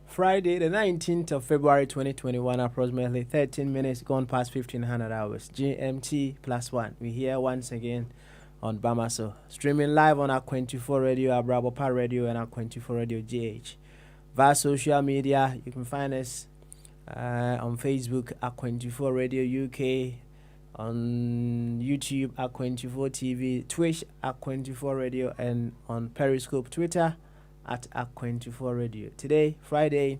Friday, the 19th of February 2021, approximately 13 minutes gone past 1500 hours. GMT +1. We're here once again on Bamaso. Streaming live on our 24 Radio, our Brabopa Radio, and our 24 Radio GH. Via social media, you can find us on Facebook at 24 Radio UK, on YouTube at 24 TV, Twitch at 24 Radio, and on Periscope, Twitter at 24 Radio. Today, Friday,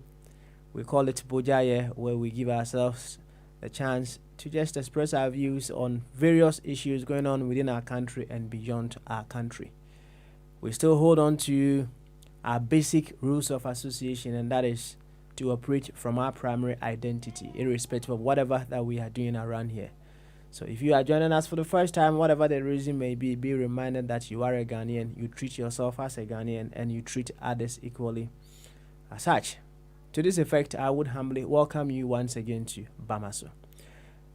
we call it Bogyae, where we give ourselves the chance to just express our views on various issues going on within our country and beyond our country. We still hold on to our basic rules of association, and that is to operate from our primary identity, irrespective of whatever that we are doing around here. So if you are joining us for the first time, whatever the reason may be reminded that you are a Ghanaian, you treat yourself as a Ghanaian, and you treat others equally as such. To this effect, I would humbly welcome you once again to Bamaso.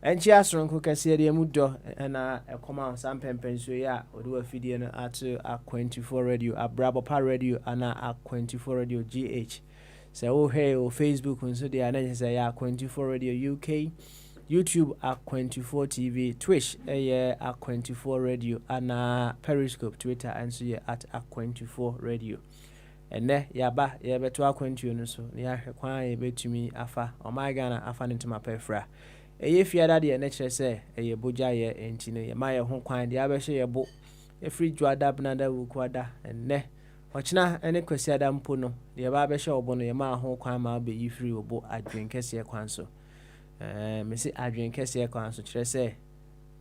And she has run cook as mudo and a command some pensuya or do a video at 24 Radio, a Brabopa Radio, and a 24 Radio GH. So, hey, or Facebook, and so they are say 24 Radio UK. YouTube at 24 TV, Twitch at 24 Radio, and Periscope, Twitter, and so at 24 Radio. And there, yaba, to our 20 so near a bit to me, afa, or my Ghana, afa into my pefra. If you had the nature say, a Bogyae and Chine, my home quine, the Abasha book, a free Juada Bnada Wukwada, and ne. Watchna any Quasiadam Puno, the Abasha or Bono, my home quine, I'll be you free or boat at drink as your quanso. Missy Adrian Kessia Council say,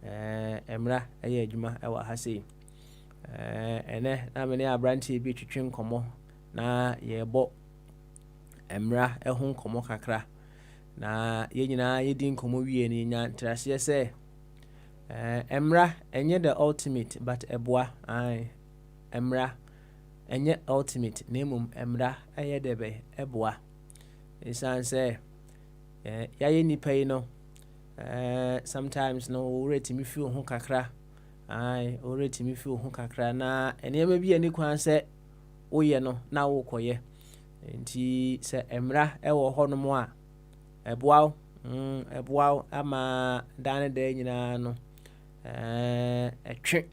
Emra, a year Juma, I was say. And now many are brandy be to trim como, na ye bo Emra, a home como cacra. Na ye didn't come over in yan tracia say. Emra, and yet the ultimate, but a bois, I Emra, and yet ultimate, namum Emra, a ye debe, a bois. His son say. Ya ni pay no sometimes no already me feel ho kakra ai already me feel ho kakra na ene ma bi ani kwan se woye no na wo koye nti se emra e wo ho no mo a eboaw ama dane de nyina no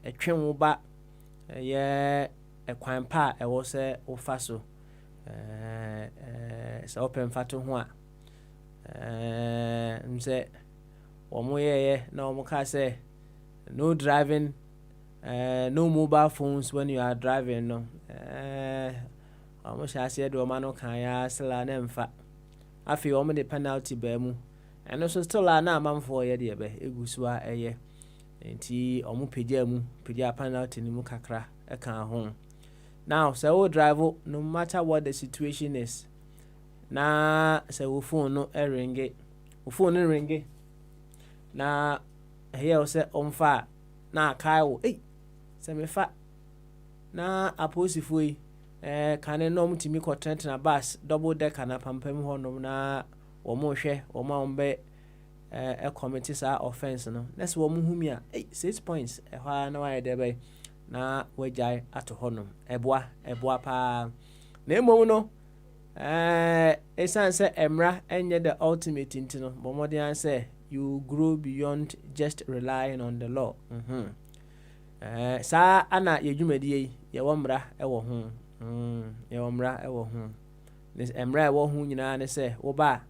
etwe wo ba ye ekwan pa e wo se wo fa so se open fato ho a say no say no driving no mobile phones when you are driving no almost I said do man no kan ya sala na mfa afi o the penalty ba mu and also still na man for ye de be egusu a eye enti o mu peja penalty ni mu kakra e kan ho now say we drive no matter what the situation is. Na se wo phone no ringe na here se omfa na kai wo se me fa na aposifo yi kan no mtimi ko tent na bus double decker na pampam ho no na wo mo hwe wo ma ombe committee sa offense no na se wo mo humi a 6 points ha na wa de be na wajai ato ho no eboa pa na emom no it's answer Emra and yet the ultimate intino. Bomodian say you grow beyond just relying on the law. Sa ana yejumedi ye womra ewo hu. Ye womra ewo hu. This Emra ewo hu nyina ne say wo ba.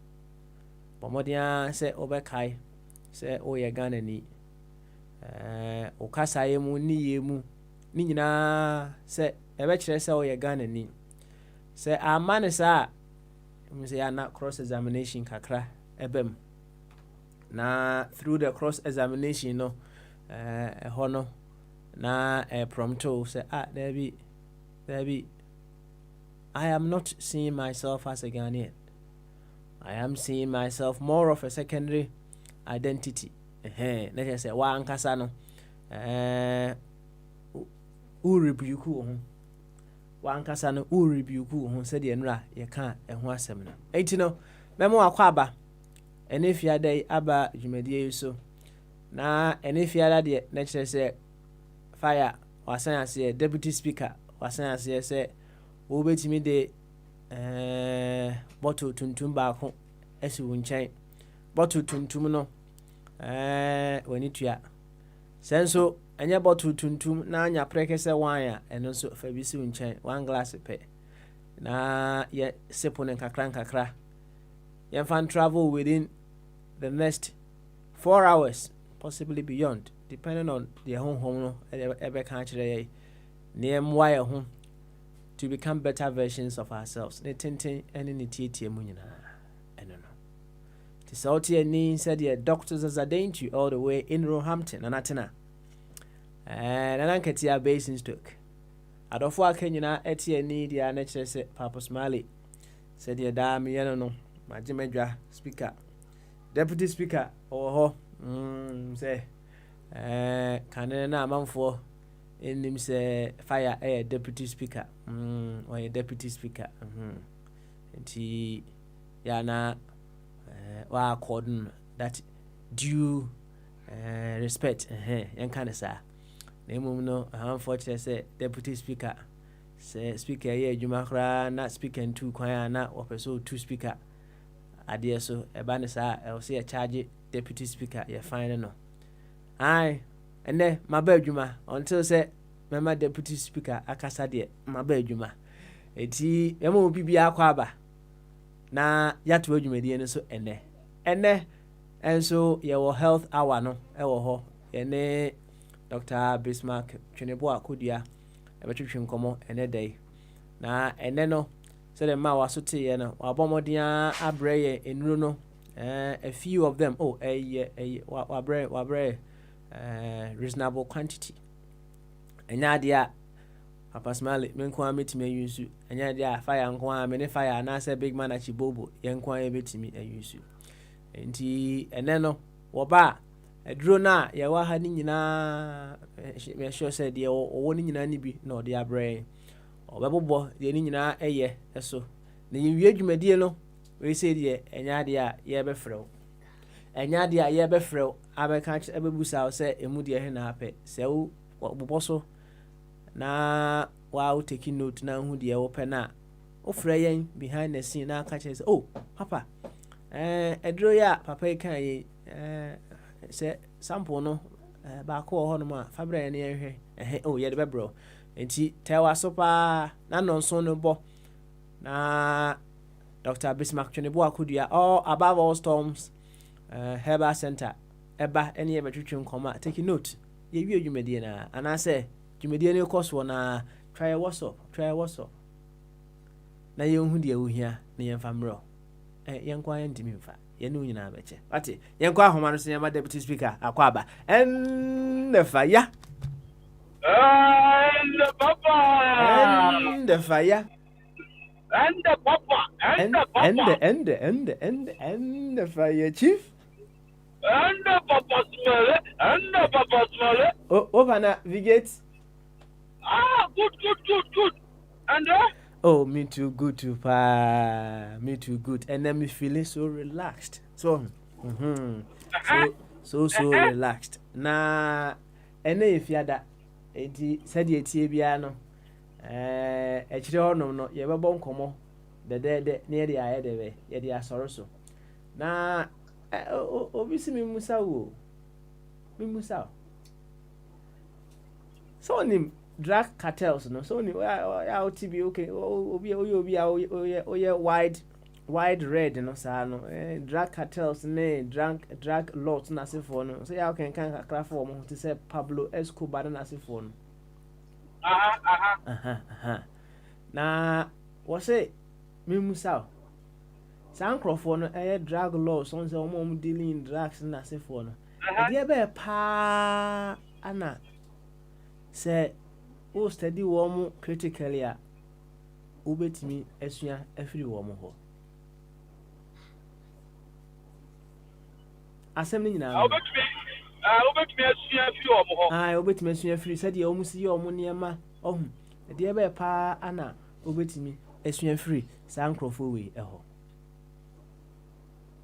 Bomodian say obekai say o ye Ghana ni. O kasa ye mu ni ye mu. Ni nyina say ebe kire say o ye Ghana ni. Say a man is say na cross examination kakra ebem na through the cross examination no hono na prompto say there be I am not seeing myself as a Ghanaian. I am seeing myself more of a secondary identity. Let's just say wa ankasa no u rebuke ho. Wa ankasa no u rebuke ho said the nra ye ka ho asem no. Enti no memo akwa aba ene fiada aba dwumadie so na ene fiada de na kire say fire wasan ase deputy speaker wasan ase say wo betimi de bottle tuntum ba ko esi wo nkyɛn bottle tuntum no wani tua senso anya bottle tuntum na anya preke se wan ya eno so fa bi si wo nkyɛn one glass pe na ye sipo ne kakra ye fan travel within the next 4 hours possibly beyond depending on the home no ebe kan kire ye ne mwa ho to become better versions of ourselves. Ne tintin ene ne tietie mu nyina eno no. The salty and said the doctors as a danger all the way in Roehampton and Atena. And an anketia basin stoke. Adolfo Kenyina etie ni dia nature se Papa Smiley said the dame no majimedwa speaker deputy speaker ho say kanene na amanfo enim say fire deputy speaker or a deputy speaker enti ya na wa according that due respect yan kind of sa na mum no unfortunately say deputy speaker say speaker ye adwuma kra na speaker 2 kwan na opeso 2 speaker ade so eba ne sa e say charge deputy speaker ye fine no ai ene maba adwuma until say mema deputy speaker akasa de maba adwuma eti emo bibia akwa aba na yato adwumadie no so ene enso ye wo health hour no e wo ho ene Dr. Bismarck Chenebo akodia e betwetwe nkomo ene day na ene no se de ma wasote ye no wabomodia abreye enuro no a few of them wabre reasonable quantity enya dia Papa Smiley menko ametimi use enya dia fire nko a me ne fire na say big man achibobo yenko a betimi use enti ene no wo ba eduro na ye wa ha ni nyina me sure say de wo ni nyina ni bi na ode abre obebobo de ni nyina eye eso na yewie adwumadie no we say de enya dia ye be frew enya dia ye be frew abeka abebusa say emu de he na ape se wo boboso na wow taking note na hu de wo pe na o frɛ yen behind the scene na ka kyerɛ say oh papa edro ya papa e kan yi say sample no ba ko ho no ma fabra ne ye hwɛ oh ye de bebro enti tewa so pa na nonso no bo na Dr. Bismarck Chenebo akodua all above all storms herbal center eba ene ye betwetwe nkoma taking note ye wi adwumadie na ana say dwumadie ne course wona try what's up na ye hu de ohia na ye famro ye nkwa ye ndimi mfa ye ne nyina abeche ati ye nkwa ahoma no se ma deputy speaker akwa aba en the fire and the papa and the fire and the papa and the fire chief and the papa smell oh bana vigate good and oh me too good too pa me too good and then me feeling so relaxed so so relaxed na ene efiada enti said ye tie bia no kire honom no ye bebo nkomo de na ye de aye de be ye de asoro so na obi si mi musa so ni drug cartels no so ni ya OTB okay obi wide red no sa no drug cartels ne drug lots na sefo no so ya kan kakra for mo to say Pablo Escobar na sefo no na wo say me musa san crofo no drug laws on say omo dealing in drugs na sefo no e be pa ana say o study wo critically a obetimi asua afiri wo ho asɛm no nyinaa I'll bet me a few or more. wobɛtumi asua firi sɛdeɛ ɔmo si yɛ ɔmo nneɛma ɔho ɛdeɛ bɛyɛ paa ana wobɛtumi asua firi saa nkurɔfoɔ wei ɛhɔ.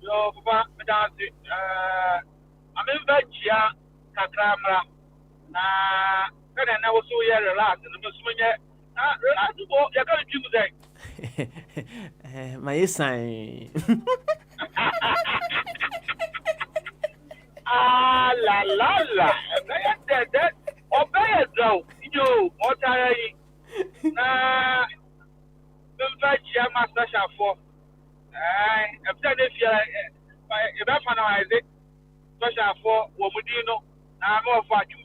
Yo, Papa, Madam, I'm in Virginia, Kakramra. And I was so relaxed, and I'm assuming relax, you're going to do that. My sign. Ah, la la la. That obey it though. You, what I Virginia Master for. I'm telling you, if I finalize it, special for Womudino, I'm more for you.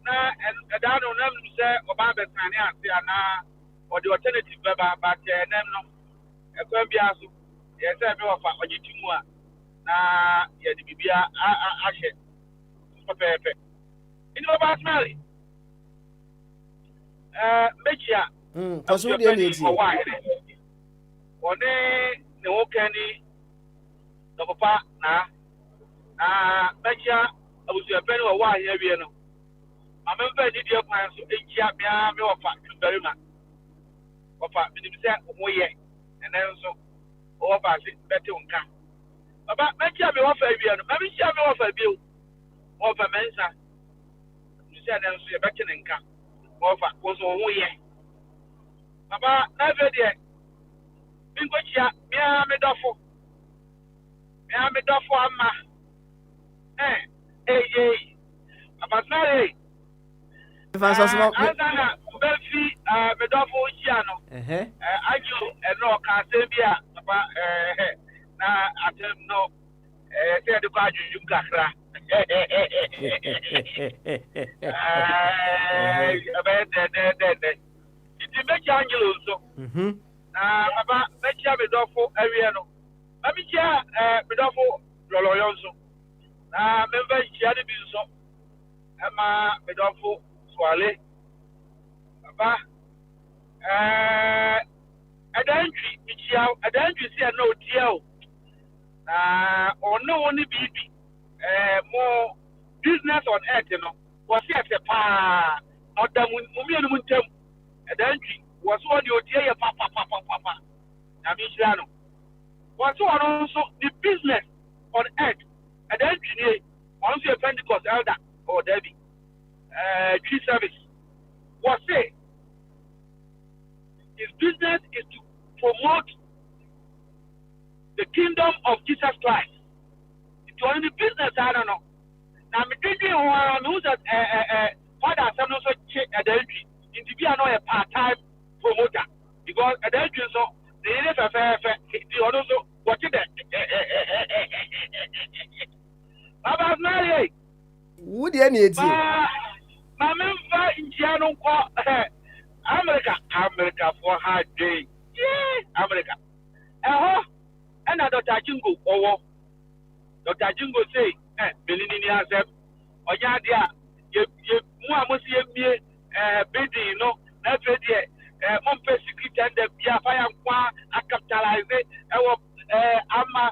Now, and I don't know, say, about the Tanya, or the alternative, but no, a Quabiasu, yes, I know for Ojitumua. Now, yeah, the Bibia, Ashe, Pepe. You know about Mary? Media, Because we didn't for why. One day, the whole candy, the papa, Media, I was a penny or why here, you know. I remember the dear plans to India, me or fat, very much. Or fat, and then so, over it, better on camp. About Media, me offer you, maybe she me offer bill, offer Mensa. You said, then so you're better in camp. Offer was on way. About never there. Bingochia, me duffo. Me duffo, amma. Hey. About Mary. Anna, Belfi, me duffo, Chiano. I do, and no, can't say me about, I tell no, say the card you got. It's a Angelo, so. About Mecha Medofo, Ariano. Amicia, Medofo, Loloyoso. Member Chiadi Biso, Emma Medofo, Swale. About at the entry, Michel, at the entry, see a no deal. Or no only baby. More business on earth, you know. Was yet a pa, not the Mumian at the entry. Was one your dear papa. Namishano. Was one also the business on earth at the entry. Once you Pentecost elder or Debbie, tree service. Was say his business is to promote the kingdom of Jesus Christ. It's only business, I don't know. Now, I'm thinking who's father, some also check at the entry. Into be a part-time promoter. Because at the entry, so the also watch it. Baba Mary. Would you need to? My member in Giano, America for her day. Yeah, America. And Dr. Jingo, Dr. Jingo say, Belinini has them. Or Yadia, you must see bidding, no, that's it. Mompes secret and the Biafire I capitalize it. Ama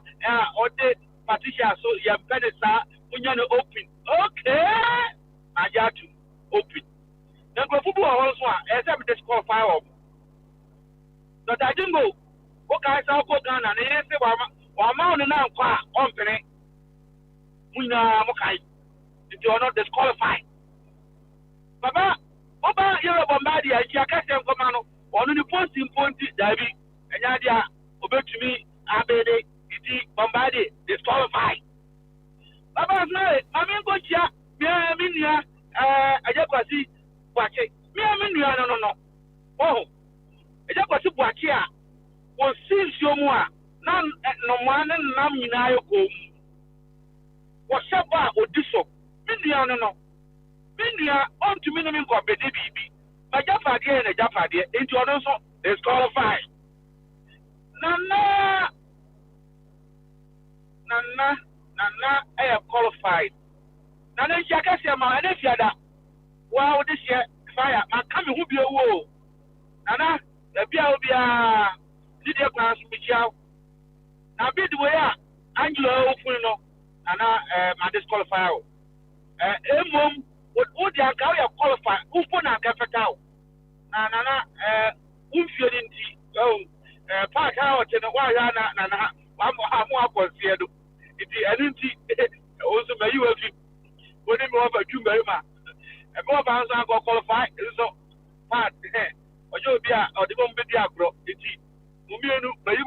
or the Patricia, so you have Penisa, open. Okay, I got to open. Then go football also, as I'm disqualified. Dr. Jingo, okay, I'll go down and answer while mounting now, company. We know, okay, if you are not disqualified. Baba, Oba, you're a bombardier, I can't say, Commando, on the post in Ponty, Davy, and Yadia, obey to me, Abede, Bombardier, disqualified. Baba, I'm in Gocha, Minia, I just see, watch it. Minia, no. Oh, I just got to watch here. Was sees your more, none at no one and none in I home. Was Shabba or Disso, Minia, no. Minia, on to minimum of the baby. My Jaffa again, a Jaffa dear, into also disqualified. Nana, I have qualified. Nana, Jacassia, my Nefiada. Wow, this year, fire, my coming will be a woe. Nana, the beer will be a Lydia Class Michel. Now, bid the way, Angelo Funo, and my disqualify. Mom, would you qualify? Who put a capital? And who feeling the park out in a while, and I'm more considered. It's the energy also may you have when you over two very much. And more bounds are going to qualify. So, part, or you'll be a or the one be the agro. It's Mumianu, but you.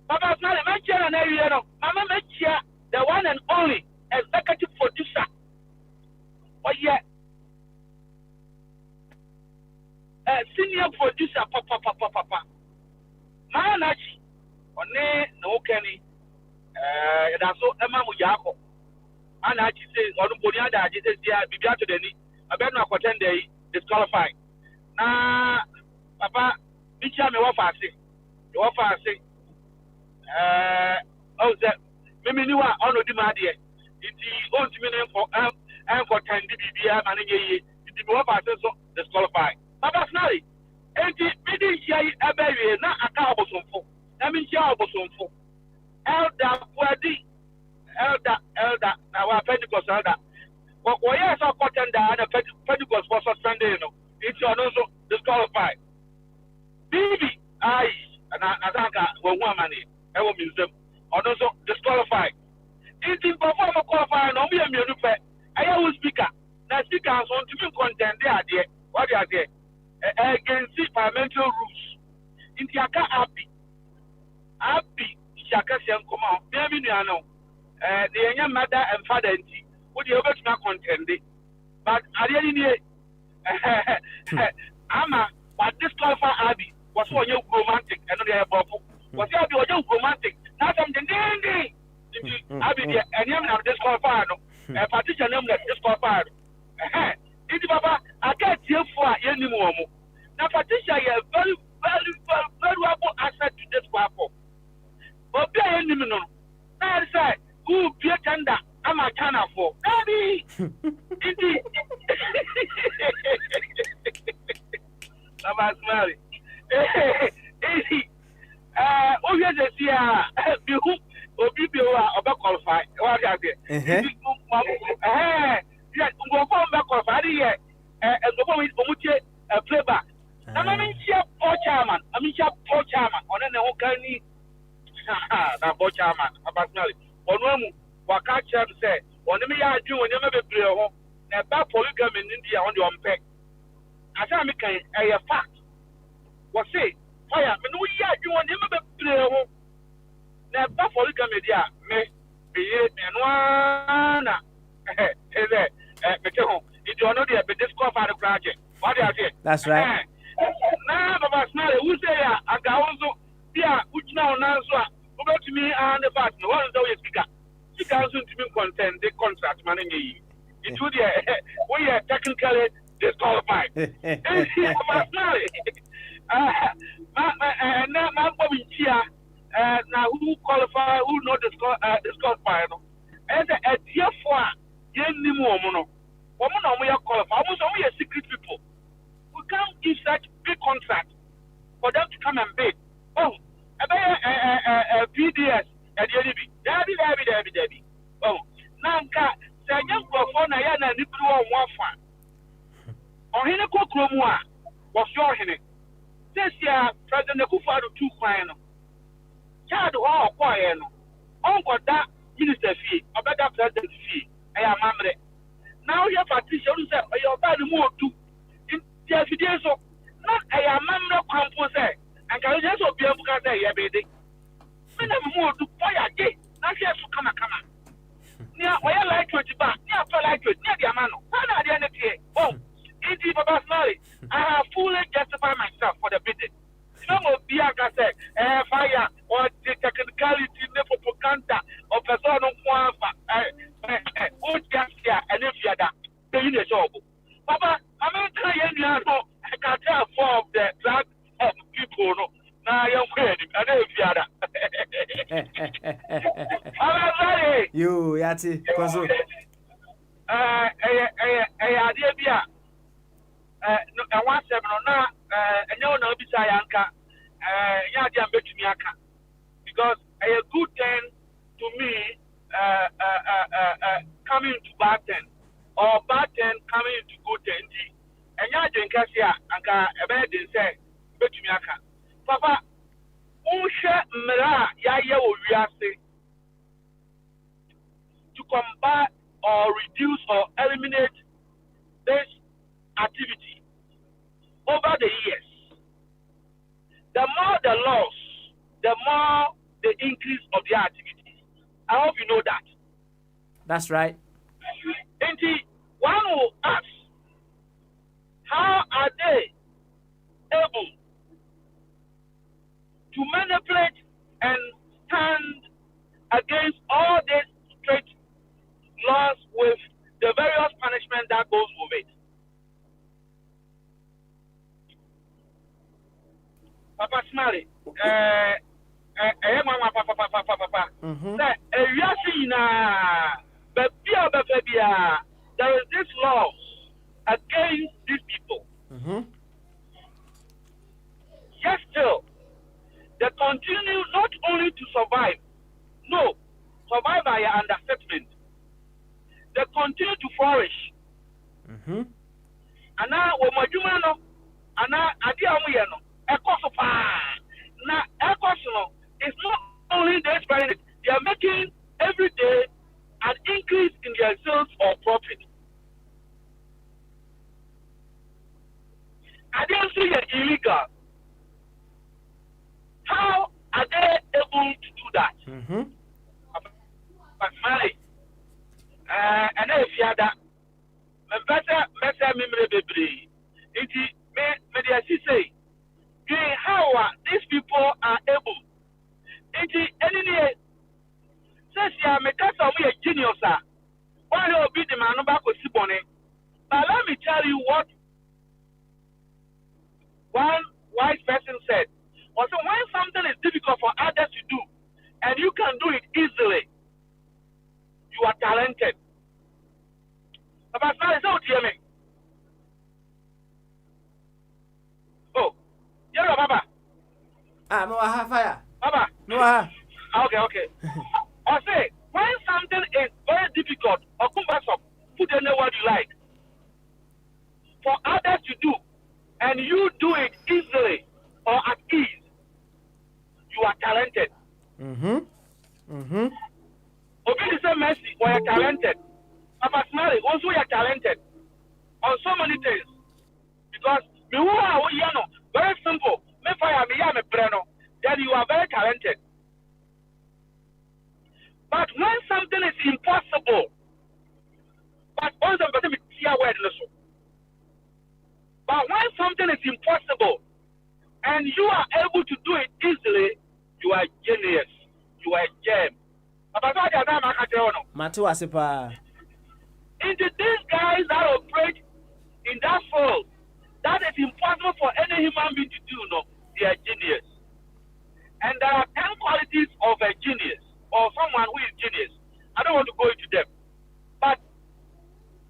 Papa, not a match and area. Mama, the one and only executive producer. Oh, yeah. Senior producer, papa. Manachi, on no Kenny. That's so Emma Muyako. Manachi says, on Bonia, I just said, yeah, be to the knee. I better not pretend they disqualified. Papa, which I'm your fasting. Your fasting. Oh, that maybe you are on the Madia. It's the old minimum for 10 DBM and it's more fasting, so disqualified. Papa Snarry. And the meeting here, a baby, not a cowboy. I mean, Elder, Elder, now our Pentecost Elder. But why is our contender and a Pentecost was suspended? It's also disqualified. Baby, I and Azaka were woman, I will miss them, also disqualified. It's in perform a qualifier, no, me and you. I always speaker. Now, speakers want to be content, they are there. What are they? Against parliamentary rules. In the Aka Abbey, Shaka Siam come out, maybe you know, the young mother and father, would you ever not contend it? But I didn't hear Ama, but this qualifier Abbey was for you romantic and the bubble. Was you romantic? Not something dandy. Abbey, and you have disqualified, a partition name that disqualified. It's Baba, I can't hear for any more. Now, Patricia, you are very valuable asset to this platform. But be any minute. Now, I say, who be a tender? I'm a channel for. Daddy! Indeed. I'm a smelly. Easy. Oh, yes, yeah. Be who will be about qualified. What are they? Yes, we go from back of Adia and the one with a playback. I mean, poor chairman. I mean, poor chairman. On an okay, that poor chairman. About Nelly. On one, what can't you say? On the me, I do when you never play home. Now, back polygamy in India on your peg. As I make a fact. What say? Fire, but we are doing never play home. Now, back polygamy, dear, may be it and one. If you are not there, but disqualify the project. What do you say? That's right. Now, Baba Smiley, who say, I got also, yeah, which now, who got to me and the past, no one is always speaker. She can soon to be content, the contract money. It would be, we are technically disqualified. Baba Smiley. Now, Bobby here, now who qualify, who know disqualify, and a dear for. Any woman, we are qualified. Almost only a secret people. We can't give such big contract for them to come and bid. Oh, a PDS at the NB. Debbie. Oh, now, say, young for Nayana, Nipu on one fan. Or Hinako Kromwa was your Hinne. This year, President Kufa to 2 final. Child or quiet. Uncle that minister fee, or better president fee. I am Mamre. Now you Patricia who said, "Your body more too." In the evidence of not I am Mamre compose and can just be able to say, "Yeah, baby." Men have more to fire gay. Now she has to come. Near where like 20 back, near like it, near the man. How the end of the oh, indeed, Baba Smiley. I have fully justified myself for the bidding. Some of the say, fire or the technicality, never propaganda or personal and if you're that, then you know. Papa, I'm not trying to I can tell 4 of the drug people. Now you're ready. I know if you're that. You, Yati, Consul. Idea. And 1 7 or not, and no, beside Anka, Yadian Betuniaka. because a good thing to me coming to bad thing or bad thing coming into good thing. And ya drink here and a bed in say, but to me, Papa, Usha Mera Yaya will to combat or reduce or eliminate this activity over the years. The more the loss, the more the increase of the activities. I hope you know that. That's right. And one will ask, how are they able to manipulate and stand against all these strict laws with the various punishment that goes with it? Papa Smiley, there is this laws against these people. Yet still, they continue not only to survive, no, survive by understatement. They continue to flourish. And now, when my human, and now, now, it's not only the experiment, they are making every day an increase in their sales or profit. Are they still illegal? How are they able to do that? But Mary, and if you had that, better memory baby, it is say, how these people are able. Any says ya make us a genius. Why will be the man back with Sibone? But let me tell you what one wise person said. Also, when something is difficult for others to do, and you can do it easily, you are talented. Papa, so hear me. Oh, yeah, Baba. No, I have fire. Baba. No, I have. Okay. I say, when something is very difficult or cumbersome, put in what you like. For others to do, and you do it easily or at ease, you are talented. Obey the mercy, or you're talented. Papa Smiley, also you're talented on so many things. Because very simple. Then you are very talented. But when something is impossible, but when something is impossible and you are able to do it easily, you are genius. You are a gem. Into these guys that operate in that field, that is impossible for any human being to do, no, they are genius. And there are 10 qualities of a genius or someone who is genius. I don't want to go into them. But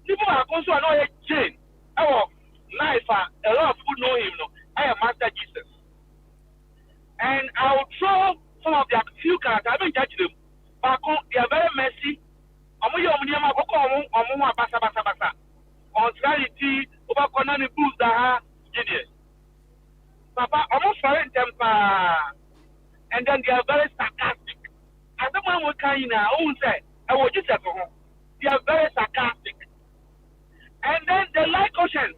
people are also know a genius. Our life, a lot of people know him, no. I am Master Jesus. And I will throw some of their few characters. I don't judge them. But they are very messy. On reality, over Konani Boost, genius. Papa, almost very temper. And then they are very sarcastic. As someone will come in our own say, I will just say, they are very sarcastic. And then they like questions.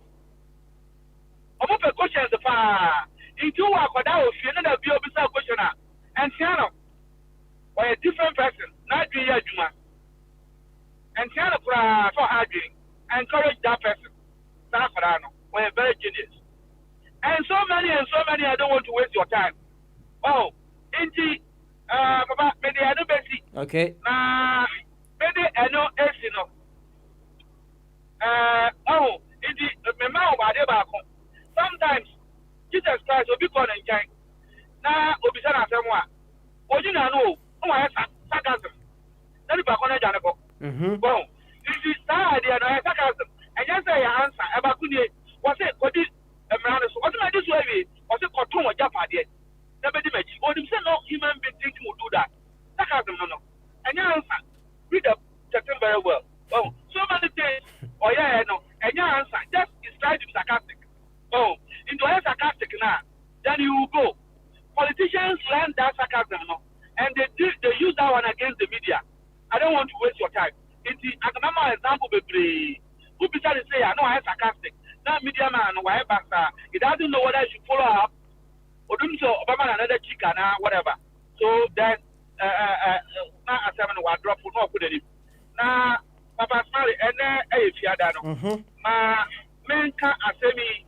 Almost a question the far. Into what I was feeling that be a questioner. And Tiano, or a different person, not doing your Juma. And Tiano for arguing, encourage that person. We're very genius. And so many, I don't want to waste your time. Oh, Inti, Papa, maybe I don't basic. Okay. Maybe I know Esino. Oh, Inti, sometimes Jesus Christ will be called in China. Now, Obisana Samoa. Oh, you know, sarcasm. Then you back on a Janaco. Well, this is the idea of sarcasm. And just say your answer about was it what is a man? What's my this way? Was it Coton or Japan? Nobody made you. But if say no human being think will do that, sarcasm no. And your answer, read the certain very well. Oh, so many things. Oh yeah, no. And your answer, just is trying to be sarcastic. Oh, into a sarcastic now, then you will go. Politicians learn that sarcasm, no, and they use that one against the media. I don't want to waste your time. I can remember an example, baby. Who decided to say, I know I'm sarcastic. Now, media man, why back, he doesn't know whether he should follow up or do so, Obama another chicken, whatever. So then, now I said, I drop for no good. Now, Papa Smiley, and then, if you had my men can't say me,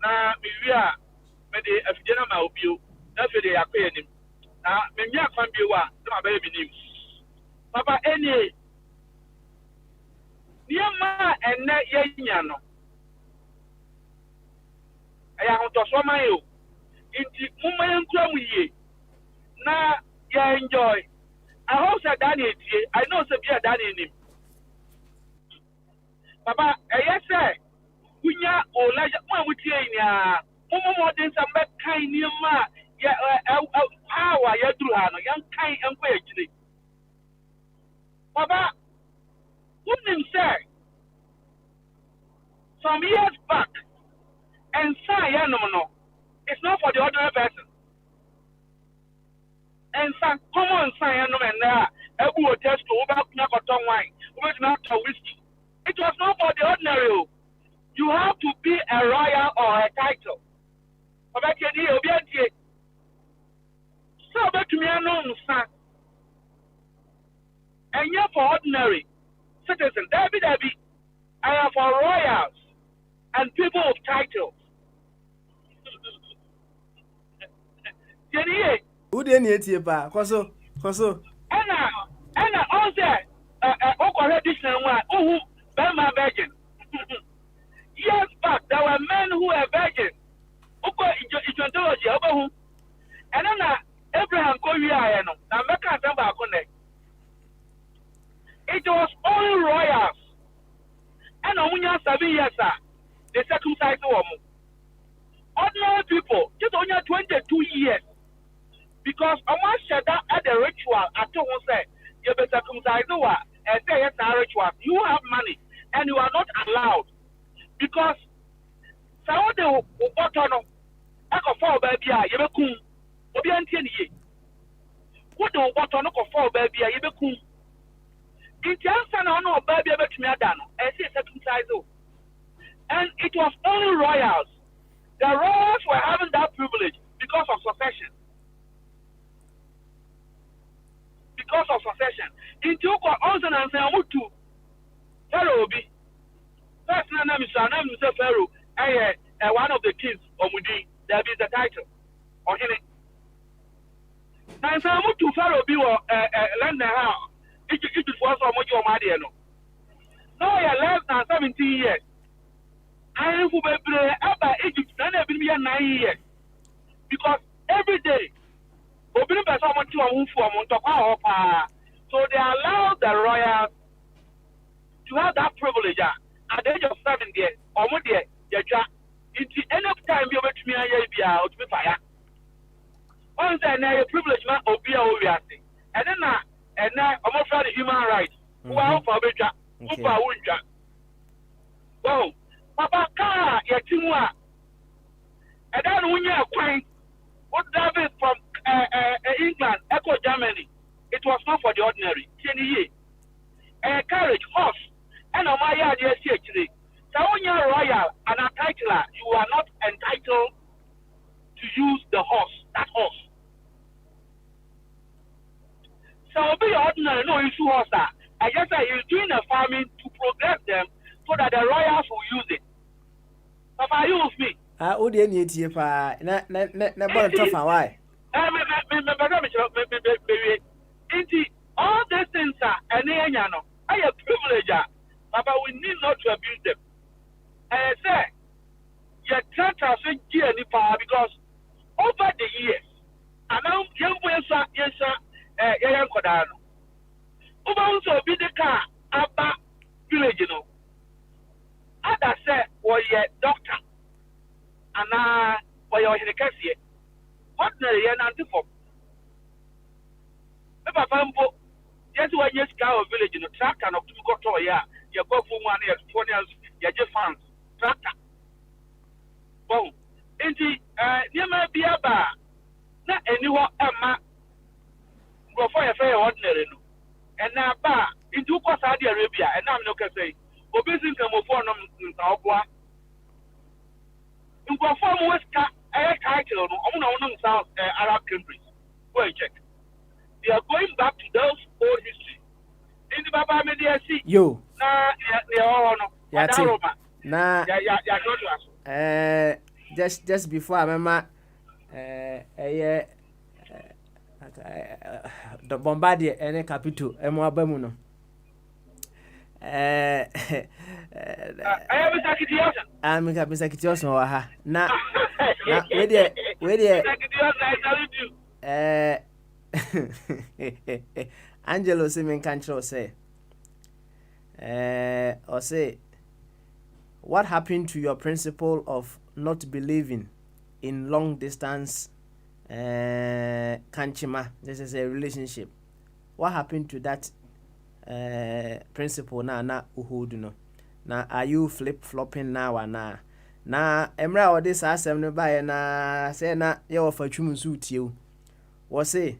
now, we are, maybe if you know my view, that's what they are paying him. Now, maybe I can be one, my baby news. Papa, any. Niama and net yano. I am to Somayo. Into Mumayan Crummy. Now, you enjoy. I hope that Danny, I know some beer Danny in him. Papa, yes, sir. Kunya or like one with you in ya. More than some bad kind near ma. Yeah, how are you doing? Young kind and quickly. Papa, wouldn't say some years back and say, no, it's not for the ordinary person. And some common sign, no, and there, will test to over cotton wine, over not a whiskey. It was not for the ordinary. You have to be a royal or a title. But you so back to me, I know, son. And yet for ordinary citizens, Debbie, I am for royals and people of titles. Jenny, who didn't eat you, pa? Koso. And also, Edition one, who Bama virgin. Years back, there were men who were virgins. And then Abraham Korea, now make a number connect. It was only royals. And on 7 years, they circumcised the woman. Ordinary people, just only 22 years. Because I want to shut down at the ritual. I told one say, you better circumcise the one and say yes, a ritual. You have money and you are not allowed. Because some of the bottom I can fall baby, you be cool. What the bottom of fall baby, you be cool. In Johnson, I know baby to me, and say circumcised. And it was only royals. The royals were having that privilege because of succession. Because of succession. In Toko, also, and say, I want to Pharaoh be. First name is Pharaoh. One of the kings of Mudi. There is the title. Or in it. Now, I want to Pharaoh be land the house. It was almost your money. Now, you are less than 17 years. I am for about Egypt, and I've been here 9 years. Because every day, so they allow the royals to have that privilege at the age of 7 years, or more years, into any time you wait to me, I'll be fire. Once I know a privilege, man, or be a and then I'm afraid of human rights. Who are for better, who are winter. Well, Papa Car, Yatimua, and then when you're fine, what David from England, Echo Germany, it was not for the ordinary. A carriage, horse, and a Maya, yes, actually. So when you're royal and a titler, you are not entitled to use the horse, that horse. So be ordinary, no issue horse. I just say you're doing a farming to progress them so that the royals will use it. Papa, you with me? Who didn't eat you, pa? Na why? All these things are I a privilege. Papa, we need not to abuse them. And I say, you can't transfer any power because over the years, and now young boys are young Kodano. Over also be the car about village, you know. As I said, was your doctor, and for your education, ordinary and antiform. papa mpo yes when yes cow village no tractor no to go to ya you go for one year 20 years you just found tractor bon enti near my biaba na anyone ama go for a fair ordinary no and now ba into Saudi Arabia and I'm not say obesing come for no ntaobwa in go for west ka title no omo South Arab countries go and check they are going back to those old history in the baba me dey see yo na no yati na ya just before I remember the Bombardier any capital emo abamu no I'm Mr. Kitioso wa ha na we dey Angelo say men control say or say what happened to your principle of not believing in long distance kanchima? This is a relationship. What happened to that principle na uhudu no? Now are you flip-flopping now or na? Na emra or this asem no buy na say na ye ofa twum so tie wo say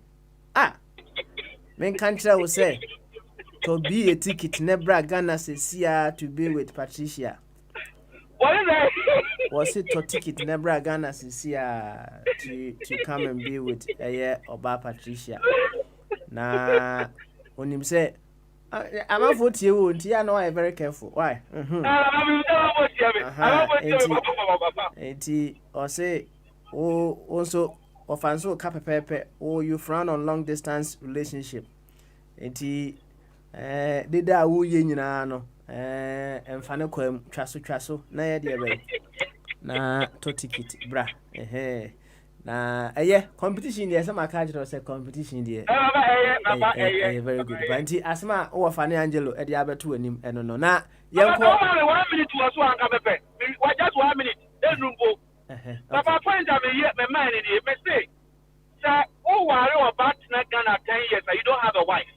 men kanchira wo say to be a ticket nebra Ghana sesia to be with Patricia. What is that? Was it to ticket nebra Ghana sesia to come and be with Oba Patricia? Na onim say I'm a vote you and I know I'm very careful. Why? Or say also ofanso kapepepe you frown on long distance relationship. Did that woo nyina no emfane kwam twaso na ye de be na to ticket bra na competition there some catch say competition there very good but asma o fane Angelo e de abeto anim eno no na yenko 1 minute was one kapepe just 1 minute enumbo papa point am here me man ni me say say o worry about na Ghana 10 years you don't have a wife.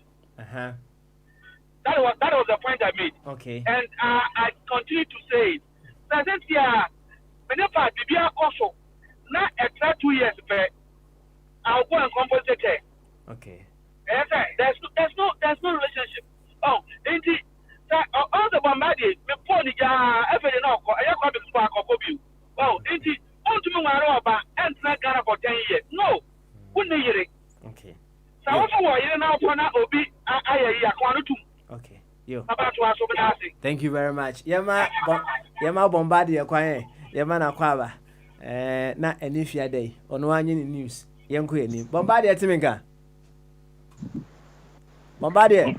That was the point I made. Okay. And I continue to say it. So since whenever Bibia also not extra 2 years back, I'll go and compensate her. Okay. There's no relationship. Oh, indeed. All the Bombardier, me pony every now. I have to back of you. Oh, indeed. On to me about and not Ghana for 10 years. No, wouldn't hear it. Okay. So also, you know, for now, Obi, okay. Yo. Thank you very much. Yama Bombardier kwae. Yama na kwaba. Na enifia day. Ono anyi ni news. Yenko eni. Bombardier timinka. Bombardier.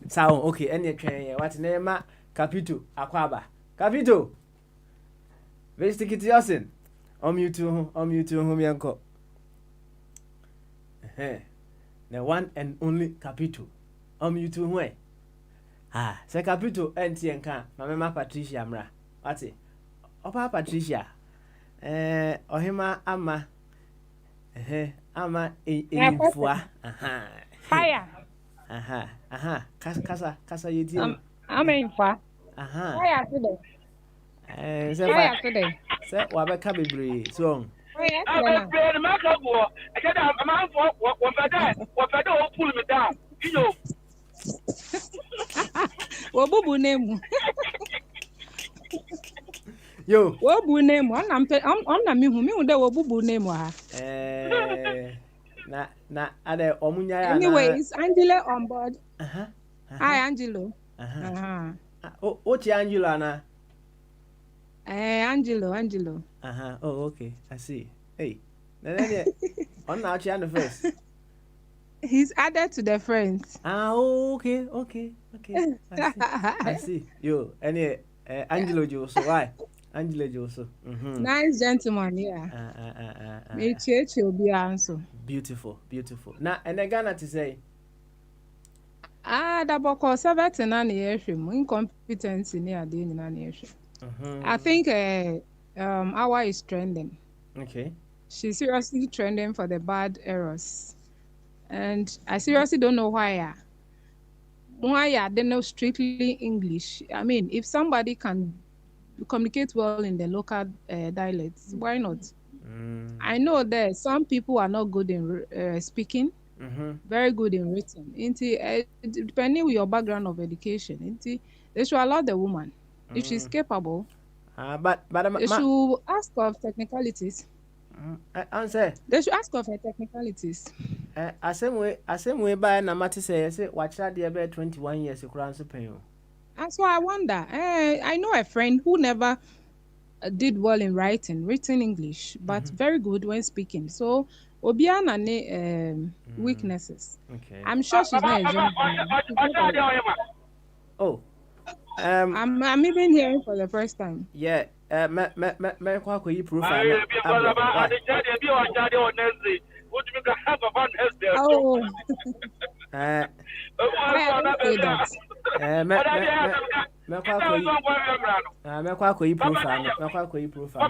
Sao okay. Eni twen what name Capito akwaba. Capito. Vestikiti yosin. Omute home yanko. The one and only Capito. You who say Capito enti enka mama Patricia mra. Wati? Opa Patricia. Ohima ama ama infua. Fire. Kasa yedi. I'm infua. Fire today. Fire today. Say wabeka bebre so. I'm afraid my couple. I said I'm out for what I don't pull me down. You know. Wobubu name. Yo. Wobu name. On na mi hu mi hu de wobubu name ha. Na ade omunya ya. Anyway, it's Angelo on board. Hi Angelo. Ochi Angelo na. Angelo. Oh, okay. I see. Hey. On now on the first. He's added to the friends. Okay. I see. Yo, any Angelo Joso, why? Angelo Joso. Nice gentleman, yeah. May church will be answer. Beautiful. Now, and I got to say. Double call 7 and incompetency near the nation. I think our is trending. Okay. She's seriously trending for the bad errors. And I seriously don't know why they know strictly English. I mean, if somebody can communicate well in the local dialects, why not? I know that some people are not good in speaking, very good in written. Depending on your background of education, they should allow the woman, if she's capable, they should ask of technicalities. answer. They should ask of her technicalities. Asɛm wei baeɛ na mate sɛ yɛ sɛ wakyerɛ adeɛ bɛyɛ 21 years koraa nso pɛn o. And so I wonder. I know a friend who never did well in written English, but very good when speaking. So Obiana ne weaknesses. Okay. I'm sure she's not a Oh. I'm even hearing for the first time. Yeah. Me kwa ko yi profile. Oh. I don't say that. Me kwa ko yi profile. Me kwa ko yi profile.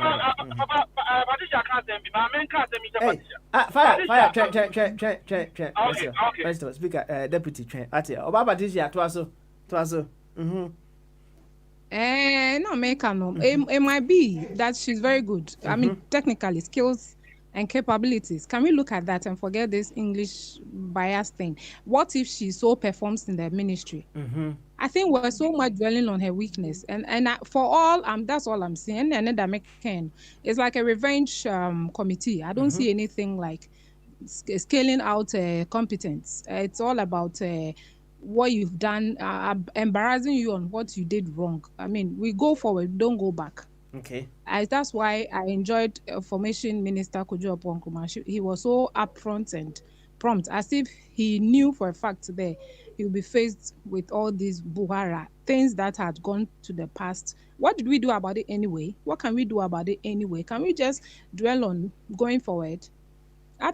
Hey, fire, Mr. Speaker, Deputy Train. Ati, Oba Patricia, to aso. No, no. It might be that she's very good. I mean, technically, skills and capabilities. Can we look at that and forget this English bias thing? What if she so performs in the ministry? I think we're so much dwelling on her weakness, and for all that's all I'm seeing. And then that it's like a revenge committee. I don't see anything like scaling out competence. It's all about what you've done, embarrassing you on what you did wrong. I mean, we go forward, don't go back. Okay. That's why I enjoyed Formation Minister Kojo Nkrumah. He was so upfront and prompt, as if he knew for a fact that he'll be faced with all these buhara, things that had gone to the past. What did we do about it anyway? What can we do about it anyway? Can we just dwell on going forward?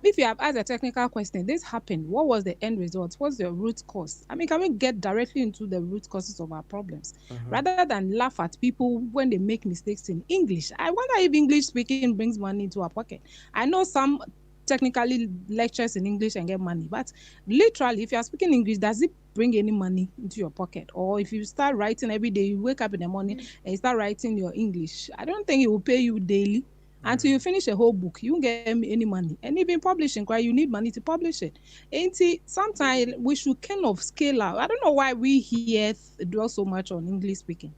If you have asked a technical question, this happened. What was the end result? What's the root cause? I mean, can we get directly into the root causes of our problems rather than laugh at people when they make mistakes in English? I wonder if English speaking brings money into our pocket. I know some technically lectures in English and get money, but literally, if you are speaking English, does it bring any money into your pocket? Or if you start writing every day, you wake up in the morning and you start writing your English, I don't think it will pay you daily. Until you finish a whole book, you won't get any money. And even publishing, right? You need money to publish it. And sometimes we should kind of scale out. I don't know why we here dwell so much on English speaking.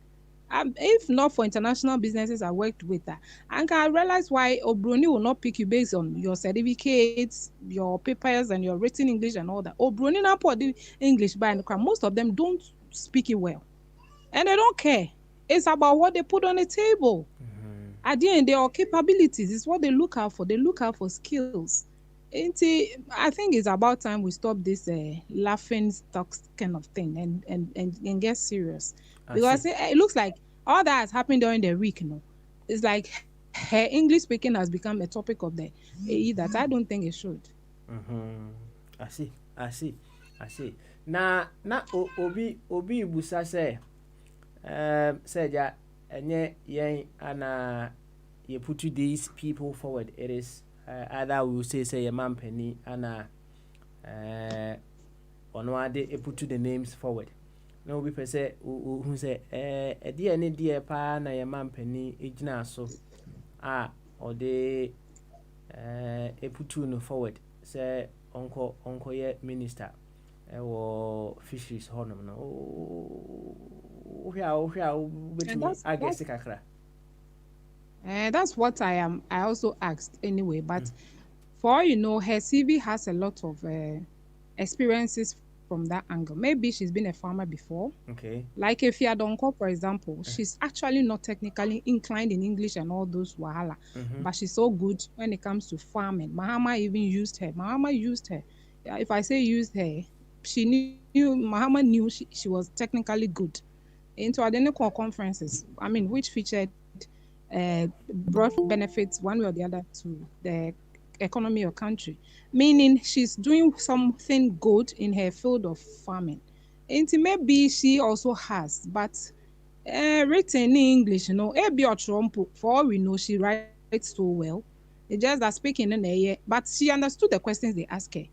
If not for international businesses I worked with that, and I realize why Obroni will not pick you based on your certificates, your papers, and your written English and all that. Obroni now put the English by the crowd. Most of them don't speak it well, and they don't care. It's about what they put on the table. At the end, their capabilities is what they look out for. They look out for skills. I think it's about time we stop this laughing stock kind of thing and get serious. Because it looks like all that has happened during the week, it's like her English speaking has become a topic of the AE that I don't think it should. I see. Na obi busa say ja enye yen ana you put these people forward. It is either we will say your mampeni ana onwade put the names forward. No be per se who say dear any dear pa na your mampeni ejina so or they put no forward say uncle ye minister or fisheries honum no that's what I also asked anyway, but for all you know, her CV has a lot of experiences from that angle. Maybe she's been a farmer before. Okay. Like Efia Donko, for example, she's actually not technically inclined in English and all those wahala, but she's so good when it comes to farming. Mahama even used her. If I say used her, Mahama knew she was technically good. Into identical conferences, I mean, which featured brought benefits one way or the other to the economy of country, meaning she's doing something good in her field of farming. And maybe she also has, but written in English, for all we know, she writes so well. It's just that speaking in a year, but she understood the questions they ask her.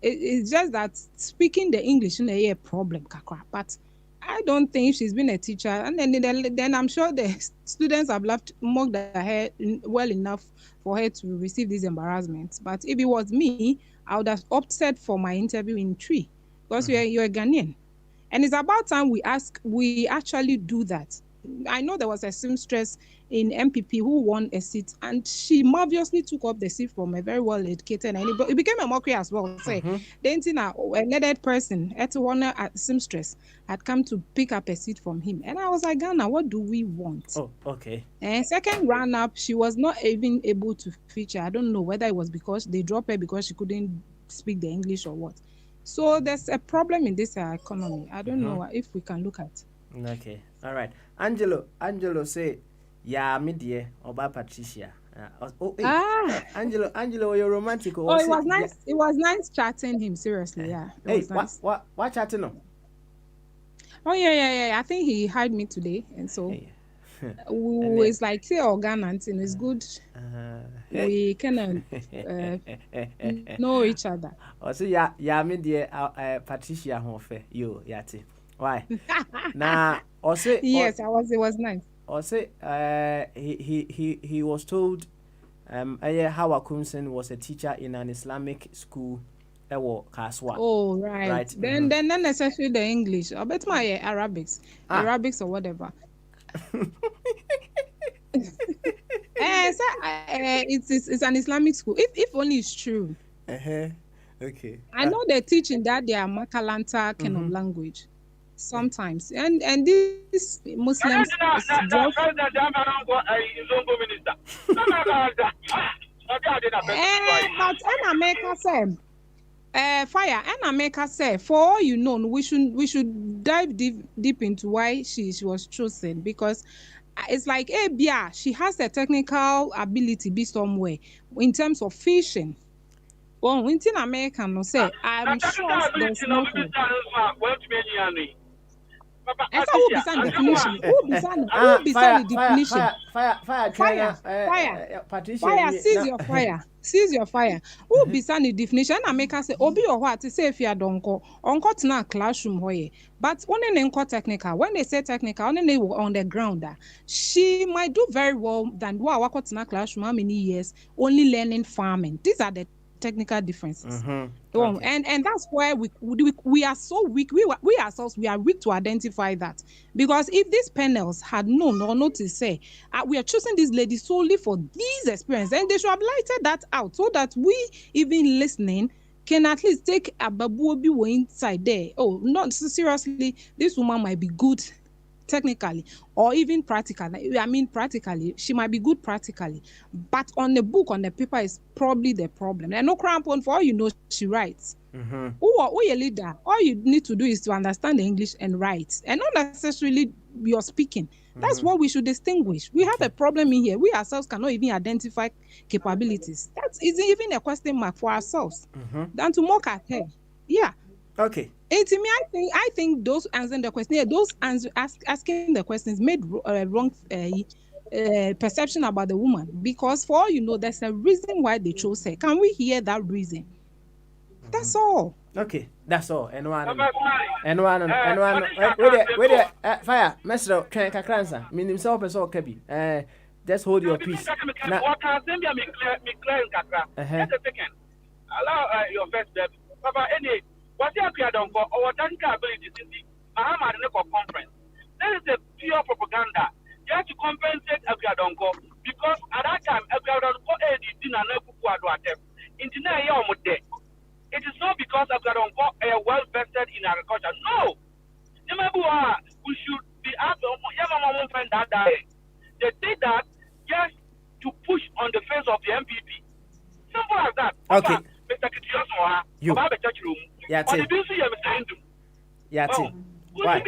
It's just that speaking the English in a problem, kakra. But I don't think she's been a teacher, and then I'm sure the students have mocked her well enough for her to receive these embarrassments. But if it was me, I would have opted for my interview in Tree, because you're a Ghanaian, and it's about time we actually do that. I know there was a seamstress in MPP who won a seat, and she marvelously took up the seat from a very well educated, and it became a mockery as well. Say, a needed person at one seamstress had come to pick up a seat from him, and I was like, Ghana, what do we want? Oh, okay. And second run up, she was not even able to feature. I don't know whether it was because they dropped her because she couldn't speak the English or what. So there's a problem in this economy. I don't know if we can look at. Okay, all right. Angelo say, yeah, me dear, Oba Patricia. Angelo, you're romantic. It was nice. Yeah. It was nice chatting him. Seriously, yeah. Hey, nice. What chatting him? Oh yeah. I think he hired me today, and so it's like say organic, and it's good. We can know each other. Oh, so yeah, me dear, Patricia, you yati. Why? Nah, also yes, it was nice. Also, he was told, Hawa Kumsen was a teacher in an Islamic school, Kaswa. Oh right. Then not necessarily the English. I bet my Arabics or whatever. It's an Islamic school. If only it's true. Okay. I know they're teaching that they are Makalanta kind of language. Sometimes and these Muslims but America said fire and America said for all you know we should dive deep into why she was chosen, because it's like Bia, she has a technical ability be somewhere in terms of fishing. Well, in America no say I'm sure there's nothing. And so who beside the definition? Who beside the definition? Fire. Patricia, seize your fire. Who beside the definition? I make us say, Obi or what to say if you don't go na classroom hoye. But only in technical. When they say technical, only they were on the ground. She might do very well than what na classroom. How many years only learning farming? These are the technical differences. Okay. And that's why we are so weak. We ourselves, we are weak to identify that, because if these panels had known or noticed, say we are choosing these ladies solely for these experiences, then they should have lighted that out so that we even listening can at least take a babuobi inside there. Oh, not seriously, this woman might be good technically or even practically. I mean, practically, she might be good practically, but on the book, on the paper is probably the problem. And no crampon, for all you know, she writes. Who your leader? All you need to do is to understand the English and write, and not necessarily you're speaking. That's what we should distinguish. We have a problem in here. We ourselves cannot even identify capabilities. That is even a question mark for ourselves. Than to mock at her. Yeah. Okay. And to me, I think those answering the question, asking the questions made wrong perception about the woman, because for all you know, there's a reason why they chose her. Can we hear that reason? That's all. Okay, that's all. And one. Wait, fire, Master Kakransa. Mean himself as all Kabi. Just hold your peace. Allow your first step. Papa, any. What you are done for our technical ability in the Muhammad conference. That is a pure propaganda. You have to compensate Abiadonko because at that time Abiadonko did not know who had attempt. It is not because Abiadonko are well vested in agriculture. No. We should be asked to find that day. They did that just to push on the face of the MPP. Simple as that. Okay. Mr. Kitioso, you. Yeah, why?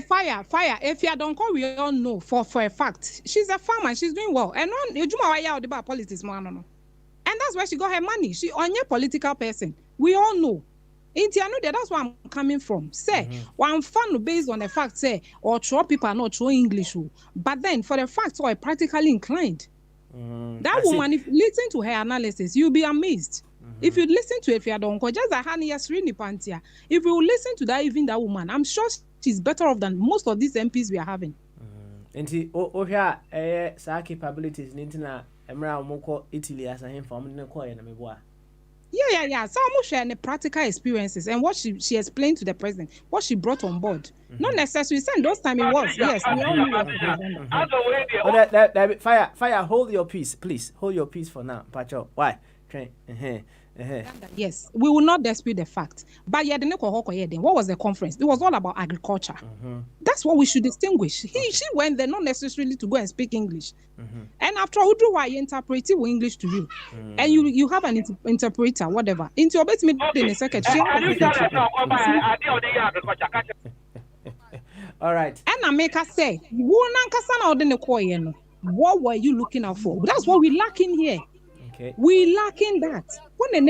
Fire. If you don't call, we all know for a fact. She's a farmer, she's doing well. And on politics, and that's where she got her money. She on your political person. We all know. That's where I'm coming from. Say, one fan based on the fact, say, or true people are not true English, but then for the fact, so I practically inclined. That woman, if you listen to her analysis, you'll be amazed. If you listen to Efiadonko, just a Hani Yasrini Pantia, if you listen to that, even that woman, I'm sure she's better off than most of these MPs we are having. And here, sa capabilities, Nintina, Emra Moko, Italy as a him from Nicoya and Meboa. Yeah. Some share the practical experiences and what she explained to the president, what she brought on board. Not necessarily saying those time it was. Yes, we all knew. Fire, hold your peace, please. Hold your peace for now, Pacho. Why? Yes, we will not dispute the fact. But what was the conference? It was all about agriculture. That's what we should distinguish. She went there not necessarily to go and speak English. And after all, do I interpret English to you? And you have an interpreter, whatever. Into your best in a second. All right. And I make her say, what were you looking out for? That's what we're lacking here. Okay. We lacking that. When then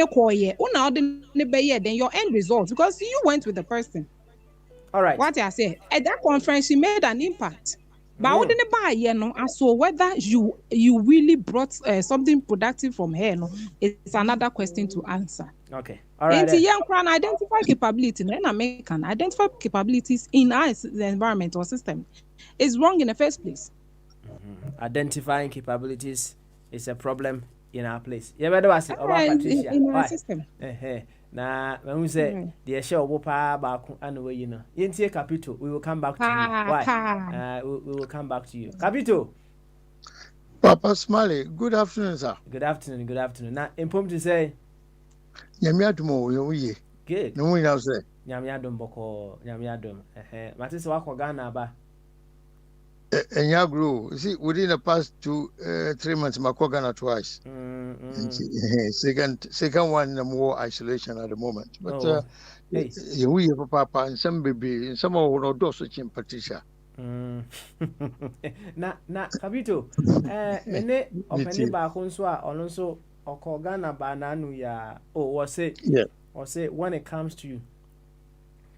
your end result, because you went with the person. All right. What I say at that conference, she made an impact. But wouldn't buy so whether you really brought something productive from her, it's another question to answer. Okay. All right. Identify capability. Then American identify capabilities in our environment or system is wrong in the first place. Identifying capabilities is a problem in our place. You better was it about Patricia. In our system. Now, when we say the show wopa back anyway, you know. Yintie Capito, we will come back to you. Why? We will come back to you. Capito. Papa Smiley, good afternoon, sir. Good afternoon. Now, important to say. Nyamiadumo, you good. No one else say. Nyamiadum boko, Nyamiadum. Matis wako Ghana ba. And ya grew. See, within the past 3 months, Ghana twice. Second one in a more isolation at the moment. But we have a papa and some baby, and some of our daughters in Patricia. Na Capito, mene openi ba konswa onso oko Ghana ba nanu ya was it when it comes to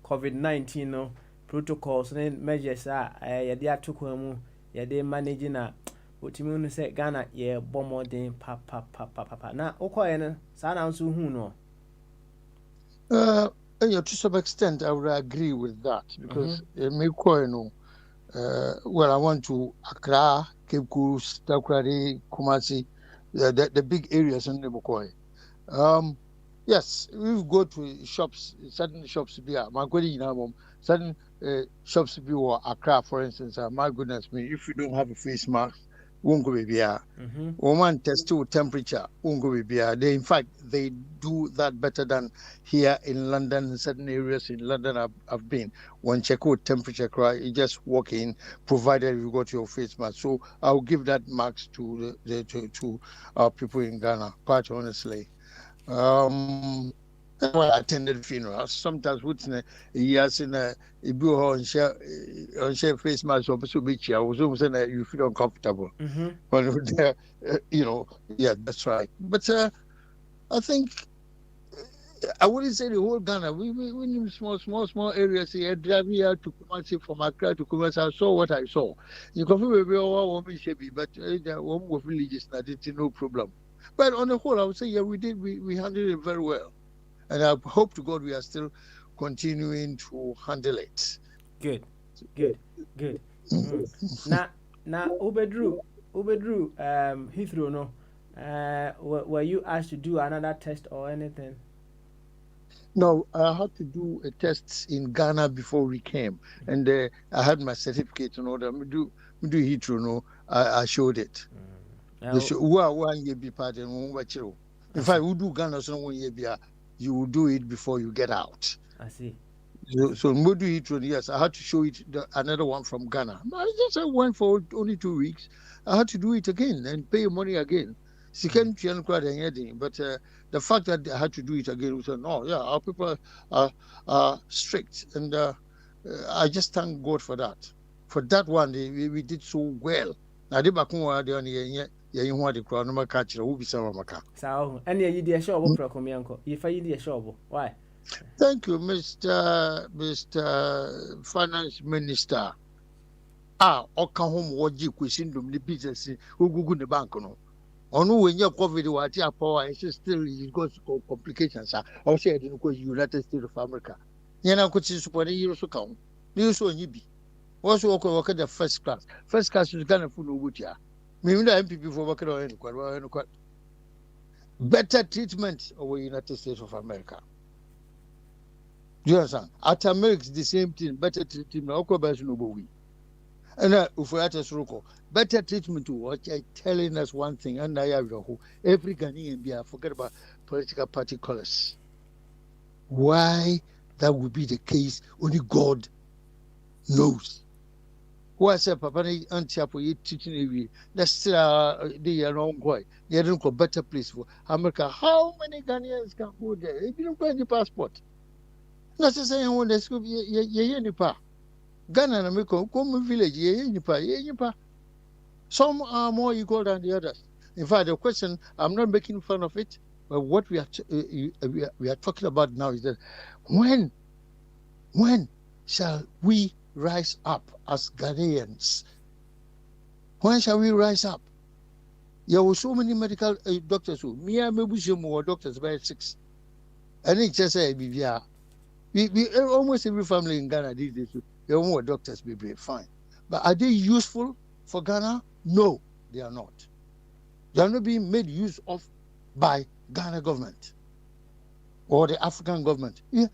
COVID-19 no protocols and measures yade atoko mu yade manage na otimi no say Ghana ye bomodin pa na okoye no sa na nso hu no to some extent I would agree with that because me well I want to Accra, Cape Coast, Takoradi, Kumasi, the big areas in the Bogyae. Yes, we go to shops, certain shops be certain shops be Accra, for instance. My goodness me, if you don't have a face mask, won't go be here. Woman test to temperature, won't go be here. In fact, they do that better than here in London. In certain areas in London, I've been. When check out temperature, you just walk in, provided you got your face mask. So I'll give that marks to to our people in Ghana. Quite honestly. I attended funerals. Sometimes within years in a on share face mask or so beach. I was almost saying that you feel uncomfortable. But yeah, that's right. But I think I wouldn't say the whole Ghana. We need small areas here. Drive here to Kumasi, from Accra to Kumasi. I saw what I saw. You can feel maybe one should but one of villages that it's no problem. But on the whole, I would say, yeah, we did. We handled it very well. And I hope to God we are still continuing to handle it. Good. Now, Ubedru, Heathrow, no. Were you asked to do another test or anything? No, I had to do a test in Ghana before we came, and I had my certificate in order. Me do Heathrow, no. I showed it. In fact, we do Ghana so 1 year. You will do it before you get out. I see. So Modu Hitron, yes, I had to show it another one from Ghana. I just went for only 2 weeks. I had to do it again and pay money again. But the fact that I had to do it again, we said, no, yeah, our people are strict. And I just thank God for that. For that one, we did so well. Now, they back on you want the crown, no catch will be some maka. So, and you did a show of Procomianco. If I did a show, why? Thank you, Mr. Finance Minister. Or come home, what you question them the business who go the bank. No, Onu when you COVID, what your power, it's still it goes complications. I say I didn't go United States of America. Yana could see support you so count. You so you be. Also work at the first class. First class is gonna full with ya. Maybe the MPP for working on any better treatment over United States of America. Do you understand? At America, the same thing, better treatment. And if we at better treatment to watch telling us one thing, and I have every Ghanaian be forget about political party colors. Why that would be the case, only God knows. Who I said, Papa, Antiapo, you teaching that's still the wrong boy. They don't go better place for America. How many Ghanaians can go there? If you don't get any passport. Not to say, when there's going to be Ghana and America, come village, some are more equal than the others. In fact, the question, I'm not making fun of it, but what we are talking about now is that when shall we rise up as Ghanaians? When shall we rise up? There were so many medical doctors who, me and my doctors by 6. And it just said, we almost every family in Ghana these days, they are more doctors, be fine. But are they useful for Ghana? No, they are not. They are not being made use of by Ghana government or the African government. Yeah,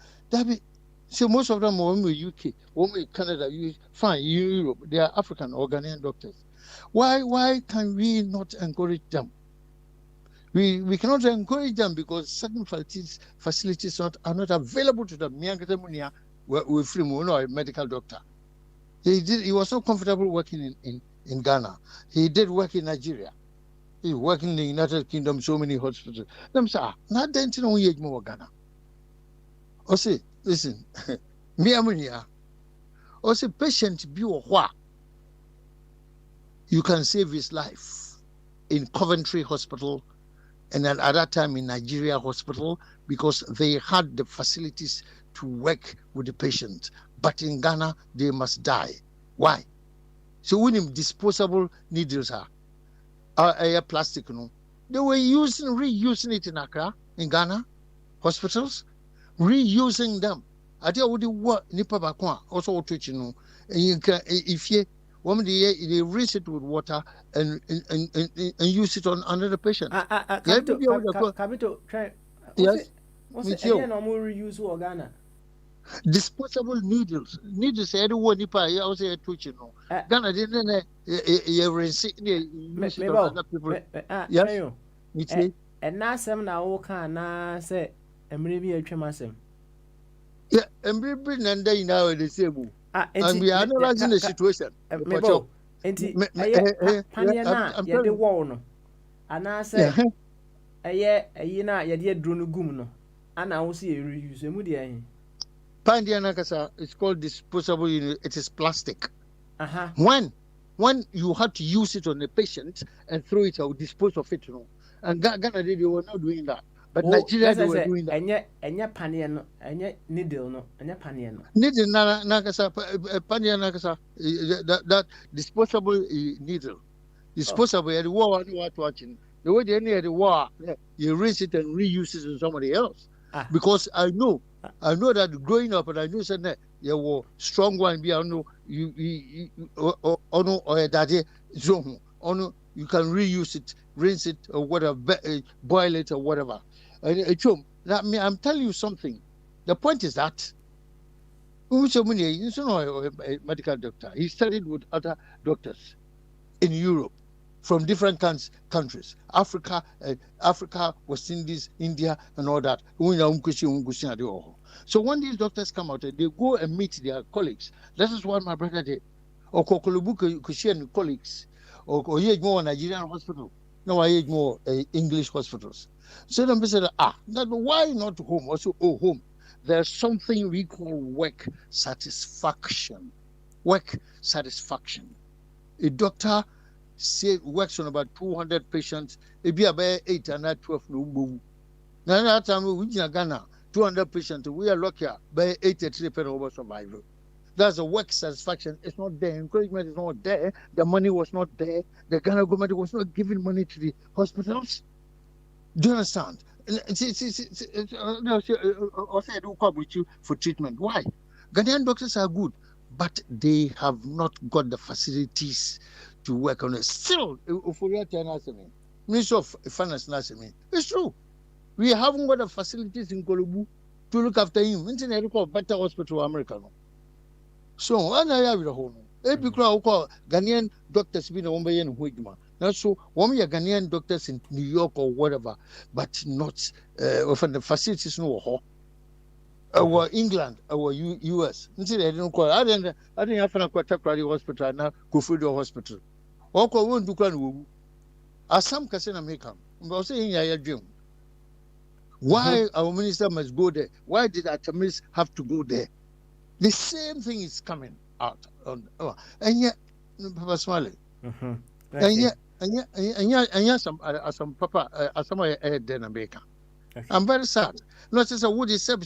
so most of them are in UK, in Canada, fine, Europe, they are African or Ghanaian doctors. Why can we not encourage them? We cannot encourage them because certain facilities are not available to them. We're free, we're not a medical doctor. He was so comfortable working in Ghana. He did work in Nigeria. He worked in the United Kingdom, so many hospitals. Them say, not then to know more Ghana. I say, listen, me amunia. I say, patient be or what? You can save his life in Coventry Hospital and then at that time in Nigeria Hospital because they had the facilities to work with the patient. But in Ghana, they must die. Why? So when disposable needles are plastic, they were reusing it in Accra, in Ghana, hospitals, reusing them. I tell you what nipa bakwa also teaching if you they rinse it with water and use it on another patient. Yes. What's it normal reuse for Ghana? Disposable needles. Needles everyone nipa also teaching Ghana didn't rinse it on other people. Yes. And now some now can say maybe a chemasem. Yeah, and we bring and they now the same. And we are analyzing the situation. Maybe. Panyana, ya de wall no. And I say, a year, ya dear drone gum no. And I will see a reuse a moody. Pandiana, it's called disposable unit. It is plastic. When you had to use it on a patient and throw it out, dispose of it, and Ghana they were not doing that. But Nigeria they were doing that. And yet paniano, and yet needle no, and yet paniano. Needle nakasa paniana nakasa that disposable needle. Disposable the war what watching. The way they near the war, you rinse it and reuse it on somebody else. Because I know that growing up and I knew that there were strong one be no you or daddy zone you can reuse it, rinse it or whatever, boil it or whatever. I'm telling you something. The point is that he's a medical doctor. He studied with other doctors in Europe from different countries, Africa, West Indies, India, and all that. So when these doctors come out, they go and meet their colleagues. That is what my brother did. Or Kokolubu Kushian colleagues, or he more Nigerian hospital. No, I more English hospitals. So then we said, why not home? Also, home. There's something we call work satisfaction. Work satisfaction. A doctor works on about 200 patients. It be about 8 and 12 no. Now that time we in Ghana, 200 patients. We are lucky by 83% over survival. That's the work satisfaction. It's not there. Encouragement is not there. The money was not there. The Ghana government was not giving money to the hospitals. Do you understand? Also, I do come with you for treatment. Why? Ghanaian doctors are good, but they have not got the facilities to work on it. Still, Minister of Finance, it's true. We haven't got the facilities in Kolubu to look after him. Internet call better hospital America. So, I have the home. Every crowd call Ghanaian doctors been a woman in Wigma. Not so, one year Ghanaian doctors in New York or whatever, but not from the facilities no. Our England, our US. I didn't have a quarter hospital now, Kufudo Hospital. Oko won't do can as some Casina make them. I'm saying, I dream. Why our minister must go there? Why did Atamis have to go there? The same thing is coming out. And yet, Papa Smiley. And yet, some Papa, some then America. I'm very sad. Not as a woody sabi.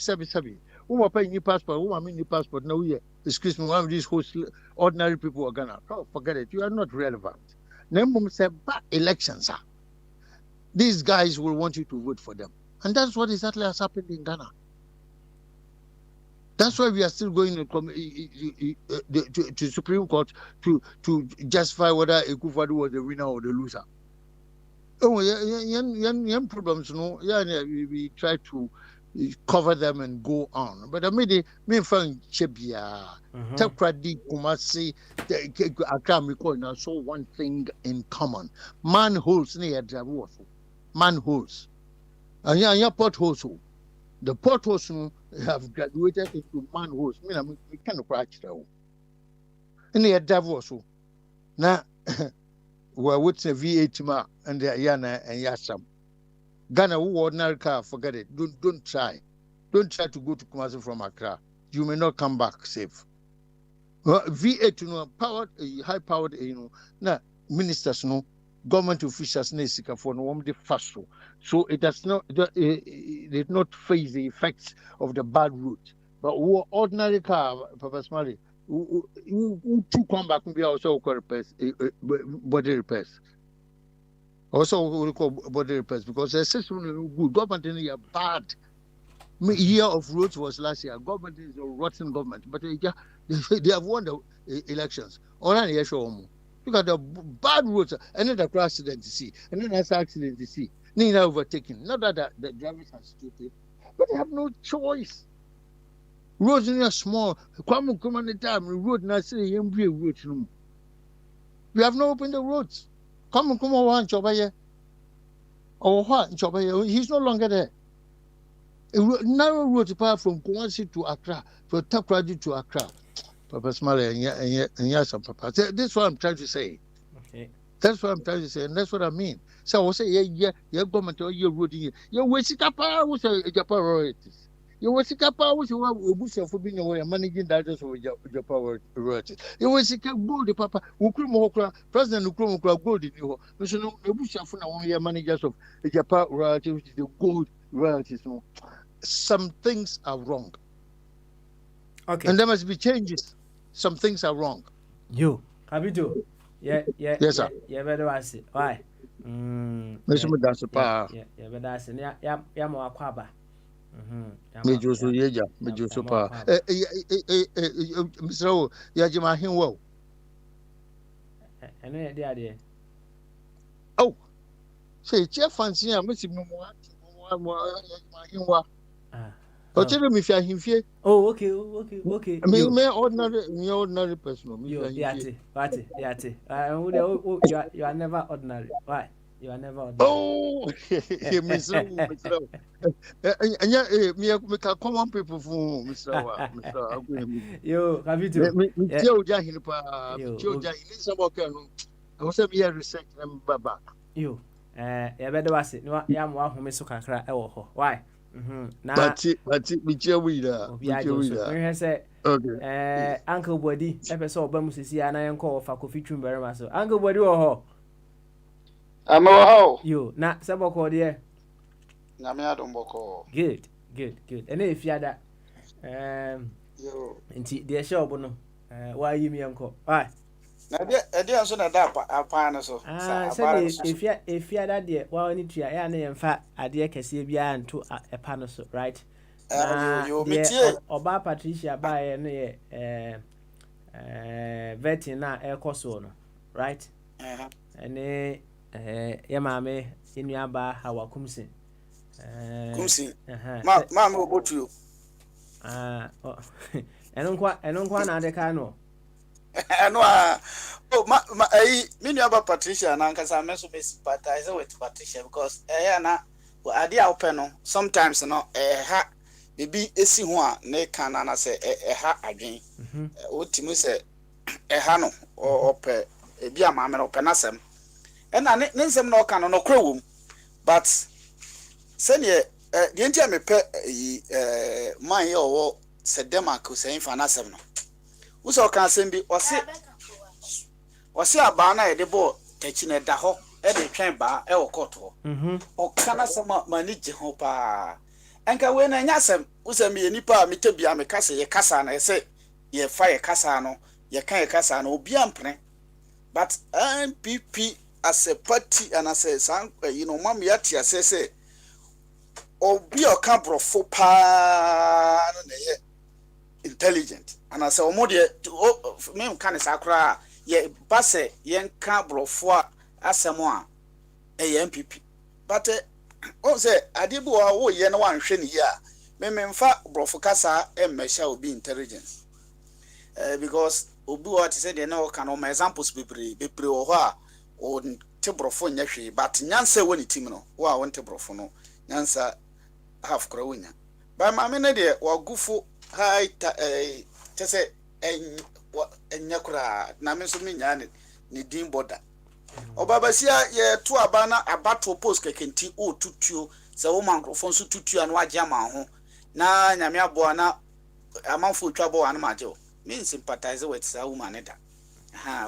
Who are paying your passport? Who are mean your passport? No, yeah. Excuse me, one of these ordinary people are gonna. Oh, forget it. You are not relevant. Name say back elections. These guys will want you to vote for them. And that's what exactly has happened in Ghana. That's why we are still going to Supreme Court to justify whether Akufo-Addo was the winner or the loser. Oh, young problems, no. Yeah, we try to cover them and go on. But I mean, me find Chebia, Takradi, Kumasi, Accra, so one thing in common: manholes near Javu, manholes. And yeah, potholes. The potholes have graduated into manholes. I mean, we can't crash them. And they are Davos. Now, we're with a V8 ma and the Yana and Yasam. Ghana, who ordinary car, forget it. Don't try. Don't try to go to Kumasi from Accra. You may not come back safe. Well, V8, powered, high powered, now ministers, government officials, for no fast. So it does not, it did not face the effects of the bad route. But who ordinary car, Papa Smiley, who to come back and be also repairs, body repairs. Also, we call body repairs because the system is good. Government is bad. Year of roads was last year. Government is a rotten government, but they have won the elections. All I hear show look at the bad roads, and then the crash accident to see, and then that's accident to see. Then overtaking. Not that the drivers are stupid, but they have no choice. Roads are small. Come on the time. Road not say roads. We have not opened the roads. Come on, one Chobaye. Or what Chobaye? He's no longer there. A narrow road apart from Kumasi to Accra, from Takradi to Accra. Papa Smiley and yes, Papa. That's what I'm trying to say. Okay. That's what I'm trying to say, and that's what I mean. So I will say, yeah, government or your road here. Your Wesikapa was a Japan royalties. Your Wesikapa was a Obusa for being away managing directors of Japan royalties. Your Wesika gold, Papa, Ukrumokra, President Ukrumokra gold in you. No, Obusa for now, we are managers of Japan royalties, which is the gold royalties. Some things are wrong. Okay. And there must be changes. Some things are wrong. You, Kabito. Yeah. Yes, sir. Yeah, better I say. Why? That's a power. Yeah, better I say. Yeah, more aquaba. Major Suyeja, Major Super. Mr. O, Yajima Hinwo. I know the idea. Oh, say, Jeff Fancy, I'm missing more. Oh, tell me if I him fear. Oh, okay. I mean, me ordinary person. You are never ordinary. Why? You are never ordinary. Oh, Mr. And yeah, me can common people for Mr. Yo, have you too? Joe Jahinipa, Joe Jahinipa. I was a year research them back. You, better was it. No, I am one who miss Kakra. Why? But we cheer with her. Okay. Uncle Body, episode Bamusi, and I am called for coffee trim so Uncle Body or I'm a you not Saboko, dear. Namia don't boko. Good. And if you had that, Yo. Nti de shop no. Why you me uncle? Why? Na dia so na da apa na so. Sa abara Sɛde so. efia da deɛ wa ne tua ɛa ne yɛmfa adeɛ kɛseɛ biara nto ɛpa no so, right? Na Yo deɛ metie. ɔbaa Patricia baeɛ no yɛ vetting na ɛkɔ so no, right? Ɛne yɛ maame yɛ nuabaa Hawa Kumsin. Kumsi. Ma me obotuo. ɛno nkwa na ade ka no. No oh ma me nuaba Patricia na nkasa me so be sympathize with Patricia because na ade a open no sometimes no ha bibi esi ho a na ka na se ha adwen otimi se ha no opɛ ebi a maame no opɛ na sem na ne nsem na oka no no kra wom but sɛne de ntia me pɛ man ye owo sedema ko sɛn fa na sem no uso oka asem bi ɔse aba na yɛde bɔ tachi na da hɔ de twɛn ba wɔ kɔtɔ ɔka na sɛm mani gye ho paa enka we na nya asɛm usɛm yɛ nipa a metabia me kasa yɛ kasa na ɛsɛ yɛ fa yɛ kasa no yɛ kan yɛ kasa no obi ampene but MPP as a party and as a san mam yɛ tia sɛ obi ɔka brofo paa no na yɛ intelligent and as a omode me kan sakra ye base yen ka brofo asemo a MPP but o say ade bi wo ye na wan hwe ne ya me mfa brofo kasa emesha obi intelligence because obi what say de na o kan o examples bebre wo ho a o te brofo nya hwe but nyansa woni tim no wo a won te brofo no nyansa half kra wonya ba ma me ne de wo gufo hai tese enyakura na me so menya ne din boda obabasia ye to aba na abato post kekenti o tutuo se wo microphone so tutuo na wagye ama ho na nyame abo na amanfo twabo an maje o me sympathize with sa woman da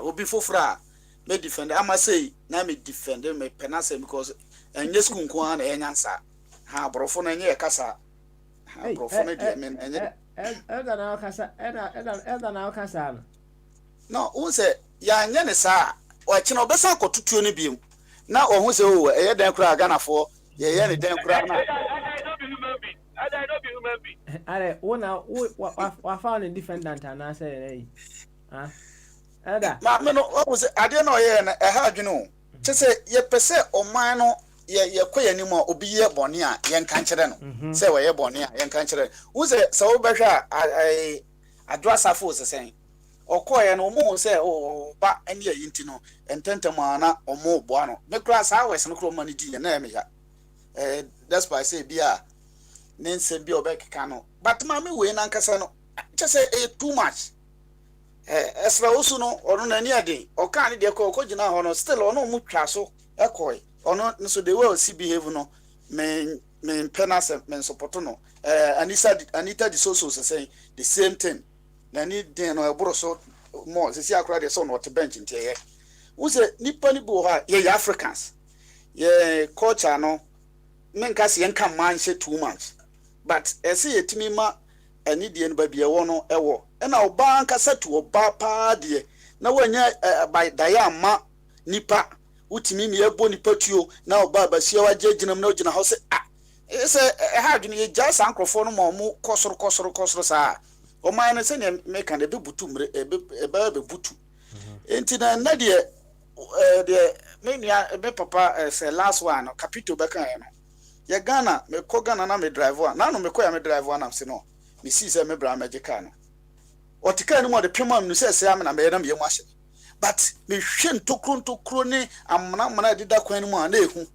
obi fofora me defend ama say na me defend me penasa because enye school nko na enyansa brofo na enye kasa brofo na de men enye na kasa no who say ya nya ne sa o kina obesa akotutuo ne biem na ohun se o eye dan kura Ganafo ye ne dan kura na I don't be human being. Are wa found a defendant and I say ada ma me no o say ade na o ye na ha adwene o che se ye pese oman no ye koyanimo a obi ye bone a ye nka nkere no say we ye bone a ye nka nkere wo say se wo behwa adwasafo sesen okoye no mo say o ba ene ye nti no ententem ana omo bo ano me kra sa wes no kro mani di na me ya that's why say bia nense bia obekeka no but ma me we na nkasa no che say too much esra osu no ono na ni ade oka ne de ko gina ho no still ono mu twa so ekoi ono nso the way o si behave no me penase me support no Anita di so say the same thing na ni den no eboro so more se si akra de so no to bench ntie wo se nipa ni bo ha ye Africans ye culture no men ka se nka man she too much but ese yetimi ma ani die no ba bia wo no ewo na oba nka setu oba pa de na wanya by dayama nipa utimi mi ebo nipa tuo na oba ba sia wa gyeginam na ogina ho se ese ha adwene ye gya sankrofo no ma mu kosoro saa o man no se ne me kan de butu mre eba be butu enti na de me nua me papa say last one no capito be kan no ye Ghana me ko Ghana na me drive one na no me ko ya me drive one am se no me see say me bra magical no otika ni mo de pema no se am na me na me yemu ahye but me hwe ntokro ne amna dida kwan mu na ehu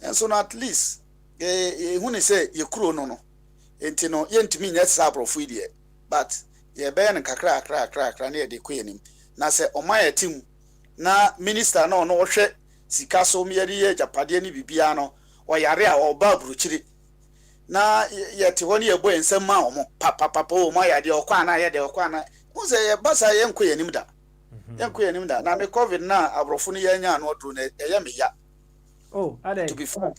enso no at least hu ni say ye kuro no enti no ye ntimi nya sa brofo die but ye be en kakra na ye de koyanim na se oman team na minister no hwe sika so me ye japade ni bibia no oyare a oba buruchiri na ye te woni ye bo ensem ma omo papa o mo ya de okwa na ye de okwa na uze ye basa ye nkoyanim da na me covid na abrofo no ye nya no odru na ye me ya to be fair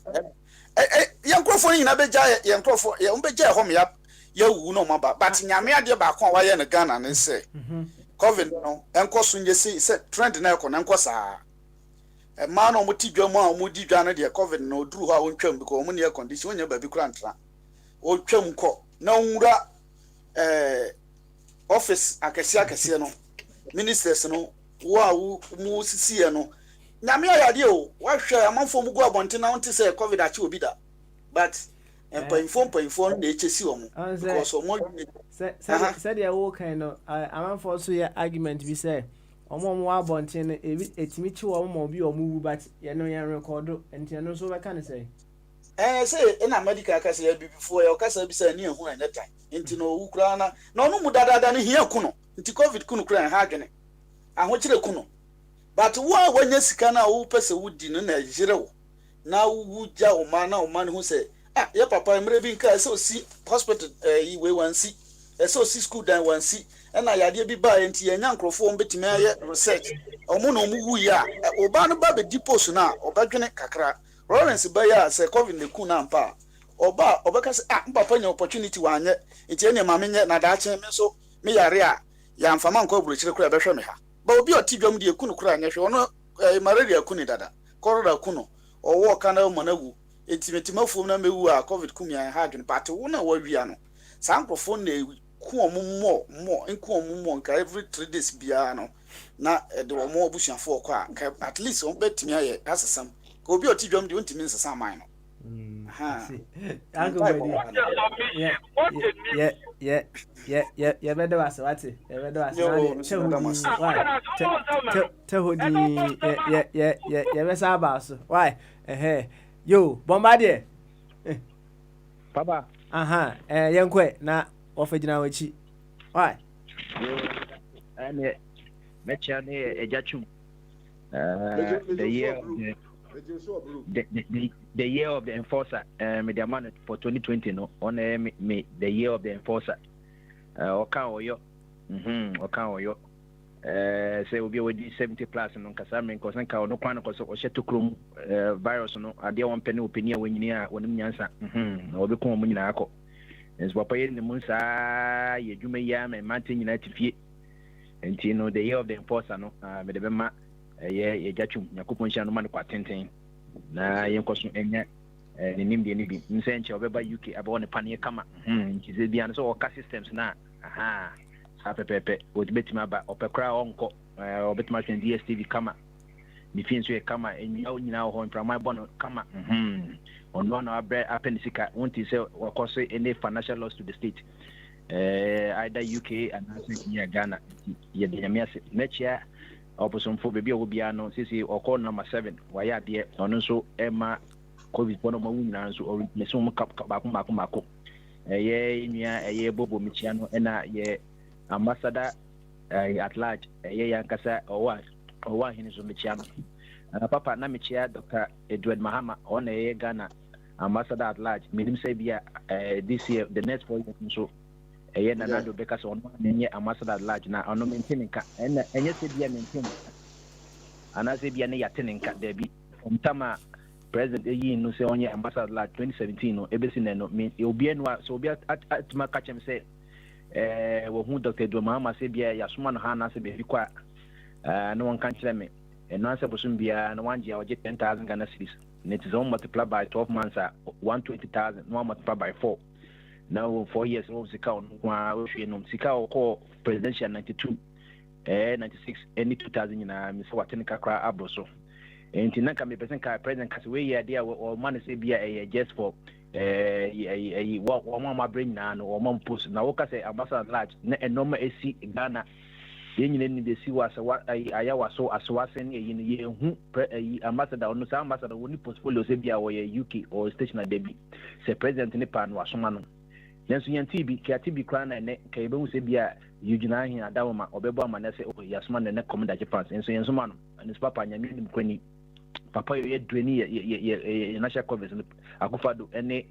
ye nkrofo ni na beja ye nkrofo ye umbeja ho me ya wu no maba but nyame ade ba ko wa ye ne Ghana ne say covid no enko so nye say trend na ekọ na enko saa e ma no mo ti dwa mu a mo di dwa no de covid no duru ho a wontwam because mo ne air condition onya ba bi kura ntra o twam kọ na nwura office akese no ministers no wo mu sisi no nyame ayade o wa hwe amanfo mu go abonte na wonte say covid achi obi da but painful na echesi omo because omo said ya wo kind no amanfo so ya argument bi say omo abonte no etimi chi wo omo bi omo wu but ye no ya record enti no so be kan say say ina medical kasa ya before ya kasa bi say ni ehun anya time enti no wu kura na onu mu dadada ne hia kuno enti covid kunu kura ha adwene ahokyere kuno but wo wanya sika na wo pese wudi no na jire wo na wu ja o ma na o ma ne hu say ya papa emre bi nka say o si hospital yi we wan si say o si school dan wan si na yade bi ba enti ya nya nkrofo o betime aye research omo na omu wu ya oba no ba be deposit na obadwene kakra Lawrence Baya say covid ne ku na mpa obeka say papa nya opportunity wa anye enti ene ma menye na da ache me so me yare a ya mfama nko buruchire kura behwe me ha ba obi otidwam de ekunu kura anye hwe ono malaria kuni dada corona kuno owo kana mo na wu entimetima fom na mewu a covid kumia ha adwene but wo na wawia no sankrofo na ku omummo nku omummo nka every 3 days bia no na de omo obusuafo ko a at least on betimi aye asesam ko obi otidwam de ontimi nsesa man no yeah, better was what? Why? Yo, Bombardier. Papa. Young quay, now offered now with you. Why? And Metchani, a jachum. The year. The year of the enforcer, media man for 2020 no on me the year of the enforcer. Okan oyo. Say we be with 70 plus no kasame because nka no kwan ko so hyeto krom virus no ade won pene opinion wanyini a wonim nyansa obi ko mo nyina akọ. Ens papa ye ne mun sa ye dwuma ya me mate nyina tifie. Enti no the year of the enforcer no me de be ma ye jachum yakopon sha no man kwa tenten na yenkoso enya ne nimde ne bi nsenche obeba UK aba ne pane kama nkize bia no so work systems na sa pepepe otibetima ba opekra onko obetima hwen DSTV kama ni finso e kama enya nyina ho mpramai bono kama ono na abre appendicica wonti se wakoso any financial loss to the state either UK and here Ghana ye de nyamiase mechia opposomfo bebi obia no sisi okọ number 7 waya de ono so ema covid bono ma wunyina so o meso mako ye nua bobo michia no na ye ambassador at large ye yankasa owa hini so michia no papa na michia Dr. Edward Mahama ona ye Ghana ambassador at large minim say bia this year the next 4 years so eye na nado beka so ono nenye ambassador at large na ono maintain nka enye se bia maintain ana se bia ne yatene nka da bi omtama president eyi no se onye ambassador at large 2017 no ebesi ne no me obi enu so obi atuma ka chem se wo hu Dr. Edward se bia yasoma no ha na se be kwa no won kan kire me eno anse bosum bia no wanje a oje 10,000 Ghana cedis and it is on multiply by 12 months 120,000 no multiply by 4 now 4 years of sika on no sika ko presidential 92 96 any 2000 na mi so watene kakra abroso enti na ka me person ka president ka we year dia o man say bia just for what mama bring na no o mama post na wo ka say ambassador large na enoma esi Ghana yenyine ni de si wasa aya waso aswase ne ye hu ambassador no sa ambassador woni portfolio say bia wo ye UK or station debi say president ne pa no wasoma no nenso yan TB kra na ne ka ebe hu se bia yugina hin adawo ma obebo amane se yasoma ne commander Japan nenso yenso ma no ne papa nyame nim kwani papa ye duani ye national conference akufado ene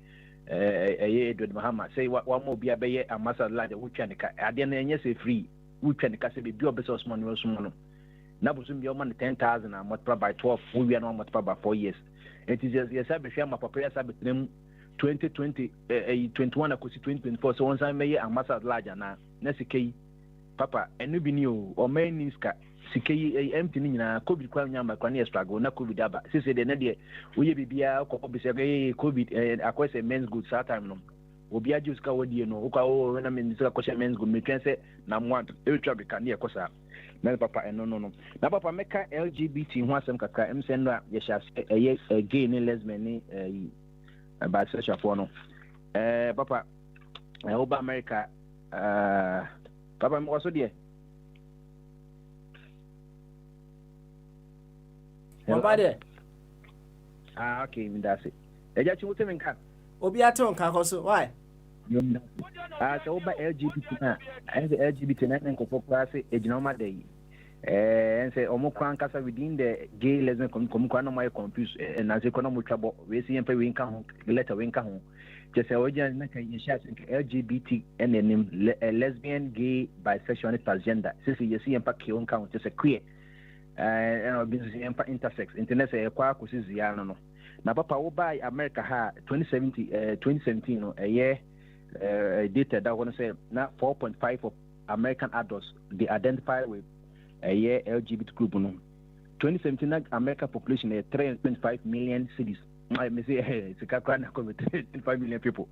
Edward Mahama say wa mo bia be ye ambassador lade wutwa ne ka ade na enye se free wutwa ne ka se be bi obese osman no so no na bosum bia o man 10,000 and multiply by 12 we are no multiply by 4 years it is yes I be share my papa yes I be 2020 21 akosi 2024 so once I may ambassador large na sika papa enu bi ni o man ni ska sika empty ni nyina covid kwa nyamba kwa na struggle na covid aba sisi de na de oye bibia ko bi se covid akwese men's good that time no obi aju ska wodi no o kwa na men's ska ko men's good me twense na mo e twa bi ka na ekosa na papa eno no na papa meka LGBT ho asem kaka emse no ye sha gay ni lesbian ni bisexual for no papa oba America papa mo so die Papa de okay mi dase eja chi wote menka obi aton ka koso why so oba LGBT na LGBT na nkofo class ejina ma dey and say omukwan kasa within the gay lesbian community no my confuse na say kono mutwabo we see empa we nka ho letter we nka ho just say oja na kan yesha LGBT NNM lesbian gay bisexual and transgender since you see empa ke nka ho just say queer and business empa intersex internet say kwa akusi ya no na papa wo by America ha 2017 no data that want to say na 4.5 of American adults they identify with a year LGBT group no 2017 American population is 325 million cities I may say it's a 325 million people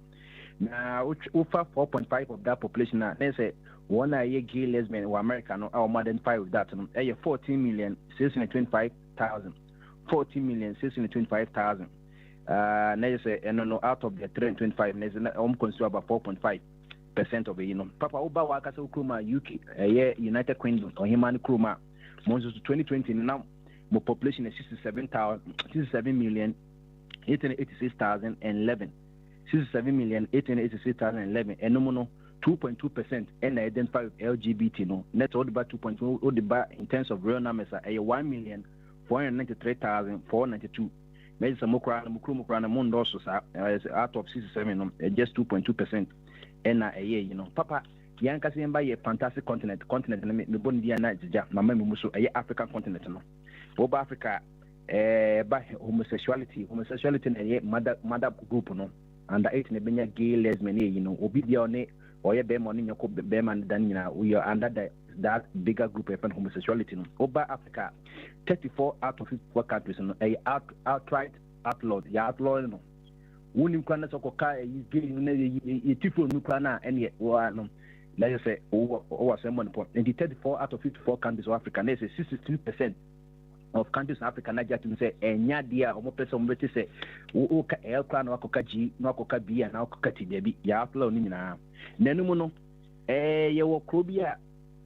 now over 4.5 of that population now they say one a year gay lesbian or American or more than 5 with that 14,625,000 14,625,000 now say no out of the 325 consider about 4.5% of it, you know. Papa Oba Wakasa Kruma UK, United Kingdom, or Himani Kruma, Moses 2020 now, more population is 67,886,011. 67,886,011, and no 2.2%, and identify with LGBT, no. Net all about 2.2, all the bar in terms of real numbers are 1,493,492. Maybe some Mukrana Mundo out of 67, just 2.2%. And you know, Papa, Yanka by a fantastic continent, and me born the night, my memory musu a African continent. No, over Africa, by homosexuality and a mother group, no, under 18 Benya gay lesbian, you know, Obidione or a bear money, your bearman than we are under that bigger group of homosexuality. No, over Africa, 34 out of 54 countries, no, a outright outlawed, no. Wuni kwana so koka gay you tifo nukwa na ene no let's say over someone point 34 out of 54 countries of Africa they say 63% of countries in Africa na just say enya dia omo person mo beti say o ka el kwa na koka g na koka b na koka ti dia bi ya aflo ni nyina nanu mu no ye wo krobia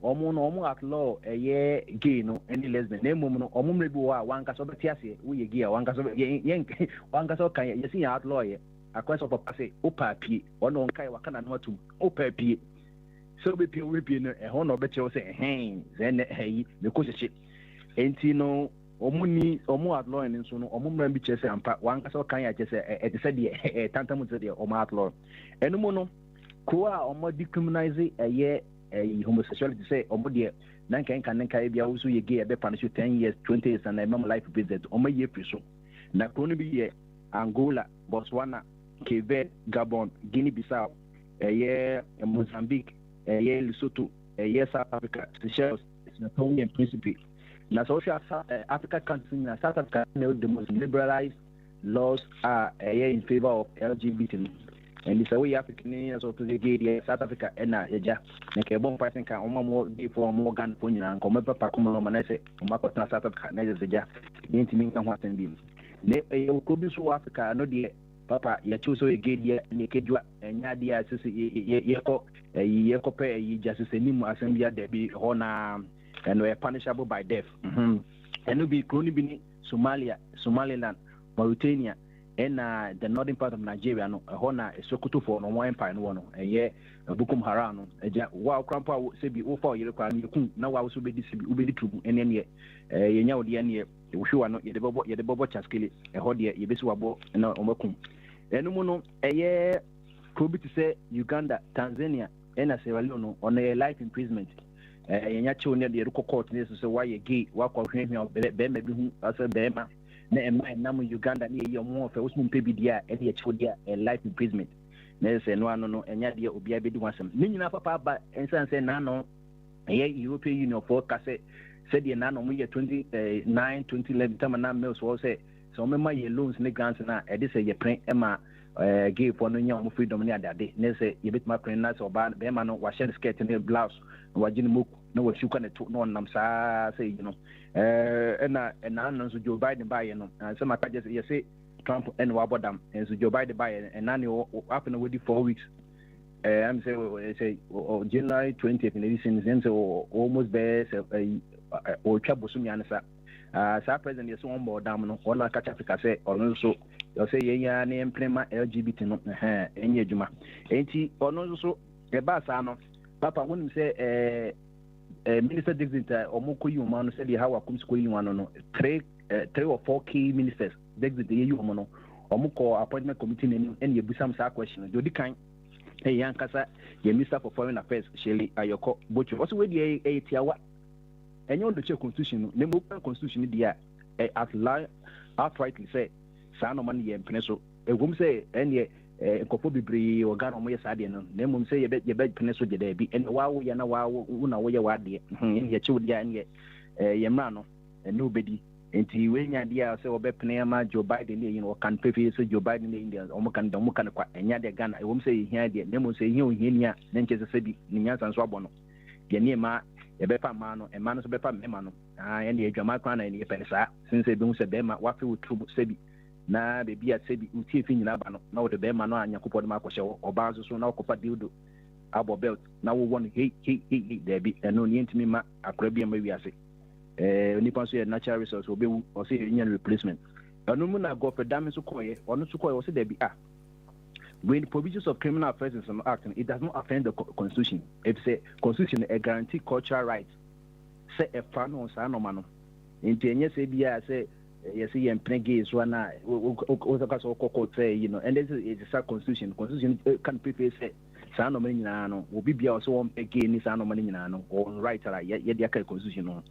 omo atlaw ye gay no any lesbian na mum no omo mrebi wa wanka so beti ase wo ye gay wanka so yen wanka so kan ye sin ya atlaw ye akwese papa say opa pie ono nkai wakana no atum opa pie so be pie we pie no ho no beti o say zen hey me ko cheche enti no omo atlaw ni so no omo mrebi chese ampa wanka so kan ya chese e se de tantamu se de omo atlaw enu mu no ko a omo decriminalize ye homosexuality say omodie nanka bia wo so ye gay be punish 10 years 20 years and mem life visit omaye free so na krono bi ye Angola, Botswana, Cape Verde, Gabon, Guinea-Bissau, Mozambique, Lesotho, South Africa, Seychelles, Tonga and Principe. Now, social Africa countries in South Africa, the most liberalized laws are in favor of LGBT. And it's a way African Union so to the gay South Africa and Naja. Like a bomb person can more before Morgan Punya and come up Pacumo Manese, Marco South Africa, Naja, the intimate and what and beam. You could be so Africa, no dear Papa, you choose a gay year, Nikajua, and Yadia, Yekope, just a new assembly that be honor and were punishable by death. And will be Kroni, Somalia, Somaliland, Mauritania. And the northern part of Nigeria, no, Hona, Sokoto for no empire, no one, a year, Bukum Harano, while Crampa would say be over your crime, you couldn't now also be distributed to any year, you know, the end year, you sure not yet the Bobo Chaskili, a hodia, Yabiswabo, and not Omokum. And no, a year could be to say Uganda, Tanzania, and Sierra Leone on a life imprisonment. And you near the Ruko court, so why a gay, walk of him, Bema, as a Bema. na ɛma nam Uganda ne ɛyɛ ɔmo ɔfɛ wosum pɛ bi deɛ a ɛde ɛkyɛw deɛ life imprisonment na ɛsɛ no ano no ɛnya deɛ obiara bɛdi ho asɛm ne nyinaa papa aba ɛnsan sɛ naano ɛyɛ European Union for kase said na no year 2009 2011 time na mills was say so memma ye loans ne grants na e dey say ye print ema gay for no nya mo freedom ne adade ne say ye bit ma print na so ba be ma no wa share skirt ne blouse no wa gini moku no wa shuka ne to no nam sa say you know na no so Joe Biden buy no so ma ka just ye say Trump and wa bodam and so Joe Biden buy and na ne happen with 4 weeks I'm say January 20th in edition is almost there or trouble some yansa sa president yes on board dam no all catch Africa say or so you say ya na implement LGBT no enye adwuma enti ono so e ba sa no papa won say minister Dexter omoko yi ma no say the how akum ko yi wan no 3 or 4 key ministers Dexter yi omo no omoko appointment committee ne en yebusam sa question do di kan yankasa ye minister for foreign affairs Shelley Ayoko Bocho also we dey tiawa enyo do che constitution no nemo constitution dia outrightly say sa no man ye mpene so egum say enye nkofo bibiri organ omo ye sa de no nemo say ye be pene so de da bi en wawo ye na wawo una wo ye wade ye che dia enye ye mra no no bedi enti we nya dia say obepene ma Joe Biden ne yin kan pepe say Joe Biden ne India omo kan kwa enya de Ghana ewom say hia de nemo say hia ohia ne nche se bi ne nya sanso abo no de ne ma e bepa ma no e ma no so bepa me ma no ene adwama kwa na ne pele saa since e bi hu se be ma wa fe wotru se bi na be bia se bi utie fi nyina ba no na wo de be ma no anya kopɔ de ma akɔhye wo oba so na wokofa dildo abo belt na wo won hey de bi eno ne ntimi ma akora bi ma wi ase nipa so natural resource obewu o say nya replacement anu mu na go for damage so koye onu so koye o say there be when the provisions of Criminal Affairs and Act it does not offend the constitution if say constitution a guarantee cultural rights say a fan on sa no mano nti enye say bia say yes ye mpege so na o so ko say you know and this is a constitution can prefer say sa no man nyina no obi bia so won pege ni sa no man nyina no on right ara ye de aka constitution no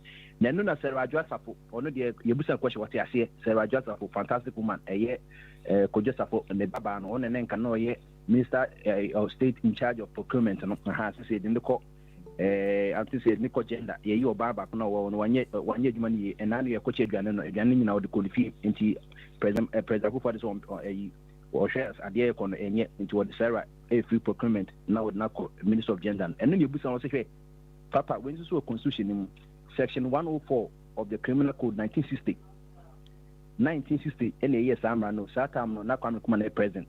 na no na Sarah Josepho ono de yebusa kwahye wote ase Sarah Josepho fantastic woman Kojo Safo ne baba no one ne nka no ye minister of state in charge of procurement no ha say de ko anti say ne ko gender ye yi obaba ko no wanye adwuma ni e na no ye ko che aduane no aduane nyina wo de ko fi nti president Akufo de so o shares ade ko no enye nti wo de Sarah free procurement na wo na ko minister of gender and no ye busa wo say papa when so constitution ni section 104 of the criminal code 1960 and a year samra no satam no na kwame kuma na present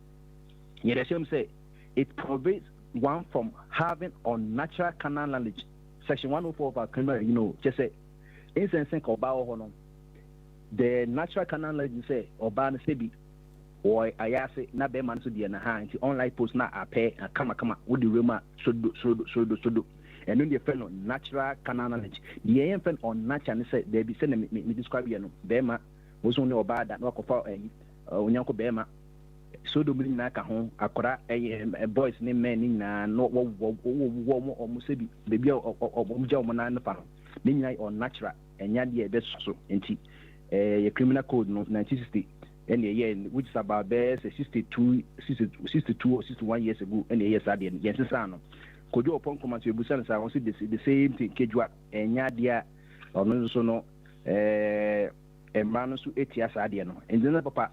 yet assume say it prohibits one from having unnatural carnal knowledge section 104 of our criminal you know just say instance ko ba ho no the natural carnal knowledge say oba na sebi or ayase na be man so de na ha nti online post na ape kama wo de rema sodo and no the friend on natural carnal knowledge the am friend on natural say there be say me describe you no be ma wo so ne oba da na wakofa onyanko be ma sodo mi na ka ho akora boys ne men ni na no wo mo se bi bebi o ja mo na na fa ni nyina on natural enya de be so enti your criminal code no 1960 and year which is about 62 or 61 years ago and years at the end yes no kojo upon command to busan sa won see the same thing kejua enya dia ono so no emano so etia sa de no enjena papa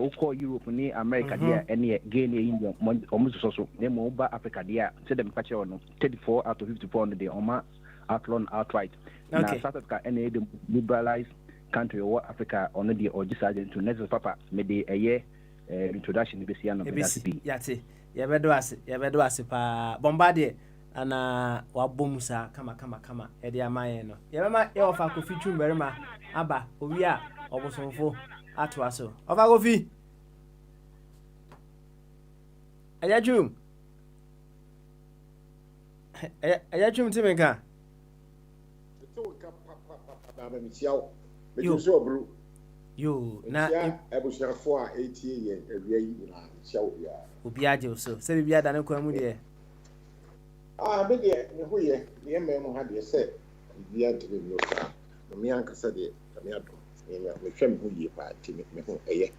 uko Europe ni America dia ene gain India omuso so na mo ba Africa dia say dem pache ono 34 out of 54 on the oma outlawed outright na South Africa ene the liberalized country or Africa on the ojisaje to next papa me de eye introduction be sia no be yate yebedo ase pa bombardier ana wabomusa kama ede amaye no yebema e ofa ko fitu mberima aba owi a obosonfo ato aso ofa ko fi ayajum timenka yo na ebushafo a etie ye awia yi na hyew ya obi aje so se bibia da ne kwa mu de be de ne hoye ne me mo ha de se bibia de no sa no mi anka se de me ado me hwɛ me ho yie paa nti me ho ɛyɛ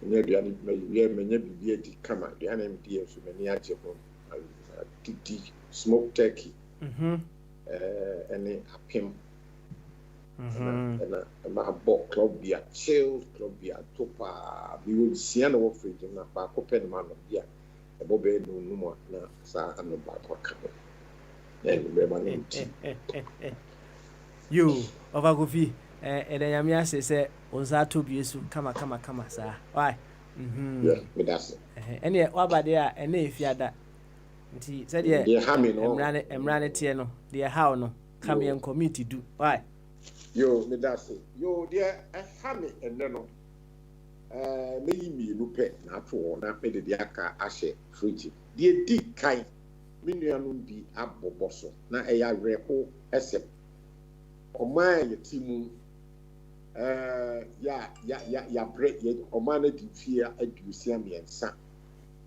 ne aduane menya biribi adi kama aduane me di nso m'ani agye ho didi smoked turkey ɛne apem ɛna abɔ club beer chilled club beer to paa bi wɔ sia na wɔ fridge na baako pɛ ne ma no bia ɛbɔ bɛyɛ no num a na saa ano baako aka no yo over Kofi nyame ase sɛ onza to biesu kama saa why me das ene wabade a ene efiada nti sɛ de emrane tie no de how no come in committee do why yo me das yo de ha me enne no me yi mi lu pɛ na ato na me de aka ahye fridge de di kan me nuanom bi abobɔ so na ɛyɛ awerɛho ɛsɛ ɔman yɛ ti mu ya bre ye ɔman na di fie aduosia miɛnsa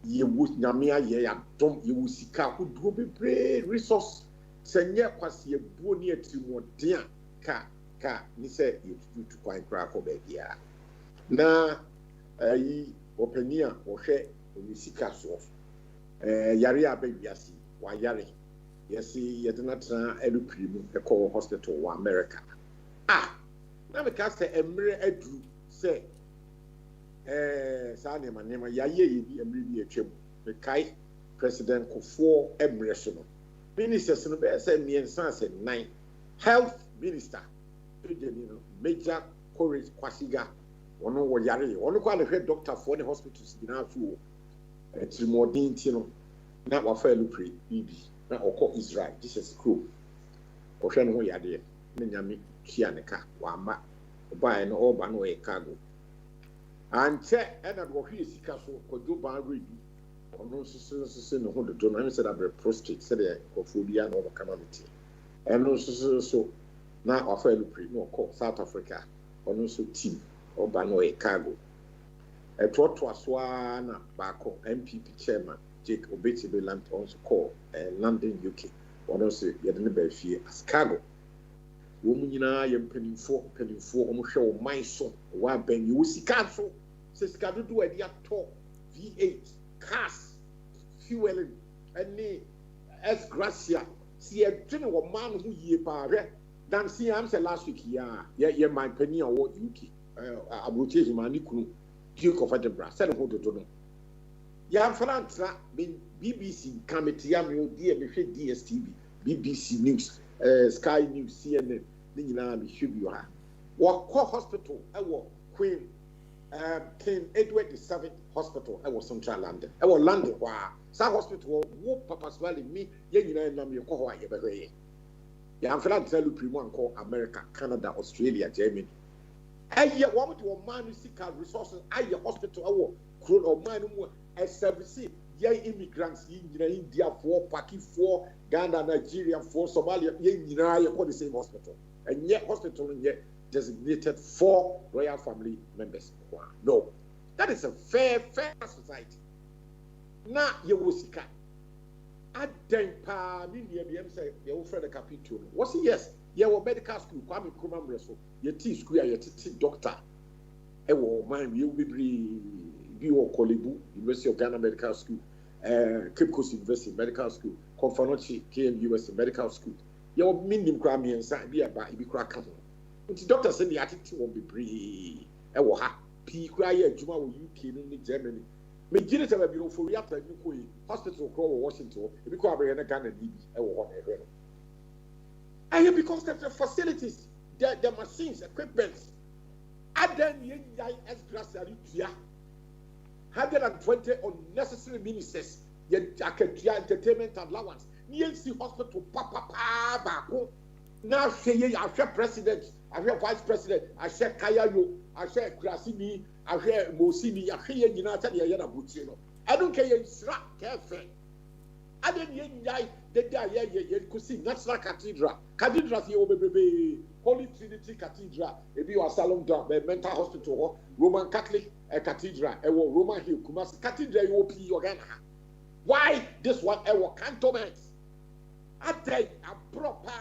ye wu nyame ayɛ ya dom ye wu sika oduo bebre resource sɛ nyɛ kwase ebuo ne atirimu den a ka ni sɛ ye tutu kwan kra kɔ baabia na ayi opani a wɔhwɛ oni sika so yare abawiase wa yare yesi yɛdena tena elupri mu ɛkɔ hospital wɔ America na me ka sɛ emre adu sɛ saa ne manema yayɛ bi emre bi atwam me kai president Kufuor emre so no ministers no bɛ sɛ miensa sɛ 9 health minister Major Courage Kwasiga ono wo yare ono kwa le hwɛ doctor for the hospitals bina so trimodin ti no na wa fa elupri bibi na ọkọ Israel Jesus Christ ọhwẹ no ho yade na nyame tua ne ka wa ma ọba no ọba no e cargo anche na do hwe sika so kodo ban redu ono so no ho do na me say that prostrate say the kophobia no ọba kama meti eno so na ọfa elupri no ọkọ South Africa ono so team ọba no e cargo etoto asoa na baako MPP chairman Jake Obetebe Land also call London UK one also yɛde ba fie as cargo wo mu nyina yɛ mpanimfo ɔmo hwɛ wo man so wa ban yi wo sika so sika dodo adi atɔ V8 cars fuel ɛne S Gracia si ɛdwene wɔ man ho yie paa hwɛ dan si am sɛ last week yɛ man pani a wɔ UK abroche himani kunu Duke of Edinburgh sɛ ne ho dodo no ya Frantra BBC committee am yo DSTV BBC News Sky News CNN ni nyina me hwebi ha wo hospital ewo Queen King Edward VII Hospital ewo Central London ewo London wa sa hospital wo papa swali mi ye nyina nam ye kɔ hɔ a ye bɛhwɛ ya Frantra lu primo anko America Canada Australia Germany aye wo mo de man sika resources aye hospital ewo kro o man mu a service ye immigrants yi nyina India for Pakistan Ghana Nigeria for Somalia ye nyina ye kɔ the same hospital and yet hospital ye designated for royal family members. No, that is a fair society. Na ye wosika adan pa mi nua say ye wo friend capitol was yes ye wo medical school Kwame Nkrumah mreso ye tea school ye tete doctor e wo man we bebre bi wo Kolebu University of Ghana Medical School Cape Coast University Medical School Konfanochi KMUS Medical School ye wo minim kra miensa bi aba bi kra ka ho nti doctor say ye atete wo bebre e wo ha pi kra ye adwuma wo UK no ni Germany me gire se ba bi no for reata ni ko yi hospital ko wo Washington e bi ko abere na Ghana ni bi e wo ho na ehwe no aye because the facilities the machines equipment adan ye yai extra tua 120 unnecessary ministers ye akatua entertainment allowance ni NC hospital papa ba ko na hwe ye ahwe president ahwe vice president ahwe kayayo ahwe krasini ahwe mosini ahwe ye nyina ta de ye na butie no adun ke ye sra kefe adan ye nyai de da ye kusi national cathedral ye obebrebe Holy Trinity Cathedral ebi wa Salom Down mental hospital ho Roman Catholic cathedral ewo Roman Hill Kumasi cathedral yo pi Ghana. Why this one ewo cantonments adai apropa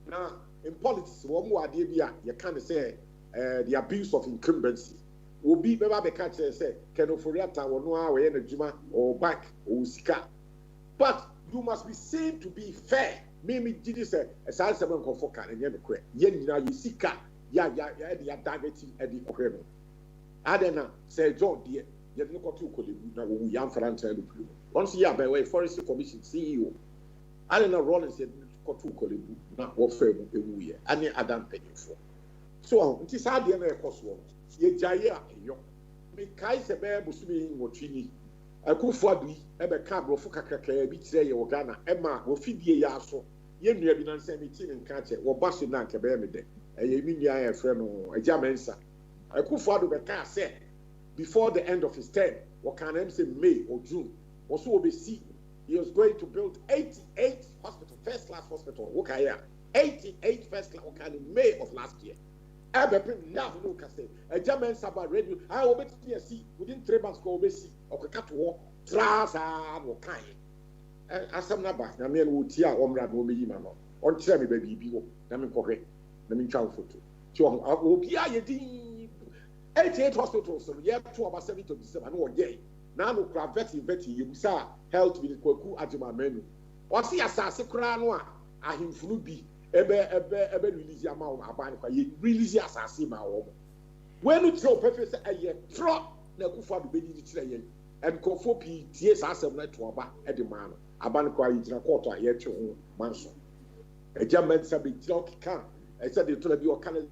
na in politics one more idea you can say the abuse of incumbency will be beba catch say kenoforiata or no away in juma or back or sika, but you must be seen to be fair. Mimi did this a size 7 for can and you you sika ya diabetes at the criminal. I don't know, say John dear, you look at 2 colleagues now we young for once you have by way Forest Commission CEO. I don't know Rollins said got 2 colleagues not what fair we any Adam penny for. So it is hard to cost one. Ye jaya yo. Me kai se be busumi ngotwini. Akufo adu e be ka brofo kakaka bi kire ye Ghana e ma wo fidie ya so. Ye nua bi nan se me ti nka che wo ba so na nke be me de. E mi nua ya frɛ no agya mensa. Akufo adu be ka say before the end of his term, what can I say May or June, also will be see he was going to build 88 hospital, first class hospital. Okay, 88 first class in May of last year. I be now look at say a German Sabbath radio. I will bet you see within 3 months go be see or cut war trasa or kind. As some number, I mean, would tia omra no me man on tell me baby be I mean correct. Let me try photo. So I will be 88 hospitals, so you have 2 about 7 to 7. No, yeah. Now, no, Betty, you saw health with Kwaku Ajima menu. What's the assassin crown? I him flu be ebe release your mouth, Abanka, release your assassin. When you throw purpose a year, drop the Kufa to be the and Kofo P. T.S. Assembly to Aba at the man. Abanka is a quarter a year to mansion. A German subject can. I said they told you kind of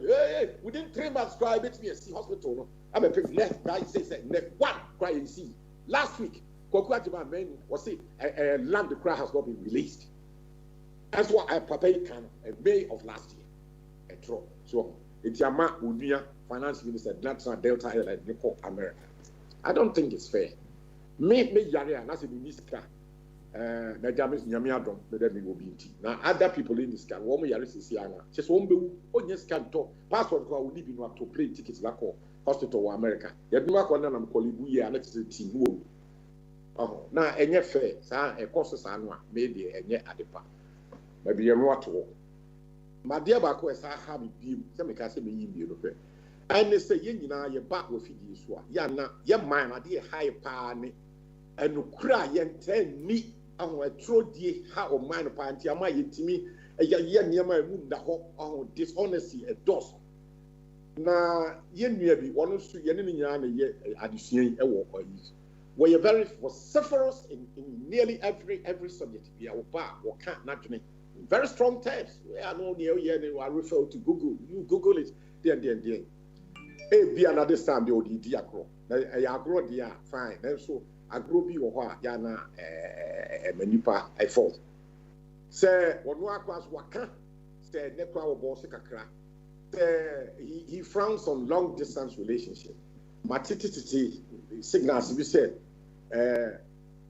within 3 months cry bet me a see hospital. No, I'm a pick left guy says left one cry and see. Last week, Kokwajima men was say a land the cry has not been released. That's what I prepared can May of last year. A drop. So it's Yama Unia, finance minister, National Delta Airline, Nico America. I don't think it's fair. Me Yari and that's a minister. Na jamis nyamia dom be dem will be nti na other people in this can wo mo yare sisi ana just wo mbe onye scan to passport ko we be no to play tickets la ko hospital wa America ya bi ma ko na nam kolibu ye ana tete team wo na enye fair sa e course sa no a me de enye adepa ma bi ye no ato ma de ba ko sa ha bi biem se me ka se me yi bi no fe ane se ye nyina ye ba wo fidi so a ya na ye man na de high pa ne enukura ye ntani ahụ etrodie ha o man panti ama yetimi ye niema emu nda ho ahụ dishonesty e dos na ye nua bi wono so ye ne nyina na ye adesuan e wo oyi we are very vociferous in nearly every subject we are ba wo kan na dwene very strong terms we are no near ye ne I refer to Google you Google it there e bi another time the odidi agro na agro dia fine then so agro bi wo ho a ya na manipa I fault say wono akwas waka say nekwa wo boss kakra say he frowns on long distance relationship matititi signals we said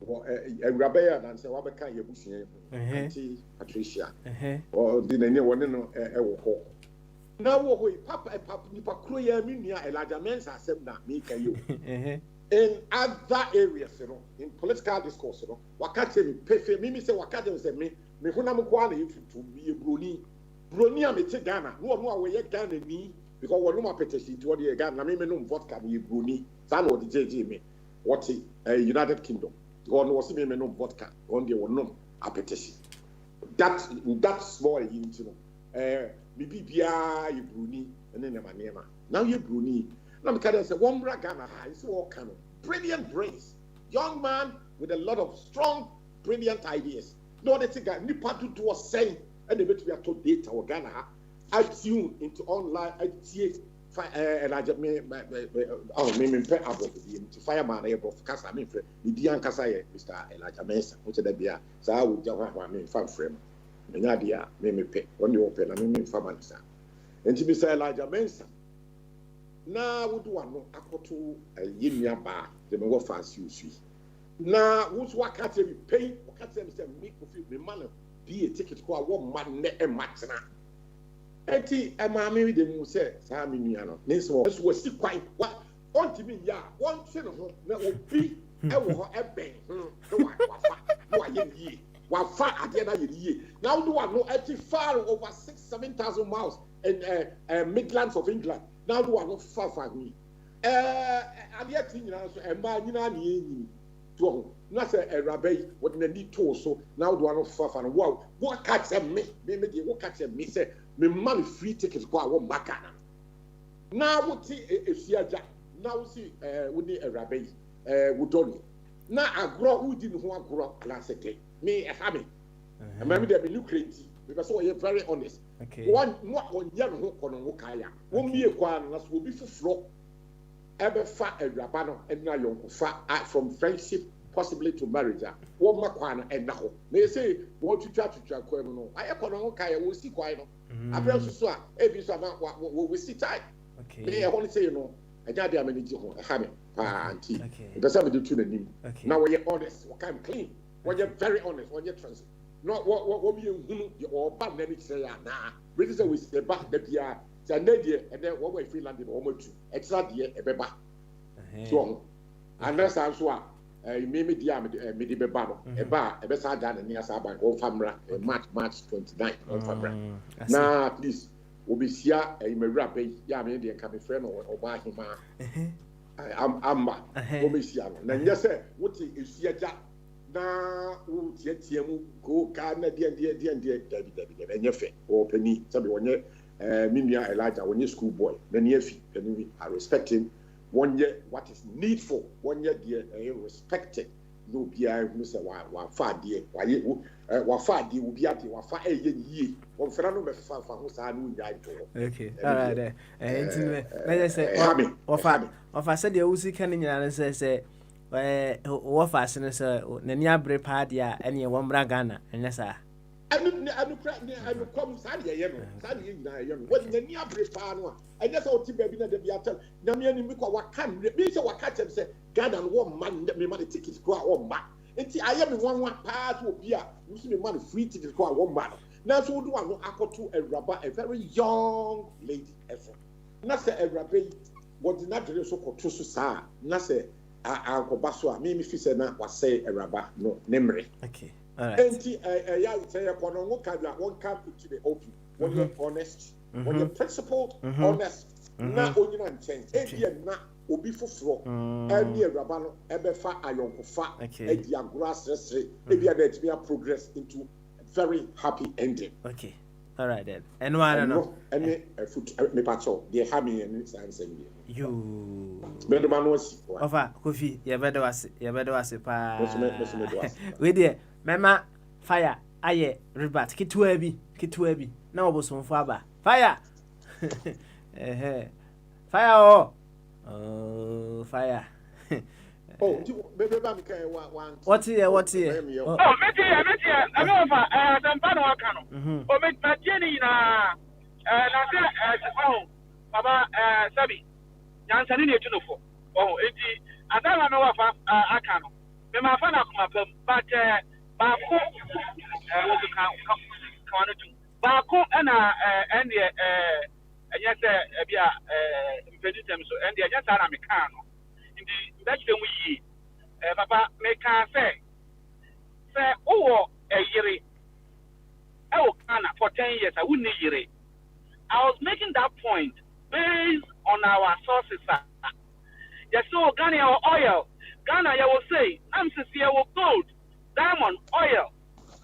Rabaya dan say wabeka yebusuye anti Patricia or the nene woni no e wo ho na wo ho papa nipa kro ya mi nua Elijah Mensa asem na me ka yo in other areas, you know, in political discourse, you know, wakati me pefe, me say wakati say me huna mkwa na to be a broni a me te Ghana, no we Ghana ni because we no ma petition to the Ghana, na me no vodka be broni, san o the JJ me, what United Kingdom, or no see me no vodka, on the no a petition. That small you know, me bibia you broni, and then my name. Now you broni. Now, because say one Ghana, it's all kind of brilliant brains, young man with a lot of strong, brilliant ideas. No, they think that Nipa do was saying, and they bet we are told data or Ghana. I tune into online. I see and I just me pay about the fireman able of Casa. I mean, the Dian Casa, Mr. Elijah Mesa, which they be. So I would just want me farm frame. And idea, me pay when you open. I mean, farm answer. And to be say Elijah Mesa. Na would one no akoto yenya ba de me wo fast you sui na wo so akate bi pay akate me say me kofi me man be a ticket ko a wo man ne e matena enti e ma me de mu say sa me nua no ne so wo si kwan wa on ti mi ya won twe no ho na obi e wo ho e ben no wa fa no wa ye yi While far at the end of the year. Now do I know actually far over 6,000-7,000 miles in Midlands of England. Now do I know far me. And yet, you know, a man, you know, not a rabbi, what in the need to so now do I know far and wow, what catch me, maybe what catch me say, me money free tickets go out back. Now what see if you now see would need a rabbi would only. Now I grow who didn't want to grow last day. Me a hammy. I remember there be new crazy because we're very honest. Okay. One more on young hook on Wokaya. One me a quan will be for flow. Ever fat a rabano and now young fat from friendship possibly to marriage. One makwana and now. They say, what you try to try no. I upon Wokaya will see quite. I feel so every summer we see tight. Okay. Me I want to say, you know, I got the amenity home, a hammy, auntie. Okay. That's how we do to the name. Okay. Now when you're honest, what kind of clean. When you're very honest, when you're transparent, not what you or bad then say nah. Really say we say back the PR, say and then what we feel landed almost extra year a beba. So and that's also me dia me di beba no e ba e be sa da na ni asa ba on famra March 29 on famra. Now please we be here e me wrap ya me dey come friend or ba hima. I'm we be here no. Na say what is here na wo tie mu go ka na die David enye fe o pani sabi wonye minua Elijah wonye school boy na ne afi ani I respect him wonye what is needful wonye die respected no bia no say wa fa die wa fa die wo bia die wa fa eye yie won fera no me fa ho sa no nya to. Okay, all right there intime me say ofa say de wo sika ne nyina say what fashion is Nania Brepadia and your one bragana and yes, sir. I come Sadia Yellow, Sadia, when the near Brepano, I just ought to be in the Biatel. Namian Miko, what can be so what catch and say, God and 1 man, let me money tickets go out 1 back. And see, I am in 1 part will be a using money free tickets go out 1 man. Now, so do I know I to a rabbi, a very young lady, effort. Not a rabbi, what did not do so called Tususa, not say. Uncle Baswa, me fi na was say a rabba no memory. Okay. All right. Enti ya say a kono one can to be open. When you're honest, when you're principled, honest. Na onyina nchen. Ebi na obi foforo. Ebi rabba no ebe fa ayonko fa. Ebi agura sresre. Ebi na be progress into a very happy ending. Okay. All right then. And why I don't know. Any foot me pacho. They have me and it's answer me. You. Better man was. Ofa Kofi, you better was pa. We there. Mama fire. Aye, rebut. Kitwebi. Now was on fire. Fire. Fire. Oh, fire. Oh, baby, one. What's here? Oh, Betty, I know for the Pano Cano. Oh, but Jenny, Baba Sabi, Yansanini to know for. Oh, I don't know if I can. My father, but Baku was Baku and yes, and the yes, I'm a can. That's the we Papa make say oh a year for 10 years I wouldn't hear it. I was making that point based on our sources. Yes, so Ghana oil. Ghana you will say I'm sincere gold, diamond, oil.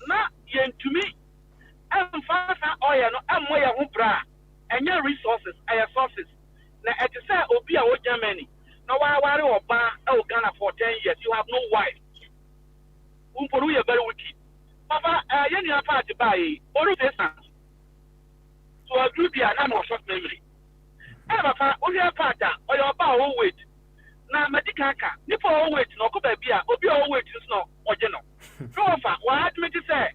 Not yen to me. I'm fast oil no I'm where you bra and your resources are your sources. Now at the say Obia or Germany. Now, why or Ghana for 10 years? You have no wife. Umporu, you're very wicked. Papa, you have part to buy or this to a group here, and I'm short memory. Papa, only a part or your power weight. Now, Medicaka, Nippo weight, no could be a Obio weight is not or general. No offer, what me to say?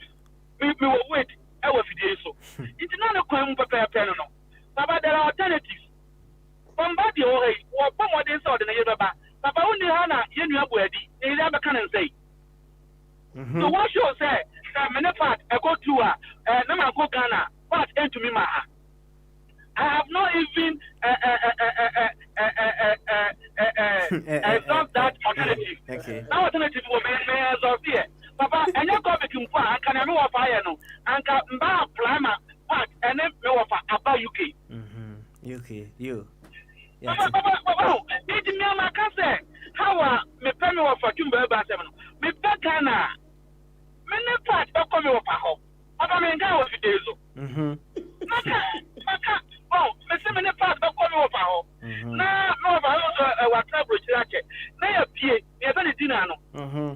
We will wait. I will feed so. It's not a coin prepare penal. Papa, there are alternatives. Somebody or what they saw in the Yoruba. Papa only Hana, you have ready, they never can say. So what you say, many part, I go to her, Nama go Ghana, what end to me, Maha. I have not even solved that alternative. That alternative will be as of here. Papa, and you go back in It's me, my cousin. How me pay me for Jumbo Bassam? Me Pekana. Many parts of come over. Papa, me go with you. Maka. Oh, me see many parts of come over. Now, no, I also what trouble to that. Now, you pay, you have any dinner. Now,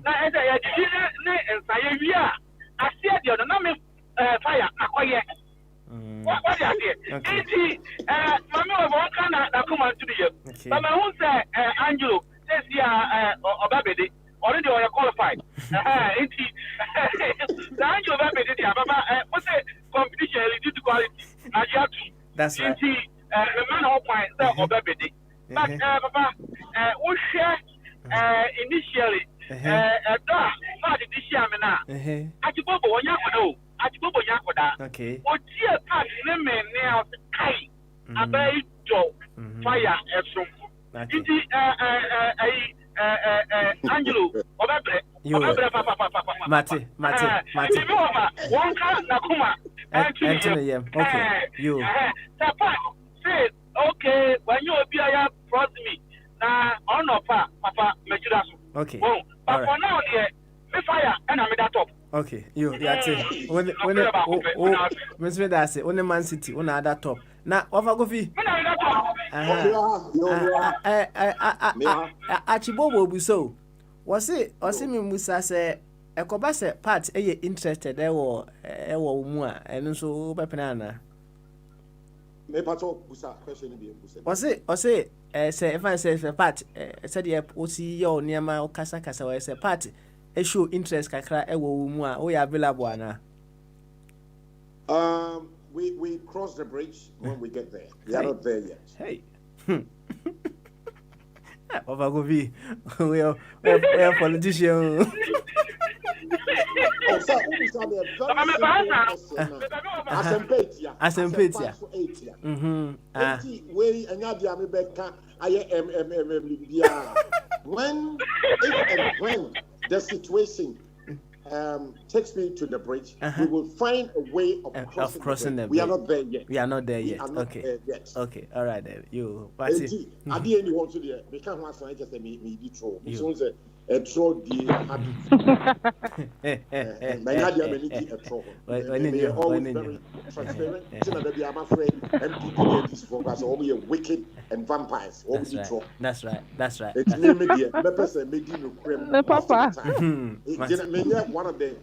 as I did, and say, I see the other name fire. What are you? Okay. Mamma of one kind of come on to you. But my own say, Angelo, says here, or baby, already are qualified. The Angelo baby, what's the competition due to quality? That's right. The man of point, or baby. But, Papa, we share initially. Not this year, Mina. I took over one year. Okay. What year part in the now? I very joke fire as from Angelo. You Mate. One car Nakuma. Okay. You say okay when you appear trust me. Now on Papa Majurasu. Okay. But for now, the fire and I'm at top. Okay, that's it. When that's it. When Man City, when other top. Now, over go fee. Achibobo Buso. Was it? Or see me Musa say, a cobase part, interested there were more, and so Pepenana. Was it? Or say, say, if I say a part, said the OC or near my Casacasa, or say party. Show interest kakra ewo mu a we available ana. We cross the bridge when we get there. We are not there yet. Hey. Papa go be we are politician. Oh, sir, Asempetia. We another America when the situation takes me to the bridge, we will find a way of crossing the bridge. We are not there yet. Okay. Okay. All right. Then. You. I didn't want to do. We can't want to just me throw. A throw the they are always very transparent. I'm afraid MPP is focused only wicked and vampires. That's right. It's media. The person made you Papa. One of the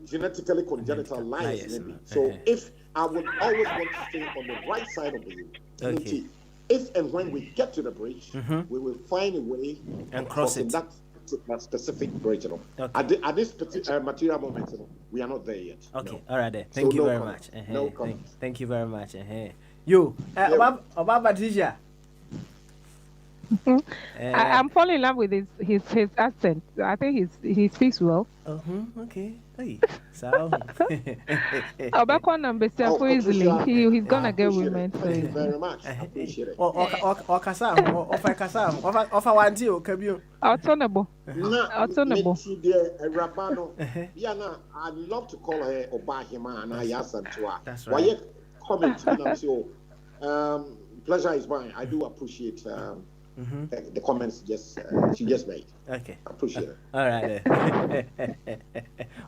genetically congenital lies. So if I would always want to stay on the right side of the unity. If and when we get to the bridge, we will find a way and cross it. That specific bridge. At this particular material moment, we are not there yet. Okay, no. All right. Then. Thank you very much. Thank you very much. You, about Patricia. I'm falling in love with his accent. I think he speaks well. Okay. Hey, so. Easily. He's gonna get women. Thank you very much. I appreciate it. Autonable. I'd love to call her Obahima and I asked to her. That's right. Pleasure is mine. I do appreciate the comments she just made. Okay. I appreciate it. All right.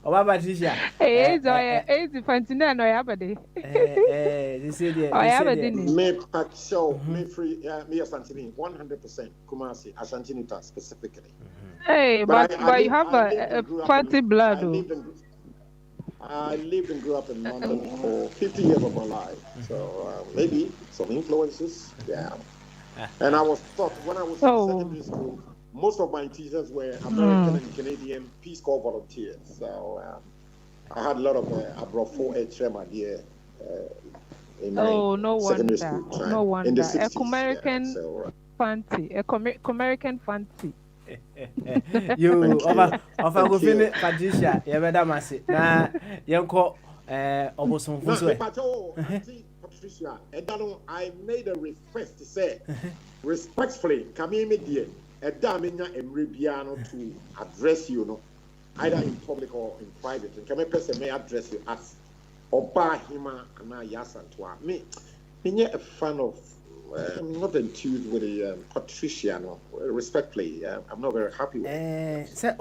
What about Patricia? It's Fantina no yabade. Me free me Asantini 100% Kumasi Asantinita specifically. Hey, but you have a fancy blood. I lived and grew up in London for 50 years of my life. So maybe some influences. Yeah. And I was taught when I was in secondary school, most of my teachers were American and Canadian Peace Corps volunteers. So I had a lot of I brought 4H my dear in my secondary school time. No wonder. In the 60s, American fancy. American fancy. You over go finish Patricia. You better masi. Na yanko obosom fuso. Patricia, I made a request to say respectfully, come here, media, a damina and Ribiano to address you, either in public or in private. And come a person may address you as Oba Hima and Yasantua. Me, a fan of I'm not enthused with the Patricia. No, respectfully, I'm not very happy with it. Say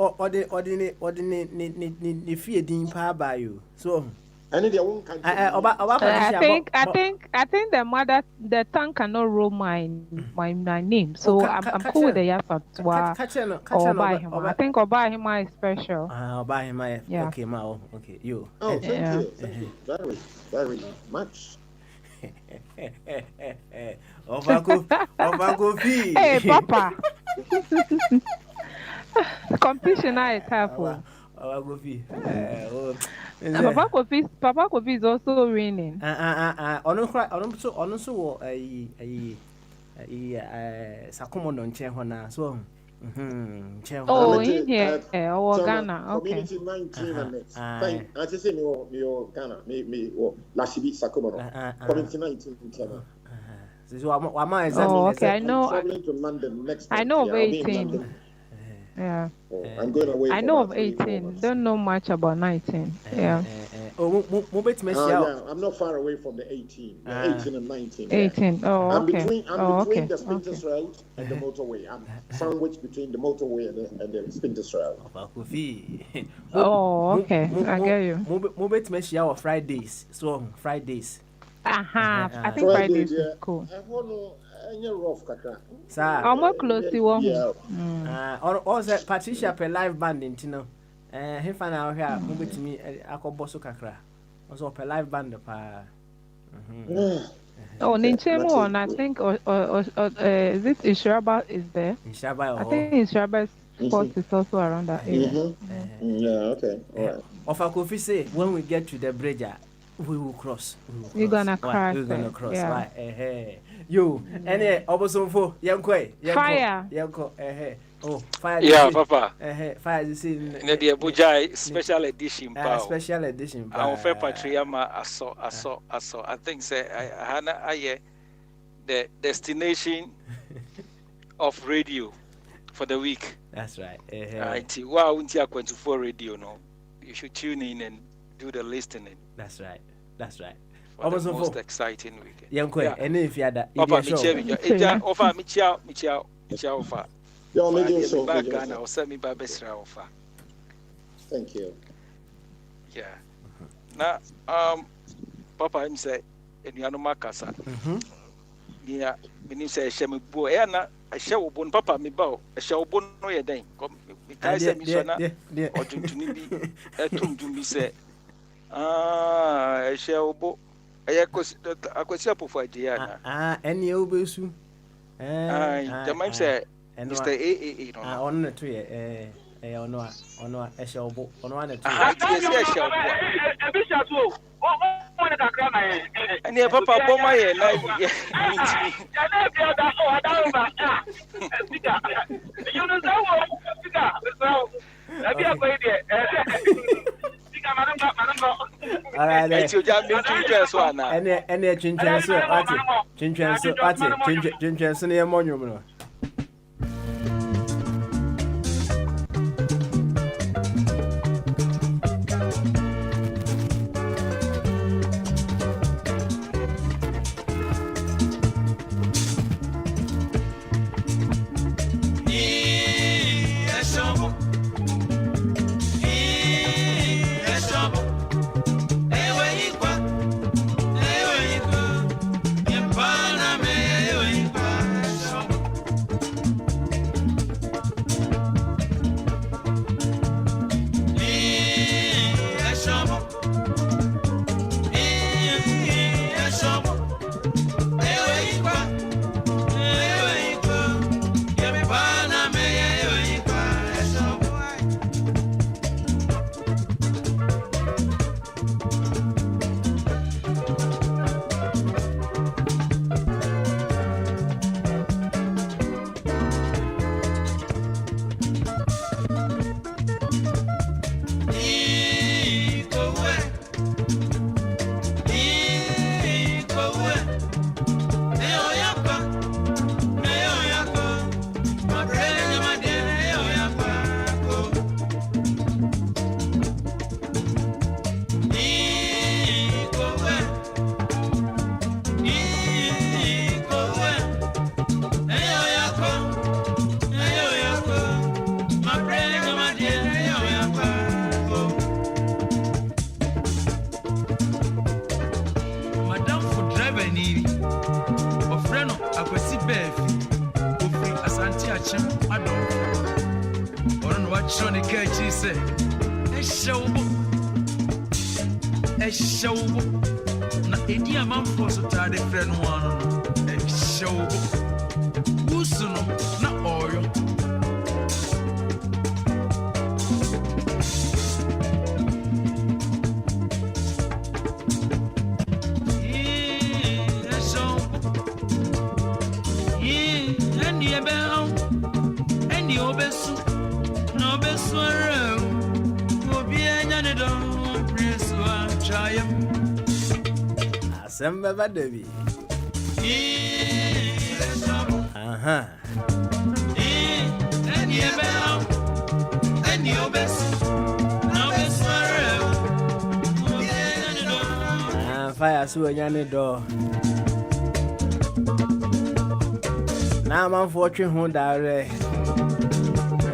the fear din pa by you. So And in their own country, I think the tongue cannot roll my name. So I'm cool with the Yasatwa or by him. I think Oba him is special. Oba him okay, ma okay. You. Oh, thank you very, very much. Obago fee. Hey, Papa. Competition is careful. Obago fee. Papa Kofi is also winning. So Sakumo non che hona so oh in here Ghana okay community 19 and next fine I just say me Ghana me Lashibi Sakumo community 19 so exactly okay I know traveling to London next I know of 18 yeah I'm going away I know of 18 don't know much about 19 yeah I'm not far away from the 18 and 19 18 oh I'm okay between the Spintex Road and the motorway. I'm sandwiched between the motorway and the Spintex Road. Oh okay I get you Mobet Meshia Fridays so Fridays I think Fridays is cool rough kakra. Sir, I'm more close to one. Also, Patricia per live band in Tino. He found out here, move to me, Akoboso Kakra. Also, per live band. Oh, Ninchemo, and I think, is it Ishiraba is there? Ishiraba, I think Ishiraba's spot is also around that area. Yeah, okay. All right. Of a coffee say, when we get to the bridge, we will cross. We're gonna cross. We're gonna cross. Yeah. Right. You, any Oboson Yankwe, Fire. Yanko, oh, fire. Yeah, Papa. Fire is in the Bogyae special edition. Special edition. Our fair patriama, I saw. I think, say, I the destination of radio for the week. That's right. Right. Wow, 24 radio, no. You should tune in and do the listening. That's right. For the most exciting weekend. Yeah. And if you had that, Papa, offer me offer. Yo, me so. Ghana, or send me by best offer. Thank you. Yeah. Now, Papa, him say, and you are no Macassa. Yeah, meaning say, Shemi Boy, I shall bone Papa me bow, I shall bone no ya dang. Because I said, or to me, to me say, I shall bo. I could see up for Diana. Any obesu. The man said, Mr. A. On the tree, on a shall bo, on one. And yeah, Papa, for my Alright, you just been one. And a chinchas, near monument. beefi ofri asante achem adom ono no wachro ne ka chi se ehyewo na edi amanfo so tade frɛ no ano no ehyewo wusu no na oyo Samba Badabi. Fire so any door. Now I'm fortune who direct.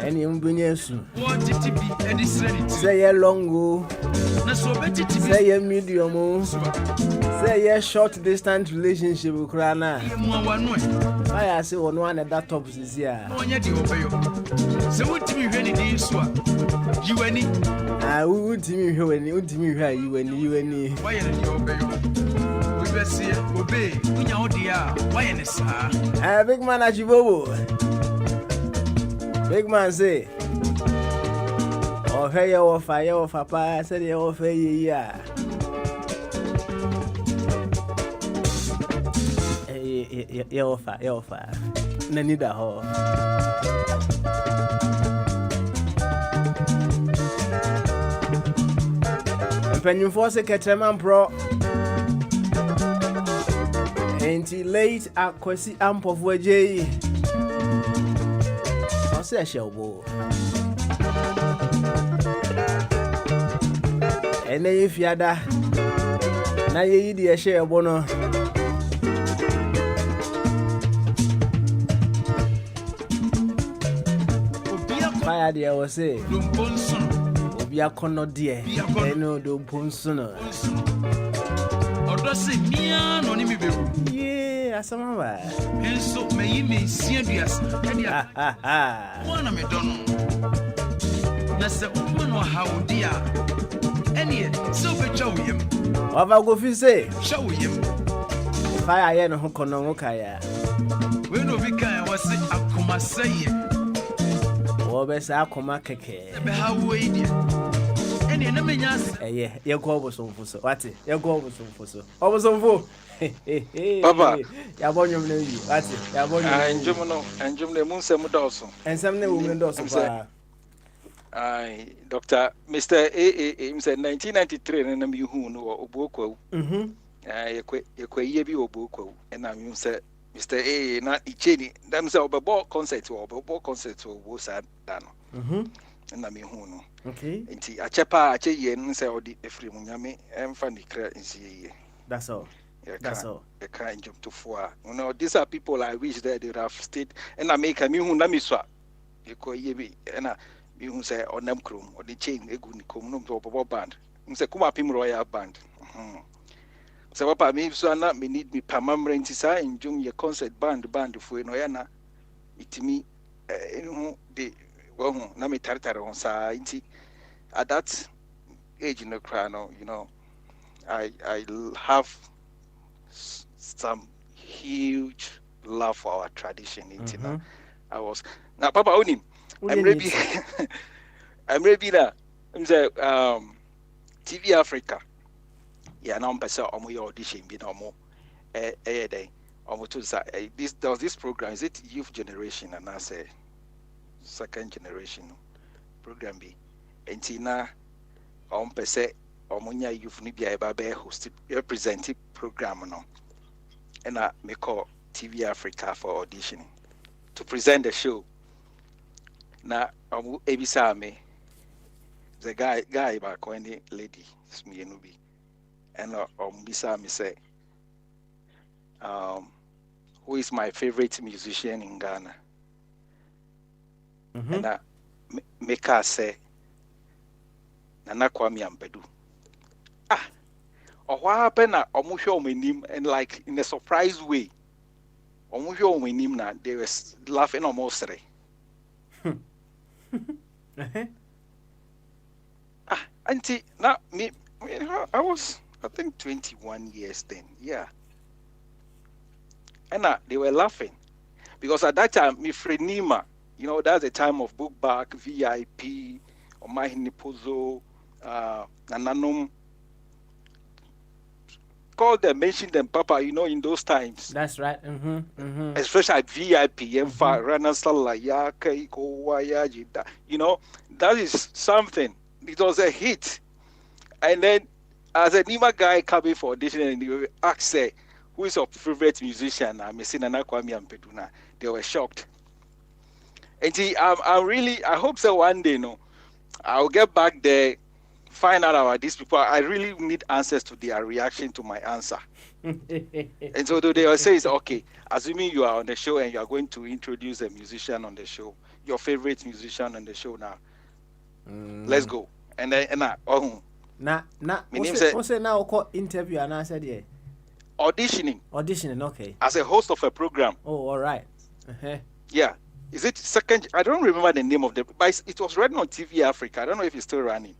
Any umbunyesu. What did it be? Eddie say a longo. Say a medium. Say a short distance relationship with Krana. I say one at that top is here. So what do you really do? You any? I would to me when you any. Why are you obey? We will see obey. When you are, why any sir? A big man at you. Big man say, oh, hey, your fire of a pie, said your offer, yeah. Your fire. Nanida ho. When you force a Catraman Pro, ain't he late at Quasi Amp of Bogyae? Say Shelbo. And then if you are that, now you eat a share bono. Fire, dear, was say, Obia Cono, dear, I know the Ponsono. Or does it mean on him? Yeah, some of us. And so may you be serious. One of me don't know. That's a woman or how dear. Any so be show him. What about go say? Show him. Fire, no Hokonokaya. When we can was it a coma say. Or best I come a cake. How wait you? Any enemy, yes. Your go was on for so. What it? Your go was on for so. I was on for. Papa, Yabonyo mneyi. What it? Yabonyo. And Jum the Moon Sam Dawson. And some women Dawson. Dr. Mr. A. said 1993 and I'm you who know Oboko. Ye be Oboko, and I'm you said Mr. A. Not Icheni. Them say Obabo concert or Bobo concert or was at Dano. And I'm you who know. Okay. And a chapa, a yen say or the free Munyame and Fanny Cra in CA. That's all. That's all. A kind jump to four. You know, these are people I wish that they have stayed and I make a me who namiswa. You call ye and me who say on them chrome or the chain a good come to band. You say, come up him royal band. So, Papa, me so not me need me permanent in June concert band for Noyana. It me, the well, Nami Tartar on Sa at that age in the crown, you know, I have some huge love for our tradition. I was now, Papa Onim. I'm ready. I'm ready now. I'm say TV Africa. Yeah, now I'm person on my audition. Be no more. Day. This program is it youth generation and I say second generation program be. And Tina on person on my youth ni be able to host representative program no. And I may call TV Africa for auditioning to present the show. Now, Ebisa me, the guy back when the lady, me and Ubi, and Bisa me say, who is my favorite musician in Ghana? And I make her say, Nana Kwame Ambedu. Or what happened? I almost show my name and like in a surprise way. They were laughing almost. Auntie, now me, I was, I think, 21 years then. Yeah. And they were laughing because at that time, me friend Nima, that's the time of book back, VIP, or my Nipozo, Nananum. Call them, mention them, Papa, in those times. That's right. Especially at VIP, that is something. It was a hit. And then, as a Nima guy coming for audition, and they asked, who is your favorite musician? I'm missing Kwame and Peduna. They were shocked. And see, I hope so one day, I'll get back there, find out about these people. I really need answers to their reaction to my answer. And so they will say, okay, assuming you are on the show and you are going to introduce a musician on the show, your favorite musician on the show now. Let's go. And then, what's it now called interview? And I said, yeah. Auditioning, okay. As a host of a program. Oh, all right. Yeah. Is it second? I don't remember the name of but it was running on TV Africa. I don't know if it's still running.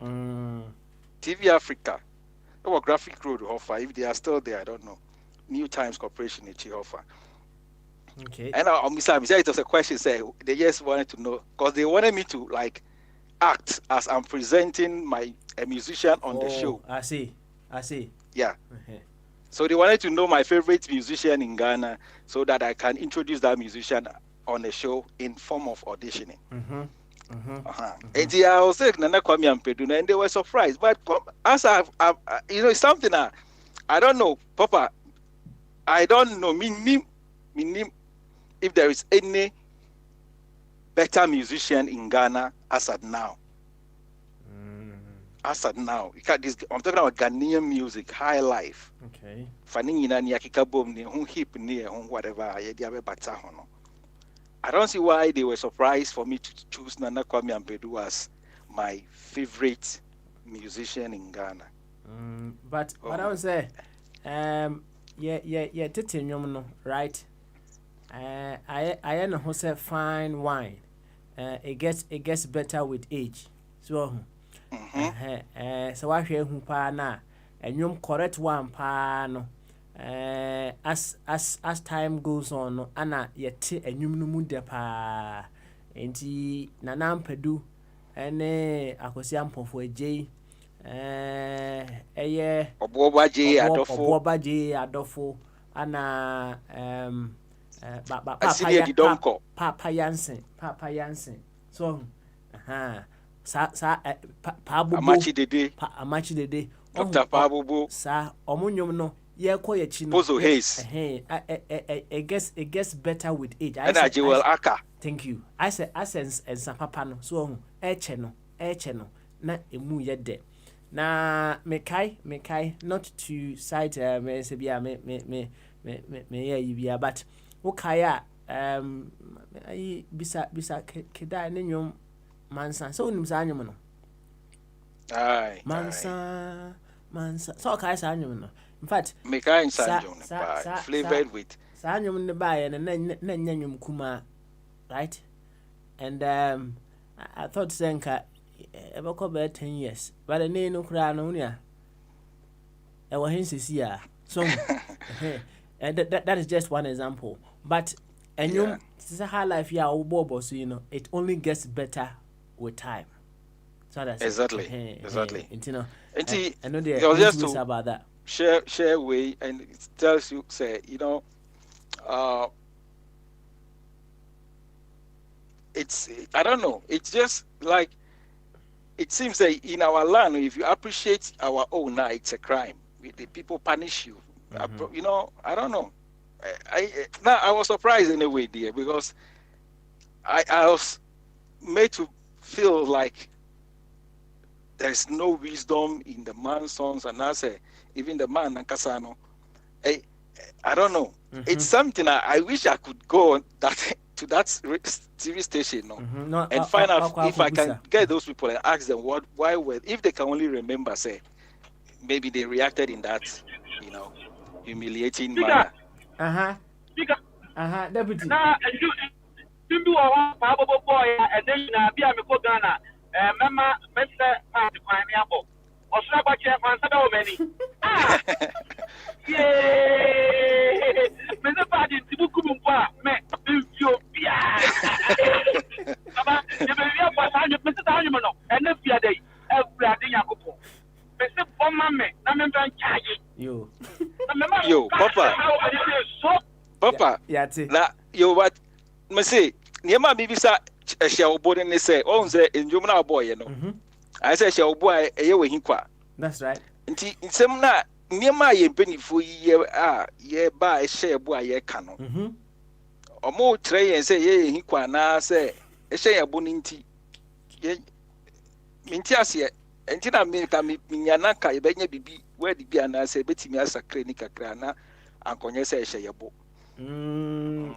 TV Africa. Or Graphic Road offer. If they are still there, I don't know. New Times Corporation offer. Okay. And it was a question. They just wanted to know because they wanted me to act as I'm presenting a musician on the show. I see. Yeah. So they wanted to know my favorite musician in Ghana so that I can introduce that musician on the show in form of auditioning. And I was saying, Nana Kwame and Peduna, and they were surprised. But as it's something I don't know, Papa. I don't know, if there is any better musician in Ghana as at now. I'm talking about Ghanaian music, high life. Okay. Whatever. I don't see why they were surprised for me to choose Nana Kwame Ampadu as my favorite musician in Ghana. But I would say, titanium, right? I know who said fine wine. It gets better with age. So. So I hear who pa na and you correct one pa no as time goes on ana yet and you no mude pa enti Nana Ampadu ene akosi ampofo eje eye Bogyae adofo ana Papa Yansen so Amachi Dede Dr. Pabubu sa omunyum no ye ko ye chi no Pozo Hayes it gets better with age. Thank you. I say essence and some papa no so eche no na emu ye de na mekai not to cite me se bia me ye bia but okay I bisa keda ne nyum Mansa, so nim sa anyum no. Mansa. So okay sa anyum no. In fact, me kai sa anyum no flavored with. Sa anyum ne ba ye na nyanyum kuma, right? And I thought senka ebeko be 10 years. But the name no kra no nia. E wo hensisi a. So and that is just one example. But anyum it's a high life ya obobo so it only gets better with time. So that's exactly. You know, I know there just to about that. Share way and it tells you it's I don't know. It's just like it seems that in our land, if you appreciate our own, it's a crime. The people punish you. I don't know. I was surprised in a way, dear, because I was made to feel like there's no wisdom in the man's songs, and I say even the man Nankasano. I don't know. It's something I wish I could go to that TV station, and find out if I can get those people and ask them why if they can only remember, say maybe they reacted in that humiliating manner. Deputy. Na you are one boy, and then be a Ghana, Mama, Mr. Party Pineapple, or Slabacha, and so many. Ah, yay! Mr. Party, Tibukumba, me, you, yeah. You may be a Mr. Daniel, and if you are day, every day, Yakupo. Mr. Bomame, I'm in charge. Yo, Papa. Papa, na yo what me say niema bibisa ehia obo ne say on say enjum na boy no I say ehia obo a eye we hinkwa. That's right. Nti nsem na niema ye mpanifo ye a ye ba ehia obo a ye ka no omo tre yen say ye hinkwa na say ehia obo ni nti ye minti ase enti na me ka me nyana ka ye benya bibi we di bia na say betimi asakre ni kakra na ankonye say ehia obo. On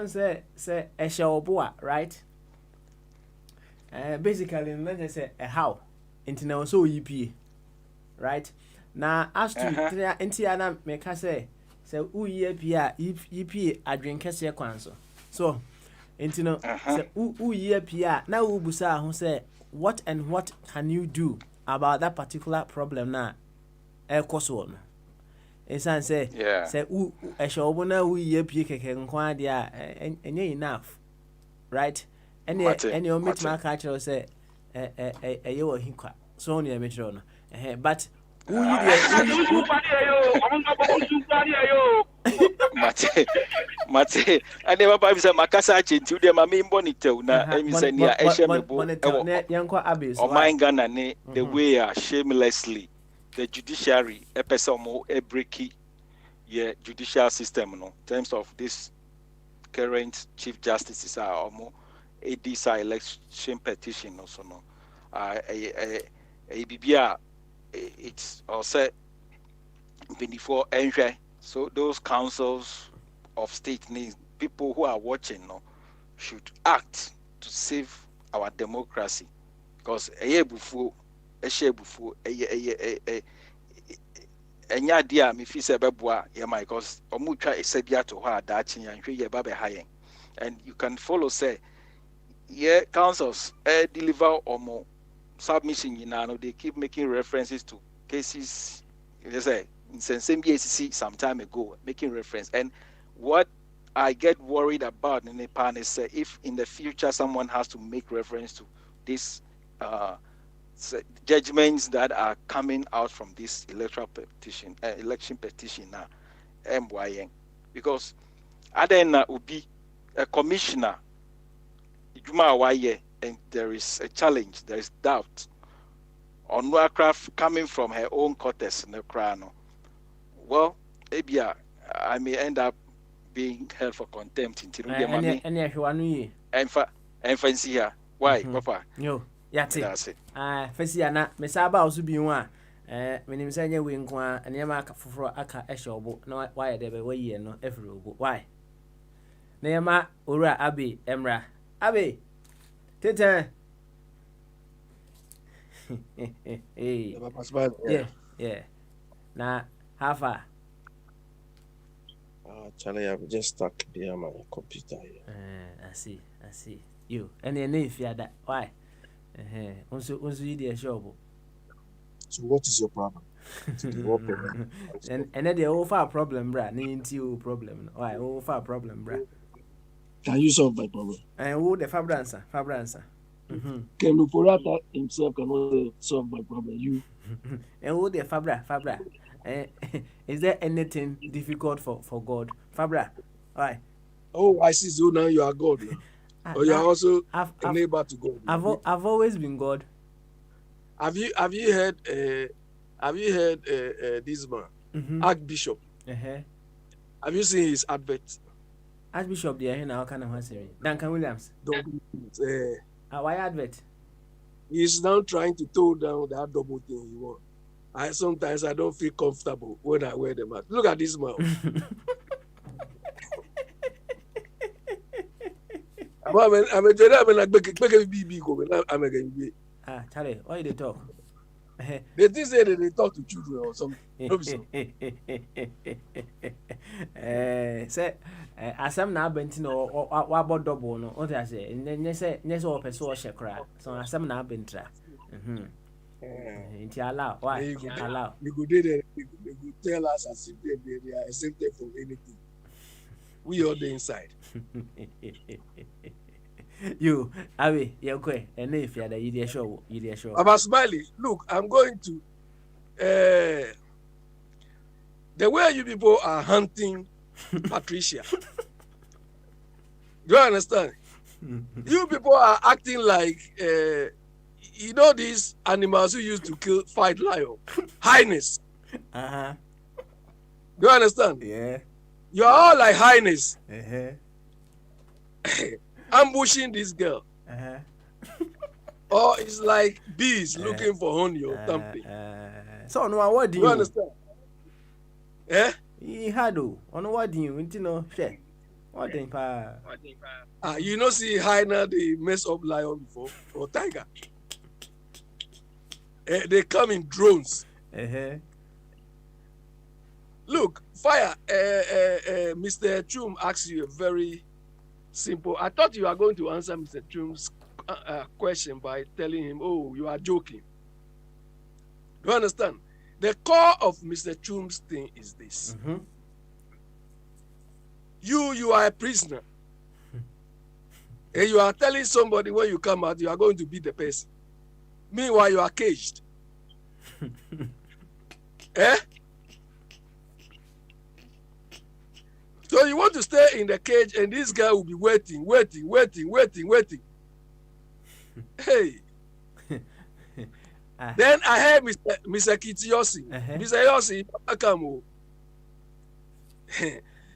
say a show right? Basically, let's just say a how into also EP, right? Now, as to Intiana, make us say, EP, I drink a sequence. So, into no, EP, now Ubusa, who say, what and what can you do about that particular problem now? A course one. Esan say a show bona we ye pie keke nkwa dia enye enough, right? Any omit ma catcher say ye wo hinkwa so on ye metro no but who you mate and never ba bisa makasa chintu de ma mimbo ni tew na emi say nia ehye mebo yankwa abis o my Ghana ne the way shamelessly the judiciary epesomo breaky yeah judicial system no in terms of this current chief justices are almost a DSA election petition also no bibia it's also before entry. So those councils of state needs people who are watching no should act to save our democracy because enya dia me fi se beboa ye my cause omutwa esabia to ho adachi yan hwe ye ba be hayen and you can follow say yeah councils deliver omo submission no they keep making references to cases they say in same BACC some time ago making reference. And what I get worried about in Nepal is if in the future someone has to make reference to this judgments that are coming out from this election petition now, MYN, because Adena will be a commissioner, and there is a challenge, there is doubt on Warcraft coming from her own quarters in the crown. Well, maybe I may end up being held for contempt in Tiruya and fancy here. Why, Papa? No. Yati. Fesiana, Mesaba also be one. When him say we inquire and Yamaka for aka eshobo, no why they be way no every why. Neama Ura Abi Emra Abi Tita. Yeah. Now, how far? Charlie, I've just stuck behind my computer here. I see. You and then if you that why? Also you the shop. So what is your problem? and then the over problem, bra. Need you problem. Why over problem, bra? Can you solve my problem? And who the Fabra answer? Can Lupurata himself cannot solve my problem? You and who the Fabra? Is there anything difficult for God? Fabra, why? Oh, I see. So now you are God. Or you are also a neighbor to God. I've always been God. Have you heard this man, Archbishop? Have you seen his advert? Archbishop, there now kind of answer. Duncan Williams. Why advert? He's now trying to tone down that double thing he wants. Sometimes I don't feel comfortable when I wear the mask. Look at this mouth. Charlie, why you talk? They did say that they talk to children or something. Say, asam na abenti no wabo double no. What I say? Nyese o person o shekra. So asam na abentra. Inti allow. Why? Allow. You go there. They go tell us as if they are exempted from anything. We all the inside. You, Avi, you're okay. And if you're the show. About Smiley, look, I'm going to. The way you people are hunting Patricia. Do you understand? You people are acting like, you know, these animals who used to fight lion. Highness. Uh-huh. Do you understand? Yeah. You are all like highness. Uh-huh. Ambushing this girl. Uh-huh. Or it's like bees looking for honey or something. So, no, what do you understand? He had on what do you know? Share. What thing, pa? You know, see, hyena, they mess up lion before or tiger. They come in drones. Uh-huh. Look, Fire, Mr. Chum asks you a very simple. I thought you were going to answer Mr. Chum's question by telling him, oh, you are joking. Do you understand? The core of Mr. Chum's thing is this. Mm-hmm. You are a prisoner. And you are telling somebody when you come out, you are going to beat the person. Meanwhile, you are caged. So you want to stay in the cage and this guy will be waiting. Hey. Then I heard Mr. Kitiosi. Mr. Yossi, come.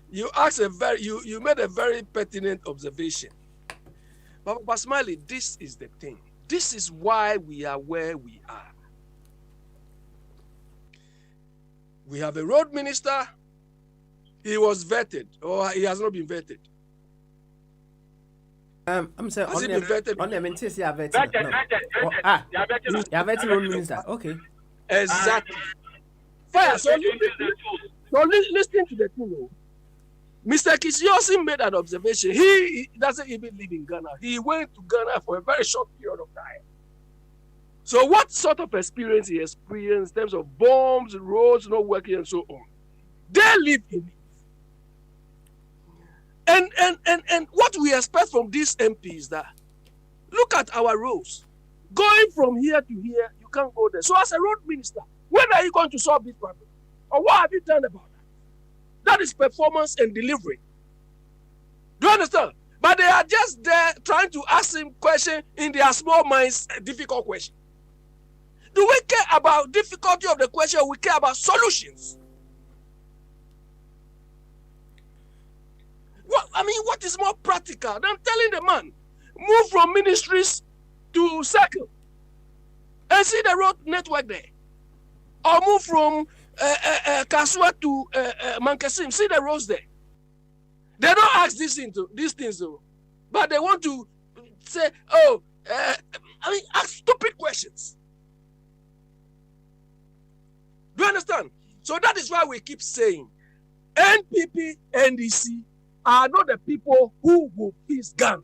You asked you made a very pertinent observation. But Smiley, this is the thing. This is why we are where we are. We have a road minister. He was vetted, or he has not been vetted. I'm saying has he been vetted? On the maintenance, you are vetted. You are vetted road minister. Okay. Exactly. Fire. So listen to the thing. Mr. Kisiosi made an observation. He doesn't even live in Ghana. He went to Ghana for a very short period of time. So what sort of experience he experienced in terms of bombs, roads not working, and so on? They live in it. And what we expect from these MPs is that look at our roads. Going from here to here, you can't go there. So as a road minister, when are you going to solve this problem? Or what have you done about that? That is performance and delivery. Do you understand? But they are just there trying to ask him questions in their small minds, difficult questions. Do we care about difficulty of the question? Or we care about solutions. What is more practical than telling the man, move from ministries to circle and see the road network there? Or move from Kasua to Mankasim, see the roads there. They don't ask these things though, but they want to say, ask stupid questions. Do you understand? So that is why we keep saying NPP, NDC are not the people who will peace Ghana.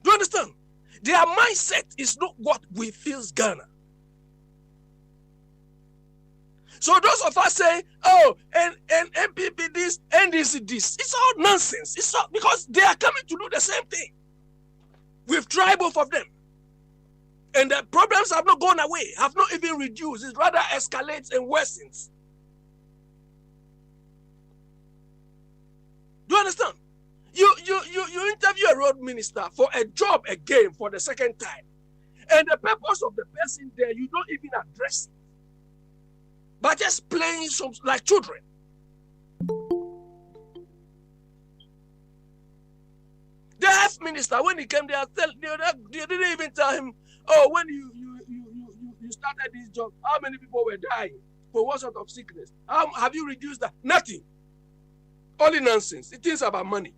Do you understand? Their mindset is not what we feels Ghana. So those of us say, and MPP this, NDC this, it's all nonsense. It's all because they are coming to do the same thing. We've tried both of them. And the problems have not gone away, have not even reduced. It rather escalates and worsens. Do you understand? You interview a road minister for a job again for the second time. And the purpose of the person there, you don't even address it. But just playing some like children. The health minister, when he came there, they didn't even tell him, when you started this job, how many people were dying? For what sort of sickness? How have you reduced that? Nothing. Only nonsense. It is about money.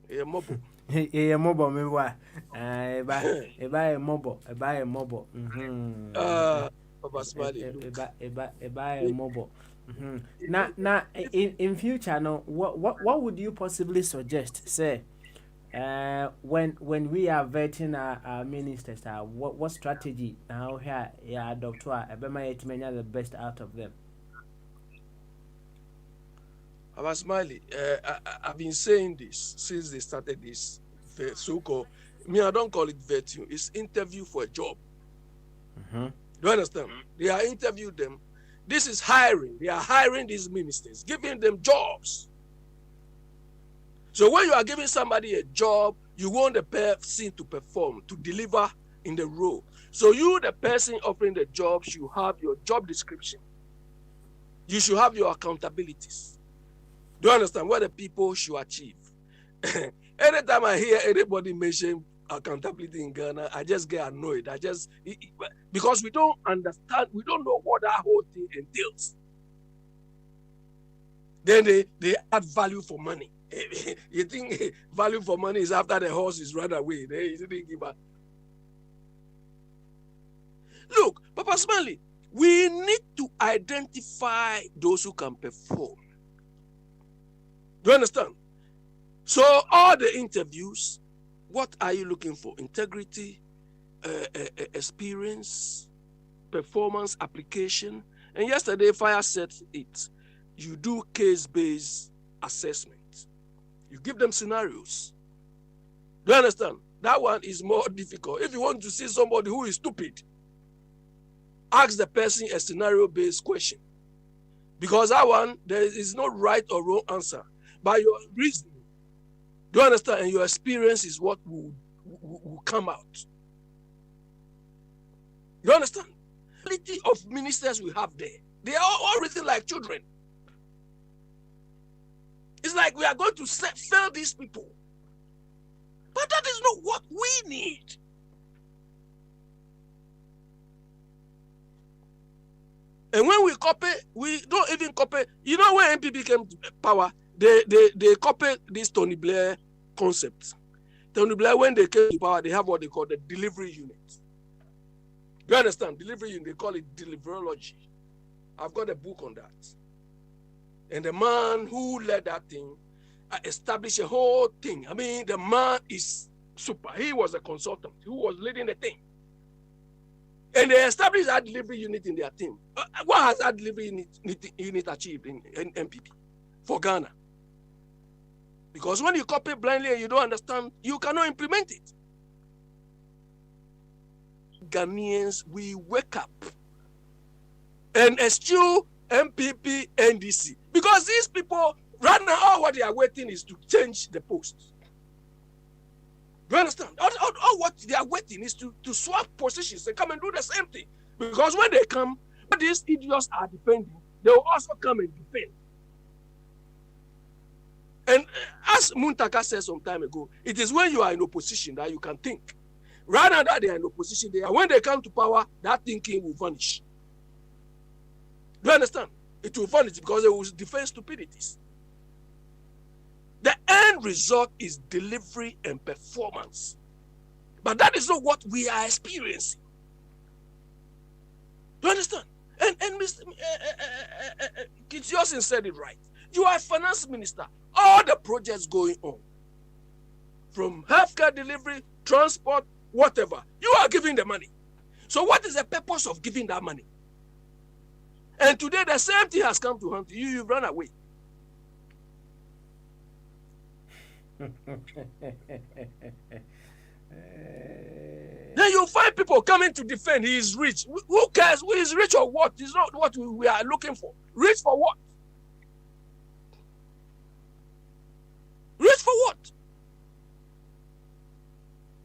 Yeah, mobile. Yeah, mobile me wa. Eba mobile. Papa Smiley, look. Eba mobile. Now, in future, no, what would you possibly suggest? Say, when we are vetting our ministers, what strategy now here, yeah, doctor, the best out of them. Papa Smiley, I've been saying this since they started this so-called, I don't call it vetting, it's interview for a job. Do you understand? They are interviewing them. This is hiring. They are hiring these ministers, giving them jobs. So when you are giving somebody a job, you want the person to perform, to deliver in the role. So you, the person offering the job, should have your job description. You should have your accountabilities. Do you understand what the people should achieve? Anytime I hear anybody mention accountability in Ghana, I just get annoyed. Because we don't understand, we don't know what that whole thing entails. Then they add value for money. You think value for money is after the horse is run away? They didn't give up. Look, Papa Smiley, we need to identify those who can perform. Do you understand? So all the interviews, what are you looking for? Integrity, experience, performance, application. And yesterday, Fire said it. You do case-based assessment. You give them scenarios. Do you understand? That one is more difficult. If you want to see somebody who is stupid, ask the person a scenario-based question. Because that one, there is no right or wrong answer. By your reasoning, do you understand? And your experience is what will come out. You understand? The quality of ministers we have there, they are all written like children. It's like we are going to fail these people. But that is not what we need. And when we copy, we don't even copy. You know when MPP came to power, they copied this Tony Blair concept. Tony Blair, when they came to power, they have what they call the delivery unit. You understand? Delivery unit, they call it deliverology. I've got a book on that. And the man who led that thing established a whole thing. I mean, the man is super. He was a consultant who was leading the thing. And they established that delivery unit in their team. What has that delivery unit achieved in MPP for Ghana? Because when you copy blindly and you don't understand, you cannot implement it. Ghanaians, we wake up and eschew MPP, NDC. Because these people, right now, all what they are waiting is to change the post. Do you understand? All what they are waiting is to swap positions and come and do the same thing. Because when they come, when these idiots are defending, they will also come and defend. And as Muntaka said some time ago, it is when you are in opposition that you can think. Rather than they are in opposition, when they come to power, that thinking will vanish. Do you understand? It will vanish because they will defend stupidities. The end result is delivery and performance. But that is not what we are experiencing. Do you understand? And Mr. Kitiosin said it right. You are a finance minister. All the projects going on, from healthcare delivery, transport, whatever, you are giving the money. So what is the purpose of giving that money? And today the same thing has come to hunt you. You've run away. Then you find people coming to defend. He is rich. Who cares who is rich or what? It's not what we are looking for. Rich for what? Rich for what?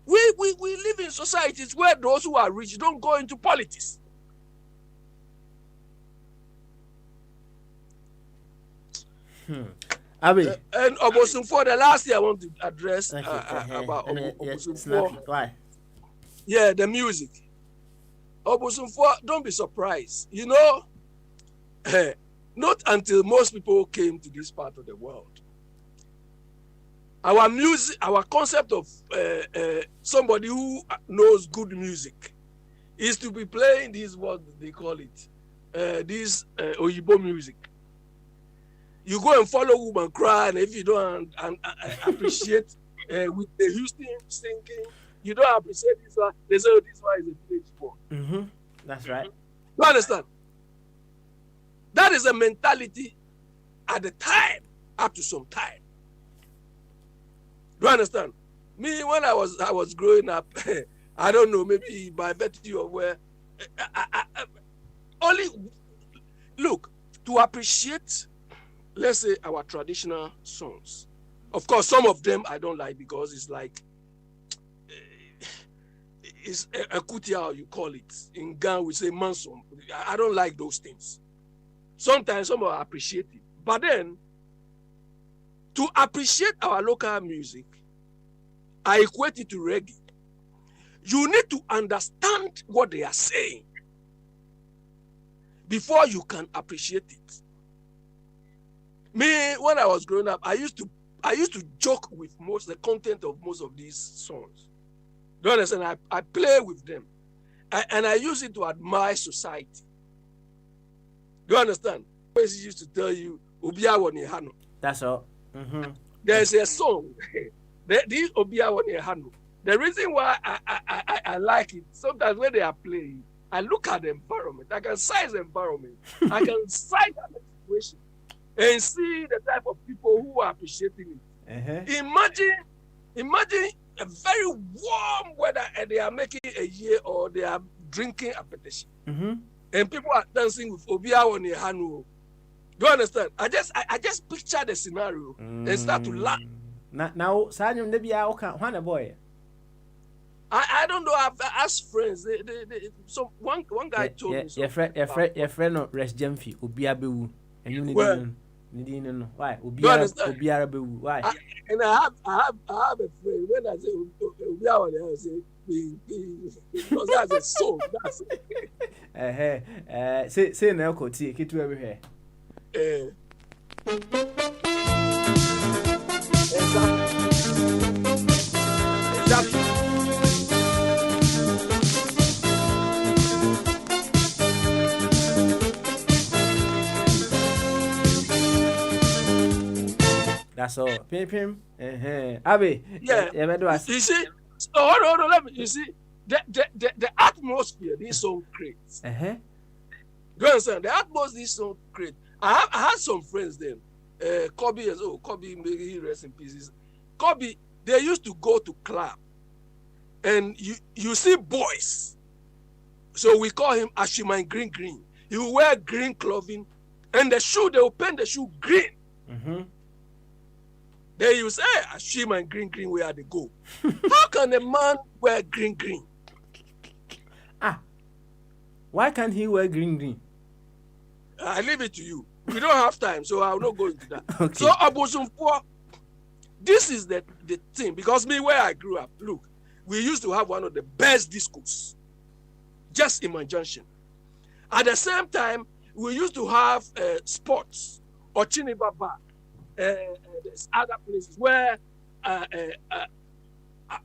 We live in societies where those who are rich don't go into politics. Abi. And Obosunfo, the last year I want to address about Obosunfo. Why? Yeah, the music. Obosunfo, don't be surprised. You know, not until most people came to this part of the world our music, our concept of somebody who knows good music is to be playing this, what they call it, this Oyibo music. You go and follow woman cry, and if you don't appreciate with the Houston singing, you don't appreciate this one. They say, oh, this one is a village boy. That's right. You understand? That is a mentality at the time, up to some time. Do you understand? Me, when I was growing up, I don't know, maybe by virtue of where, only look to appreciate, let's say, our traditional songs. Of course, some of them I don't like because it's like it's a kutia, you call it. In Ghana, we say manson. I don't like those things. Sometimes some are appreciate it, but then to appreciate our local music, I equate it to reggae. You need to understand what they are saying before you can appreciate it. Me, when I was growing up, I used to joke with the content of most of these songs. Do you understand? I play with them, and I use it to admire society. Do you understand? I used to tell you, Obia Woni Hano. That's all. There's a song. This Obia Woni Hano. The reason why I like it, sometimes when they are playing, I look at the environment. I can size the environment. I can size the situation and see the type of people who are appreciating it. Imagine a very warm weather and they are making a year or they are drinking a petition. And people are dancing with Obia Woni Hano. Do you understand? I just picture the scenario and start to laugh. Now, Sanyum Nebia Oka, Hana boy. I don't know. I've asked friends. So one guy told me. Your friend of Rest Jemfi, Obia Bewu, and you need to know why. Obia Bewu, why? And I have a friend. When I say Obia Woni, I say because that's a song. That's it. Say now, Koti, get to everywhere. Exactly. That's all. Pim. Abby. Yeah. You see, hold on. Let me. You see, the atmosphere this song creates. Do you understand? The atmosphere this song creates. I had some friends then. Kobe, may he rest in pieces. Kobe, they used to go to club, and you see boys. So we call him Ashiman Green. He will wear green clothing, and the shoe they will paint the shoe green. Then you say, Ashiman Green, where they go? How can a man wear green? Why can't he wear green? I leave it to you. We don't have time, so I will not go into that. Okay. So Abosumpo, this is the thing, because me, where I grew up, look, we used to have one of the best discos just in my junction. At the same time, we used to have sports or Chinibaba, there's other places where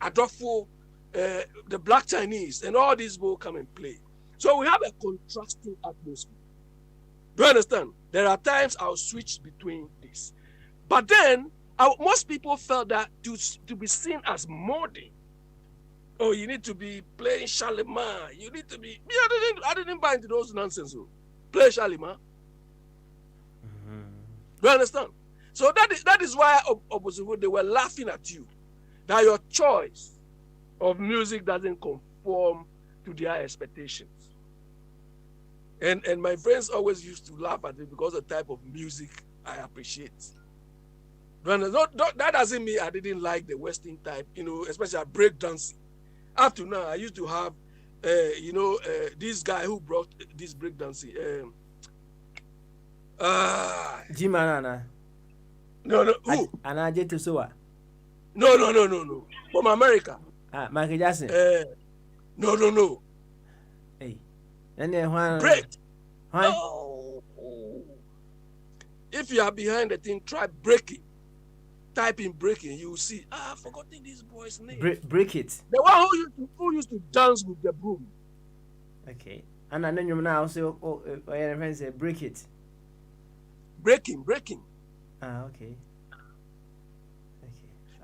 Adolfo, the Black Chinese, and all these will come and play. So we have a contrasting atmosphere. Do you understand? There are times I'll switch between this. But then, most people felt that to be seen as modern, oh, you need to be playing Charlemagne. You need to be... I didn't buy into those nonsense. Play Charlemagne. Do you understand? So that is why they were laughing at you. That your choice of music doesn't conform to their expectations. And my friends always used to laugh at me because of the type of music I appreciate. That doesn't mean I didn't like the Western type, especially break dancing. Up to now, I used to have, this guy who brought this break dancing. Jimanana. No. Who? Anaje Tusoa. No. From America. Michael Jackson. No. Hey. Break. No. If you are behind the thing, try breaking. type in breaking, you will see. I've forgotten this boy's name. Break it. The one who used to dance with the broom. Okay. And then you now say, oh, your friend say break it. Breaking. Ah, okay.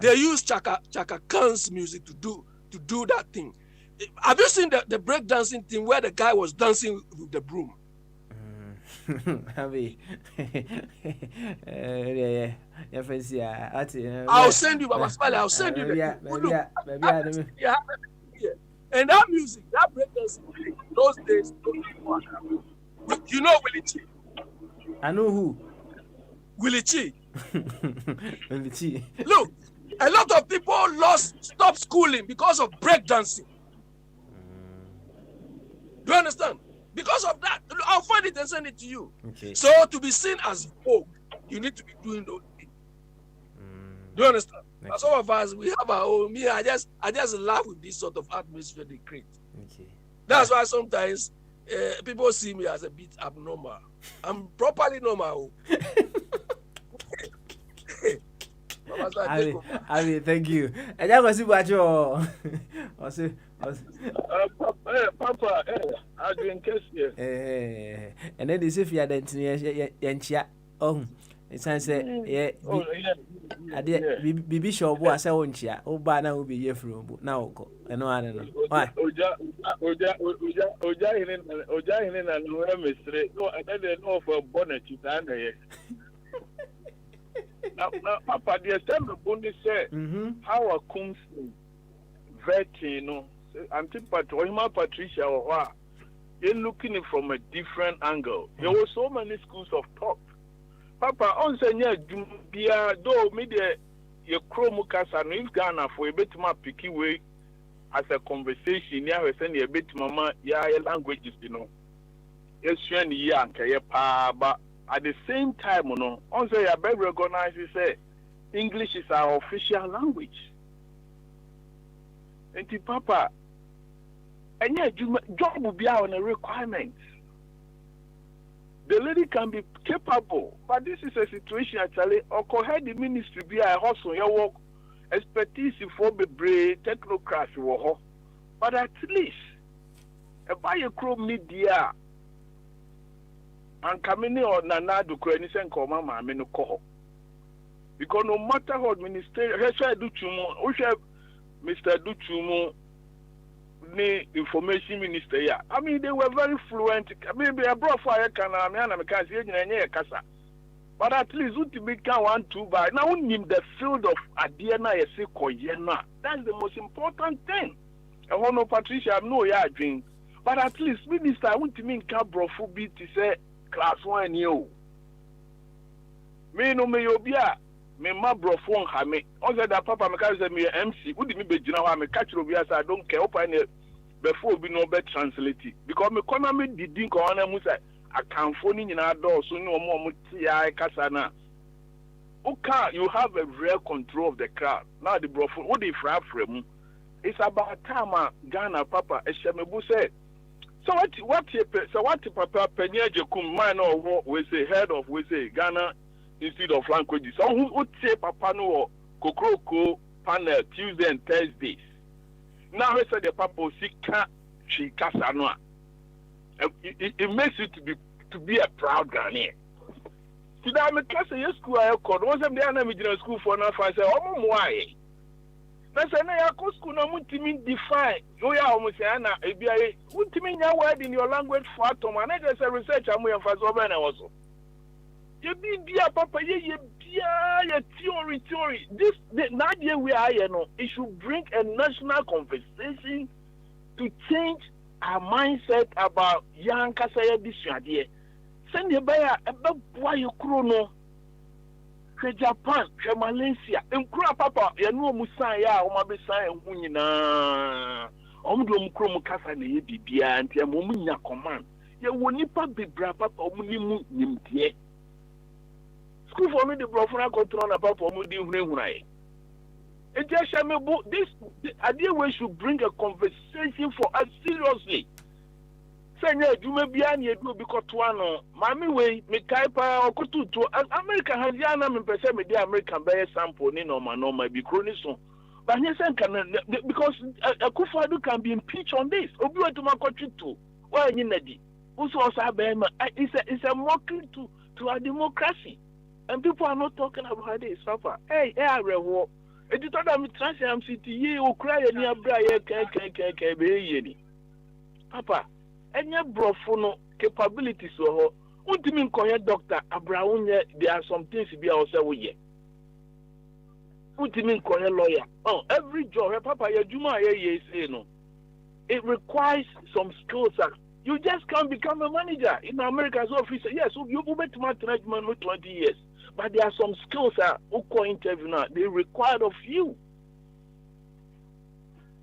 They use Chaka Khan's music to do that thing. Have you seen the break dancing thing where the guy was dancing with the broom? I'll send you, Baba Smiley. I'll send you the and that music, that break dancing, those days, you know Willie Chi. I know who. Willie Chi. Willie Chi. Look, a lot of people stopped schooling because of break dancing. Do you understand? Because of that, I'll find it and send it to you. Okay. So to be seen as vogue, you need to be doing those things. Do you understand? Okay. Some of us, we have our own. Me, I just laugh with this sort of atmosphere they create. Okay. That's why sometimes people see me as a bit abnormal. I'm properly normal. I mean, thank you. And that was what you Papa, I drink here. And then this if you are the oh, it's say, yeah, be sure what I say, won't you? Oh, but now will be here from now. I know, I don't know. Why? Oja, and mystery. No, I didn't know for bonnet. Now, Papa, the assembly only said, how a comes vetting, Patricia or what? You're looking from a different angle. There were so many schools of thought. Papa, on senior, though media, your Chromecast and if Ghana for a bit more picky way as a conversation, yeah, we send a bit mama, yeah, languages, you know. Yes, young, but at the same time, you know, on say I better recognize you say English is our official language. And the Papa, and yeah, job will be on a requirement. The lady can be capable, but this is a situation actually. Or had the ministry be a hustle, your work, expertise for the brave technocrats, but at least a bio media. And coming on Nana do Krennis and Koma Mamino Koho. Because no matter what minister, Mr. Duchumo, the information minister, yeah. I mean, they were very fluent. Maybe a brought fire can Casa. But at least would be 1, 2 by now in the field of Adiana Koyena. That's the most important thing. I want no Patricia, no ya drink. But at least minister, I want to mean Cabro be to say class 1 you. Me no me obia. Me ma bro phone ha me onse da papa me ka say me MC wudi me be gina ho me catch obia say I don't care open before be no be translate because me kona me didi ko ona mu say akanfo ni nyina do so ni omo ti ai kasa na uka you have a real control of the crowd now the bro phone wudi fra mu it's about time Ghana papa eshemebu say so what papa penye jekum man or we say head of we say Ghana Institute of Languages. So who would say Papa no Kokroko panel Tuesday and Thursdays? Now we say the Papa Sika Chikasanoa. It makes it to be a proud Ghanaian. Today I'm a class of school I called. Wasn't there an original school for now? I said, oh why? That's an air school no multimin define. So ya almost ana ABI multimin ya word in your language for atom and I just a research I'm going for so also. You be Papa, ye theory. This Nadia we are, you know, it should bring a national conversation to change our mindset about young Kasaya this idea. Send the buyer about why you chrono. Japan, Malaysia, and Papa, you know Musaya, or my Messiah, Winina, Omdom Chromo Casa, the Bibia, and Yamumina command. You will nipa be brapa or Munimu Nimtie. School for me the professional control about Pomudi Hunay. It just this idea we should bring a conversation for us seriously. senya adwuma bia na edu obi kɔtoa no maame wei me kai pa ɔkoto to America has ya na me pese me dey American by sample ni normal bi kro ni so but here say can because Akufo-Addo can be impeached on this obi waduma kɔtwito why nyi nadi also abema it's a mockery to our democracy and people are not talking about this papa hey arewo editor da me trans am city ye okura ye ni abra ye kan be ye ni papa enye brofo no capabilities so ho untimi nkoye doctor abraunye there are some things be a say we ye untimi nkoye lawyer every job papa ye juma ye say no it requires some skills. You just can't become a manager in America's office. Yes, you bet management with 20 years, but there are some skills that interview now they required of you.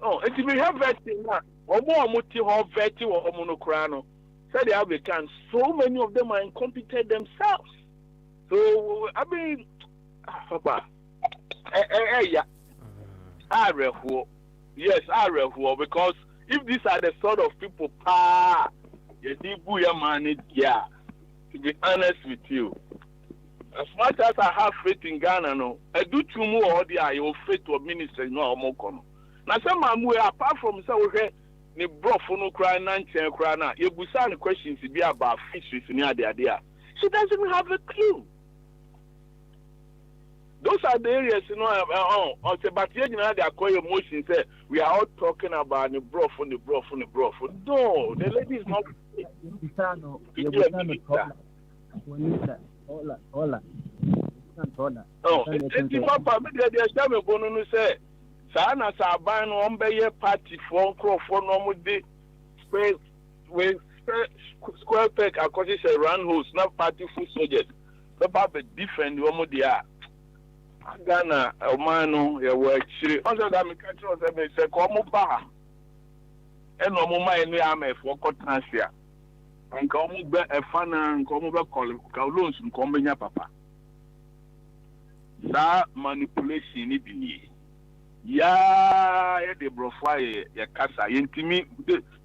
If we have vetting now, or more vetting or monocrano, say they have become so many of them are incompetent themselves. So I mean, yes, because if these are the sort of people, to be honest with you, as much as I have faith in Ghana, no, I do too more the I faith to a minister, no more. Now, some apart from so ni bro for no cry, nanchen cry now, you busan questions to be about fishes near the idea. She doesn't have a clue. Those are the areas, you know, but you know, they are calling emotions. We are all talking about the bro. No, the lady is not. Papa, they say, Sana Saban, Ombe party for no with square peg, according to run who's not party food soldiers. The Papa different, Omodia. Ghana, Omano, your work. Also, that me catch us and say, come back. And no more in the army for Cotansia. And come back a fan and come back calling Kaulons and come in your papa. That manipulation, it be. Ya the profile, your casa, intimi,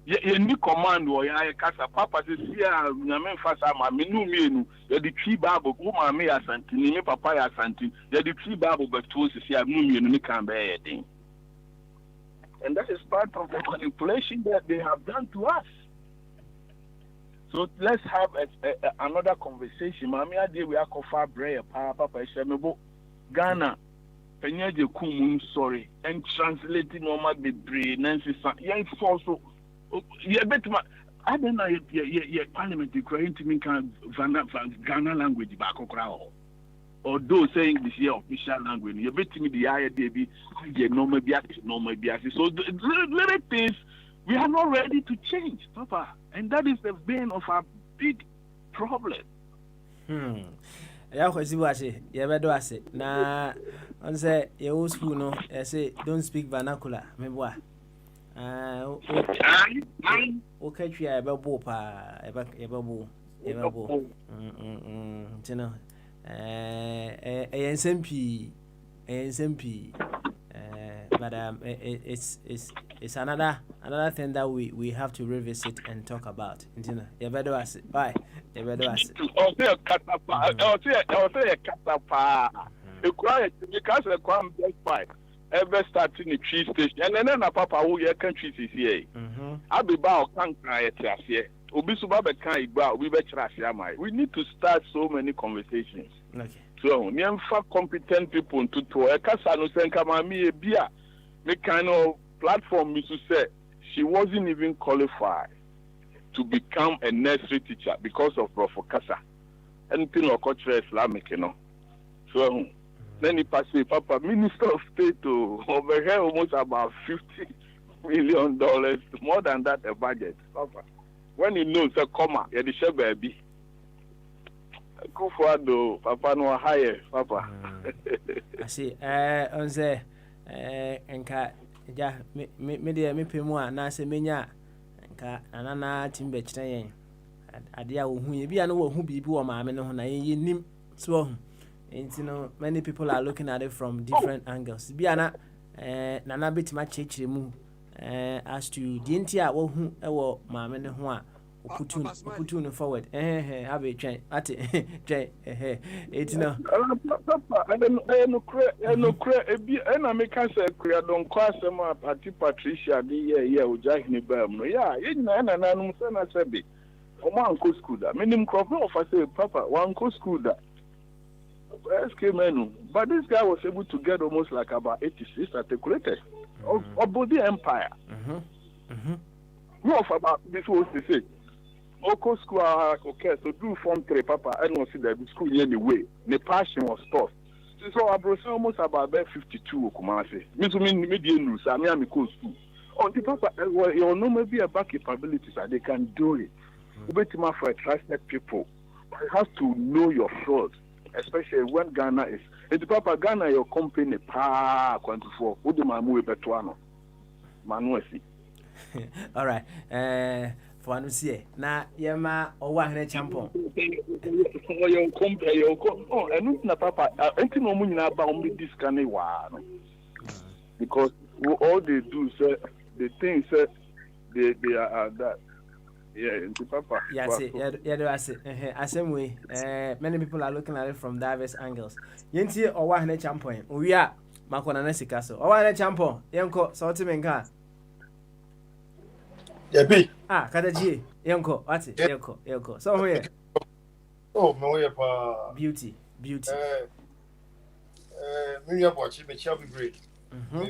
you need command or your casa, papa, this year, Yamen Fasa, my menu, you're the tree barber, whom I may have sent, me papa, Santi, you're the tree barber, but to see a moon, you can't bear a thing. And that is part of the manipulation that they have done to us. So let's have another conversation. Mammy, I did we are coffee bread, papa, Shamebo, Ghana. Penyaje kumun sorry and translating normal be brain Nancy young also yeah better I don't know your parliament crying to me can Ghana language back or those saying this year official language you bet me the idea be normal be so little things we are not ready to change papa and that is the bane of our big problem. Ya kwesi wache ya bedo ase na on say ye old school no say don't speak vernacular meboa okay twa e bebo pa e bebo tino SMP but it's another thing that we have to revisit and talk about. You better ask it. Bye. You better ask it. I'll say a catapa. You cry because a crime best fight ever starting the tree station. And then a papa who your country is here. I'll be bow can't cry at us here. Ubisuba can't bow. We need to start so many conversations. Okay. So, me competent people to a Casano Senkama me a beer. Me kind of platform me to say she wasn't even qualified to become a nursery teacher because of Profokasa. Anything like culture Islamic, you know. So then he passed Papa Minister of State to over here almost about $50 million, more than that a budget. Papa. When he knows a comma, you're the share baby. Akufo-Addo, Papa no higher, Papa. I see. On say, enka ja me de me pemu a na se menya enka anana timbe kyerɛ yɛn ade a wo hu ye bia no wo hu bibi wo maame no ho na yɛ nim so enti no many people are looking at it from different angles bia na nana betima kyerɛkyerɛ mu as to the enti a wo hu ɛwɔ maame no ho a put you forward. Have a train. At it, it's no. Papa, I don't know, and I make us a don't cross them up at Patricia, the year, with Jack Nibam. Yeah, and I know, I said, one co school that. Minimum crop off, I say, Papa, one co school that. But this guy was able to get almost like about 86 articulated of body empire. No, about this was to say. Oko school, okay, so do form 3, Papa. I don't see that the school anyway. The passion was tough. So I brought almost about 52. Kumasi. Me to me media news. I mean, I'm school. Oh, the Papa, you know, maybe a back capabilities that they can do it. But for trusted people, you have to know your fraud, especially when Ghana is. The Papa Ghana, your company, pa, 24. Who do my move betuano? Manuesi. All right. For one see na yema owa hene champion your compare oh and na Papa enti no mu nyina ba o this can wa no because all they do say the things say they are that enti Papa do asem way many people are looking at it from diverse angles yenti owa hene champion we are makona na sika so owa hene champion yenko so timenka Yabi. Kadaji, Yanko, what's it? Yanko. So here. Oh, my pa. Beauty. Me ya watch me shall be great.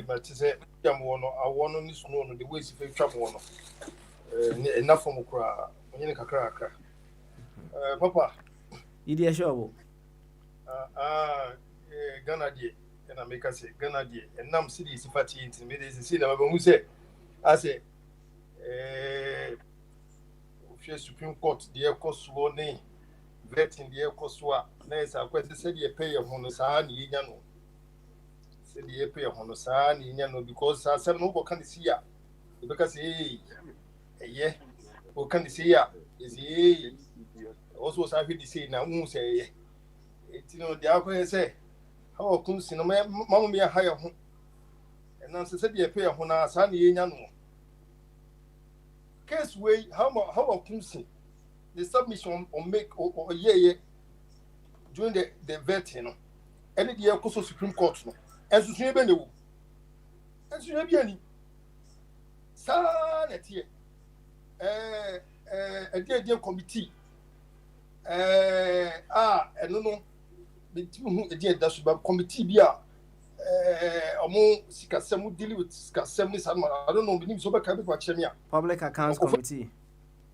But to say, I want on this one, the ways if you travel one. Enough from Ukra, when you crack. Papa. Idia show. Ghana dear, and I make us say Ghana dear, and Nam City is fatty into me. They say, who say, I say, Supreme Court, the air cost warning, vetting the air cost war. Nice, I quite said you pay a honosan, Yano. Said you pay a honosan, Yano, because I said no, what can you see ya? Because yeah, what can you see ya? Is he also happy to say now, won't say, it's the alcohol say, how comes in a mamma be a higher home? And Nancy said you pay a honosan, Yano. Case way how Crimson the submission or make or year during the vetting any year also Supreme Court no and so be no and so be any sanity a dear committee and no the two dear dash committee be Sikasemu deal with Sikasemu. I don't know. We need to be careful. Public Accounts Committee.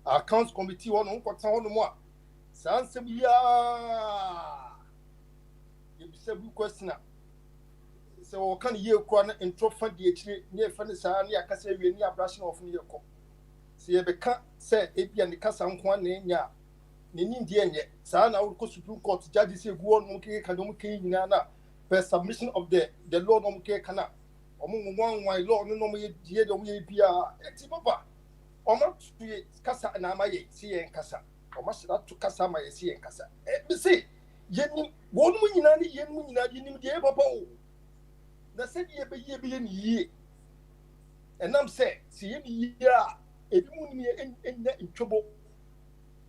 Accounts Committee on what sound more. Sansebia. You be said question. So can you corner in trophy the near Fanisa near Casa near brushing off near co. See a beca say Epi and the Casa one name ya. Nini Indian yet. Sana would go Supreme Court judges say go on okay can don't nana. Per submission of the law no care kana among one why law no me die do me bia eti papa o ma tu kasa na ma ye si en kasa o ma sira tu kasa ma ye si en kasa be say yeni won mu nyina ni yen mu nyina di nim die papa o na se die be ye ni yie enam se si ye ni yie a ebi mu ni enna ntwobo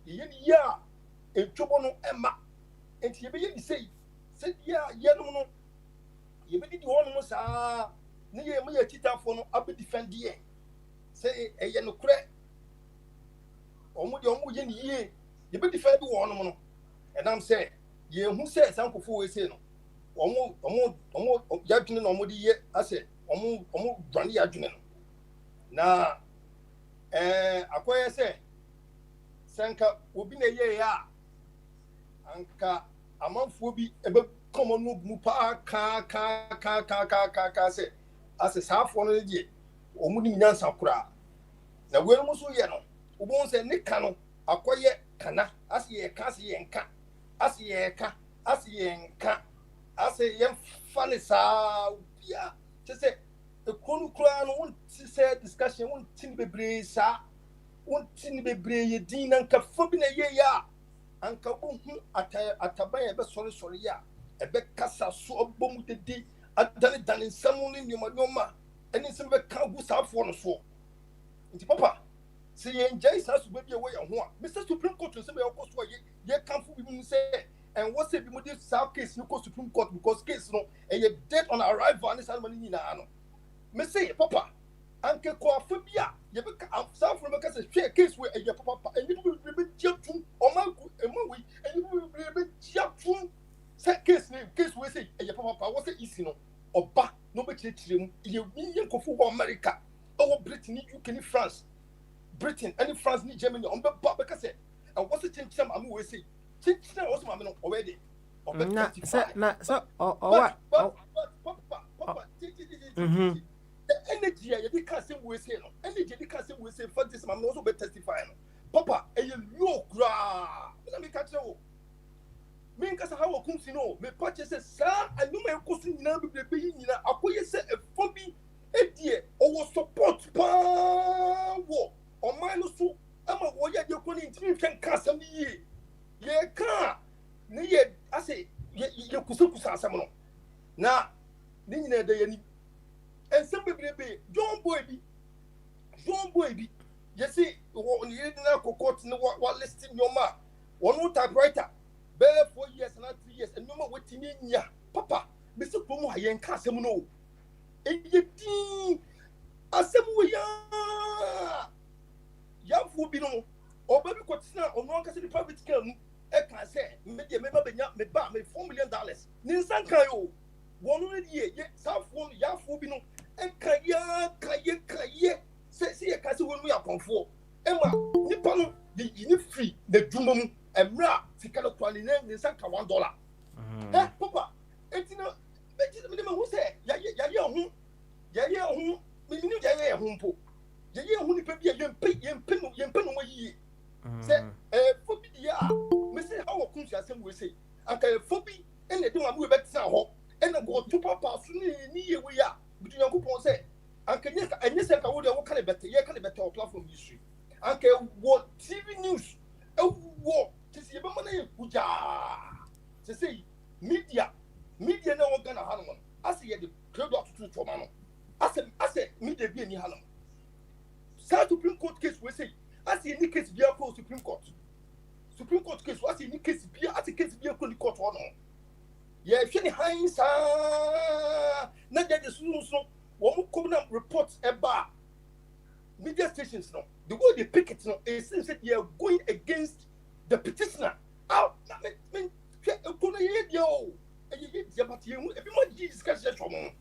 ye ni yie a ntwobo no ema enti ye be ye ni sei said, yeah, no, you did one was near me a tita for no up defend ye. Say a yellow crack. Almost your yen ye, you be defend one. And I'm saying, ye who says Uncle Fu is in. Almost judging on ye, I said, almost Johnny Adjunan. Now, acquire say, Sanka will be a year. Anka. A month will be a common mupa ka say as a half 1 year or moving yan sakura. Now, when Musu Yano, who won't say Nick Cano, acquire cana, as ye cassie and cat, as ye cat, as ye and cat, as a young funny sa, yeah, to say the Kunu Crown won't say discussion, won't tin be breeze, won't tin be breeze, Dean and Kafubin a year. Anka buhu atabaya be sorry ya ebe kasa so obomu dedi adane dane nsam ni nyoma eni se be ka gu safo no so nti papa See, enjoy us to be away and one. Mr. Supreme Court to say, of course, why you can't even say, and what's it with this South case, you go Supreme Court because case no, and you're dead on arrival, and it's all money in a ano. Missy, Papa, Uncle Cophobia, you become South from because it's a case where your papa, and you will be jumped to, or my movie, and you will be jumped to. Set case name, case we say, and your papa was it easy no, or back, nobody children, you million for America, or Britain, UK, France. Britain, any France, ni Germany, on the back because and what's the change? I'm going to say, change was my man already. So, what? Papa, the energy you can't say we say no. Energy you can't say we say for this man also be testifying. Papa, and you look gra. Let me catch you. Me nkasa how okunsi no, me purchase sir, and you may kosi nyina be nyina akoye say a fobi edie or support pa wo. On my so I'm a warrior, you're going to can cast some ye. Ye can't. Nay, I say, you could some. Now, Nina de and somebody be John Boyby. John Boyby. You see, when you didn't have court in what listing your ma. One more typewriter. Bear 4 years and not 3 years, and no more waiting in ya. Papa, Mr. Pomo, I ain't cast him no. And you think, young fool be no, or baby could snap on one the private scale. I can say, maybe a member me back me $4 million. Ninsan Kayo, 1 year, yet South one, young fool be no, and Kaya, say a castle when we are conform. Emma, Nippon, the unit free, the Jumum, and Ra, Sikalo Quality, Ninsanka $1. Eh, Papa, it's no, minimum who say, Yaya, who, me, Yaya, whom. Ye who be a young pin away. Say, phobia, Mr. Howard Kunja, we say, Uncle Phobie, and they do a move at Sao, and I go to Papa, near we are, but you know, say, Uncle Nick, and yes, I would have kind of better, you can better platform history. Uncle, what TV news? Oh, what? To see your money, Uja. To say, media no one gonna have one. I see the crowd to Tomano. I said, media be any hallam. South Supreme Court case we say, as in the case be a Supreme Court. Supreme Court case was in the case be a case be a court or no. Yeah, if any Heinz, not that the students no, one come up reports about media stations no. The way they pick it no, it seems that they are going against the petitioner. Out, I mean, yo, and you get but you everyone discussion from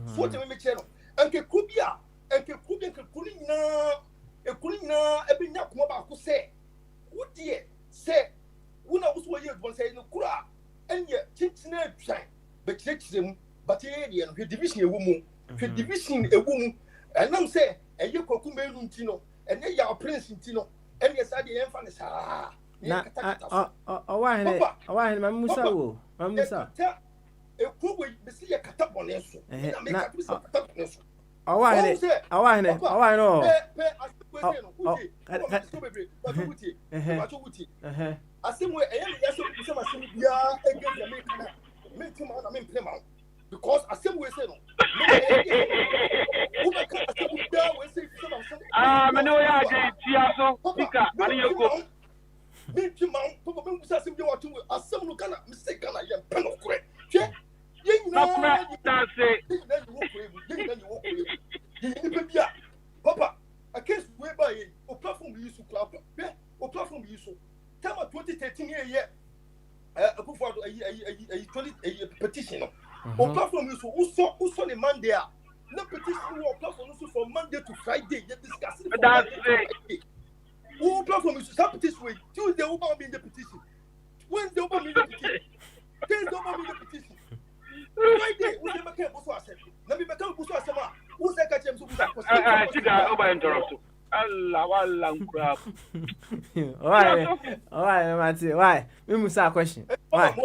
so what we make channel. And Kubia. And Kulina, every Nakuma could say, what dear, say, when I was where you was saying, no, Kura, and yet, Chinchin, but Chitchim, but alien, her division a woman, her division a woman, and I'm saying, and you could come in Tino, and then you are Prince in Tino, and yes, I didn't find it. Why, Mamusa, Mamusa. A cool way, the sea a catap on this. I know. I see where because I see where say no. Papa, a case whereby a platform we used to clap, or platform we used to. Time of 2013 year, a petition. Or platform we used to also the man there. No petition or platform also from Monday to Friday. You're discussing. That's it. Who platform is to this way? Tuesday over me in the petition. Wednesday over me in the petition. Thursday over me in the petition. Friday, we never came to us. Let me become Busa Sama. Who's that catch him to all right, Matthew. Why? We must have a question. Why?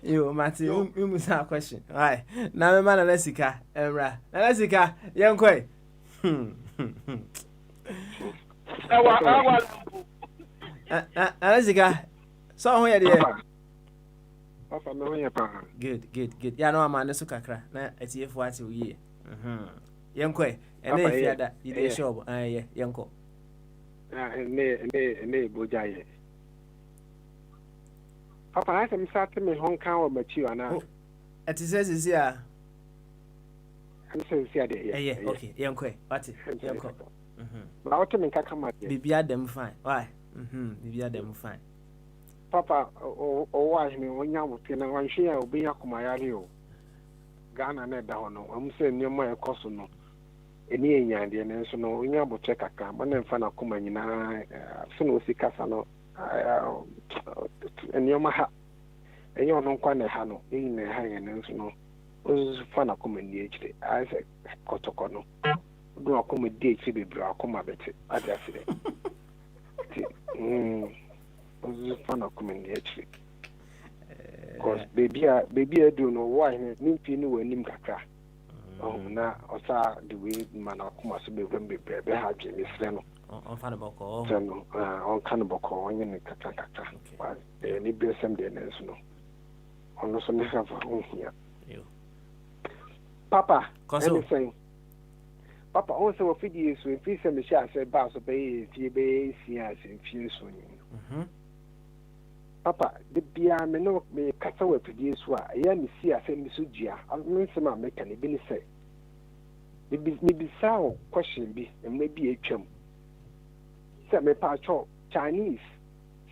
You, Matthew, we must have a question. Why? Now, man, Alessica, Emra. Alessica, young quay. Alessica, so where dear? Good. Yeah, no, man, that's okay. Now, it's here for what you young quay. And then if you had that, you did show. Yeah, young co. ne Bogyae. Papa, I am starting me home cow mature now. It says here. I'm saying, yeah, okay, young quay, what it? But I want to come at Be them fine. Why? Be them fine. Papa, or why me when you would tell one share will be a Kumayario. Ghana net down. I'm saying near my costume. Any Indian and so no, you have to check a cam and then find a Kuman in a soon see Casano. And your maha. And you're no quite a hano in a hang and so no. Was fun a comedy. I said, Cotocono. Do a comedy, Phoebe Bra, come a bit. I just said, was fun a comedy. Because baby, I don't know why Nimpi knew a Nimkaka. Oh, now, or sa the way man of Kumas be when be happy, Miss Reno. On Fanaboko, on Cannaboko, and Catacata. But any be some day, no. On also have a home here. Papa, anything. Papa also feed you so if he's a machine, say, Bass obey, Phoebe, Sias, and few soon. Papa, the beer may not be cut away to this one. I am see a semi sujia. I'll make some American, it say. Maybe so question be, and maybe a chum. Say, me patch Chinese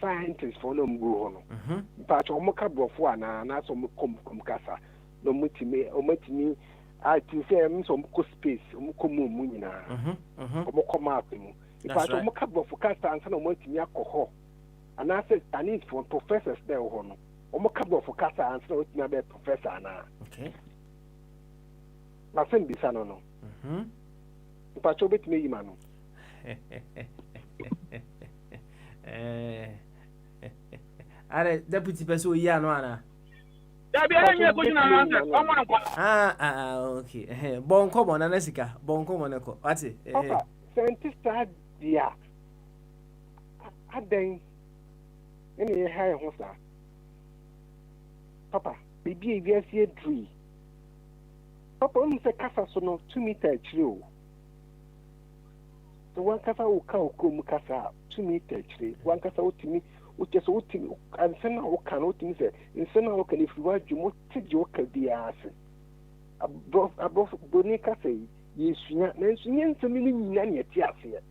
scientists for no go on. Patch or mock up of one, and that's on Casa. No mutime, or me. I to say, some space, Mukomu Munina, or Mokomatum. If I don't mock up of Casa and some multi alcohol. And I said, I need for professors there, or more couple for Casa and so it's not a professor now. Okay. Nothing be son, no. But you bet me, man. Are deputy person, Yanwana. Okay. Bon common, Anessica, bon common, what's it? Scientist, dear. I think. Any high horse, Papa, baby, we are here tree. Papa, only a casa so no 2 meter tree. The one casa will come casa 2 meter tree. One casa to me, which is what to me, and send out cannot say, and send out if you want you take your the ass. Above Bonica say, yes, you to me, none yet, yes, here.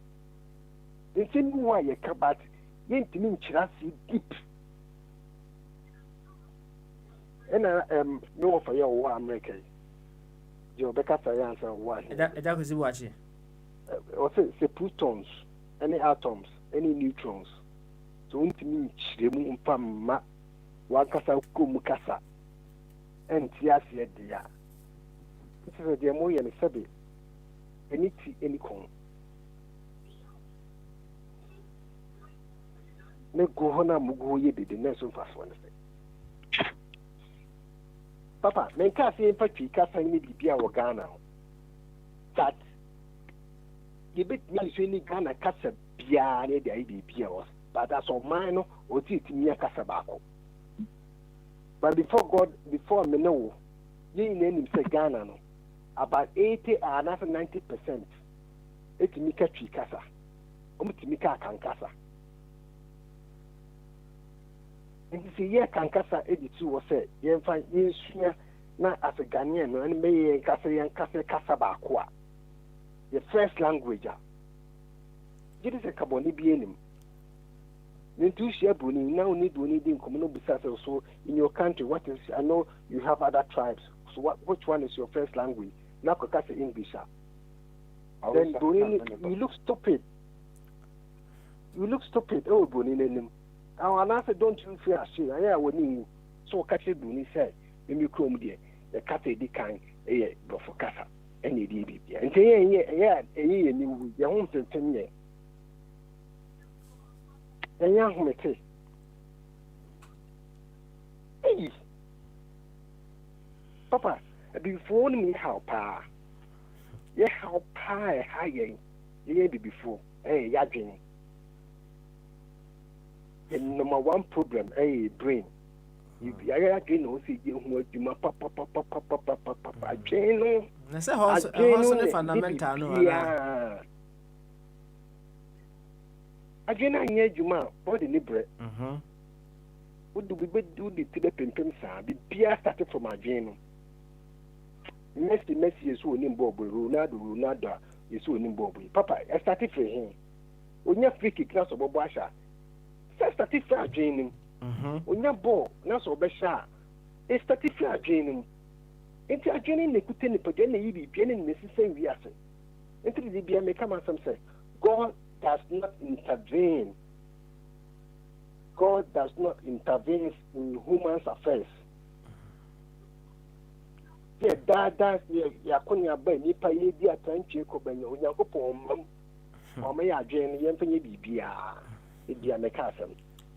The same why you cabat. Yent mean chassis deep. And no for your war America. Your Becca answer why. That was watching. Or say protons, any atoms, any neutrons. So won't mean Chimu Pam Wakasa Kumukasa and Tiasia dia. This is a demoy and a sabi. Any con. Ne go hona mugo ye the next fast one. Papa, men ka say in fact ka ni bibia wo Ghana. That you bet me say ni Ghana kasa bia ne dey bibia was. But as of mine no o ti me kasa baako. But before me know, ye name say Ghana no. About 80 or 90%. It me ka twi kasa. Ti ka kan kasa. And you see, yeah, can Casa editor was said, you find you not as a Ghanaian, and may and Casa Bakwa. The first language. It is a Cabonibianum. Then two share Buni now need in communal besides also in your country. What is, I know you have other tribes. So, which one is your first language? Now, Casa English. Then Buni, you look stupid. Oh, Buni. Our answer don't you feel ashamed? I wouldn't so catch it. Bunny said, "When you come there, the cat a decline, but for Casa, any DB, and you your home to 10 years. And young me say, hey, Papa, before me how pa, yeah, how pa high, yeah, before, hey, yagging. The number one problem, brain. You again, who see you what you papa. Jane, that's a fundamental. Again, I hear you, ma, body libre. Would the tibet pimpim, sir, be Pierre started from a gene. Messi is winning Bob, Ronaldo is winning Bobby. Papa, I started for him. When you're free class of Bobasha, I started for a gene. When you're ball, now so Besha, I started for a gene. Into a gene, they could tell you, but then you be beginning the same reason. Into the BM may come and some say, God does not intervene. God does not intervene in human affairs. Yeah, that's ya konya ba nipa ye di atranche ko banya onyankopon mam o me ya dwen ye mfanye bibia e dia me ka asem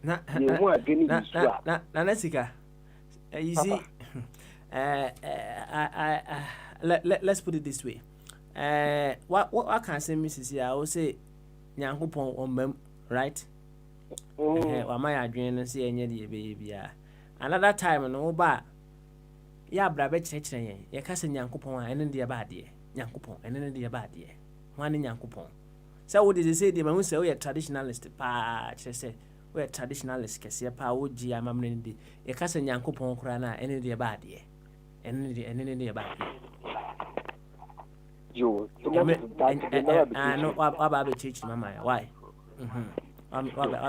na ye hu adwene isu a na sika you see let's put it this way. What can say Mrs. I will say nyankopon on mem, right? Wa ma ya dwen say enye de bibia another time no ba ya bra be kyerɛkyerɛ yɛn yɛ ka sɛ nyankopɔn a ɛne deɛ ba adeɛ nyankopɔn ɛne deɛ ba adeɛ ho ane nyankopɔn sɛ wo de sɛ deɛ ma hu sɛ wo yɛ traditionalist pa kyerɛ sɛ wo yɛ traditionalist kɛseɛ pa wo gye amamne ne de yɛ ka sɛ nyankopɔn kora na ɛne deɛ ba adeɛ ɛne deɛ ba adeɛ yo no wa be kyerɛkyerɛ mama why wa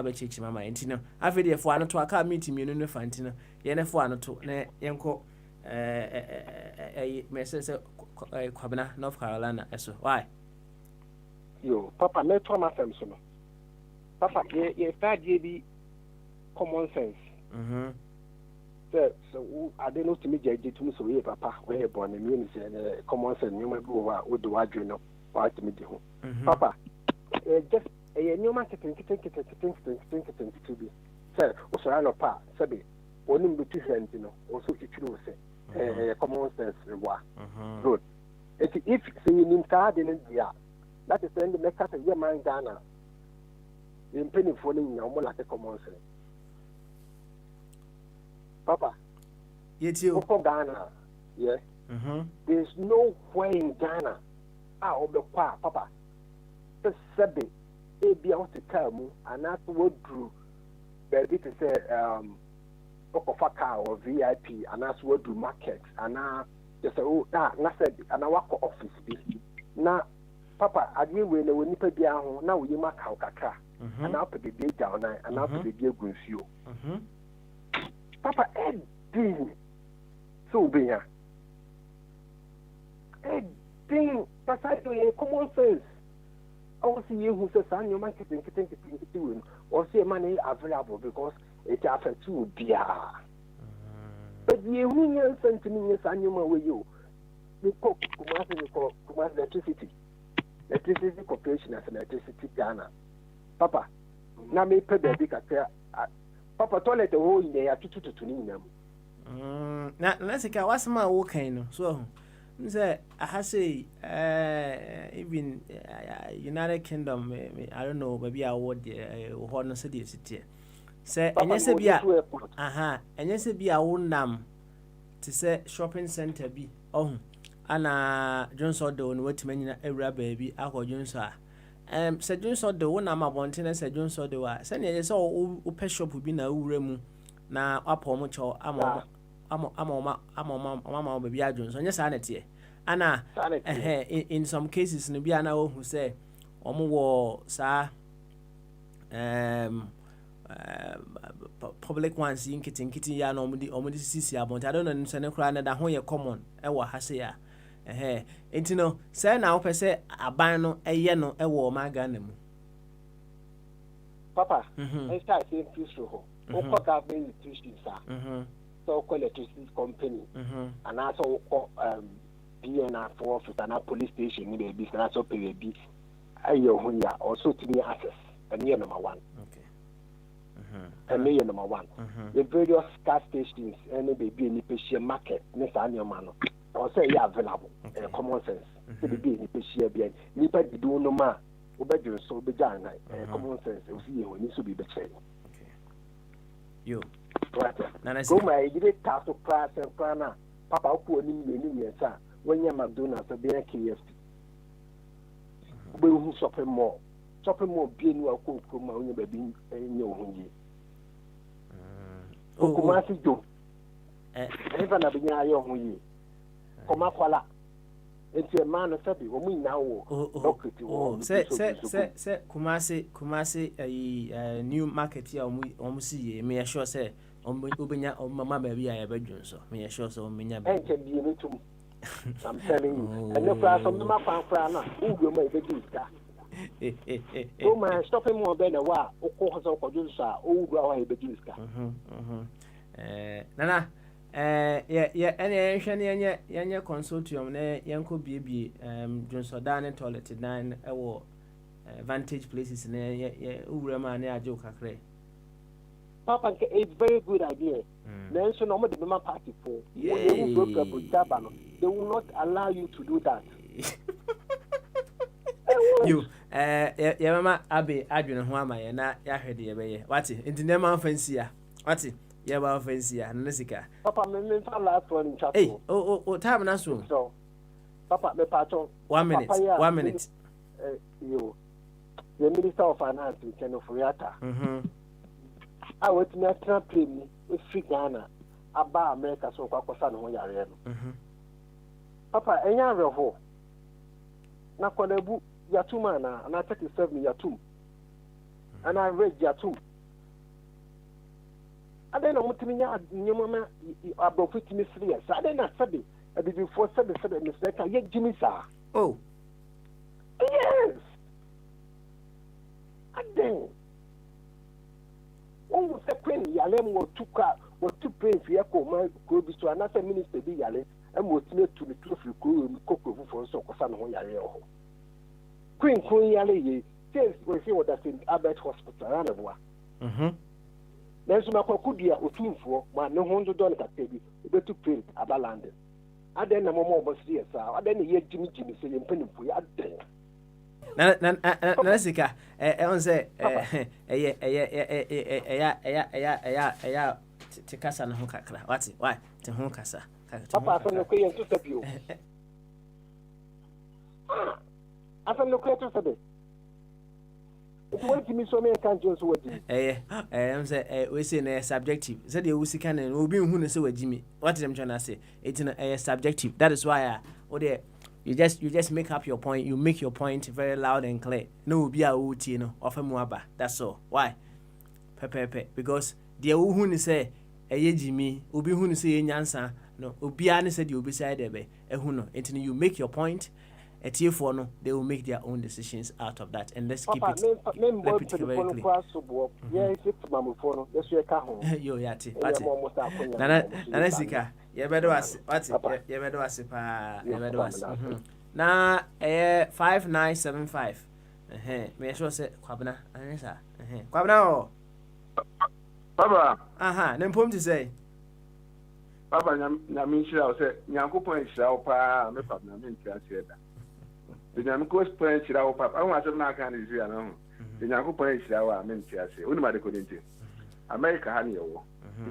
be kyerɛkyerɛ mama nti no afɛ deɛ fo ano to aka meeting mienu no fa nti no yɛ ne fo ano to na yɛnkɔ me say Kwabena, North Carolina, so why? Yo, Papa, let's try my family. Papa, you start be common sense. So I don't know to me, JJ to me, so yeah, Papa, we're born in unity and common sense. You might go out with the wide you know, or to me, Papa, just a new market think to be. Sir, also I know pa, Sabi, only between hands, you know, also it should say. Common sense good. If say in card in India, that is when the make us a year man Ghana. The penny falling more like a common sense. Papa, it's you for Ghana, yeah. There's no way in Ghana. Papa. The Sabi, it be out to come and that's what drew. Baby to say or VIP and that's what do market and now just said and I work office be now Papa I didn't when we nipa bia ho na we mark how kakra and now put the day down and now put the day gunsuo Papa Eddie so be here Eddie that's a common sense I was see you who says I'm your marketing or see money available because it affects you, dear. But the union sent to me, yes, I knew my way you. We cook Kumasi electricity corporation as an electricity Ghana. Papa, now me pay the big Papa toilet the whole day at 2 to them. Now, let's see, what's my working? So, I say, even United Kingdom, I don't know, maybe I would hold city. Say, and yes, be and yes, be a own nam to say shopping center be Jones or the one wait many a baby, Alco Jones are. Said Jones or the one I'm a wanting, and said Jones or the one. Send yes, all pet shop would be no room now up on much or Mamma baby Jones on your sanity. Anna, in some cases, Nubiana who say, Omo, sir, public ones in kitty ya no omudi sisi abont I don't know nsene kra na da ho ye common e wo hase ya enti no say na wo pese aban no eye no e wo ma Ghana mu Papa I start saying peaceful ho o ko government institutions so call electricity company and also BNR for office and police station ni be na so pay bi ayo ho ya also to me access and year number 1 and me number 1 the various gas stations and baby any pesia market next annual man or say yeah available common sense the baby any pesia be ni pa di do no ma obedu so be jan common sense we see when you so be better you right go my did task to class and plan Papa ku oni ni sir when you McDonald's be KFC we who shopping mall shopping mall be no ko ma onye ba bi enye ohunji Kumasi jo eva na binya ayo ohunji koma kwala enti man sabi o mu ina wo docket wo se Kumasi new market here o mu see ye me sure say obenya o mama ba bi ya bedwun so me sure so o menya ba enke bi ni tum I'm telling you and no class of my fan na u ma be do ska o ma stopping more be na wa o ko so ko ju sa o wu wa be do ska nana yeah ene hwene yenye consortium na yenko biebie Junsodan toilet 9 ewo Vantage Places na ye uwura ma na aje kakre Papa, it's very good idea. Then so no more the party for they will not allow you to do that. You ya mama abe adwene ho ama ye na ya hwede ye be ye wati enti na ma fancy ya wati ya ba fancy ya na sika Papa me last one in chat. Hey time na so Papa me pacho 1 minute you the Minister of Finance Ken Ofuriata I went to national plane with Ghana about America so kwakosa no yare no Papa enya reho na kolebu yatuma na 37 yatum and I read yatum aden na mutimi nya nyoma abofitimi serious aden na sabe before 7 mistake ye jimi sa oh yes aden o se queen yale mo tuka mo tu pay fi ko ma ko bi so anasa minister bi yale e mo tine tu ni tu fi ko fu so ko sa no yale ho queen yale ye since we see what that in Albert Hospital and everywhere nanso makwaku dia otumfo ma ne ho ndo don ka tebi obetu pay abalande aden na mo obo serious a aden na ye jimi se ye mpanimfo ya aden na sika on say te kasa na ho kakra wati why te ho kasa papa so no kwen to sabio afa no kwen to sabe it won't me so me kan Jones wadi am say we say na subjective say the usika na obi hu no say wajimi what them trying to say it's subjective that is why you just make up your point. You make your point very loud and clear. No be a uti no offer muaba. That's all. Why? Pepe because the who ni say eye Jimmy, obi who ni say nyansa no obi ani say the obi side ebe ehu no. Until you make your point, for no they will make their own decisions out of that. And let's keep it very clear. Yo yati. Nana sika. You better was pa na 5975 me sure say kwabna anisa kwabna o Baba nempom to say Baba na me shira o say Nyankopon shira o pa me pap na me ntia se da de Nyankopon shira o pa I want to na kan Israel no de Nyankopon shira o me ntia se oni ma de ko nti America ha ne yo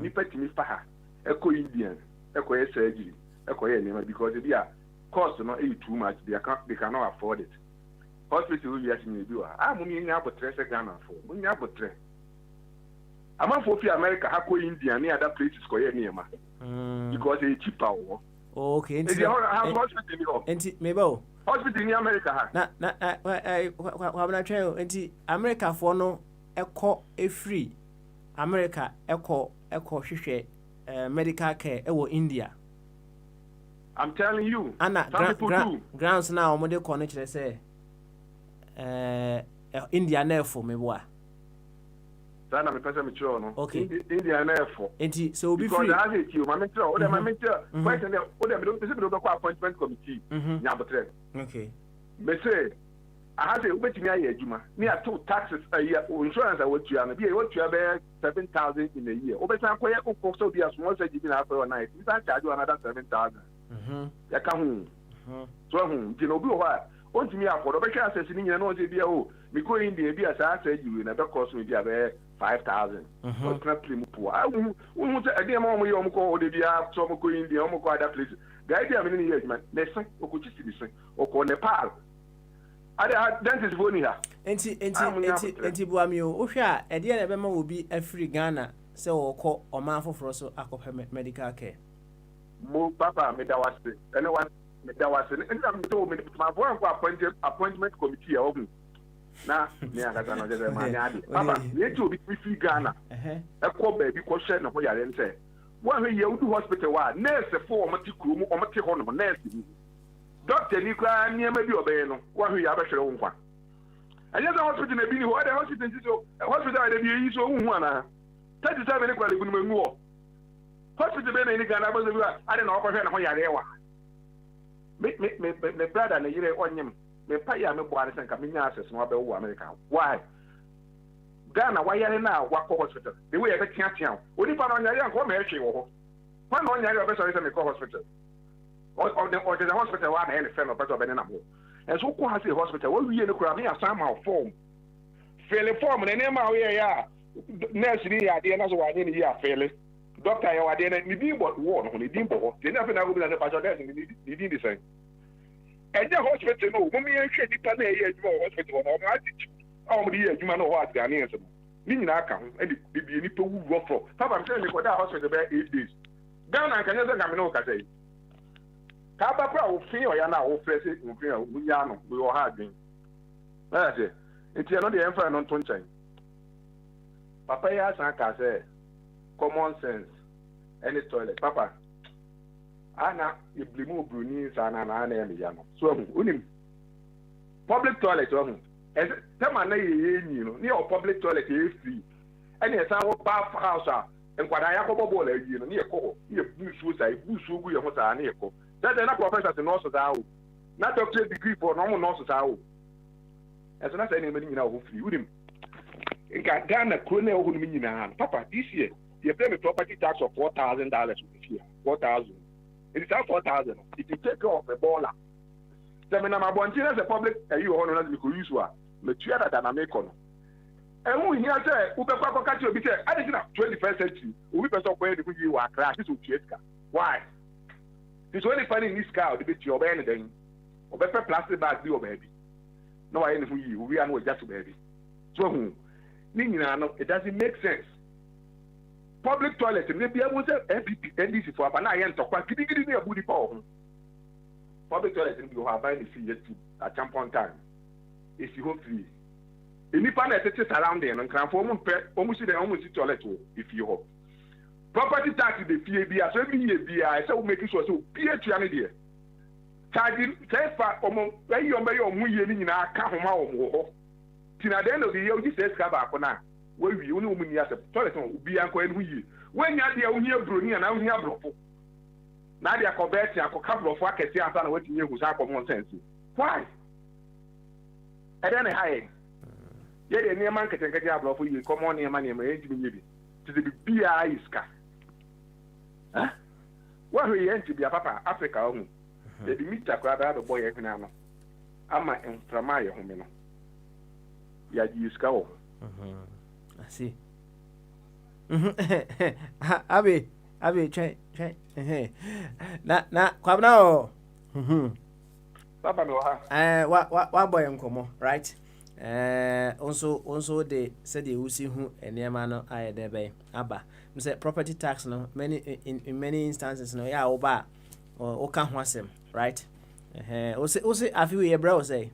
ni patimi fa ha eko Indian ekoye surgery ekoye nema because it be a cost no too much they cannot afford it hospital we are seeing biwa mumi nya abotre se Ghana for mumi abotre amafo fi America hako India ni other places koye nema because it cheaper okay enti mebo hospital in America ha na kwabna trail enti America for no eko free America eko hwehwe medical care India. I'm telling you. Anna grounds now omode ko no kire say India na for me boa. Sana me pesa me chiro no. Okay. India na for. Enti so be free. Because I hate you, my mentor, or my mentor. Why say we don't go appointment committee. Nyabotre. Okay. Me say I have to ubetimi aye adwuma. Me are two taxes a year insurance I want you and be what you have 7,000 in a year. Obesan koye ko so be a small surgery na for night. You can charge you another 7,000. Ya ka hu. So hu, ti no bi ho a ontimi afford obehwe assess ni nyina no say be o me go in there be as I surgery na be cost me be 5,000. What's not claim poor. We say again mo yo mo ko de bia so mo go in there mo ko other place. The idea me ni year man. Next okuchi si bi so. Oko Nepal. Ada dentist boni ha. enti buami o hwe a e de na be ma obi afri Ghana se wo kọ ọman foforo so akọpẹ medical care. Mo papa me da wase anyone me da wase and I'm told me my boy appointment committee e ogun na me akata no je ma nya ade papa me to be free Ghana e ko ba bi ko hwe na ho yare nse wo hwe ye udu hospital wa nurse for o mati kuro mu o mati ho no nurse ni doctor ni kwa niam bi obey no wo hwe ya ba hwere wo nkwa anya za hospital na bi ni ho the hospital nti so hospital da bi yi so hu ana 37 ni kwa le gunu mu wo hospital be na ni Ghana ba so bi ade na okọ hwe na ho yare wa me brother na yire onyem me pa ya me boare senka me nya access no abewo America why Ghana why yare na wakọ hospital the way e be tia oni pa na nyare anko me hwe wo ho pa na nyare obe so me call hospital or the hospital wa na any friend of person be na mo enso ko ha say hospital wo wiye ne kura me asan ma form fill form na ne ma wo ya nurse ni ya de na so wa ni ya fill doctor ya wa de na ni bi bo wo no ni di bo de na fe na go bi na pa so nurse ni di the same and the hospital no mo me hwe nipa na e adwuma hospital no ma ati mo di adwuma no ho atgane enso ni nyina aka ho e bi nipa wu rofro papa me say me ko da hospital be 8 days Ghana kan say ngame no ka say ka ba pra o fin o ya na o frese o fin o munya no we ha adwen na say enti no de emfa no to nchan papa ya san ka say common sense any toilet papa ana iblimu bruni sana na ana eme ya no so unim public toilet tema na ye nyi no ne o public toilet e free ene esa wo bath house a enkwada ya kobo ball ayi no ne ye ko ye busu sai busu gu ye ho sa na ye ko that na professor to nurse da o na doctor degree for no nurse da o eso na say ne me nyina ho free unim nka Ghana krone ho no nyina papa this year you pay me property tax of $4,000 this year 4,000. It is 4,000. If you take off a baller, Semina Mabontina as a public, you honor as you could use one, Matua than American. And who here say, Uber catch you, I think 21st century, we person where you are crashes with Cheska. Why? It's only funny in this car, the bit your anything, or better plastic bag, your baby. No, I know you, we are no just baby. So, it doesn't make sense. Public toilet, maybe I was a MVP, NDC for a night to quite giving me a booty power. Public toilet, you have buying the fee at some point time. If you hope free. Any planet that is around there and can form almost the almost toilet if you hope. Property tax is the fee, be as well be I so make it so PH idea. Charging say for where you may or muy in our car home. Till at the end of the year, you say, Scabacona. Where we only woman as a toilet be uncle and we. When you are the only bruni and only a bropo. Now they are converting a couple of workers here and waiting you who's common sense. Why? And then high. Yet a near man can get a blow for you, come on near money, maybe to the BI ska. Huh? What we end to be a papa Africa home. They meet a crowd out of boy economic. I'm my inframaya home. Ya use go. I see. Abi, try. Na, kwab now. Papa no ha. What boy nkomo, right? Also they said they will see who and no I there by aba. Me say property tax no many in many instances no ya oba or can wasem, right? Also I feel your bro say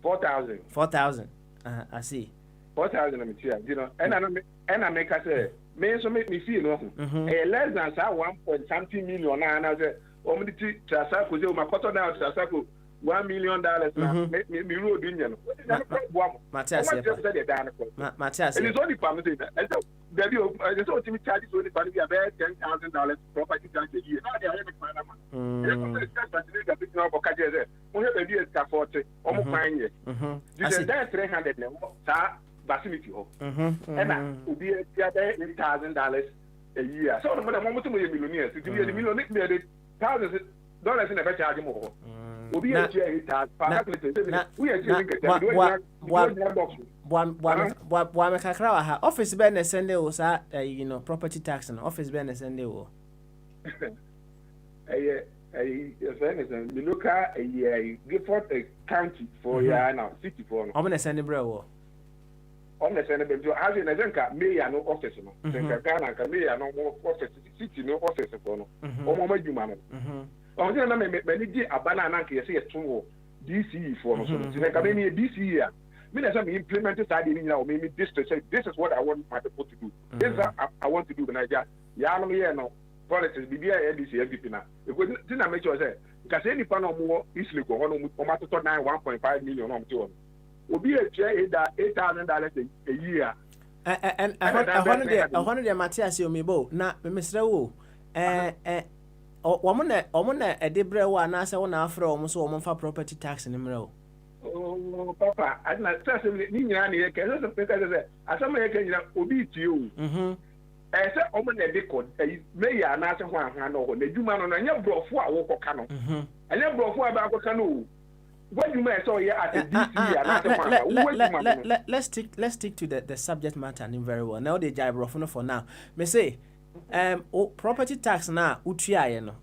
4,000. 4,000. I see. 4,000 you know, and I make us say, may so make me feel less than 1 point something million. And I say, only to Trasako, my quarter down to Trasako, $1 million. Me road union. Matthias, Matthias, it is only permitted. And so, the ultimate charge is only about $10,000 property tax a year. Now they are having Panama. We have a year to 40 almost 9 years. This is 300 now. Facility and will be $8,000 a year. So the moment we are millionaires, it will be a millionaire, thousands of dollars in a better charge more. Will be a we are one office ben Sunday was property tax and office ben Sunday. a local Gifford county for now, city for I'm gonna send it, bro. On the Senate, as in a Zenka, mayor no office, no, Ghana, mayor no office, city no office for no, or Mama Jumano. On the many a banana, I say a two DC for no, so like I mean, this year. I implemented that in now, maybe this is what I want my people to do. This is what I want to do in Nigeria. No politics, BBI, everything now. If we didn't make sure that, because any pan of more easily go on 1.5 million on to will be a $8,000 a year. And I wanted the Matthias Yomibo, not Mr. Wu. Woman, a debra one answer one after almost woman for property tax in the middle. Oh, Papa, I'm not certainly because as some can obey to you. As a woman, a decord, a mayor, and answer one hand over the human on a young bro for a walk canoe. And young bro for about canoe. What you may saw here at the let's stick to the subject matter and very well. Now they jive for now. Me say, property tax now, utria no.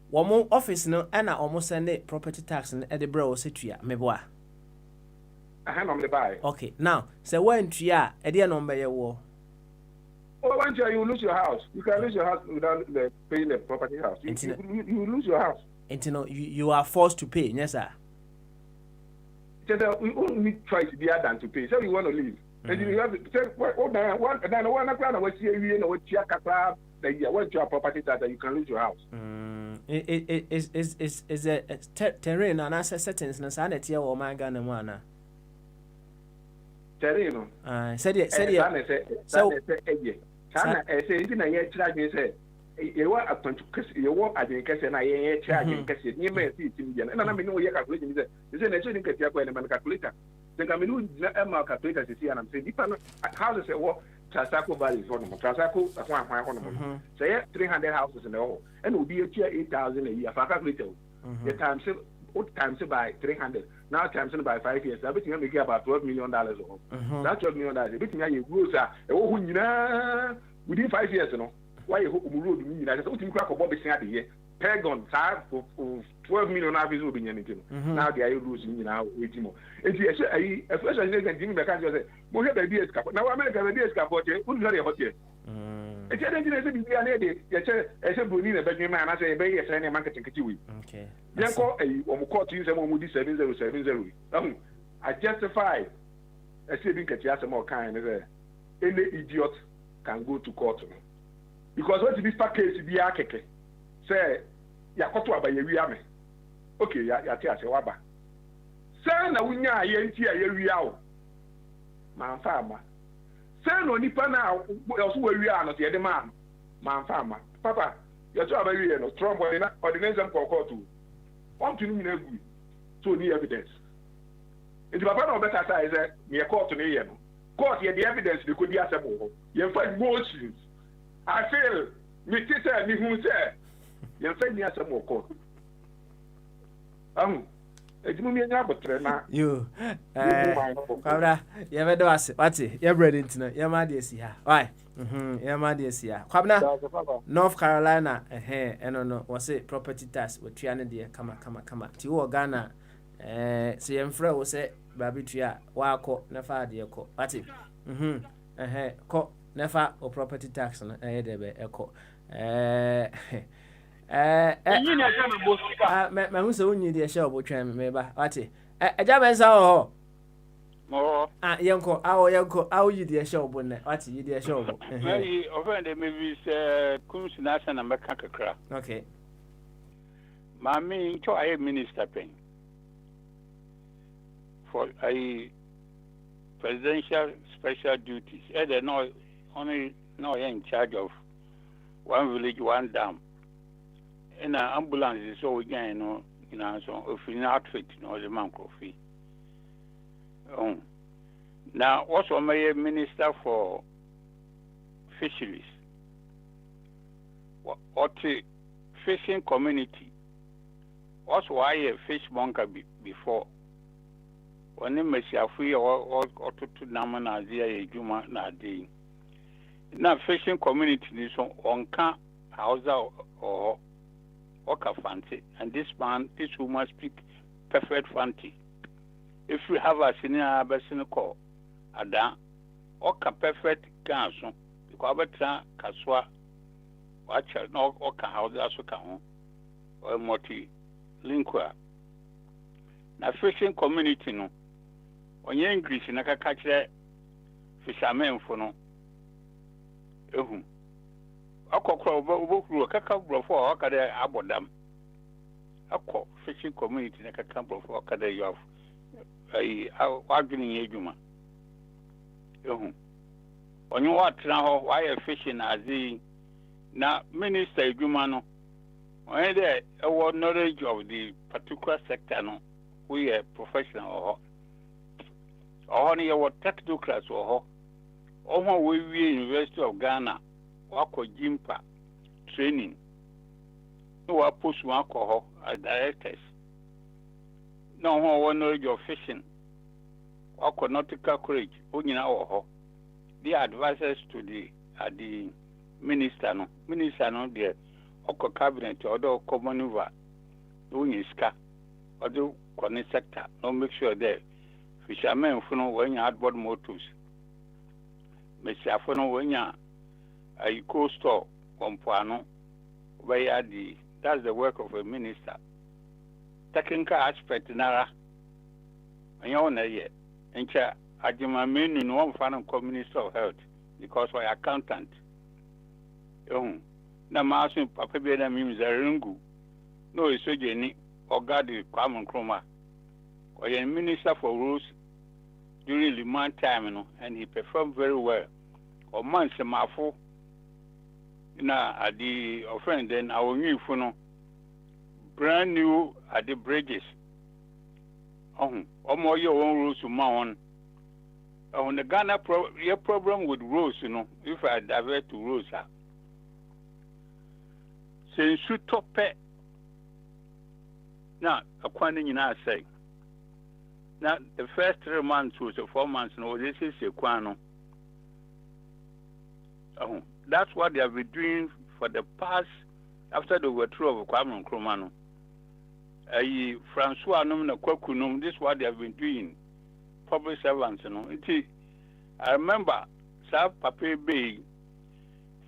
One office no, and I almost send it property tax and at the bro situa meboa. A hand on the buy. Okay, now say when tria, a dear number your war. Oh, once you lose your house, you can lose your house without paying the property house. You lose your house. And you are forced to pay, yes, sir. We only try to be than to pay. So you want to leave. And you have to say, one was here, what your property tax that you can lose your house. It is a terrain and access settings and sanity or my gun and one. Terrain. Said so, I say, even a year charge me say, you want a punch, you want I didn't catch and I charge and catch it. You may see it in and I mean, no, you're calculating. Is an actually get your calculator. Then I mean, Emma calculator to see and I'm saying, different houses say, well, Trasaco Valley for them. Trasaco, that's one home. Say 300 houses in the whole, and will be a year 8,000 a year. If I calculate the times by 300, now times by 5 years. Everything we get about $12 million. That $12 million, everything you grow, within 5 years, you know. Why you hope road me? I just think about Bobby Sandy here. Paragon, for 12 million average will be anything. Now they are losing now, waiting more. And I first I can give me the country. More have ideas. Now America ideas. Who's very hot here? It's a lady. I said, Bruni, a bedroom man. I say, Bay, a sign marketing. Okay. Then call a court to use a woman 7070. I justify a saving at more kind of any idiot can go to court. Because what this package be a keke? Say, Yakoto by Yami. Okay, Yatia Waba. Say, na winya yentia yeriao. Man farmer. Say, no nipa now, also where we are not the other man. Man farmer. Papa, you're so very no strong or the name call to. One to me, so the evidence. If Papa no better size, near court to me, court, yet the evidence they could be assembled. You find motions. I feel me sister me who say you say me as a more court. It's me nya botre na you kwabra you ever do ase what you bread into you ma dey see ha why you ma dey see ha kwabna North Carolina no was say property tax we tua ne dey kama ti wo Ghana say emfra wo say baby tua wa akọ na fa dey akọ what ko never or property tax on echo. My who's only the show will tram maybe. What a German saw. More. Yanko, our you dear show, bonnet. What you dear show? Very often, maybe Kun's National American craft. Okay. Mammy, to a minister paying for a presidential special duties. Either no. Only no in charge of one village, one dam. And an ambulance is so again, so if in outfit, the man coffee. Now, also, my minister for fisheries or the fishing community. Also, I a fish bunker before. When they may say free or to Naman Azia, Juma, Nadi. Now, fishing community is on house or Oka Fanti, and this woman speak perfect Fanti. If we have a senior person call, Ada, Oka perfect Ganson, because Betra Kaswa, Watcher, no Oka House Asuka, or Moti Linkua. Na fishing community no, on your English in a catch fishermen for no. Akokro kaka brofo akade abodam akọ fishing community na kaka brofo akade you have wadwini edwuma onye watra ho why fishing azi na minister edwuma no onye dey knowledge of the particular sector no we are professional or ne your technical class or we University of Ghana wako Jimpa training no wa post one ko as directors no one knowledge of fishing wako nautical college onyina wo the advisors to the minister no there wako cabinet or common over onyiska or the connect sector no make sure that fishermen funo when you outboard motors mesiafono when you a coastal Pompuano, where that's the work of a minister. Technical aspect nara, and you know, yet, and Ajima mean in one fan of Minister of Health because my accountant. Now, Martin Papa Beda means a rungu, no, it's so Jenny or Gadi Kwame Chroma, or a minister for rules during the man time, and he performed very well. Or months a mouthful. Na at the offend then our new funo brand new at the bridges. More your own rules to mount on the Ghana your problem with roads, if I divert to roads. Since you top pet now a quantity in our say. Now the first 3 months was 4 months, no, this is a quano. That's what they have been doing for the past, after the overthrow of Kwame Nkrumah. Francois Nomina Kwakunum, this is what they have been doing. Public servants, I remember, Sir Pape Bay,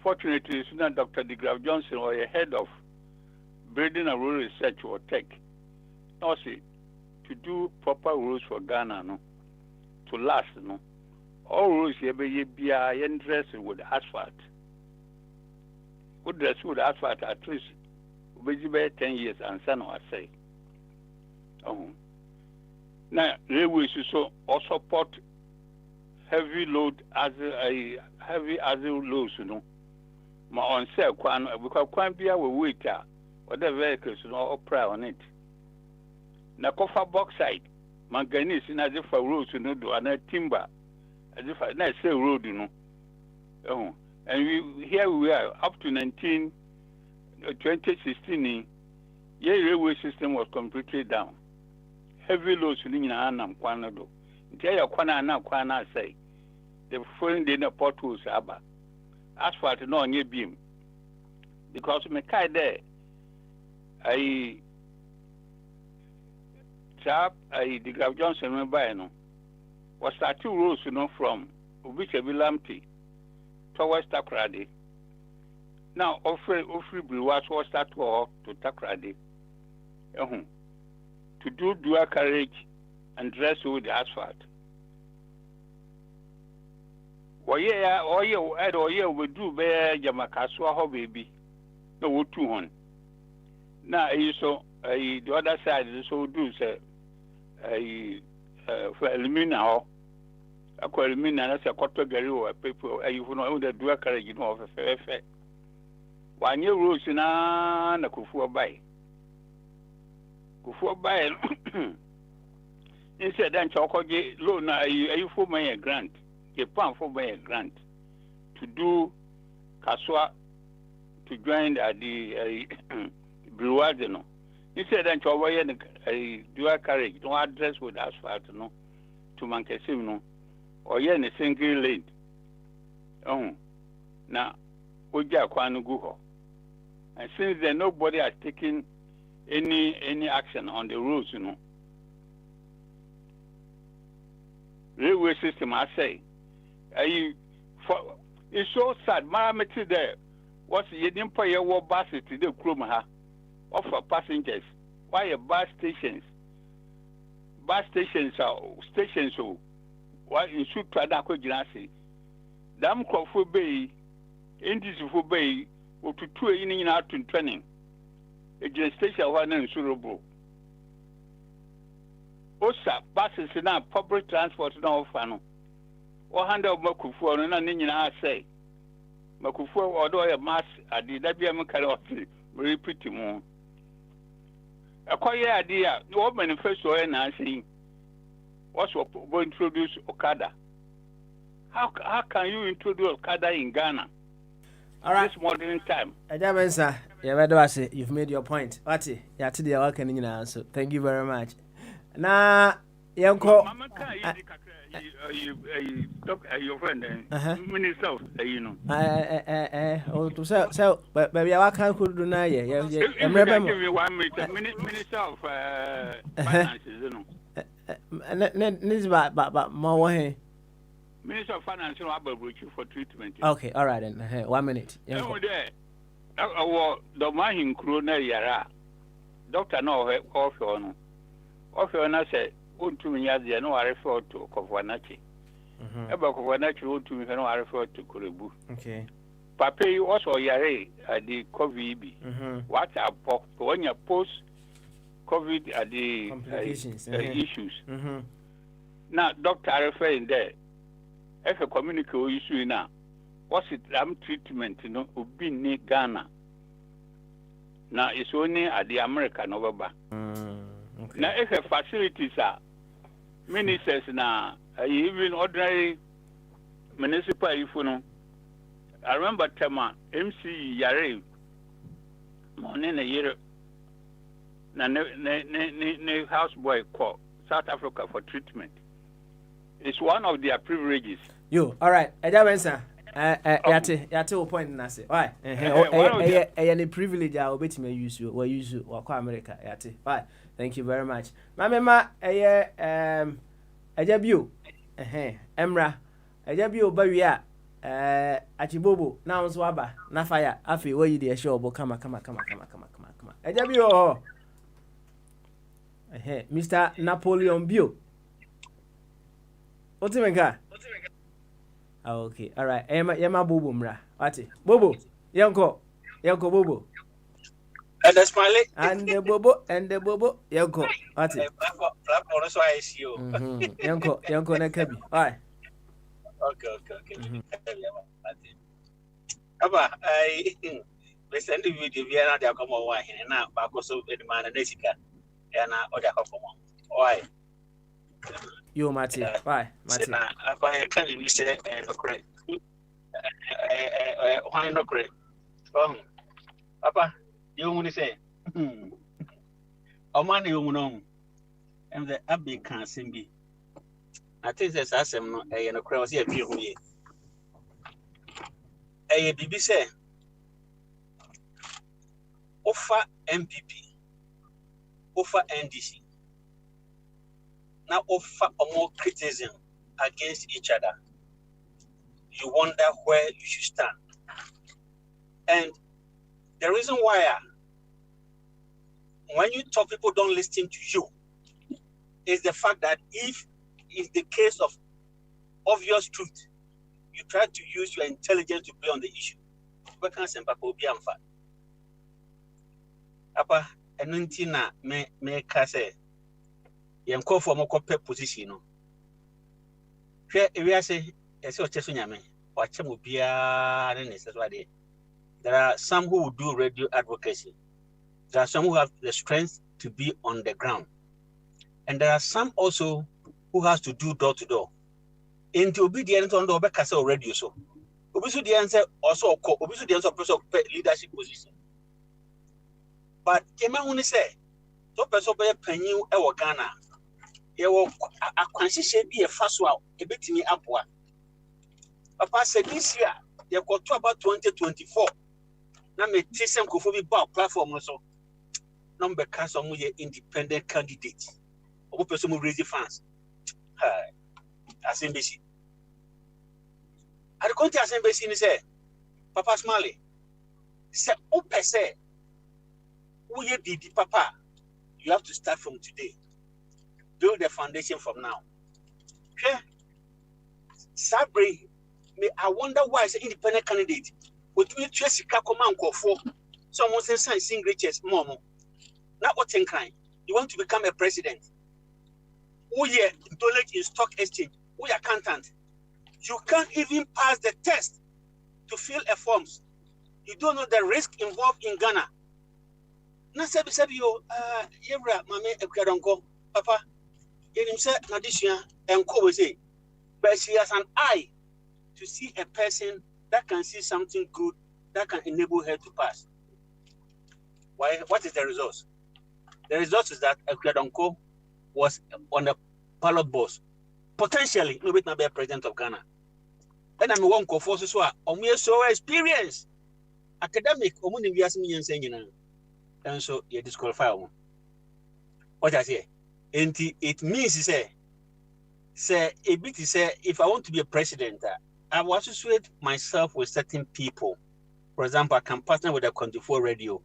fortunately, Dr. DeGraff Johnson was a head of building a rural research or tech. Also, to do proper rules for Ghana, to last, all rules here be dressed with asphalt. Would dress with asphalt at least be 10 years and son I say. Now railways also support heavy load as a heavy loads, Ma on sale because can't be a waiter or the vehicles opera on it. Na kofa bauxite, manganese in as if for roads do and timber. As if I say road, and here we are up to 2016. The railway system was completely down. Heavy loads in Anam Kwanado. Tell Kwana Kwana say the foreign dinner potholes aba. Asphalt no on your beam. Because Mekai there, I DeGraff Johnson remember was that 2 roads, from Ubichabilamti towards Takrade. Now, Ofri Brewas was that to Takrade. To do dual carriage and dress with the asphalt. Or we do bear Yamakaswa baby. No, 200. Now, so the other side is so do say. For alumina that's a quarter gary or paper, you know the dual carriage of a fair effect. 1 year rules in a Kufua by instead then Chokoji loan you for my grant, a pound for my grant to do Kaswa to join the Brewadino. Instead then Chokoji a dual carriage, no address with asphalt, to Mancasim, or yen a single lane. Now, Oja Kwanuguho. And since then, nobody has taken any action on the roads, you know. Railway system, I say. It's so sad. My there. What's the empire war buses to the Krumha offer passengers? Why are bus stations? Bus stations are stations so why in Sutrada Jinasi? Dam Crawford Bay, Indies for Bay, or to 2 in out in training. A station one in Surobo. Osa buses in our public transport no fano. 100 of Makufu and an I say. Makufu, although a mass at the WM very pretty more. A quiet idea, no manifesto and I saying, what's what will introduce Okada? How can you introduce Okada in Ghana? All right. This modern time. Sir, yeah, you've made your point. What's yeah, today I can answer. Thank you very much. Now, Yanko. Your friend, Minister, you know. Oh, to so, but maybe I can't do now. Yeah. Remember, give me 1 minute. Minister of Finances, you know. This but more way. Minister of Finance, you know, for treatment. Okay, all right then. 1 minute. The man in Corona Yara. Doctor, no, offer, say, won't to me as the no, I refer to Kovanachi. About Kovanachi, won't to me, no, I refer to Kurubu. Okay. Papa, you also Yare at the COVID. What are when you post COVID at the complications, issues? Now, doctor, I refer in there. If a communicable issue now, what's it? Treatment, you know, would be in Ghana. Now, it's only at the American over. Okay. Now, if the facilities are ministers now, even ordinary municipal, if you know, I remember Tema MC Yare morning a year. Now, ne houseboy call South Africa for treatment. It's one of their privileges. You all right? Sir. Yate point na say. Why? Any privilege I will bet me use you. We use you. Wako America. Yate. Why? Thank you very much. Mama, Ajabio. Emra. Ajabio Bawia. Achibobo. Now Swaba. Na fire. Afi where you dey show come. Ajabio. Mr. Napoleon Bio. What's it mean? Okay, all right. Yama Bobo mra. Wati. Bobo. Yanko Bobo. And the smiley. And the Bobo. Yanko. Wati. So I see you. Yanko na kabi. Alright. Okay. Aba, I send the video via na come over here na ba ko so the man na sika. Ya na oda ko mo. Why? Yo, Mati. Why? Mati. I can't even say no correct. Why no correct? Papa, you want to say? Omani you know. And the Abbey can't sing be. I think there's no no cross here. A BB say offer MPP, offer NDC. Now offer more criticism against each other. You wonder where you should stand. And the reason why when you talk, people don't listen to you is the fact that if it's the case of obvious truth, you try to use your intelligence to play on the issue. Apa, enuntina me kase. Yem call for more position. No, we say, as your Chesunyame, or Chamubia, there are some who will do radio advocacy. There are some who have the strength to be on the ground. And there are some also who has to do door to door. Into obedience on the Becassa radio. So, obedience also obedience of person leadership position. But Emma only say, so person be penny or Ghana. You will a conscious be a fast one, a bit me upward. Papa said this year, you got to about 2024. na me tisem ko bi ba platform no so number cast some independent candidate obo person mo raise fans assembly at the country assembly ni say Papa Smalley say o pese we bibi papa you have to start from today, build the foundation from now. Okay, Sabri, I wonder why as an independent candidate with me Jessica command for someone saying sing riches momo. Not what in kind. You want to become a president. Oh yeah, knowledge in stock exchange. Oh yeah, accountant. You can't even pass the test to fill a forms. You don't know the risk involved in Ghana. Na sabi yo yewra mame ekwadonko papa yenim se na disua enko we say but she has an eye to see a person that can see something good that can enable her to pass. Why? What is the result? The result is that Ekwadonko was on a ballot box. Potentially, no bit not be a president of Ghana. And I'm one for so so experience. Academic, and so you disqualify. What I say? And it means say a bit say if I want to be a president, I will associate myself with certain people. For example, I can partner with a 24 radio.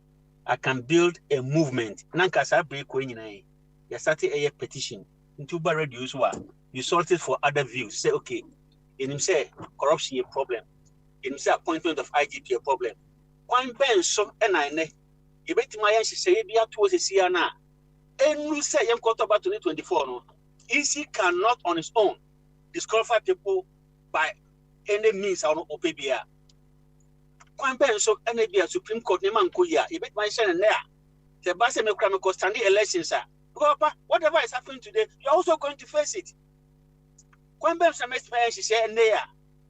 I can build a movement. Nankasa break when you started a petition into radios where you sort it for other views. Say, okay, in him say corruption a problem. In him say appointment of IGP a problem. One ben so and I ne. You bet my say be up towards a Siana. And you say young quarter about 2024 no. EC cannot on its own disqualify people by any means or OPBA. So NAB Supreme Court Neman Kuya, you bet my son and there. The Bassam Kramako standing elections, sir. Whatever is happening today, you're also going to face it. Quambem semester, she said, and there,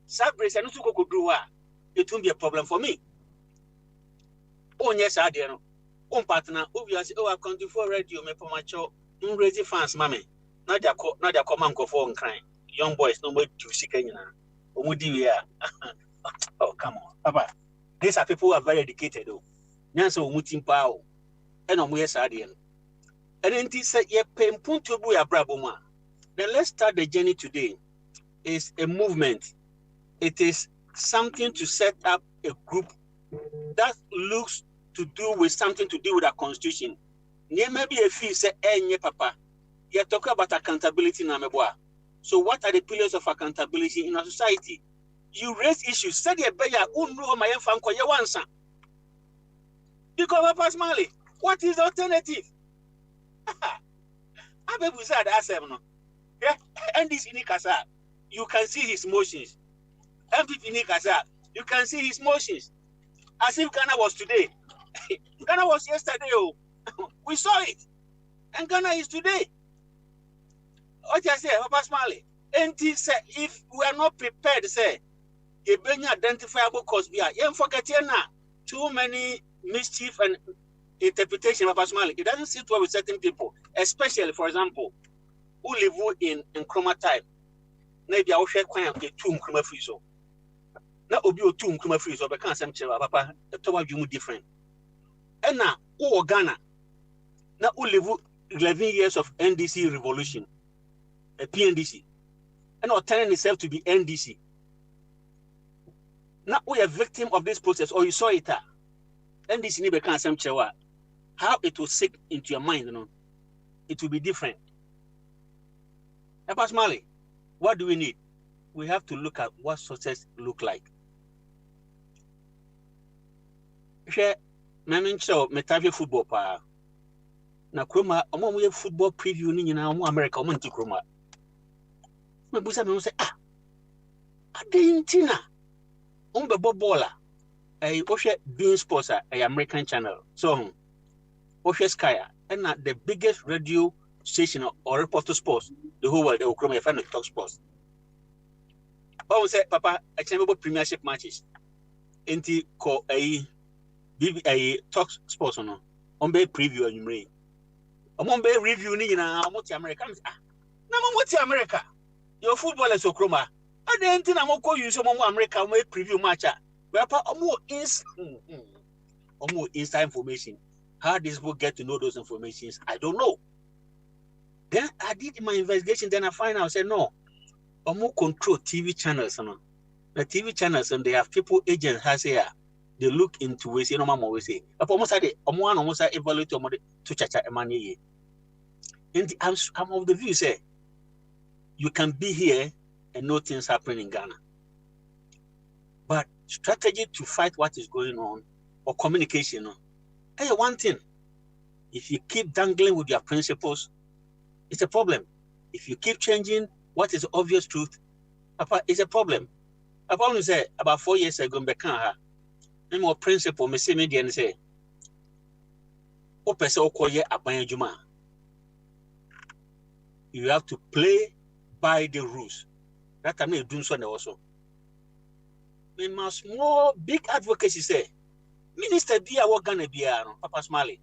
Sabres and Utuko could do it won't be a problem for me. Oh, yes, I dare know. Partner, obviously, I come to for radio, me for my show, raise fans, mammy. Not their command for phone crying. Young boys, no more to seek any. Oh, come on, Papa. These are people who are very educated, though. Nancy Mutim Pao, and on where's Adian. And then this said, ye pay punto buya braboma. Then let's start the journey today. It's a movement. It is something to set up a group that looks to do with something to do with our constitution. Near maybe a fee say, eh, Papa. You're talking about accountability in Ameboa. So what are the pillars of accountability in our society? You raise issues. Said you beya unro my fanko ye wansa. Because Papa Smalley, what is the alternative? Abebu said asem no. Yeah, and this Inikasa, you can see his motions. MVP Nikasa, you can see his motions. As if Ghana was today. Ghana was yesterday. Oh. We saw it. And Ghana is today. What I say, Papa Smalley, and he said, if we are not prepared, say, a very identifiable cause, we are forget now. Too many mischief and interpretation of Smalley. It doesn't sit well with certain people, especially, for example, who live in Chroma type. Maybe I will share quite a two Chroma free so. Now, Obi two Chroma free so, but can't say, Papa, the two of you different. And now, who Ghana? Now, who live 11 years of NDC revolution, a PNDC, and not turning itself to be NDC. Now we are victim of this process, or you saw it. NDC never can some chewa. How it will sink into your mind, you know, it will be different. Papa Smalley, what do we need? We have to look at what success look like. Share, show metavia football pa. Na kroma, we have football preview ni na America, omo nti kroma. Me busa me say Argentina. Umbe bobola. Oshe Bean Sports, American channel. So, Oshe Sky, and the biggest radio station or reporter sports, the whole world, they will come and talk sports. I say, Papa, I can remember premiership matches. Inti ko a talk sports or no. Ombe preview and you may. Ombe review ni na Omoti America. Na Omoti America. Your football is so chroma. I didn't think I'm going to use some America preview match. But more is almost inside information. How these people get to know those informations, I don't know. Then I did my investigation. Then I find out, I said, no, almost control TV channels. You know? The TV channels, and they have people, agents, has here. They look into ways, you know, Mama always say, almost evaluate to chacha money. And I'm of the view, say, you can be here and no things happening in Ghana. But strategy to fight what is going on or communication, hey, one thing, if you keep dangling with your principles, it's a problem. If you keep changing what is obvious truth, it's a problem. I've only said about 4 years ago, I'm more principle, me say media and say, you have to play by the rules. That time they do so also. We must more big advocacy say, Minister Bia what Ghana Bia, Papa Smiley.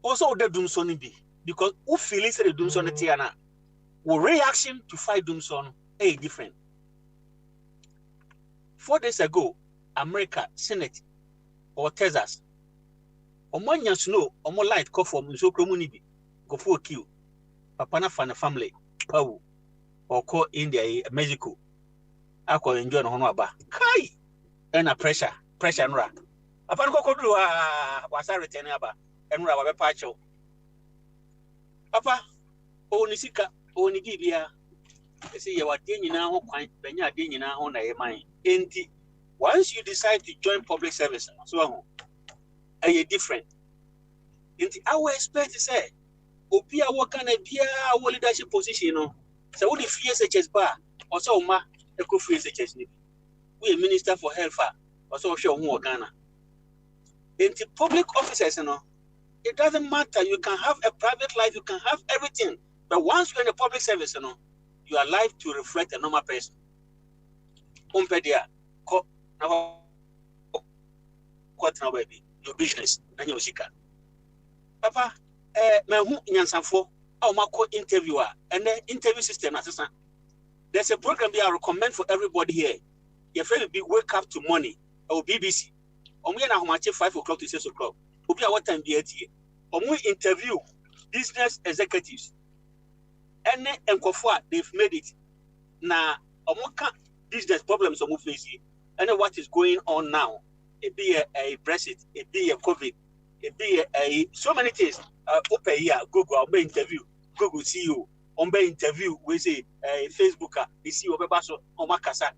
Also the Doomson be because who feel it the Doomson Tiana, or reaction to fight Doomson is different. 4 days ago, America, Senate, or Texas, or one snow, or more light call for so community, go for a queue. Papa fan family, Pau, or call India, Mexico. I call enjoy on Honaba. Kai! And a pressure, and rack. Upon Cocodu was I returning about and Rabba Pacho. Papa, only Sika, only Gibia. I see you are doing now, quite Benya Dina on a mind. Once you decide to join public service, so are you different? Our expert say, Opia, what can I be our leadership position? So, only fear such as bar, or so ma, a good free such as we a minister for health, or so show more Ghana. In the public offices, it doesn't matter. You can have a private life, you can have everything. But once you're in the public service, you are life to reflect a normal person. Umpedia, your business and your shika. Papa, my Nyansanfo, our Mako interviewer, and the interview system assistant. There's a program I recommend for everybody here. Your friend will be Wake Up to Money or BBC. We are now 5 o'clock to 6 o'clock. We'll be what time be at here. We interview business executives. And they've made it. Now, business problems are facing. And what is going on now? It be a Brexit, it be a COVID, it be a so many things. Open here, Google, I'll be interview, Google CEO, on be interview, we say Facebooker, the CEO of Basso, on Makasa.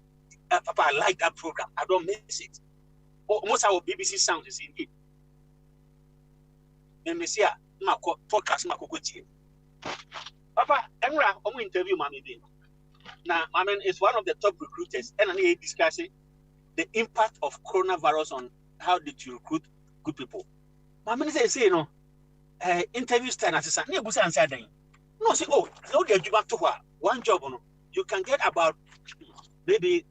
Papa, I like that program. I don't miss it. Almost our BBC sound is in it. And me see my podcast, my cocoa. Papa, I'm interview Mammy Bean. Now, I mean, it's one of the top recruiters, and I'm discussing the impact of coronavirus on how did you recruit good people. My minister say, interview style as a no, say, oh, no, they give back to her one job. You can get about maybe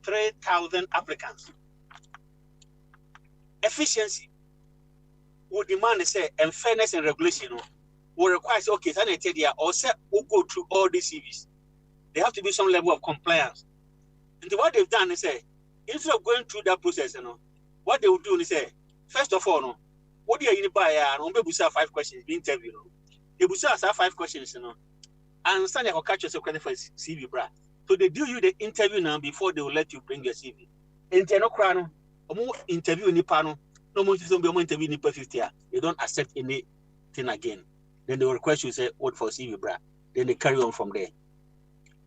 3,000 applicants. Efficiency would demand, say, and fairness and regulation will require, okay, or say, we'll go through all these CVs. There have to be some level of compliance. And what they've done is say, instead of going through that process, what they will do is say, first of all, what do you buy? And we 5 questions, be interviewed. They will ask 5 questions, and understand that catch yourself credit for CV, bra. So they do you the interview now before they will let you bring your CV. And no crown, more interview in the panel, no more interview in 50 years. They don't accept anything again. Then they will request you say, what for CV, bra. Then they carry on from there.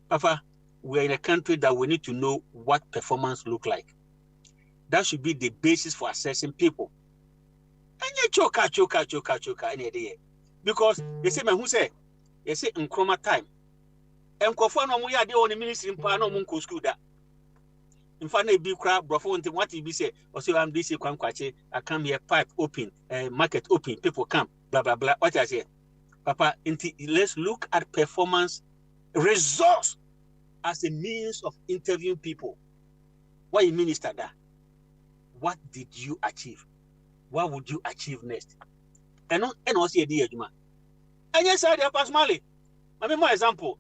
Papa, we are in a country that we need to know what performance look like. That should be the basis for assessing people. And you choker, any day. Because they say, who say, they say in chroma time. And Kofano, we are the only ministry in Pano Munko school that. In fact, they be crab, brofo, what you be say, or say, I'm this, I come here, pipe open, market open, people come, blah, blah, blah. What I say, Papa, let's look at performance results as a means of interviewing people. Why you minister that? What did you achieve? What would you achieve next? And also a dear man. And yes, I have personally. I mean, my example.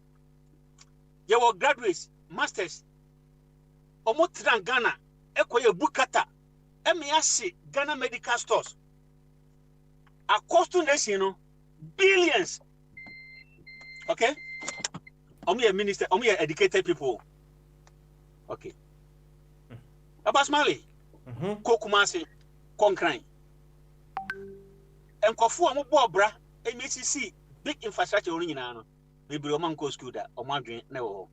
You were graduates, masters, almost than Ghana, Ekoye Bukata, MEAC Ghana medical stores. A cost to nation, billions. Okay? I'm a minister, I'm a educated people. Okay. Abas Mali, Kokumasi, Konkrine. And Kofu Amobra, MECC, big infrastructure only in Ano. Maybe Roman school that or Madrid never.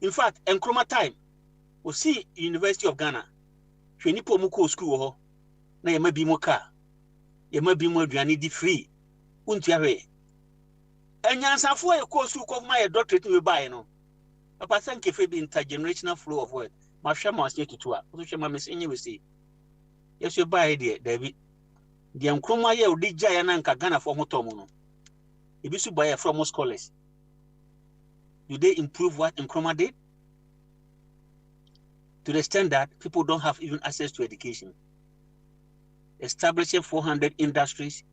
In fact, Nkrumah time, we see University of Ghana. Shenipo Muko school, na may be moka. You may be more than free. Untiare. And Yansa for a course to come my doctorate to buy no. A person can be intergenerational flow of word. My shama was to her. Which my miss in you see. Yes, you buy idea, David. The Nkrumah ye did Jayananka Ghana for Motomono. If you should buy a from scholars. Do they improve what Nkrumah did? To the extent that people don't have even access to education. Establishing 400 industries,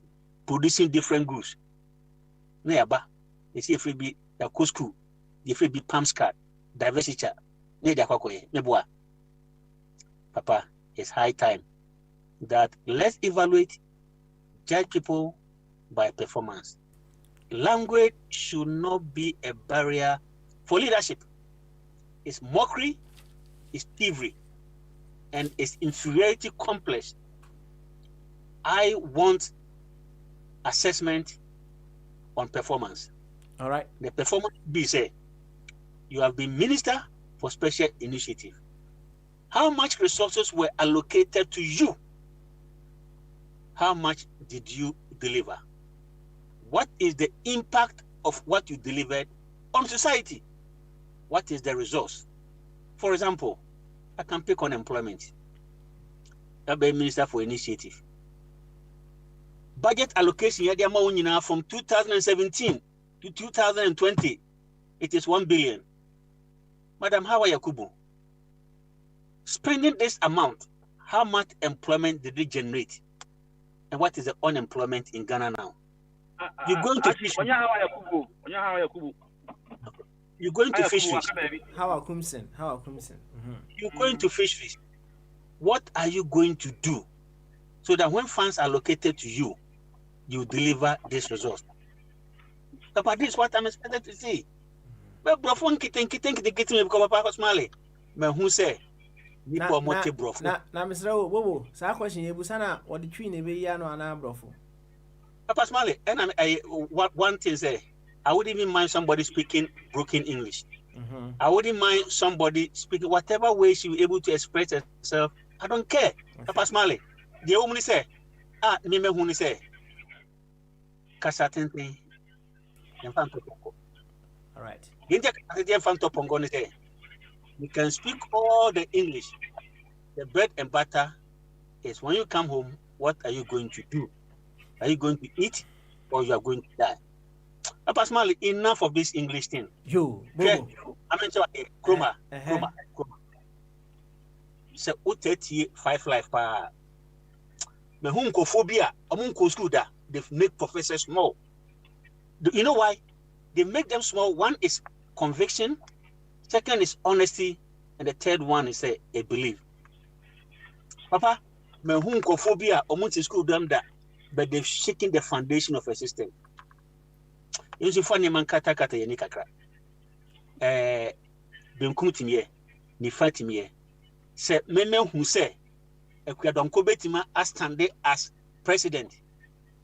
producing different goods. Nearby, they see if it be the Cusco, if it be Palms card, diversity, Papa, it's high time that let's evaluate, judge people by performance. Language should not be a barrier for leadership. It's mockery, it's thievery, and it's inferiority complex. I want assessment on performance. All right. The performance be say, you have been minister for special initiative. How much resources were allocated to you? How much did you deliver? What is the impact of what you delivered on society? What is the resource? For example, I can pick on employment. I've been minister for initiative. Budget allocation from 2017 to 2020, it is 1 billion. Madam Hawa Yakubu, spending this amount, how much employment did it generate? And what is the unemployment in Ghana now? You're going to fish. You're going to fish. How Kumsen? You're going to fish. What are you going to do so that when funds are allocated to you, you deliver this resource? But this is what I'm expected to see. But brofon kitten me because Papa Smalley. Me who say nipo mote brofo. Na Mr. Wobo, sa question yebusana what the tree nebe ya no ana brofo. Papa Smalley, and I one thing say, I wouldn't even mind somebody speaking broken English. I wouldn't mind somebody speaking whatever way she was able to express herself. I don't care. Papa Smalley, the woman say, me who say, Kasatente. All right. You can speak all the English. The bread and butter is when you come home, what are you going to do? Are you going to eat or you are going to die? Personally, enough of this English thing. You, I mean, Chroma. So, what 5 life pa? The homophobia, among school that they make professors small. You know why? They make them small. One is conviction, second is honesty, and the third one is a belief. Papa, me homophobia, among school them that, but they've shaken the foundation of a system. You see, funny man kata yeni kakra. Benkum timie, ni fatimie. Se meme who say, Ekwadonko betima as stand as president.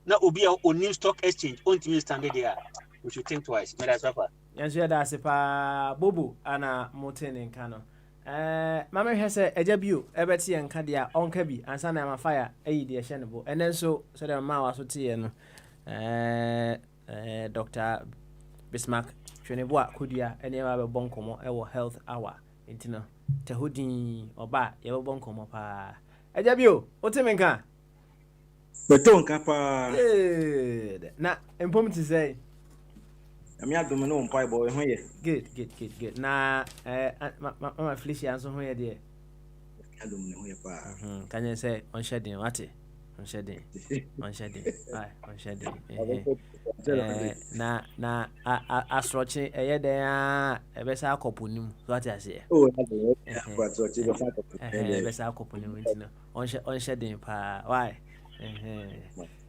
Now obi on new stock exchange on to stand there. We should think twice. Me that's papa. Yanzu da se pa bobo ana moten nkano. Mama hwe se ejabio ebeti enka dia onka bi ansa na ma fire eyi de hye ne bo. Enen so so dem ma waso tie no. Dr. Bismarck Chweneboa Kudia ene ma be bonkomo ewo health hour intina tehudin oba ye be bonkomo pa. Ejabio otemenka. Beton kapa. Na empom ti say. Ami adom no mpai boy ho ye. Good. Na mama Felicia anso ho ye de. Adom no ho ye pa. Can you say on shedding what? On shedding. Aye, on shedding. Na asroche eye den e be sa akoponim so ati ase. Oh, that's what you find. Be sa akoponim ntino. On shedding pa. Why?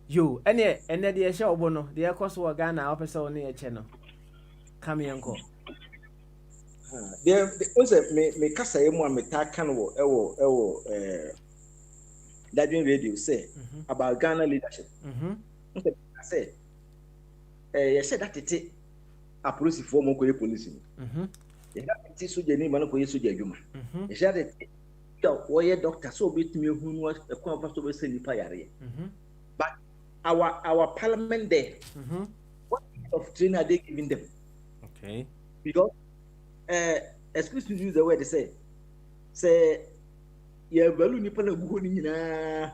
Yo, ene de ye hye obo no, de ye koso wo Ghana opese wo ne ye che no. Come yanko. There also me kasa emu a meta kan wo that radio say about Ghana leadership. I say you said that it a police for mo ko police ni. You that it so je ni man ko yeso je adwuma. You said that wo ye doctor so betumi hu no e ko afa so be se nipa yare. But our parliament there, what kind of training are they giving them? Okay. Because excuse me to use the word they say yeah value nipa na guho ni nyina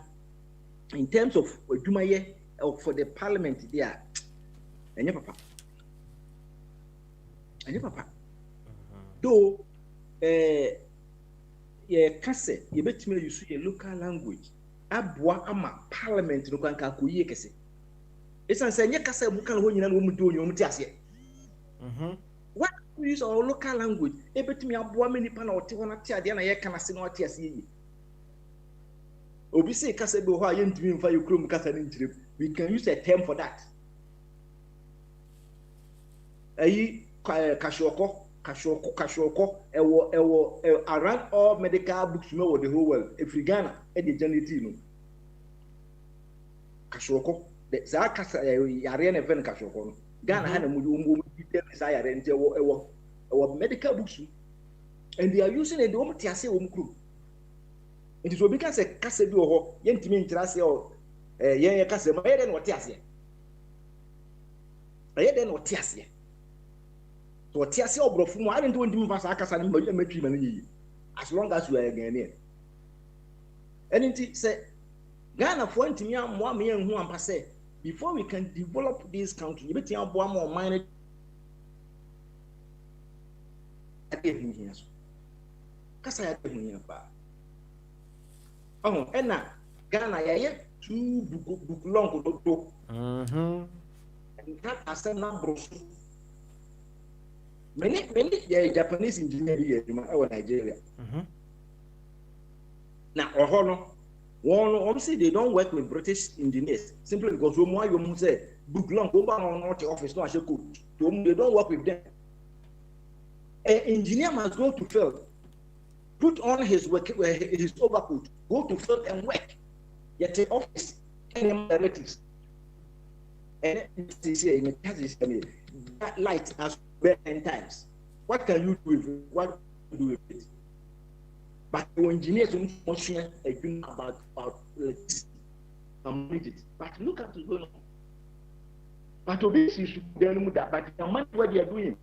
in terms of adwumaye for the parliament there enye papa though yeah kase ye betime use your local language aboa ama parliament no kan ka koyie kese esan say enye kase bu kan ho nyina no mu do onyo mu ti ase what we use our local language ebetumi aboa me nipa na ote wona ti ade na ye kana se na ote ase yi obi say kasa be ho a ye ntumi mfa ye krom kasa ni ntire we can use a term for that ayi kashoko ewo around all medical books no the whole world Ghana e dey generate no kashoko the za kasa yare na ven kashoko no Ghana ha na mu detail yare nte ewo medical books and they are using it the ti ase wo mkru nti so bi kasa bi ho ye ntimi ntira ase o ye kasa ma ye den wo ti ase so ti ase obrofo mu ari nti wo ntimi fasa akasa ne matwi ma ne yi as long as you are Ghanaian anything say Ghana for ntimi amwa me hu ampa say before we can develop this country you betin abo am on mine kasa ya ehun pa ena Ghana ya two book long to and that asem na brosu many Japanese engineer here in Nigeria now one say they don't work with British engineers simply because you say book long go back on not office no they don't work with them. An engineer must go to field, put on his overcoat, go to field and work. Yet the office and directives. And that light has been 10 times. What can you do with it? What do you do with it? But the engineers don't think about electricity. But look at what's going on. But obviously, you should do that. But the money what they are doing.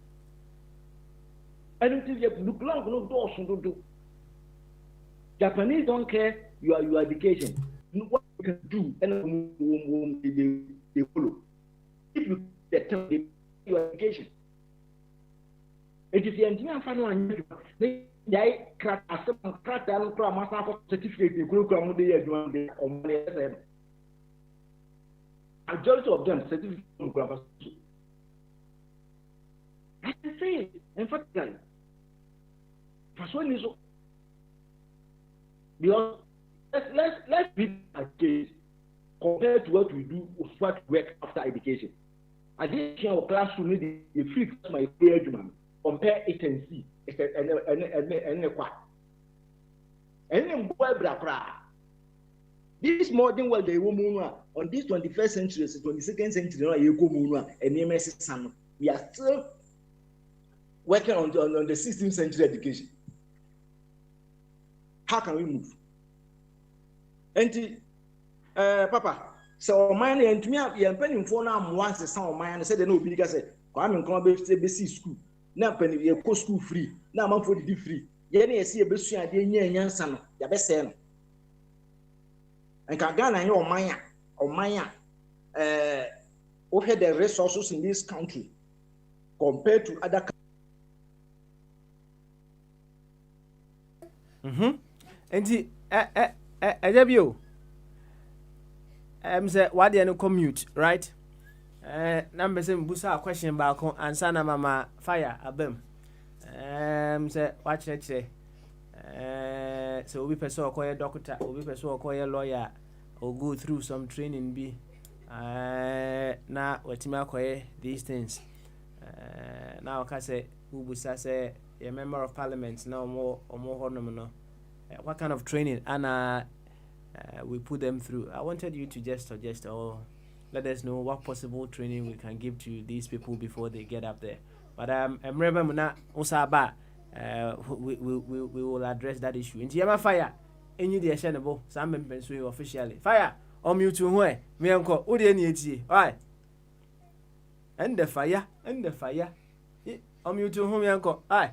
And until you look long, no doors to do. Japanese don't care your education. What you can do, and they follow. If you tell them your education, it is the engineer final. They crack a and master certificate. The curriculum they are doing on the majority of them certificate. I can say it emphatically. Because let's be a case compared to what we do or what work after education. I didn't share our classroom need the free my judgment. Compare it and see. This modern world they woman on this 21st century, 22nd century, we are still working on the 16th century education. How can we move? And Papa, so mine and me up here penny for now once the sound mine said no big said, I'm in Columbia school. Now penny go school free. Now I'm for the free. Yenny see a best idea yan son, the best end. And Kagana or Maya who had the resources in this country compared to other countries. Enti Ajabio say what they no commute, right? Number seven busa question back on answer na mama fire abem. Say what you say. So we person or doctor, or we person or lawyer, or go through some training be. Na wetima koye these things. Now I say ubusa say a member of parliament now more no. What kind of training and we put them through? I wanted you to just suggest or let us know what possible training we can give to these people before they get up there. But remember na usaba we will address that issue. In Yama fire, any the actionable, some members officially fire or mute to where me uncle Udi. Alright. And the fire. Or mute to whom uncle. Aye.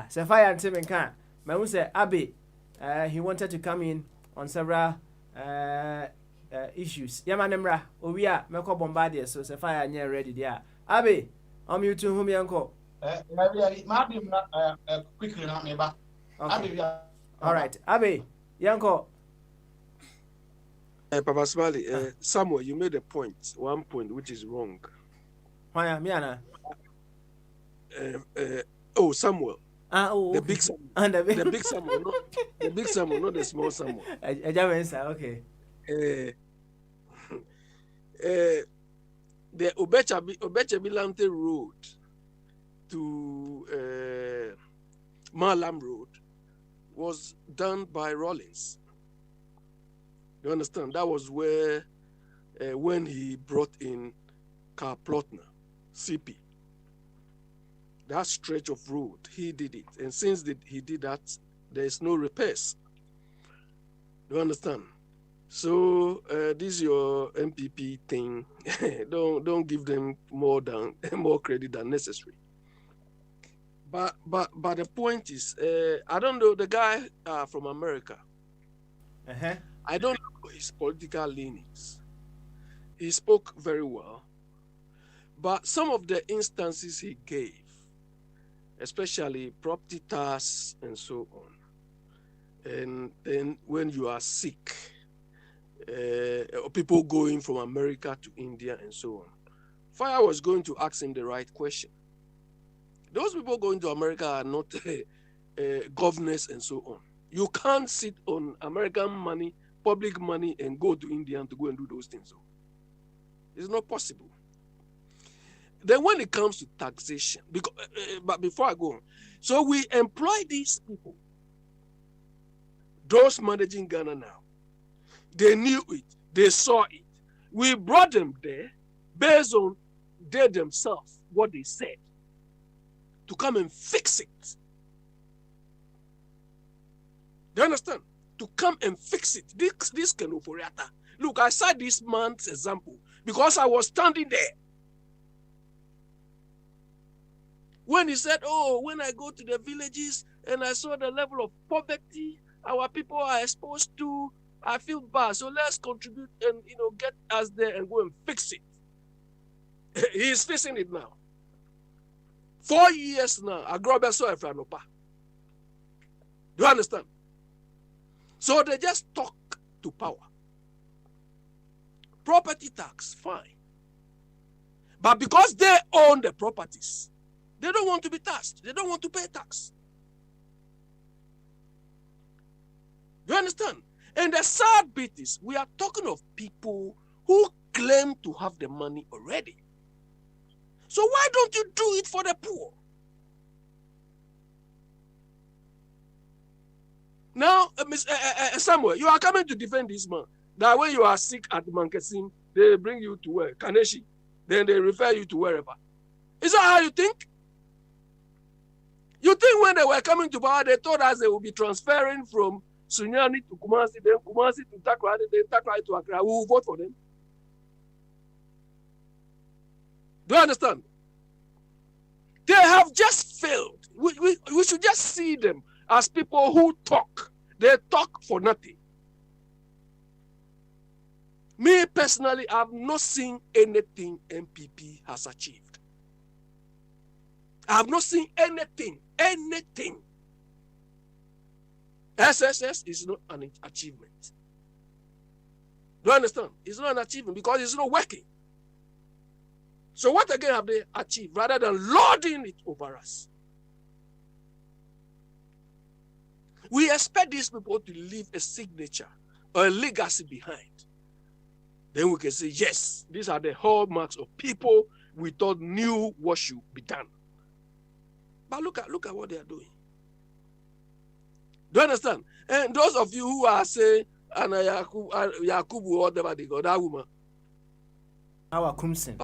Say fire and Tim can. My say Abby, he wanted to come in on several issues. Yamanemra, we are Meko Bombardier, so say fire and you're ready there. Abby, or mute to whom uncle. Quickly not me back. Okay. All right, Abby, Yanko. Papa Smiley, Samuel, you made a point, one point which is wrong. Why, Miana? Samuel. The big Samuel. And the big Samuel, the big Samuel, not the small Samuel. Okay. The Obechabilante Road to Malam Road was done by Rollins. You understand? That was where when he brought in Karl Plotner, CP. That stretch of road, he did it. And since he did that, there is no repairs. You understand? So this is your MPP thing. don't give them more credit than necessary. But the point is, I don't know the guy from America. I don't know his political leanings. He spoke very well, but some of the instances he gave, especially property tax and so on, and then when you are sick, people going from America to India and so on, Fire was going to ask him the right question. Those people going to America are not governors and so on. You can't sit on American money, public money, and go to India to go and do those things. So it's not possible. Then when it comes to taxation, but before I go on, so we employ these people, those managing Ghana now. They knew it, they saw it. We brought them there based on they themselves, what they said, to come and fix it. Do you understand? To come and fix it. This Kenoforiata. Look, I cite this man's example because I was standing there. When he said, when I go to the villages and I saw the level of poverty our people are exposed to, I feel bad. So let's contribute and get us there and go and fix it. He is fixing it now. 4 years now, Agrobeso Efranopa. Do you understand? So they just talk to power. Property tax, fine. But because they own the properties, they don't want to be taxed. They don't want to pay tax. Do you understand? And the sad bit is, we are talking of people who claim to have the money already. So why don't you do it for the poor? Now, Samuel, you are coming to defend this man. That when you are sick at Mankesim, they bring you to where? Kaneshi. Then they refer you to wherever. Is that how you think? You think when they were coming to power, they told us they will be transferring from Sunyani to Kumasi, then Kumasi to Takrady, then Takrady to Accra. We will vote for them. Do you understand? They have just failed. We should just see them as people who talk. They talk for nothing. Me personally, I have not seen anything MPP has achieved. I have not seen anything. SSS is not an achievement. Do you understand? It's not an achievement because it's not working. So what again have they achieved rather than lording it over us? We expect these people to leave a signature or a legacy behind. Then we can say, yes, these are the hallmarks of people we thought knew what should be done. But look at what they are doing. Do you understand? And those of you who are saying, Anna Yakubu or whatever they got, that woman. Our Kumsin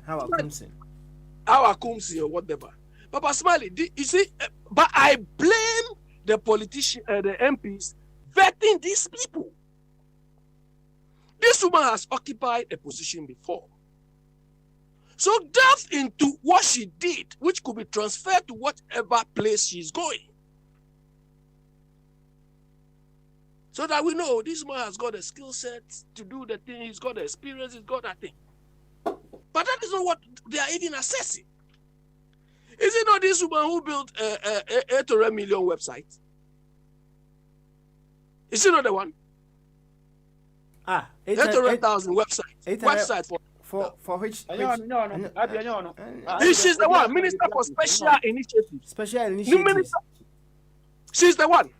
or whatever. Papa Smiley, you see, but I blame the politicians, the MPs, vetting these people. This woman has occupied a position before. So delve into what she did, which could be transferred to whatever place she's going. So that we know this man has got a skill set to do the thing, he's got the experience, he's got that thing. But that is not what they are even assessing. Is it not this woman who built a 800 million website? Is it not the one? 800,000 website for which? No. She's the one, Minister for Special Initiatives. She's the one.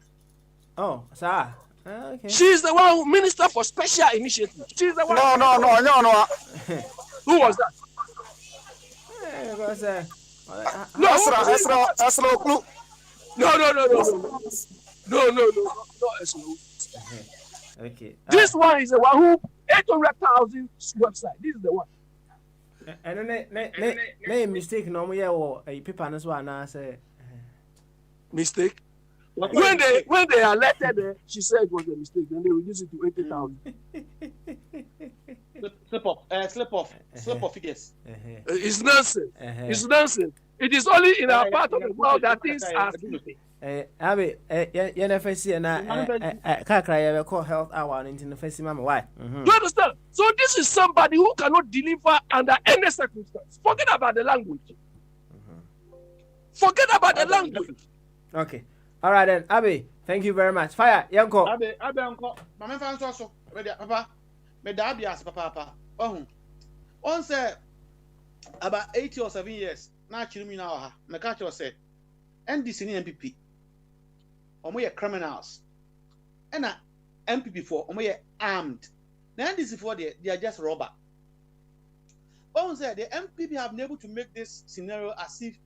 Oh, sir. Okay. She's the one, Minister for Special Initiatives. She's the one. No. Who was that? No. Okay. This one is the one who 800,000 website. This is the one. And then mistake no yeah or a paper and so I say mistake. When they elected her, she said it was a mistake. Then they reduced it to 80,000. Slip off figures. It's nonsense. It's nonsense. It is only in our part of the world that things are. Abi, NFSC and Kakra call health hour in the first mama. Why? Do you understand? So this is somebody who cannot deliver under any circumstance. Forget about the language. Forget about the language. Okay. All right then, Abi. Thank you very much. Fire, Yanko. Abi, Uncle. My man also. Papa. Me da Abi as papa. Oh. On say about 80 or 7 years. Na chirumi na ha. Me catch you say. NDC ni MPP. Omo ye criminals. And MPP for omo ye armed. The NDC for they are just robber. On say the MPP have been able to make this scenario as if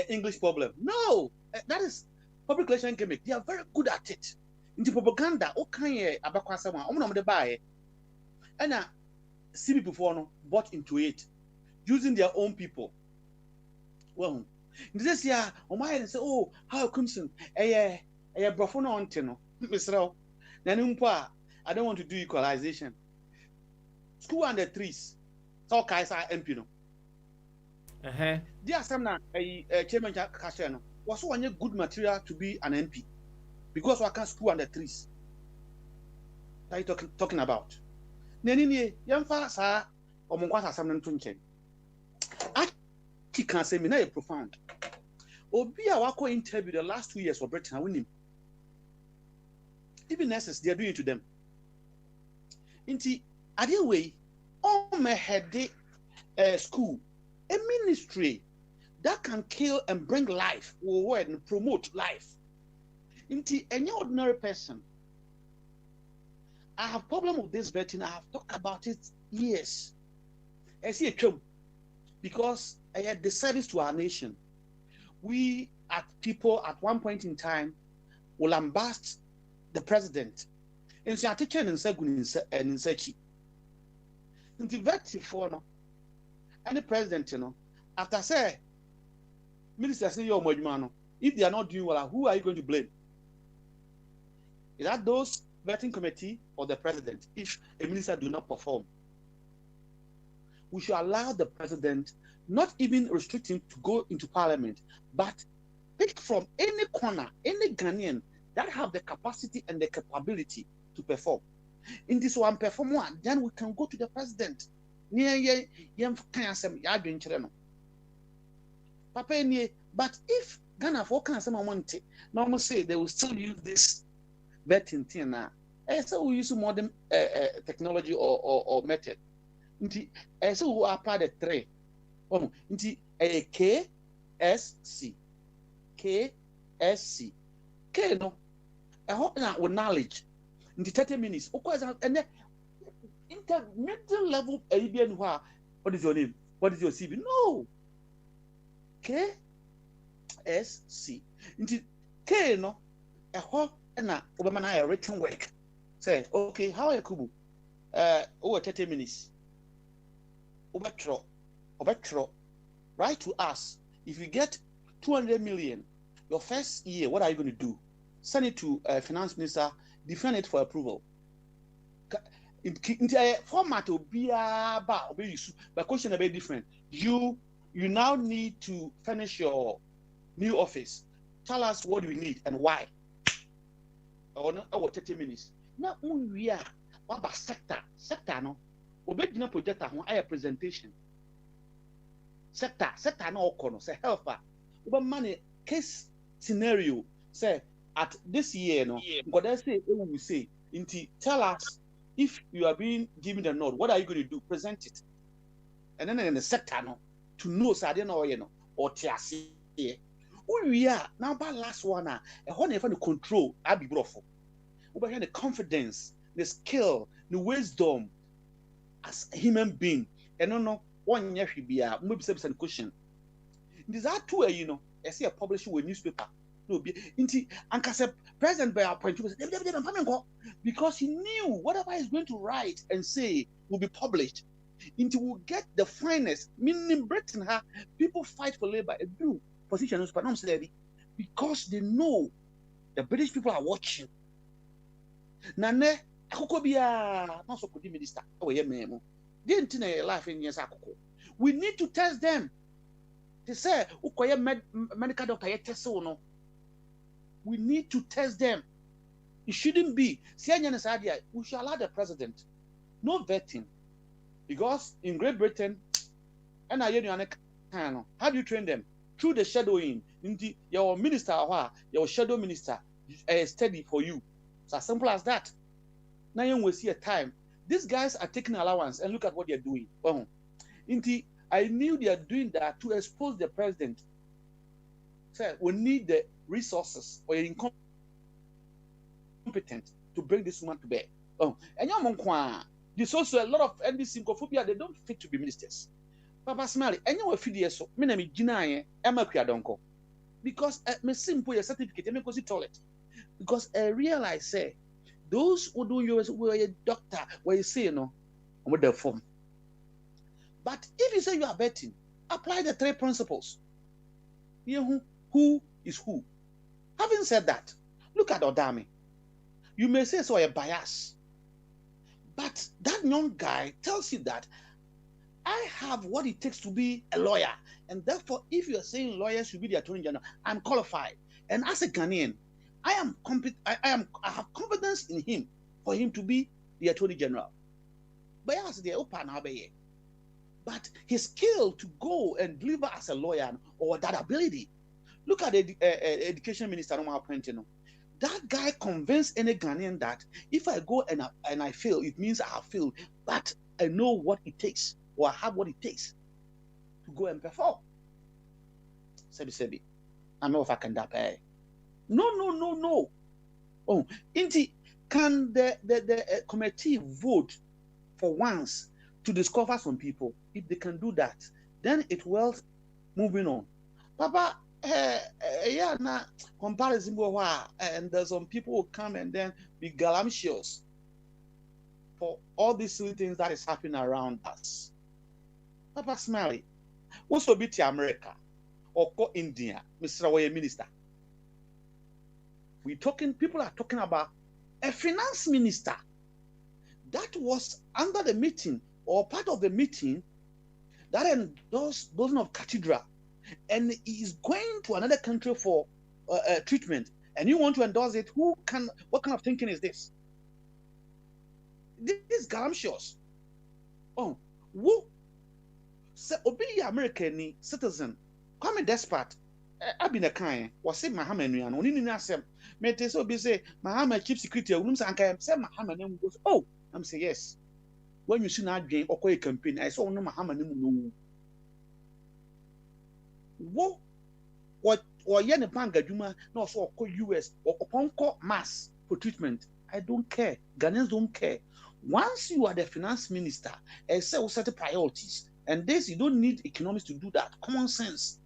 English problem. No, that is public relation gimmick. They are very good at it. Into propaganda, okay, abakwasa one. Omo de buy. And CB before no bought into it, using their own people. Well, this year, Omaya say, oh, how comes a brofona on teno, Mr. Nanumpa, I don't want to do equalization. School under trees, so Kaisa MP no. There are some chairman Kashano was one good material to be an MP because we can't school under trees. That you talking about. Nenini, young fasa, or Monquasa Sam Tunchen. I can say, me na profound. Obi a wako interview the last 2 years for Britain, winning. Even nurses, they are doing it to them. Inti, way, on my head school, a ministry that can kill and bring life or and promote life. Inti, any ordinary person. I have problem with this vetting. I have talked about it years. I see a chum because I had the service to our nation. We, at people, at one point in time, will lambast the president. And so I teach and in search. In the vetting for no, any president, after say, minister say your mojmano, if they are not doing well, who are you going to blame? Is that those vetting committee or the president if a minister do not perform? We should allow the president, not even restrict him to go into parliament, but pick from any corner, any Ghanaian that have the capacity and the capability to perform. In this one perform one, then we can go to the president. But if Ghana for can someone want to, normal say they will still use this betting thing now. So we use modern technology or method. So we are part of 3. KSC. KSC. K no. I hope now with knowledge. 30 minutes. And then middle level ABN. What is your name? What is your CV? No. KSC. K no. I hope na Obama written work. Say, okay, how are you, Kubu? Over 30 minutes. Obatro. Write to us. If you get 200 million, your first year, what are you going to do? Send it to finance minister, defend it for approval. In format will be but question a bit different. You now need to finish your new office. Tell us what we need and why. Or 30 minutes. Now we are what about sector no. Obedient project a presentation. Sector no okono say health. Money case scenario say at this year no. God say we say tell us if you are being given the nod, what are you going to do? Present it. And then in the sector no to know say or tiasi. We are now by last one a whole never to control abi brofo. We have the confidence, the skill, the wisdom as a human being. And no one year should be a maybe 7% question. These are two, I see a publisher with newspaper. No, inti Ankasa president by our point because he knew whatever he's going to write and say will be published. Inti will get the finest. Meaning Britain, people fight for labor. A do position but not because they know the British people are watching. Nane akoko bia not so could minister. Oh yeah, memo. Didn't in life in years akoko. We need to test them. They say, ukoye medical doctor yet test no. We need to test them. It shouldn't be. We should allow the president. No vetting. Because in Great Britain, and how do you train them? Through the shadowing. Your minister, your shadow minister, study for you. It's as simple as that. Now you will see a time. These guys are taking allowance and look at what they're doing. I knew they are doing that to expose the president. So we need the resources or incompetent to bring this woman to bear. And there's also a lot of NBC Sinkophobia, they don't fit to be ministers. Papa Smiley, and you will feed yes, so many Gina, Emma Kriadonko. Because me simple certificate, I go to toilet. Because I realize, say, those who do you were a doctor, where you say, with the form. But if you say you are betting, apply the 3 principles. Who is who? Having said that, look at Odami. You may say so a bias. But that young guy tells you that I have what it takes to be a lawyer. And therefore, if you are saying lawyers should be the attorney general, I'm qualified. And as a Ghanaian, I have confidence in him for him to be the attorney general. But his skill to go and deliver as a lawyer or that ability. Look at the education minister. That guy convinced any Ghanaian that if I go and I fail, it means I have failed. But I know what it takes, or I have what it takes to go and perform. Sebi. I know if I can pay. No. Oh, can the committee vote for once to discover some people? If they can do that, then it will moving on. Papa, na comparison and there's some people who come and then be galactious for all these silly things that is happening around us. Papa Smiley, what's to be to America or go India, Mr. Way Minister? People are talking about a finance minister that was under the meeting or part of the meeting that endorsed building of cathedral, and is going to another country for treatment, and you want to endorse it? What kind of thinking is this? This is galactious. Who say obey American citizen, come a despot, I been a kind. Was say Mahama Nuan, only in Assem. Mete so be say Mahama chief secretary, rooms and I say Mahama name goes, oh, I'm say yes. When you see that game or a campaign, I saw no Mahama name no. What or yen bank Juma, no so US or upon mass for treatment. I don't care. Ghanaians don't care. Once you are the finance minister, I say we set priorities. And this you don't need economics to do that. Common sense.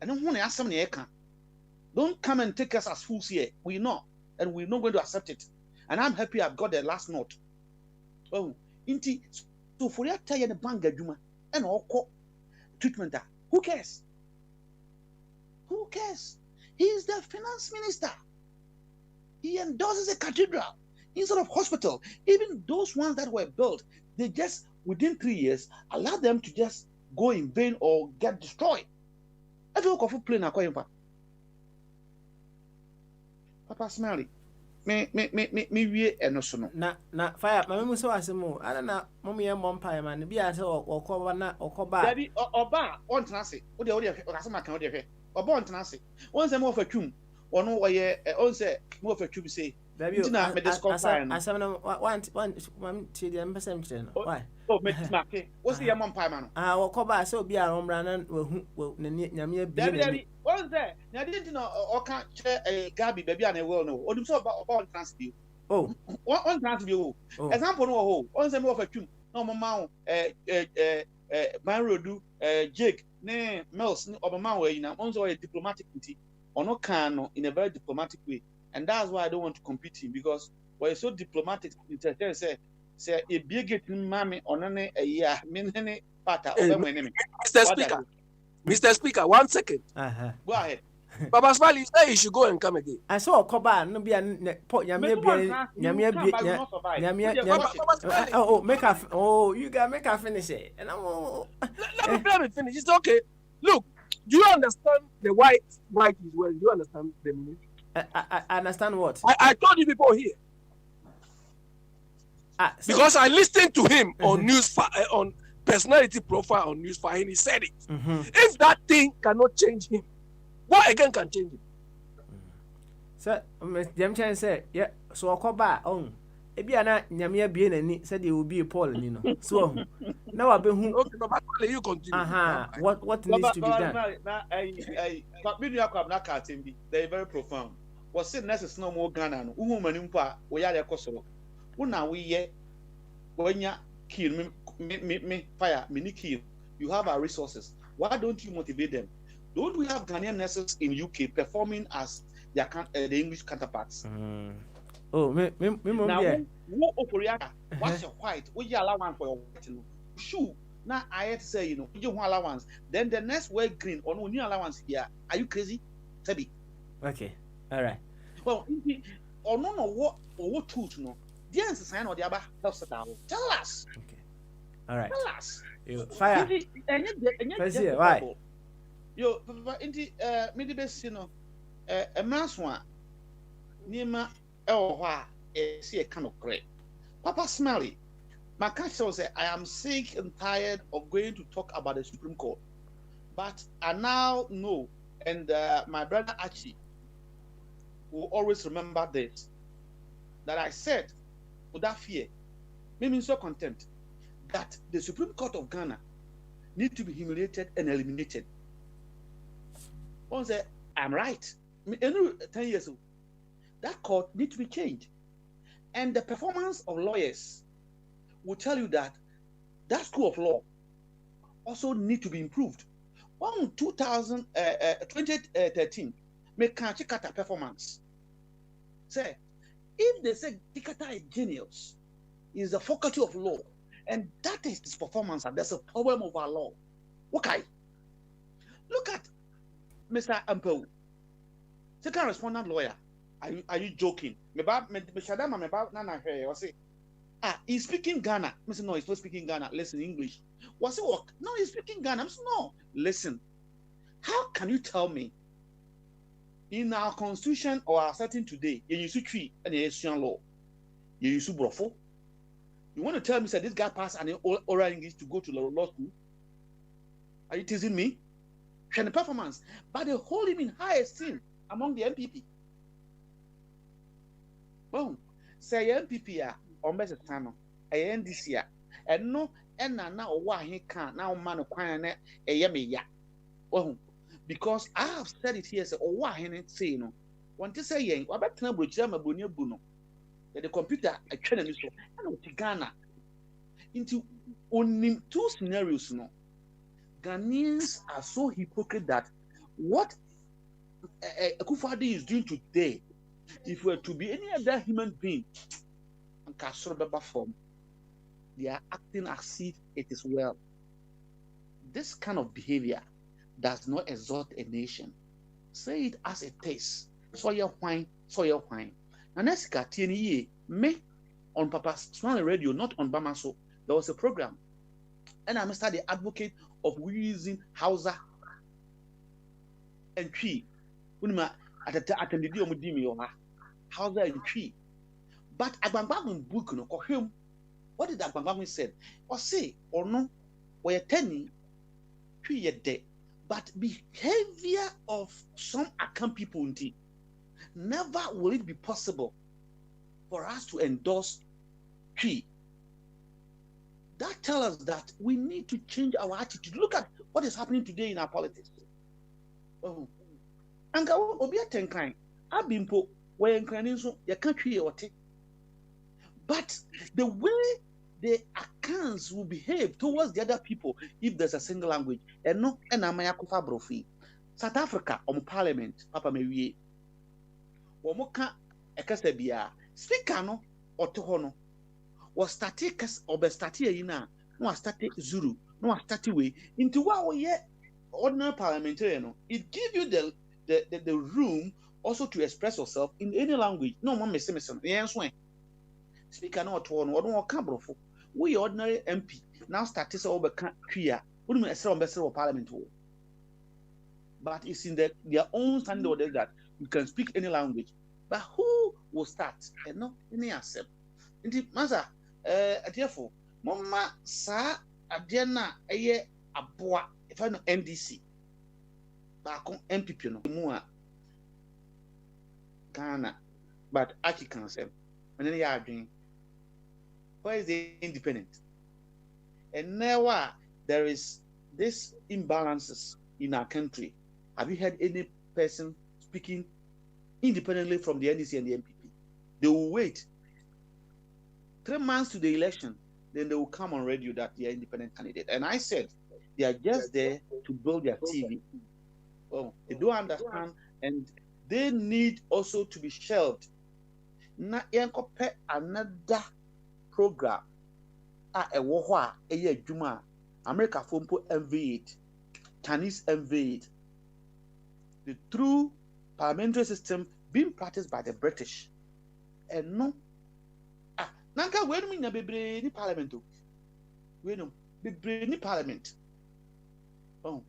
I don't want to ask somebody. Don't come and take us as fools here. We're not, and we're not going to accept it. And I'm happy I've got the last note. Oh, inti so for that tie the bank Juma and all treatment. Who cares? Who cares? He is the finance minister. He endorses a cathedral instead of hospital. Even those ones that were built, they just within 3 years allow them to just go in vain or get destroyed. I don't go for plane Papa Smelly. Me we enosono. Na fire, my mum so asemo. I don't know, mommy and mom pie man. Be at or cover na or cover. Daddy or bar on tenancy. What the audio or some account of or born tenancy. Once a more for tune, or no way, on say more for tube say. Baby, I said, one to the embassy. Why? Oh, Miss what's the mom pie man? I will cover so be our own brand and will Namia be. What's that? I didn't know or can't share a Gabby baby and I will know. What do you say about transview? Oh, one transview. Example, no, on the more for tune. No, mamma, Marodu, Jake, nay, Mills, or mamma, way now, also a diplomatic duty, or no can in a very diplomatic way. And that's why I don't want to compete him because we're so diplomatic. Say a big mammy on a year, many part of them. Mr. Speaker, 1 second. Go ahead. Papa Smiley, you say you should go and come again. I saw a coba, no be a pot, oh, make a you got make a finish it. And let me finish. It's okay. Look, do you understand the white is well? Do you understand the meaning? I understand what? I told you people here. Because I listened to him on on personality profile on Newsfire, and he said it. If that thing cannot change him, what again can change him? Sir, Jam Chan said, yeah, so I'll call back on. Ebiana, Yamia being any said he will be a Paul, you know. So now I've been who you continue. What needs to be done? But they're very profound. Was it necessary no more Ghana? Woman, we are a Kosovo. Una we ye when ya kill me fire, mini kill. You have our resources. Why don't you motivate them? Don't we have Ghanaian nurses in UK performing as their the English counterparts? Oh, me now, who operiata? What's your white? What you allowance for your white? Shoe. Now I had to say, you want allowance. Then the next wear green or no new allowance here. Are you crazy? Tebi. Okay. All right. Well, or no, what tools no. The answer sign or the other helps us out. Tell us. Okay. All right. Tell us. Fire. Why? Yo, inti me the best, a man's one. Nima see a kind of great. Papa Smelly, my catch say I am sick and tired of going to talk about the Supreme Court. But I now know, and my brother Archie will always remember this, that I said without fear, made me so content that the Supreme Court of Ghana need to be humiliated and eliminated. One said, I'm right. 10 years ago, that court need to be changed. And the performance of lawyers will tell you that that school of law also need to be improved. One 2013, make Chikata performance. Say, if they say Chikata is genius, is a faculty of law, and that is his performance, and there's a problem of our law. Okay. Look at Mr. Ampo, second respondent lawyer. Are you joking? He's speaking Ghana. I said, no, he's not speaking Ghana. Listen, English. What's it work? No, he's speaking Ghana. I said, no. Listen. How can you tell me in our constitution or our setting today, you use tree and you use law, you use brofo? You want to tell me that this guy passed an oral English to go to law school? Are you teasing me? the performance, but they hold him in high esteem among the MPP. Boom. Say MPP on better time, a NDC, and no, and now why he can't now man of quine a yummy ya. Oh, because I have said it here, so why he didn't say no. Want to say, yang, what about Tambu Jama Bunya Buno? The computer, I train so I know Ghana into only 2 scenarios. No, Ghanaians are so hypocrite that what Akufo-Addo is doing today, if we were to be any other human being, and Kasoro form, they are acting as if it is well. This kind of behavior does not exalt a nation. Say it as it is. So your wine, so your wine. And that's TNE me on Papa's Small Radio, not on Bamaso. There was a program, and I'm the advocate of using Hausa and Tree. At the video with Hausa and Tree. But Agbangbangun book no or him. What did Agbangbangun said? Or say or no, or a tenny tree a day. But behavior of some account people never will it be possible for us to endorse tree. That tells us that we need to change our attitude. Look at what is happening today in our politics. Oh, and go obi atenkan abimpo we enkan so you can't tree or take. But the way the accounts will behave towards the other people if there's a single language, and no, and Amayakufa Brofi. South Africa, on Parliament, Papa Mewie. Womoka Ekasebia, speaker no, or Tohono, was static or be static ina, no static Zulu, no static way, into what yet ordinary parliamentarian. It gives you the room also to express yourself in any language. No one may say, yes, when. Speaker no Tohono, or no Cambrofo. We ordinary MP now started to over clear. We don't say on of parliament. But it's in their own standing order that you can speak any language. But who will start? And not any accept. Indeed, Master, therefore, Mama sa Adiana a year a boy if I know NDC. Back on MPP no more Ghana, but Aki can say, and then you are doing. Where is the independent? And now there is this imbalances in our country. Have you heard any person speaking independently from the NDC and the MPP? They will wait 3 months to the election, then they will come on radio that they are independent candidate. And I said they are just there to build their TV. Oh, they don't understand, and they need also to be shelved. Na another program a war a year Juma America Fompo invade Chinese invade the true parliamentary system being practiced by the British and no nanka when me na bebre ni parliament we no bebre ni parliament oh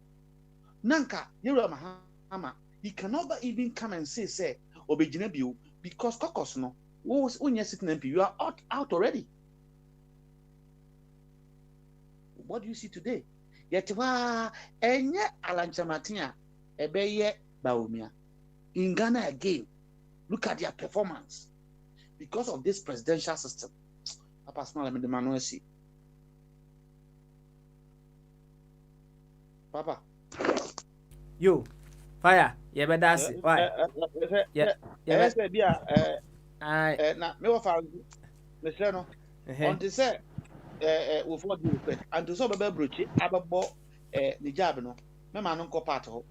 nanka yero mahama he cannot even come and say obejina biu because caucus no when you're sitting MP you are out already. What do you see today? Yet, enye Alanchamatia, ebeye Baumia. In Ghana again, look at their performance because of this presidential system. Papa Small, I'm the Manuel. Papa, you fire. Yeah, but that's it. Why? Yeah. Now, me wa fa me say no. On the say we for the request and to so be brochi ababo the job no. Me ma no part ho.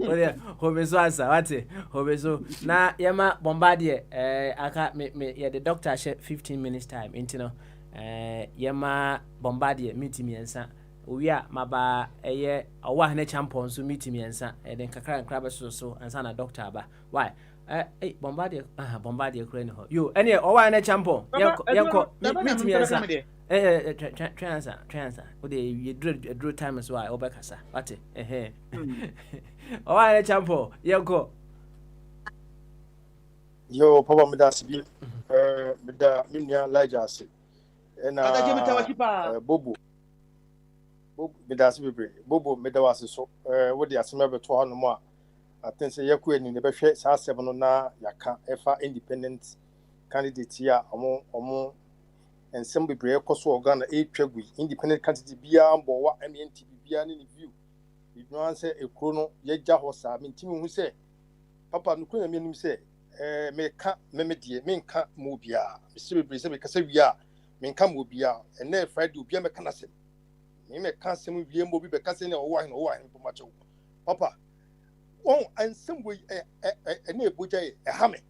Oya, hobezo asa, wate? Hobezo. Na yama bombardier aka me yeah the doctor share 15 minutes time into no. Yama bombardier meet me ensa. Oya maba eye awa hne champion so meet me ensa. Den kakra nkra so ansa na doctor aba. Why? Bombardier kura ni ho. Yo, ene owa hne champion. Yanko meet me ensa. Transfer. Ode you draw time so I obekasa. Wate? Owa hne champion. Yanko. Yo, papa me da sibi. Me da minya Elijah ase. Na Bobo. medase bebre bobo medawase so wo de asema beto ha no mo a I say yakwe ni ne behwe saa asem no na yaka efa independent candidate ya omo ensem bebre ekoso organ e twagui independent candidate bia mbo wa MNT bia ni view no answer ekro no yagya ho saa mentimi hu se papa no kunya menim se me ka memedie me nka mo bia me bebre se me kasa wia me nka mo bia ene Friday bia me kana sem me ka sem wie mo bi be kasa ne owa hin bo ma chew papa won ansem we ene ebogya hame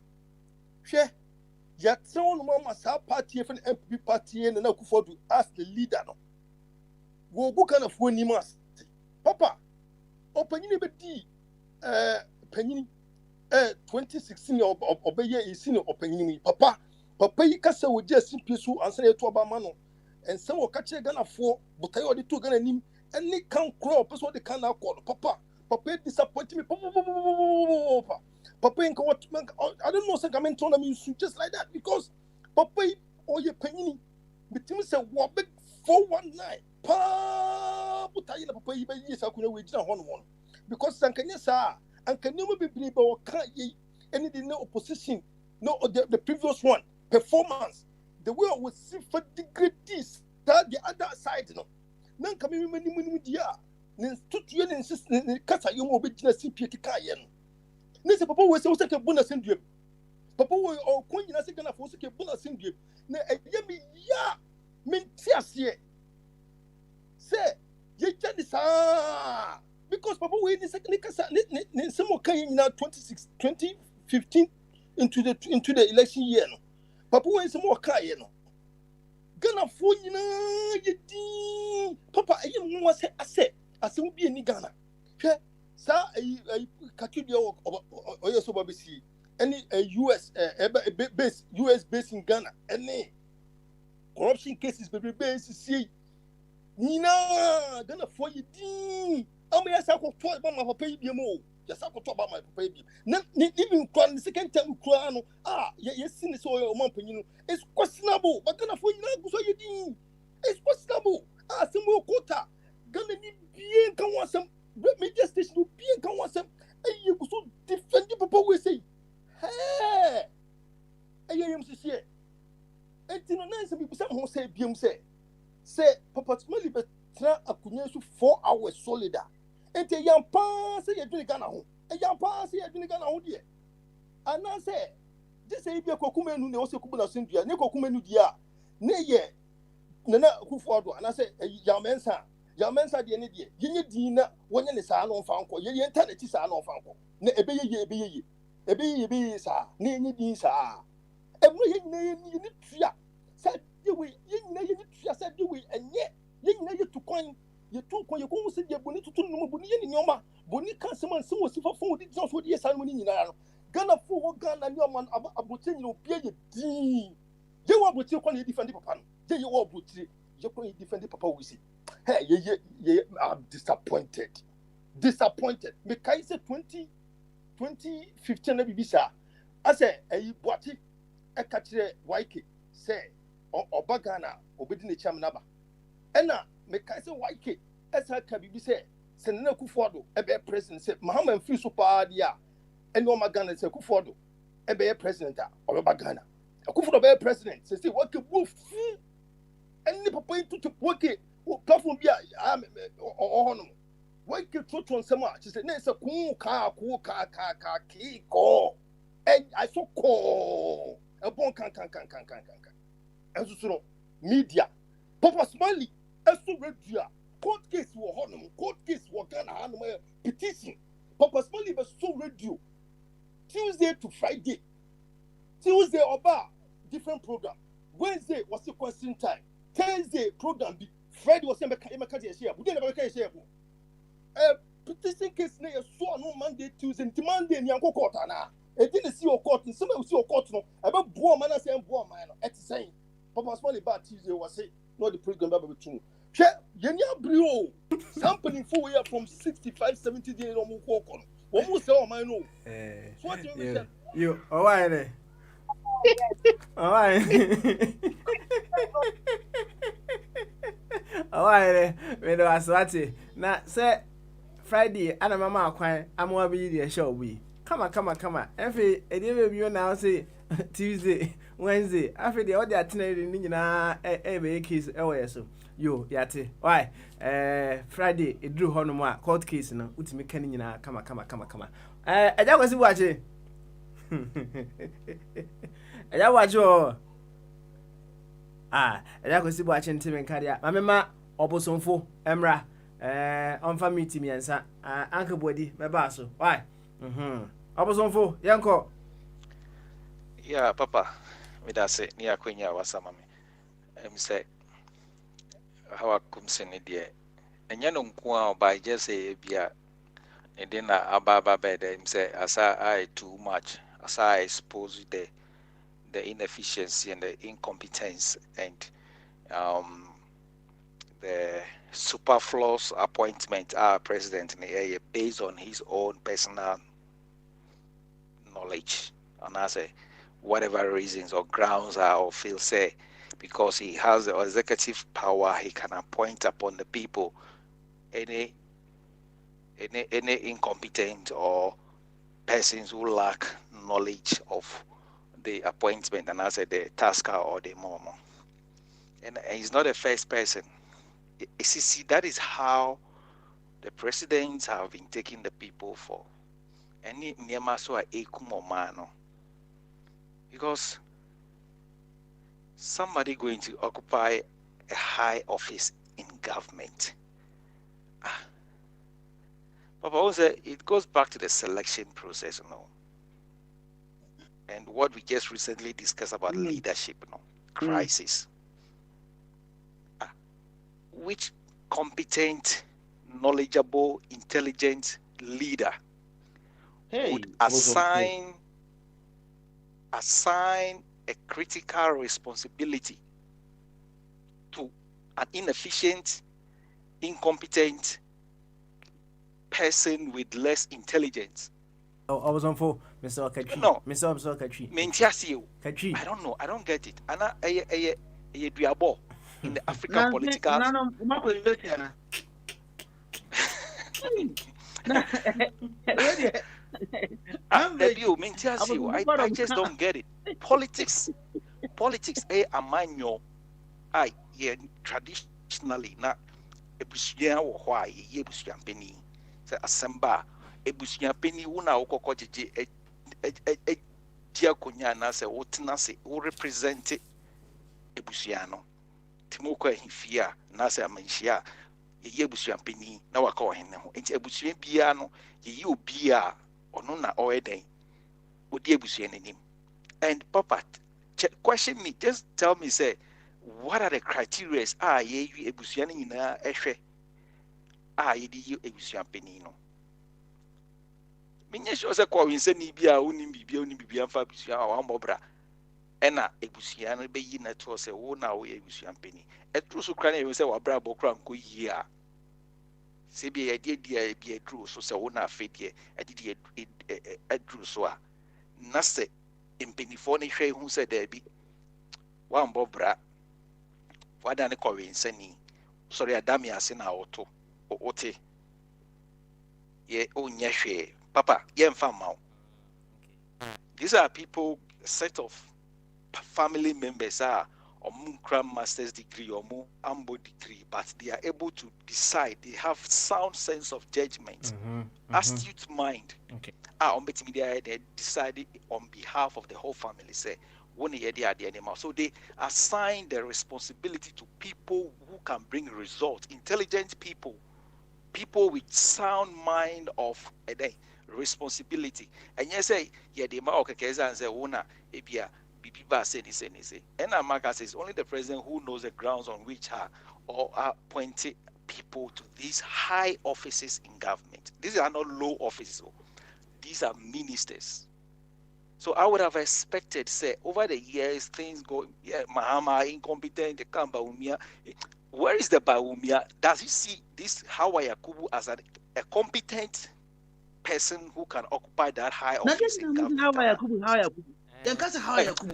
hwe ya tson no ma sa party for MPP party na Kufuor as the leader no wo go kana fo ni mas papa opanyini be di panyini 2016 obeye isi no opanyini papa yi kasa wo je simple so ansa ye to obama no ense wo ka che gana fo butai odi to gana nim any kan kro person de kan akọ papa disappoint me papa inka what I don't know say come turn me just like that because papa or ye panyini bitim say wo big 419 pa butai na papa yi be yi sa kunya we gina ho no because sankanya sa ankanemu bebre ba wo kan yi any the no opposition no the previous one performance the way we see for degrees that the other side no nan kame mani dia ne tutuye ne insist ne kasa yo mo be gina CP kika ye no ne se papa we se ke bonus ndiem papa we o konyina se gana fo se ke bonus ndiem na eye mi ya menti ase se ye jadi sa because papa we ni se kasa ne se mo kan nyina 2015 into the election year no papa we se mo kan ye no gana fo nyina ye di papa eye mo se ase mo bi ni Ghana hwe sa katudio oyo so babisi any US base in Ghana any corruption cases be base see nina Ghana for you din am ya sa ko to ba ma papa yi bi mo ya sa ko to ba ma papa yi bi na even kwan second time kura no yes ni so o man panyin no it's questionable but Ghana for you na go so you din it's questionable asemo quota Ghana ni bien kan wasam media station no bien kan wasam you go so defend papa we say hey ayem sisi etino na se bi sam ho say biem say papa smally be tra akunya so 4 hours solida ente yampa say yedwini Ghana ho yampa say yedwini Ghana ho de ana say this say bi kokumenu ne o se kubuna sindua ne kokumenu dia ne ye nana Kufuor do ana say yamensa de ne de yenye din na wonye ne saa no mfa nko ye internet saa no mfa nko na ebeye saa na yenye din saa emu ye nyina ye tua sa de we ye nyina ye tua sa de we enye ye nyina ye tukwan ye ko se de boni tutu no boni ye ne nyoma boni kan se man se wo si fafo di jan so de saa no ni nyina no Ghana fo wo Ghana ni o man aboche nyina obi ye din ye wo aboche ko na defend papa no ye wo aboche ye ko defend papa we si hey I'm disappointed me kai say 2015 na bibisa I say boati e ka kire YK say oba Ghana obedi ne cham na ba ena me kai say YK esa ka bibisa se na Kufuor do e be president say Muhammad free so pa dia ene o Ghana say Kufuor do e be president a oba Ghana Kufuor be president say what ke bu fu ene papa into work platform bia no why get to nsema she say na say ku ka ki ko I so ko e bon kan enso media papa smally eso radio court case wo hono court case wo Ghana hanu petition papa smally be so radio Tuesday to Friday oba different program Wednesday was the question time Thursday program be Friday was saying make a share. We didn't make a share. Petition case na so no Monday, Tuesday, Monday ni anko court na. E didn't see your court, some see your court no. E be boa man say boa man no. Et saying. Papa small bad Tuesday was say no the program be true. Che yenya brio sampling for we from 65 70 days no mo ko no. Wo mo say o man no. So what you oh why ne? Oh why? Alright, me do aswati. Na say Friday ana mama akwan amwa bi the show we. Come on. Every edebe bi na say Tuesday, Wednesday. After the other itinerary ni nyina be case e wo so. Yo, yate. Why? Friday edru ho no mo a court case no utimi kan nyina kama. Eja kwasi buache. Eja buache o. Eja kwasi buache ntimi nkaria. Mamema obosonfo emra onfa meeting yansa anke body meba so. Why? Obosonfo yanko. Yeah, Papa, me da say ni akwenya wasama me. Say how I come send it there. And you know, by just say, Bia, and then Ababa bed, say, as I too much, as I expose the inefficiency and the incompetence and the superfluous appointment our president in the area based on his own personal knowledge. And I say, whatever reasons or grounds are or feel say, because he has the executive power, he can appoint upon the people any incompetent or persons who lack knowledge of the appointment, and I said the tasker or the momo. And he's not the first person. See, that is how the presidents have been taking the people for. Any niamaso ekumomano. Because somebody going to occupy a high office in government. Papa also, it goes back to the selection process, and what we just recently discussed about leadership, crisis. Which competent, knowledgeable, intelligent leader would assign a critical responsibility to an inefficient, incompetent person with less intelligence? I was on for Mr. Okachi. No. Mr. Okachi. Kachi. I don't know. I don't get it. And in the African political. I just don't get it. Politics, a manyo. Traditionally, na ebusuya wo hwa ye ebusuya mpeni. Se asamba ebusuya mpeni una okoko jeje diakonya na se wotena se wo represent ebusuya no. Timoko ehifia na se amanhia ye ebusuya mpeni na waka wo hene ho. Enti ebusuya bia no ye obi a ono na oyeden. Odi ebusuya nanim. And Papa, question me, just tell me, say, what are the criteria? Ye ebusuya ni na ehwe. Ye di ebusuya mpeni no. Minye sure say kwa winse ni bia unim bibia mfa ebusuya wa mbobra. Ena ebusuya no be yi na to say wo na wo ebusuya mpeni. Etru so kra na we say wa bra bokra nko yi a. Se bia ye dia bia etru so say wo na afedie edidi edru so a. Na se mpenifo ne hwe hu say da bi wa mbobra. Wada ne kwa winse ni. Sorry adami ase na oto. Ote. Ye onye hwe. Papa, ye mfa mawo. These are people, a set of family members are omunkra master's degree or mu ambo degree, but they are able to decide. They have sound sense of judgment, astute mind. Okay. They decided on behalf of the whole family. Say, so they assign the responsibility to people who can bring results, intelligent people, people with sound mind of a day. Responsibility. And yes, say, the Maokeza and say, Una, Ebia, Bibiba said this. And Amaka says, only the president who knows the grounds on which are appointed people to these high offices in government. These are not low offices, these are ministers. So I would have expected, say, over the years, things go, Mahama, incompetent, the Baumia. Where is the Baumia? Does he see this Hawa Yakubu as a competent person who can occupy that high office in government?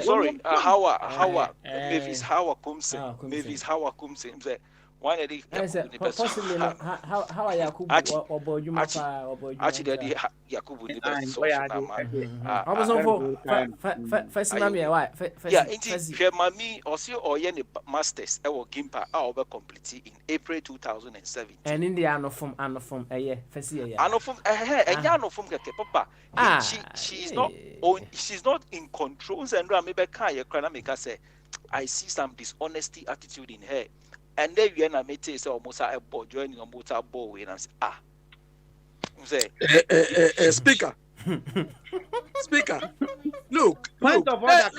Sorry, Hawa, Mavis Hawa Kumse. one of the possibly no. How are Yakubu or Bojuma or actually Yakubu the best so first mammy why yeah indeed mami or yen masters Gimpa over complete in April 2007 and in the anno from a year first year anno from papa she's not in control and maybe can say I see some dishonesty attitude in her. And then you and I may say almost a boy joining a motor boy and I say, Speaker. Look. Point of order.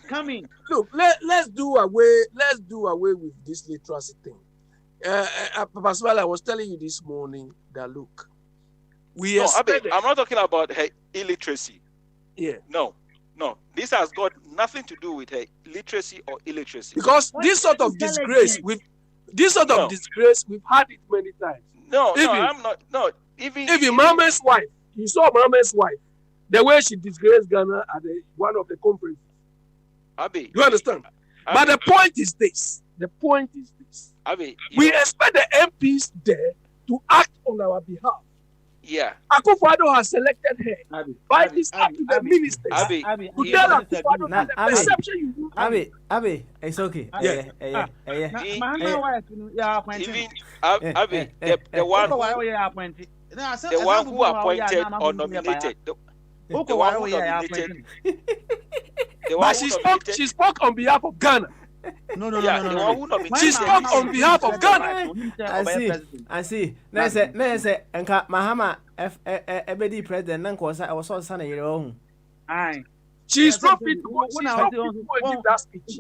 Come in. Look, let's do away with this literacy thing. Papa Swell, I was telling you this morning that look, I'm not talking about her illiteracy. Yeah. No. This has got nothing to do with her literacy or illiteracy. Because this sort of disgrace, we've had it many times. I'm not. No, even Mama's wife. You saw Mama's wife, the way she disgraced Ghana at one of the conferences. You understand? But the point is this. We expect the MPs there to act on our behalf. Yeah. Akufo-Addo has selected her. But it's up to the ministers to tell Akufo-Addo that the perception you do. Abi, it's okay. Yeah. The one who appointed or nominated. The one who nominated. But she spoke on behalf of Ghana. No. She spoke on behalf of Ghana. I see. Let's say, Enka Mahama Ebedi president. Nanko was also son of your own. Aye. She's not fit to give that speech.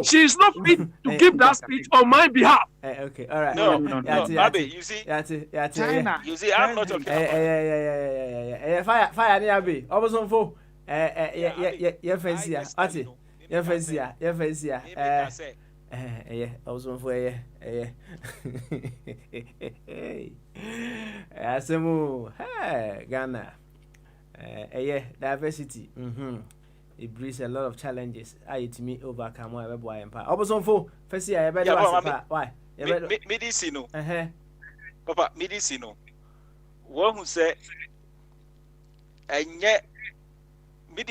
She's not fit to give that speech on my behalf. Okay, all right. No, Abi, you see, China. You see, I'm not talking about. Fire, Abi. Almost for. Fancy. I was on for Ghana. Diversity. It brings a lot of challenges. I to me overcome whatever boy empire. I was on for first year. Why? Medicino. Papa, medicino. One who said, and yet.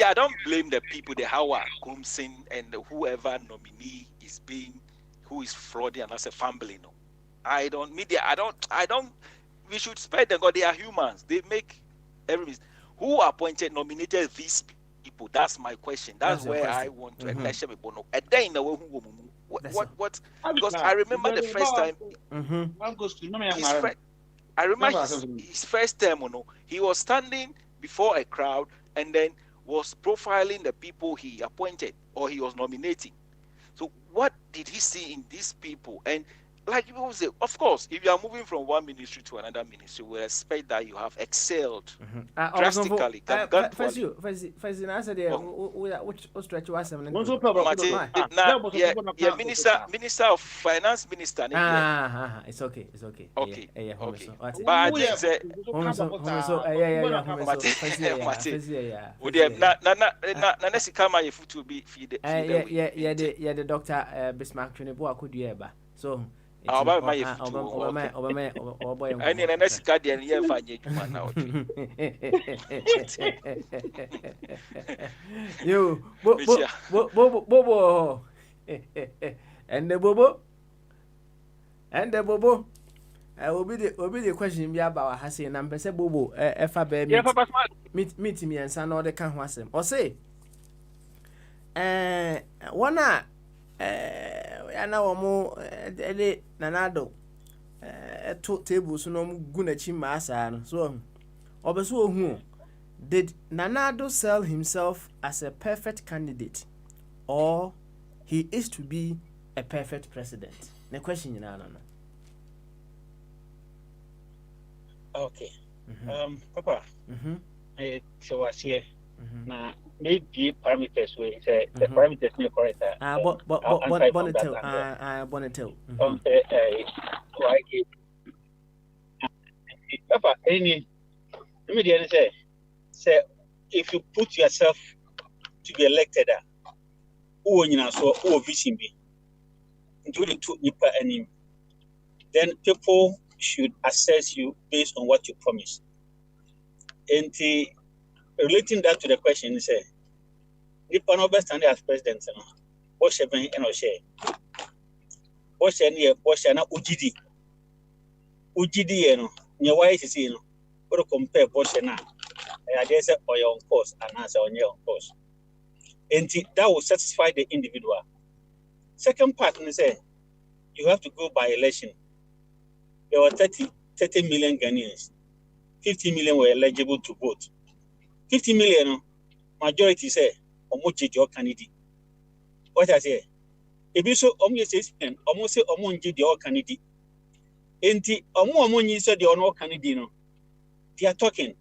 I don't blame the people, the Howard Kumsin and whoever nominee is who is frauding and as a family. No, I don't. We should spare them because they are humans. They make everything. Who nominated these people? That's my question. That's where I want to question me. And then what? Because I remember the first time. I remember his first term. He was standing before a crowd and then was profiling the people he appointed or he was nominating. So what did he see in these people? And like people say, of course, if you are moving from one ministry to another ministry, we expect that you have excelled drastically. First, answer there. Which stretch was Minister of Finance Minister. It's okay. Okay. But I think the doctor Bismarck could you ever so. Obama you Bobo and the Bobo I will be the question be about Hassan and Pese Bobo meet me and son or the can was him or say one ana omo nanado to table so no guna chima asa no so obeso ohu did Nanado sell himself as a perfect candidate or he is to be a perfect president? The question you know. Okay. Papa. So what's here? Now maybe parameters we say the parameters are correct. Bonnettel. Papa, any immediately say if you put yourself to be elected, who you know so who vision be including two NIPA and then people should assess you based on what you promise. And relating that to the question, is NIPA no best as president, what shall be and share. What shall na UGD? UGD, your wife is in, or compare Boshana. I guess or your own course and answer on your own course. And that will satisfy the individual. Second part, you have to go by election. There were 30 million Ghanaians. 50 million were eligible to vote. 50 million, majority say, almost your candidate. What I say? If you so almost say, almost say, almost your candidate. And the almost you said the honor candidate, they are talking.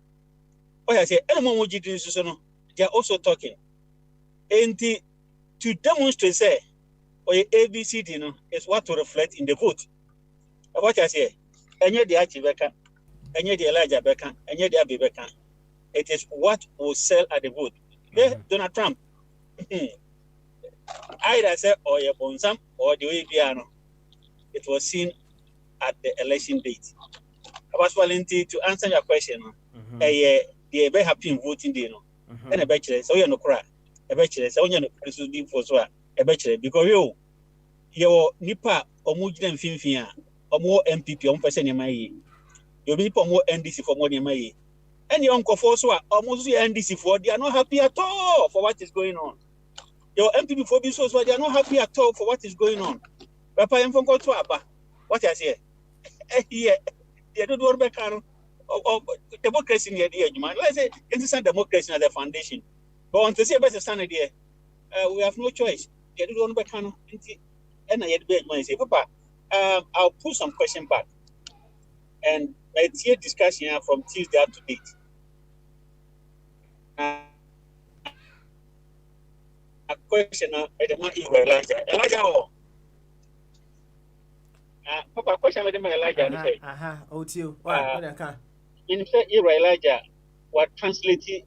What I say, they are also talking. And to demonstrate, say, or ABCD is what to reflect in the vote. What I say, any the Archibeka, any the Elijah Beckham, any the Abbey Beckham. It is what will sell at the vote. Donald Trump. Either say or your bonsam or the way piano. It was seen at the election date. I was willing to answer your question. They are very happy in voting day. And a bachelor, so you're no cry. A bachelor, so you're no presumed for so a bachelor because you Nipa or Mujin Finfia or more MPP on person in my year. You be more NDC for more than my year. And your uncle for so almost NDC for they are not happy at all for what is going on. Your MPP for so they are not happy at all for what is going on. Papa and from to Abba. What I say? Here, they don't work back on democracy in the edge, man. Let's say it's democracy as the foundation. But on to say better standard here, we have no choice. They don't work back on and I had bed say, Papa, I'll put some question back. And let's hear discussion here from Tuesday up to date. A question I don't want you Elijah. Papa, question with Elijah. Oh, you. In fact, Elijah, what translated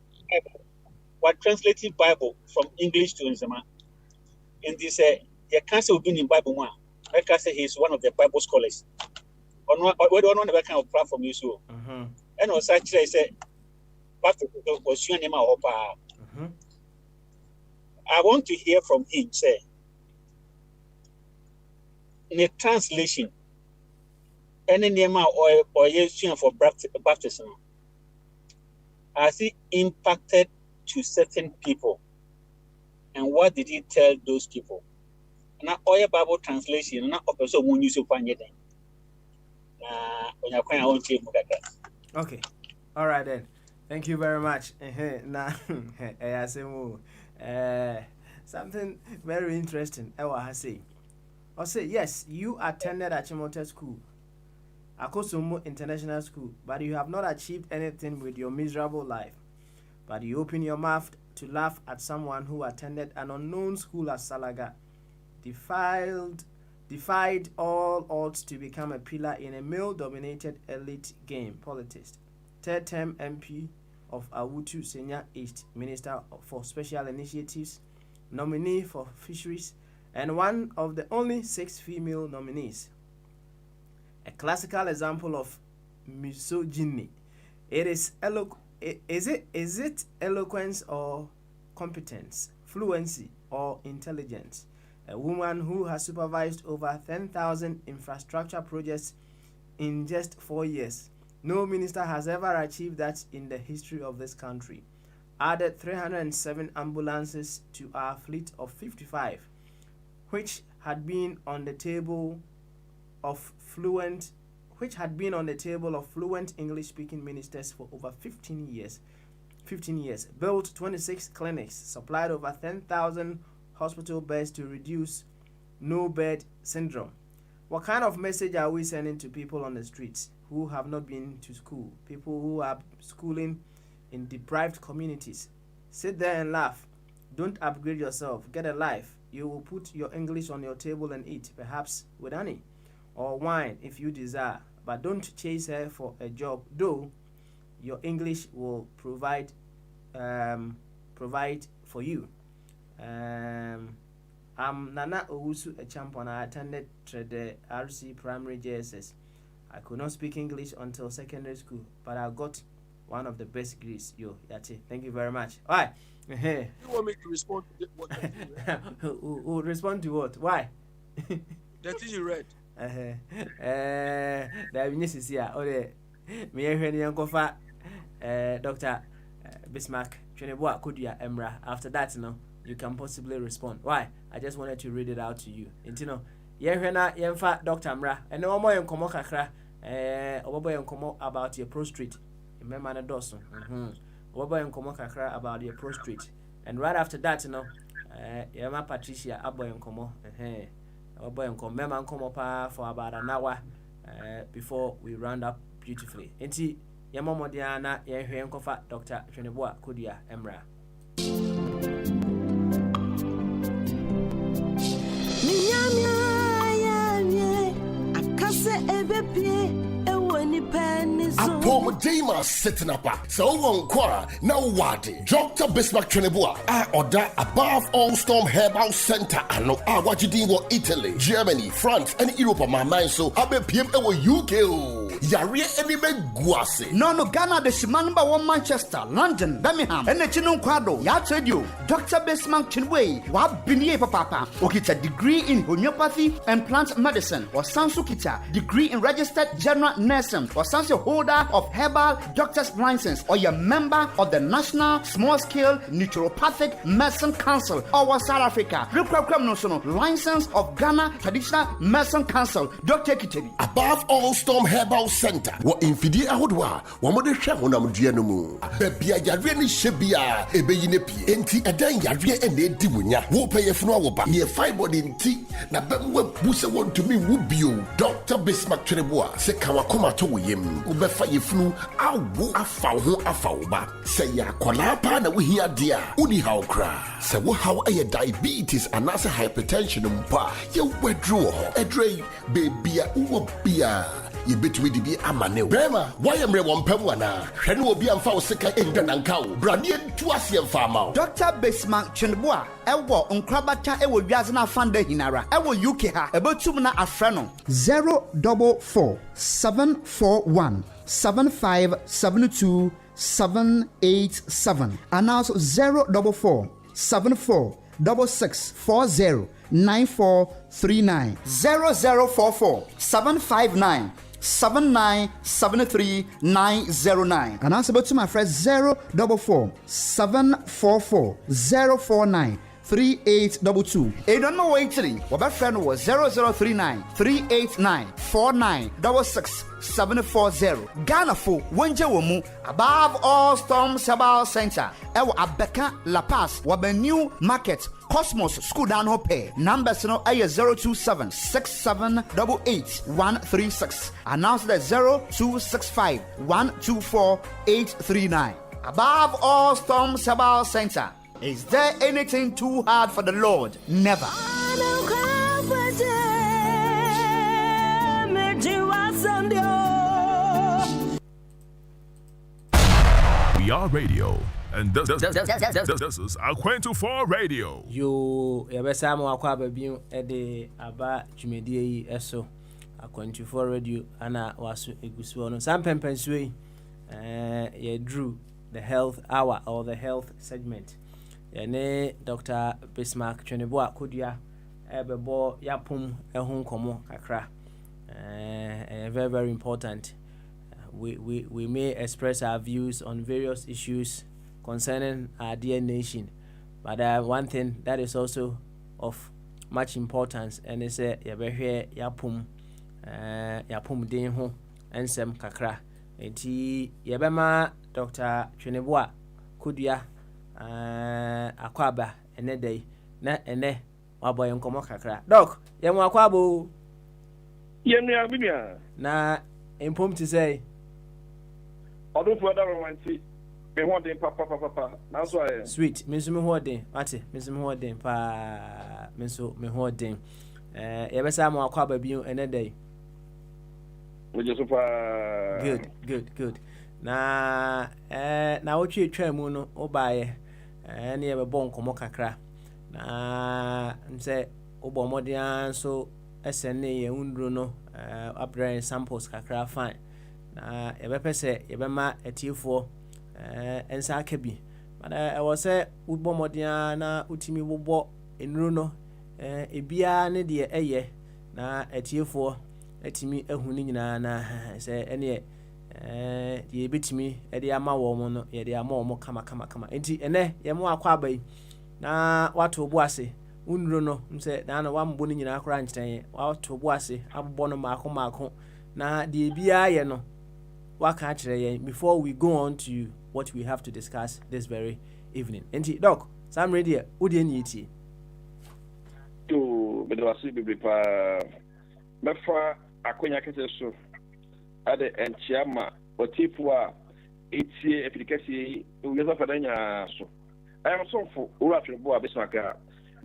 Bible from English to Nzema. And they say, the council will be in Bible one. I can say he's one of the Bible scholars. On what kind of platform you saw. And also, actually, I said, was your name or I want to hear from him, say, in a translation, any name or yes, for baptism, has he impacted to certain people? And what did he tell those people? Now, all your Bible translation, not also when you find it. Okay. All right then. Thank you very much. Now, something very interesting. I say, yes, you attended Achimota School, Akosumo International School, but you have not achieved anything with your miserable life. But you open your mouth to laugh at someone who attended an unknown school at Salaga, defied all odds to become a pillar in a male-dominated elite game politics. Third-term MP of Awutu Senior East, Minister for Special Initiatives, nominee for Fisheries, and one of the only 6 female nominees. A classical example of misogyny. Is it eloquence or competence, fluency or intelligence? A woman who has supervised over 10,000 infrastructure projects in just 4 years. No minister has ever achieved that in the history of this country. Added 307 ambulances to our fleet of 55, which had been on the table of fluent English-speaking ministers for over 15 years. Built 26 clinics, supplied over 10,000 hospital beds to reduce no-bed syndrome. What kind of message are we sending to people on the streets who have not been to school, people who are schooling in deprived communities? Sit there and laugh. Don't upgrade yourself. Get a life. You will put your English on your table and eat, perhaps with honey or wine if you desire. But don't chase her for a job, though your English will provide for you. Nana Owusu Echampon. I attended the RC Primary JSS. I could not speak English until secondary school, but I got one of the best grades. Yo, Yati, thank you very much. Why? You want me to respond to what you read? Who respond to what? Why? The thing you read. The minister here. Oh, me hear the uncle for Dr. Bismarck Cheneboa Kudia Emra. After that, you can possibly respond. Why? I just wanted to read it out to you. And yemfa Dr. Amra. And no more enkomo kakra. Obobo enkomo about your prostrate. Remember na doso. Obobo enkomo kakra about your prostrate. And right after that, Yema Patricia abo enkomo. Obobo enkomo mema enkomo pa for about an hour before we round up beautifully. Enti yema modiana yehwe enkofa Dr. Cheneboa Kudia Emra. Apomodema setting up. So one quarter now wadi. Dr. Bismarck Cheneboa. I order above all storm herbal center. I know I watch it in Italy, Germany, France, and Europe. My mind so I be PM UK. Yari anime guase. No Ghana the Shimanba one Manchester, London, Birmingham, and the Chinun Quado. Ya trade you. Dr. Bismarck Cheneboa. What binye papa. Okita degree in homeopathy and plant medicine. Or Sansu Kita degree in registered general nursing. Or Sansu holder of herbal doctor's license. Or you're member of the National Small Scale Naturopathic Medicine Council. Or South Africa. License of Ghana Traditional Medicine Council. Dr. Kiteri. Above all storm herbal center. What infidi ahodwa. Wamode shahonam dianumu. Bebia yadre ni shebia. Ebe yinepi. Enti eden yadre ene dimunya. Wope yefunu woba. Ye fiber inti. Na bemwe buse want to me wubio. Dr. Bismarck Cheneboa. Se kawakoma to yem. Ubefa yefunu. Awu afawu afawuba. Se ya kolapa na wihia dia. Uni haukra. Se wuhaw eye diabetes anase hypertension mpa. Ye wedro. Edre bebia uwobia. You bet me to be a man. Brema, why am I one pemwana? Hen will be a foul second in Danancow. Bradian to Asian farmer. Dr. Bismarck Cheneboa, Ewo, Unkrabata, Ewo Yazana Fanda Hinara, Ewo UK, about Tumana Afrano 044 741 7572 787. Announce 044 74 6640 9439 0044 759 7973909. And answer to my friend 044 744 049 3822. A don't know waiting. What my friend was 0039 389 4966 740. Ghana for Wenja Womu above all storms herbal center. Ewo Abeka La Paz Wabe New Market Cosmos School down hope. Numbers no a 027 6788 136. Announce that 0265 124 839. Above all storms herbal center. Is there anything too hard for the Lord? Never. We are radio, and this is our 24 radio. You Yabesamo Aqua Baby Ede Aba Jumedi Eso, a 24 radio, Anna was Egusuano, some Pempensway, ye drew the health hour or the health segment. Yene Dr. Bismarck Cheneboa Kudia Ebebo Yapum Ehun Komo Kakra. Very, very important. We may express our views on various issues concerning our dear nation, but one thing that is also of much importance, and it's Yapum Den Ho Ensem Kakra. Eti Yabema Dr. Cheneboa Kudia Akwaba ene day na ene waboy nkomo kakra doc yemu akwabo yenu bibia na impom to say odun fu other romantic me ho den papa na so aye sweet me so me ho den ate me so me ho den pa me so me ho den yebesa mo akwaba bi ene day we just pa good na wotwe twa mu no obaye na ye bebo nkomo kakra na nse obomodian so SNA ye undro no upgrade samples kakra fine na ebepese yebema etiefo ensa akabi but I was say ubomodian na utimi bobo enuro no ebia ne de eye na etiefo etimi ehuni nyina na se ene ye betimi de ama wo mo no ye de ama wo mo kama enti ene ye mo akwa abai na wato obu ase unro no mse na na wambo ni nyina akora nkyerɛn wato obu ase abobɔ no maako na de bia ye no waka kyerɛ ye before we go on to what we have to discuss this very evening. Enti doc sam ready udi eni eti to bedwasi bibipa mefa akonya kete so ade enchiama otifu a etie efikasi uyeza fadanya so I am so for Uratri Boa Bismaka.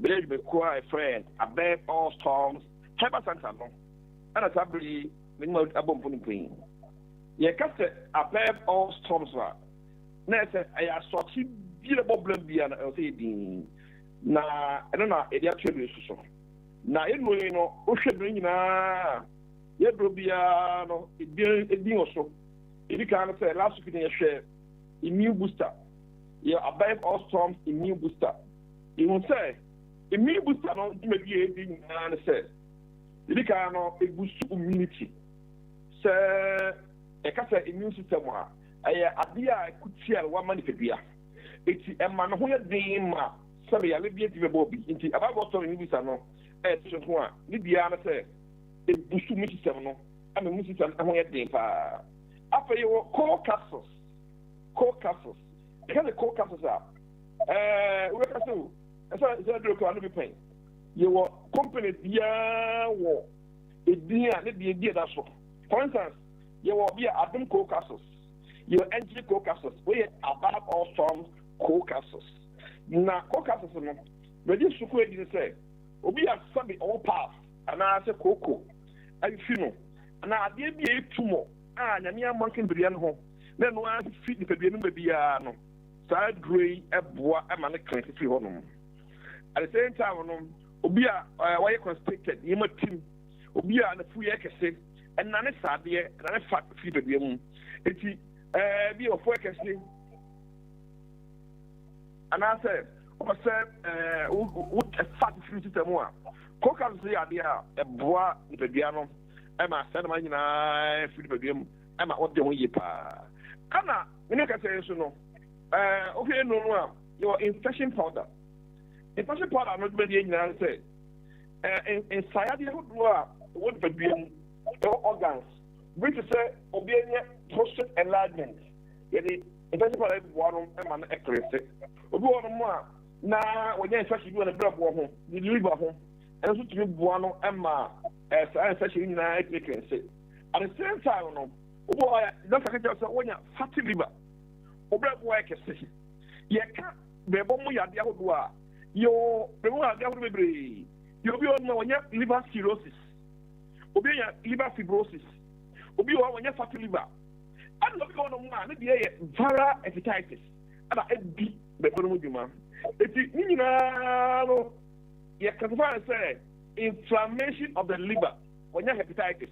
Believe me, a friend, above all storms, Heber Santa, and a tably, minimum above Queen. Ye cast above all storms. Nessa, I saw two beautiful blend na, I don't know, a tribute so. Now, it will know, Usha bring na, Yedrobiano, it being also. If you can't say last week in a share, immune booster. You above all storms, immune booster. You will say, immune booster, no, you may be a thing, and say, you can't boost immunity. Say, a cast immune system, I could share one money for beer. It's a man who had been, sorry, I live yet to Bobby, into above all storm, you know, as one, Libya, say, a boost immunity system, no, I'm a music and I want to after your core castles. Can the core castles up? What can I do? As I do, I be paying. Your company, yeah, war. It be a dear that's all. For instance, you will be Adam core castles. Your NG core castles. We above all storms core castles. Now, core castles, but this is what you say. We are something all path, and I say cocoa. And you know, and I did be a tumor. Nyamia mankin brian ho na no a fit ni pedue no bia no sa grey eboa ama ne kan fi ho no at the same time no obi a why constricted yema tim obi a na fu ye kese and na ne sade na ne fat fi pedue mu eti bi of work kese and I said o say what a fat fi system a koka say ade a eboa ni pedue no Emma said, "My food bedroom. Emma, what do you pa? Anna, we make a say so no. Okay, no, your infection powder. Infection powder, not very in say. Inside the what bedroom, your organs, which is a obedient prostate enlargement. Yet the infection powder one man accuracy. Obi one more. Now, when you infection, you want to grab one home, you leave a home, and so to be one Emma. As I said, you know, at the same time, no, don't forget yourself when you're fatty liver. Obey work, you can't be a bomb. You'll be on when you have liver cirrhosis, obey liver fibrosis, obey when you have fatty liver. I'm not going on man, it's viral hepatitis. And I beat the Burma. It's you know, you can say. Inflammation of the liver when you have hepatitis.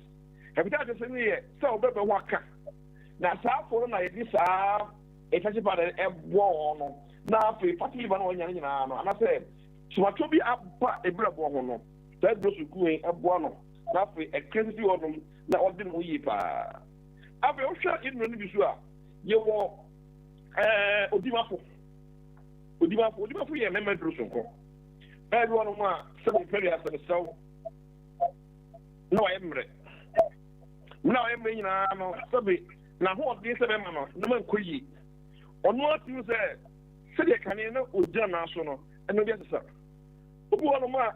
Hepatitis is here, so baby waka. Now, South Florida, this it's about a war. Now, for fatty liver, and I said, so what to be up a bread one. That goes to going a buono. Now, for a crazy one, now, what didn't we? I've been shot in the visual. You were Odimafu, yeah, member Drusunko. Everyone want some period for the soul. No, I'm ready. Now, I'm in a subby. Now, what this man, no one could eat. On what you said, City Canino with John National and the other side. One more,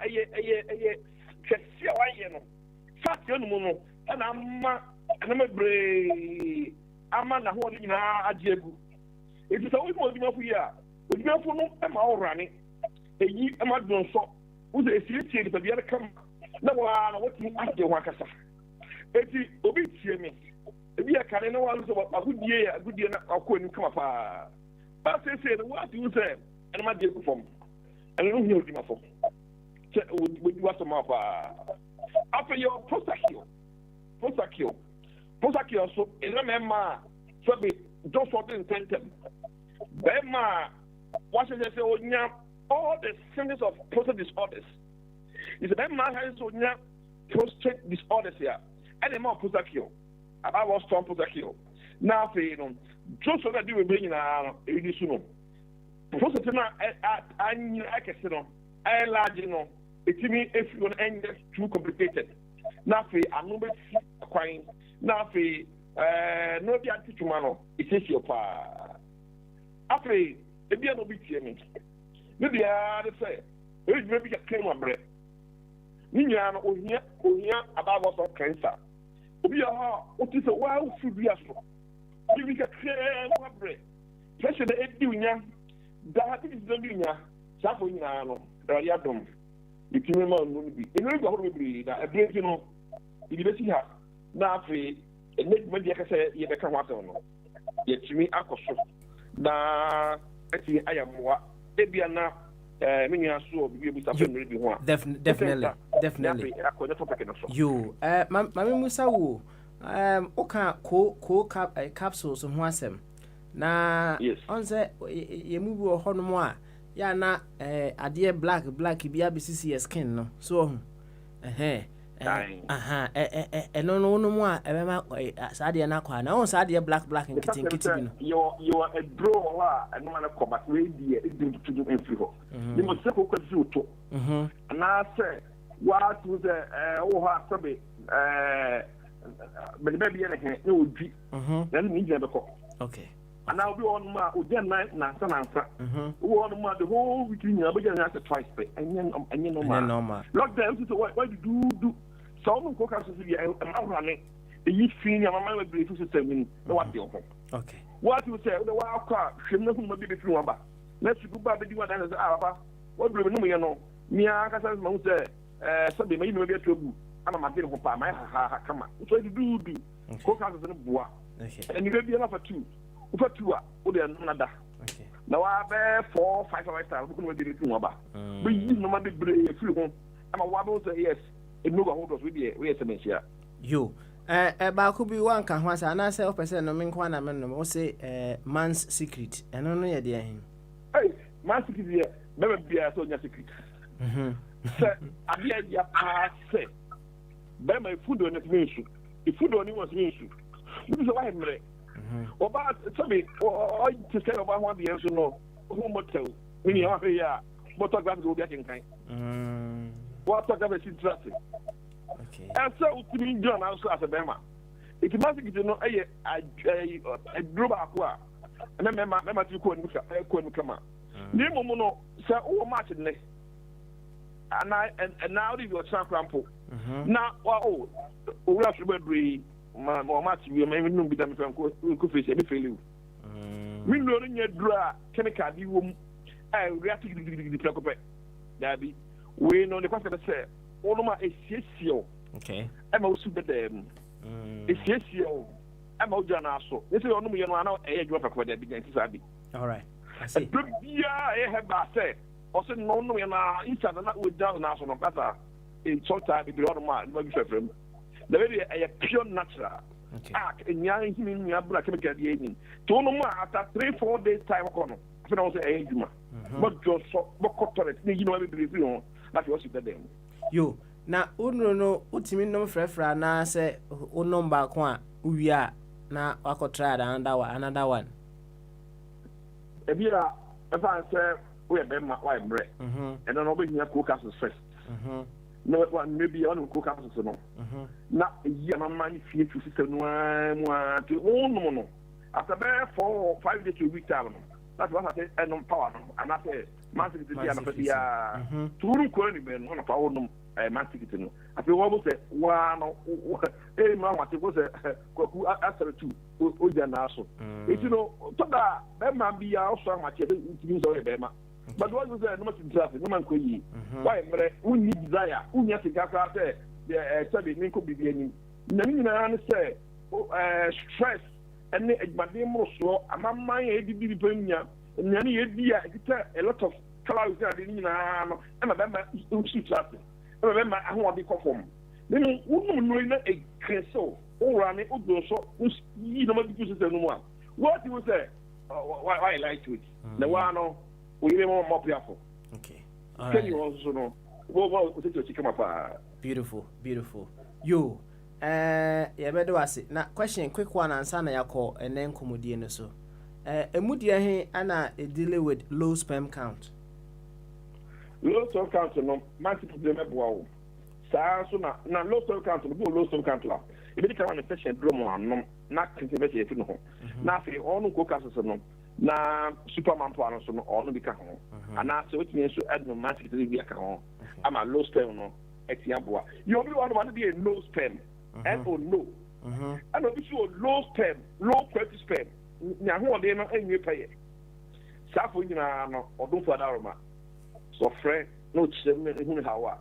fat young mono, and I'm a brave. I'm not holding a jebu. It is always more than we are. With no phone, I'm all running. Eyi amadun so wo se tie de bia kam na wa na woti ade ho akasa eti obi tie me ebi akare na wa so agudie na akoni kama pa ba se no wa ti wo se ena ma de ku fom and you hear him for with what some of after your prosecute so in remember so be don't sort in sentence Bema what should I say all the symptoms of prostate disorders is a man has prostate disorders here and the more prosecute about what strong prosecute now for you know just so that you will bring in a soon prostate na I can say no I large you know it means if you want to end too complicated now for a number acquiring now for no be anti tumano it is your pa after a be no be me maybe I say maybe a claim of bread Ninya ohia about what of cancer obi what is a wild food we aso we can claim of bread pressure the edunya diabetes the dunya safo nyina no radiadom itime ma no bi enu go horo bi da e you know e be si ha na afi enigma dia ka say ye be ka ho no ye timi akoso na ati ayamwa ebia na definitely. You, Mammy Musa, Oka, capsules of Wasem. Na, on the ye move Hornomoa, ya na, a dear black, be a skin, no, so, no more, Sadia Nakwa, no, Sadia black, and kitty. You are a drawer, and no one of combat radio to do in Friho. You must say, and I say, what was a but maybe anything, it would be, then me never call. Okay. And I'll be on my night, answer. On my the whole weekend, I'll be answer twice, and you know, lockdown, why do some cook out I'm running. You feel your mind will be system what you okay. What you say, the wild car, she knows who be between one. Let's go back to what is our what do you know? Mia Casas Monte, something may be a trouble. I'm a deal for my come on. So you do cook out in a bois. And you will be enough for two. For two, or another. Now I bear 4 5 hours. Who will be between one bar. But you know, my big brave. I'm a wobble say yes. It no hold us with you. You. Could be one can once and I say, person, no mean one, I mean, say, man's secret, and only a dear him. Hey, man's secret, never be a soldier secret. Sir, I hear your past say, bear my food on its mission. If food only was mission, this is why I'm ready. About something, or to say about one the answer no, who motel, when you have a year, what talk about go getting kind. What talk about traffic. And so to me, John also as a Bema. It's magic to know a group of and then Mamma to couldn't come out. Nemo, sir, oh, Martin. And now you're some crample. Now, oh, we have to be more much. We may not be done from face any failure. We know in your draw, chemical, you won't react to the preoccupy. Dabby, we know the question to say, all my essential. Okay. I'm also the them. Essential. I'm out John also. This is only you know, a drop of what they begin to say. All right. I see. Yeah, I have said. Also, no, each other not with down national better. In short time, if you're on my friend, the very a pure natural. Act in young human, you have black chemical aging. To no more after 3-4 days time, I was a age. But just what corporate, you know, everybody feel like you was with them. You. Na no utimi no frefra na say unom ba kwa uwia na wako try another one. Ebia if I say we be my wife bread. And then obi here cook us first. No one maybe on cook us no. Na year my man fie to system no to no. After 4 or 5 days a week time. That's what I say and power and I say massive to be a to ko ni ben on power no man ticket no afi wo bo se wa no e ma wa te go se kwaku asere tu o ja na so it no to da be man bi ya so ma che ntimi so be ma but what you say no much traffic no man ko yi why mre unni desire unni ase ga ka say sabi ni ko bibi ani na ni na na say stress and egbade mo so amamman e di bi panya nyane ye di a it a lot of clouds na de nyina no e ma be ma shoot last e ma be ma ahode kofom me wonum no na e kreso o rane o do so yi no ma bi so no mu a what you say why like to it the one no we even more piafo okay can you also know what to chicken apa beautiful yo ya bedo wase na question quick one answer na yakọ enen komodie no so emudie he ana deal with low sperm count no massive problem ebo saa so na low sperm count no low sperm count la e be ka wan infection drum anom na kente be efi no ho na afi onu ko kaso no na superman plan so no onu bi ka ho ana so wetumi so adno massive bi ka ho ama low sperm no etia boa you be one be a low sperm and or no and obi so low sperm low quality sperm nya ho de no enwe paye safo nyina no odun for daroma so friend no chim hu hawa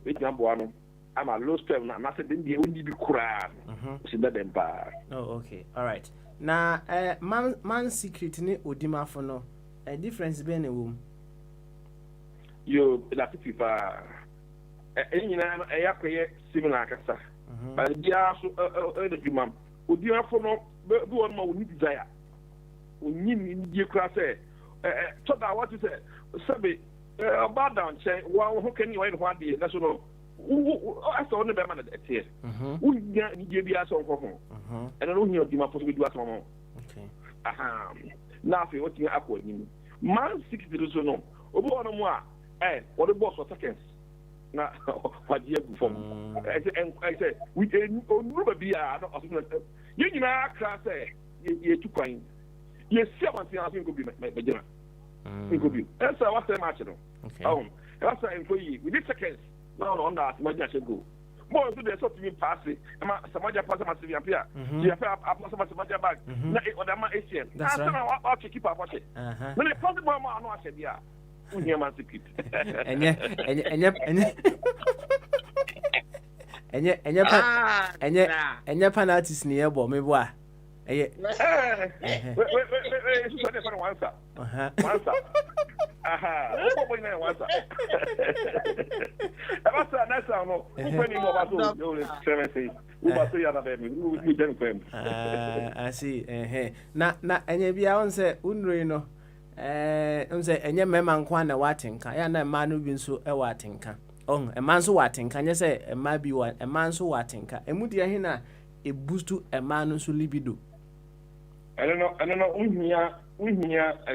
etia boa no ama low sperm na say dem be oni bi kura si da dem ba oh okay all right na man secret ni odimafo no a difference be na wom yo la pipa nyina no yakɔyɛ similar kasa but dia so the human odimafo no be won ma woni desire onyi ni die kura sɛ so that what you say sabe about down say wa ho kan ni wa ho ade na so no asa on be ma na etie unya ni die bi asa on kɔfo ɛna no hu odimafo so bi du asa mo okay aha na afi what you akɔ ni man 60 so no obi won mo a what the boss for seconds na wajie gu fom I say we onuru be a no you nyina kra say ye tu kwan ye see amantin aso go bi megina go bi esa what say match no okay esa info yi we did seconds no on that imagine I go more so dey sort me pass e ma samaja pass ma se apia you fa appa samaja bag na e oda ma ACN asa na wa keep up watch no the possible ma no ase bia unye man secret enye penalties ni ebo me bo a eye so dey for one sir aha o boy na one sir aba sa na sa no ko ni mo ba so yo le 7 u ba so ya na be mi den kwem asi na enye bia won se unroi no nse enye mema nkwa na watenka ya na ma no bi nso e watenka ema nso watenka nye se ema bi wa ema nso watenka emudi ya hina e boost ema no nso libido no unhia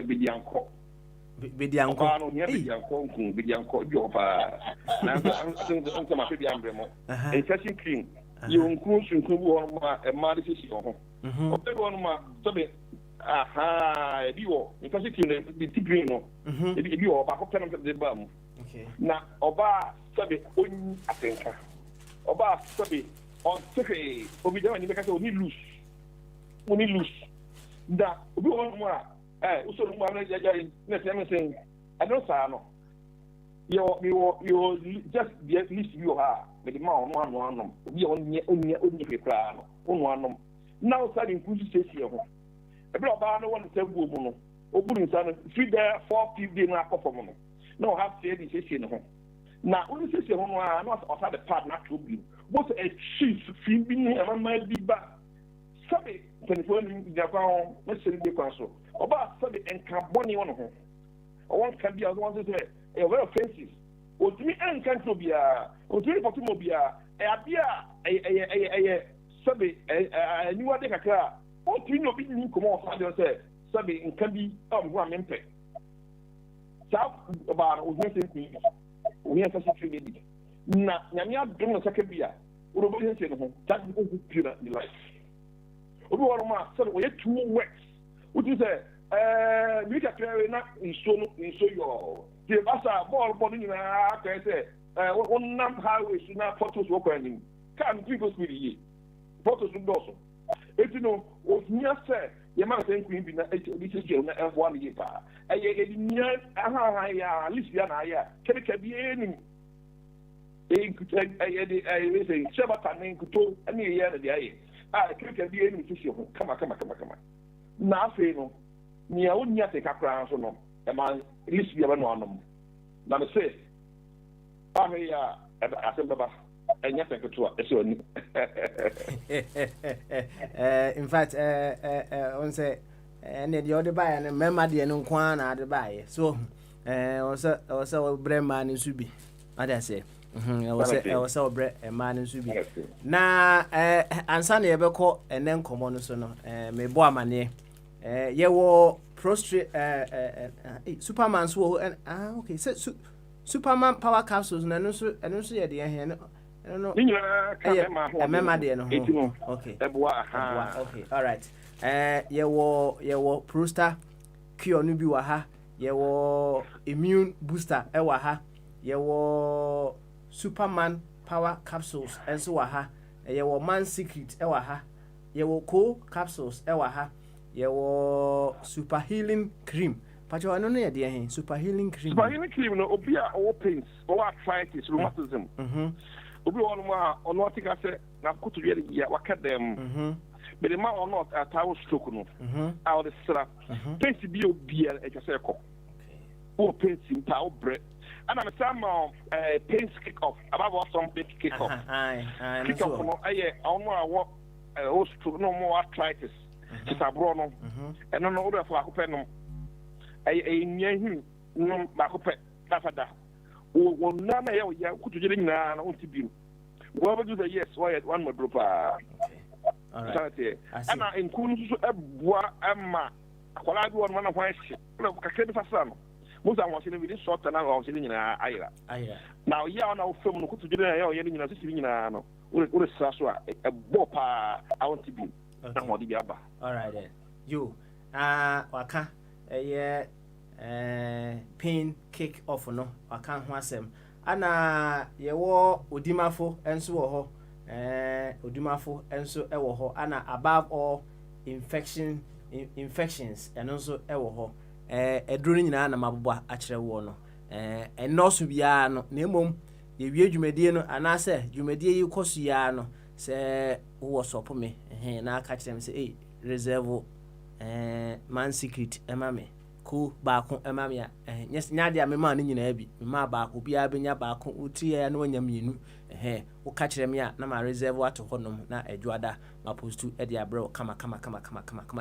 bedianko no nya bedianko nkun bedianko jo pa na nso ma bi ambremo e fashion cream yo nkun sunkun bu won ma ema de sisi ho o pe won ma so be aha ebi wo because you the degree no ebi wo ba ko pem de ba mu okay na oba sabe oni atenka oba sabe on sefe obi de wani be ka say oni loose da obi wo mu a usoro mu amna jaja na say me say I don't say no you just the least you ha me the ma no anom obi oni kra no onu anom now say include say ho ebile ọba no wọn sẹ gu omu no oburu nsa no free there 4 day na akọfọ mu no na ọha fẹ di sese ne ho na wọn sese ho no a na ọsa the pad na to bi both a chief fi bi ni amama bi ba sabe telefone ni dia kwa ho na sere de kwa so ọba sabe enka boni wọn ho ọwọn ka bi a wọn sẹ e very offensive otumi enka nto bia otumi pọtụ mo bia e abia e sabe niwa de kakra o ti no bi ni komo o fa de say sabe nkan bi ho amempe sa ba o hin se nti o hin se se bi na nyame adom no saka bia o ro bi se no ho that go pure in life o bi woro ma so o ye two works o ti say mi ka kere na nso yo ti ba sa ball ni na ka say on nam highway su na photos wo kwa ni kan people speed yi photos do so eti no o nya se ye ma se nkwin bi na bi se je na efo ali pa eye nya aha ya list ya na ya kebe bi eni eye se cheba tanen kuto ani ye na dia ye kebe bi eni se ho kama na afi no nia o nya se kakra so no e ma list ya ba no anom na me say ahwe ya asembaba enya seketua eso ni in fact on say and the other buy and remember the no kwan na the buy so also bre man nso bi ada say also bre man nso bi na ansa na yebekọ enen komo no so no me bo amane ye wo prostrate Superman so okay so Superman power capsules na no so ye de he no remember the no okay okay all right ye wo Prosta cure no bi wa ha ye wo immune booster e wa ha ye wo Superman power capsules enso wa ha ye wo man secret e wa ha ye wo co capsules e wa ha ye wo super healing cream pacho no ye de he super healing cream no obi a o pains o arthritis rheumatism obi won ma ono tika se na kutu ye ya wakadem but the man or not at our stroke no out the strap pains bi obi e just say ko o pains in power bread and I'm some pains kick off about some pains kick off kick off no aye onmo o stroke no more arthritis it's abro no and no order for akopɛ no aye nyahu no akopɛ dafada o na na ye ya kutu jere nyina na onti bi wo ba do the yes one more drop alright ana nkunu so ebua ama akwala bi won mana hwan hye na kakra bi fasa no musa won se ne bi short na won se nyina ayira na o ya ona o fam no kutu jere ya o ye nyina sisi nyina no o sa so a ebo pa I want to be na mo di bi aba alright then you waka pain kick off no waka ho asem ana ye wo odimafo enso wo ho odumafo enso ewo ho ana above all infections enso ewo ho eduro nyina na mabobwa akere wo no enoso bia no na emom ye wie dwumadie no ana se dwumadie yi koso ya no se wo sopo me na aka kire me se reserve man secret emame ku baako emame ya nyade a me ma no nyina bi me ma baako bia benya baako uti ya na wanya mienu wo ka kire me a na ma reserve ato honom na adwada ma postu e de abre kama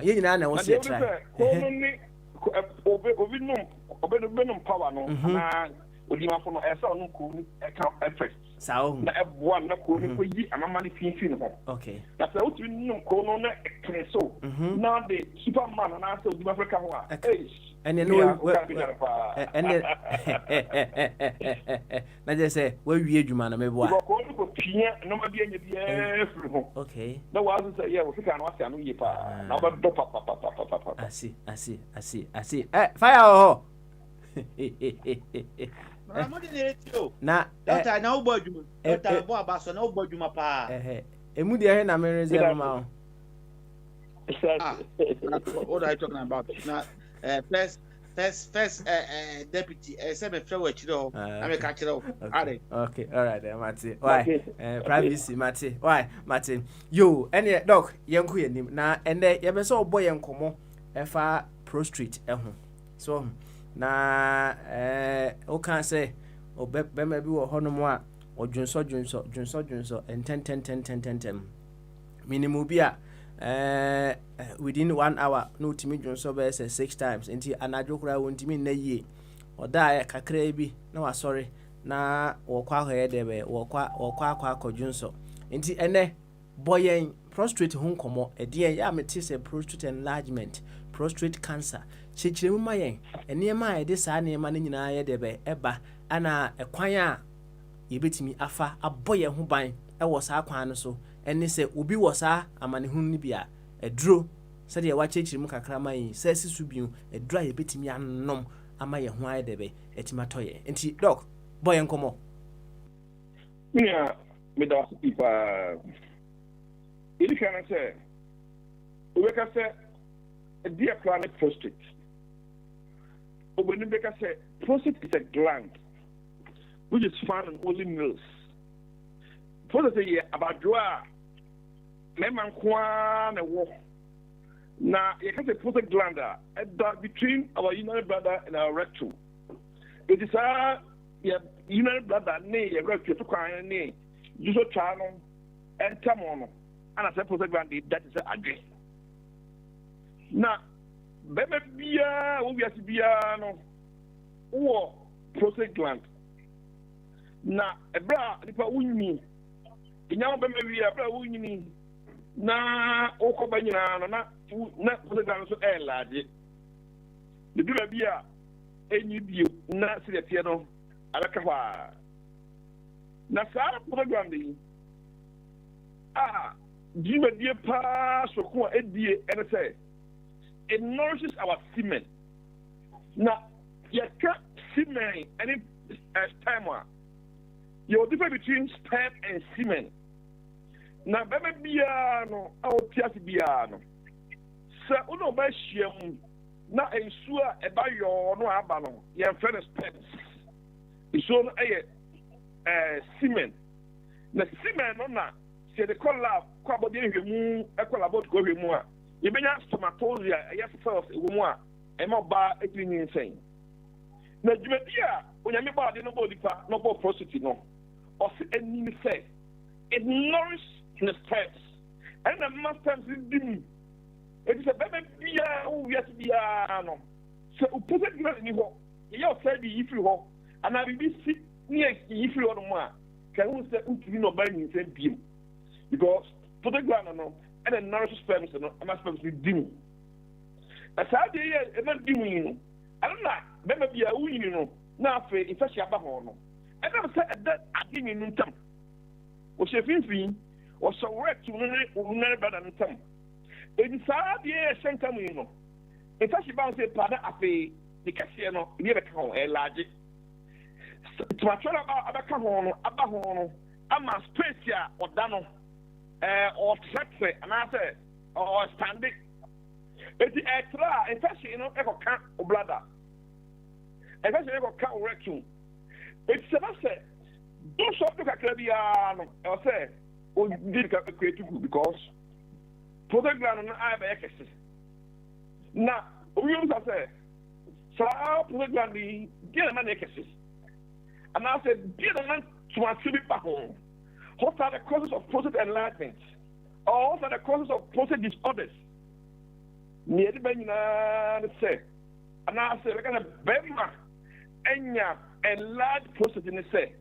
ye nyina na wo se try ko ni obi no power no na odimafo no esa no ko ni effect sao na eboa na ko ni ko yi amama ni fin ho okay na se uti no ko no na ekreso na the Superman na se odimafo ka ho a and no and na je say we wie adwuma na meboa ko ni ko pia no ma bia nya bia firi ho okay na wa zo say we fika na wa sia no ye pa na ba do pa I see fire ho na dota na ubo adwuma dota bo abaso na ubo adwuma pa emu de he na me reserve ma what are you talking about na first deputy say me fẹ́ wachire ho na me ka kire ho are okay all right Mate why privacy Mate why Mate yo ene doc yenko yanim na ene ye be so obo yenkomo efa prostrate eho so na o kan say obema bi wo honom a odwunso enten minimum bi a within 1 hour no timi dwunso be say 6 times enti anadwo kura wontimi na yie oda kakra bi na wasori na wokwa hoye debe wokwa akwadwunso enti ene boyen prostrate ho nkomo edie ya meti say prostate enlargement prostate cancer chechiremu mayen enema ede saa nema ne nyina ye debe eba ana ekwan a yebetimi afa aboye ho ban ewo saa kwan no so ene se obi wo saa amane hu ni bia eduro se de wa chechiremu kakra mayen se sisu biu eduro yebetimi anom ama ye ho aye debe etimatoye enti doc boyen komo yeah me da pipa ili kana se ubeka se dear chronic prostate ubeka se prostate is a gland which is found in only males. Prostate is about draw man kwa na wo na you can say prostate gland between our urinary bladder and our rectum. It is brother ne ye refuge to kwan ne juso twa no entamo no ana se process gland that is agre na bebe bia wo biasi bia no wo process gland na ebra nipa wunni inya bebe bia ebra wunni na okoba nyina no na process gland so large de bia enyi bio na se tie no alaka hwa na saa program de jima die pa so ko edie ene say it nourishes our semen na yaka semen any sperm you difference between sperm and semen na bebe bia no awtiasi bia no sa uno ba hyiam na ensu a eba yo no aba no ye fene sperm iso no semen na semen no na se de kola kwa body ehwemu ekola body ko ehwemu a ye benya stomatosia cells ehwemu a ema ba etini nsen na dwumadi a onyame ba de no body pa no bo prostate no o se enini say it nourishes the sperm and the masters dim it is a baby bia o wiase bia no se o pose gina ni ho ye o say bi ifri ho ana bi si ni ifri ho no mo a can we say untumi no ba ni nsen biem because photograph no and the nourishes sperms no am sperms with dim as how dey e ma dim yin no ana bema bia wuyin no na afa infection aba ho no and am say that adin yin ntam o shefinfin o so work to no brother ntam e saa dey shentam yin no infection ba say pada afa the kase no ni be ka ho large tomato aba ka ho no aba ho no ama space a oda no or sexe and I say or standing it's extra infection you know echo can bladder infection echo can rectum it's say don't shop to kakabia no I say o did ka create because program no I be ekese na we use say so program the get man ekese and I said get man to attribute back home. What are the causes of prostate enlargement? Or what are the causes of prostate disorders? Near the Benina say, and I say, we're going to Bema Enya enlarged prostate in the say.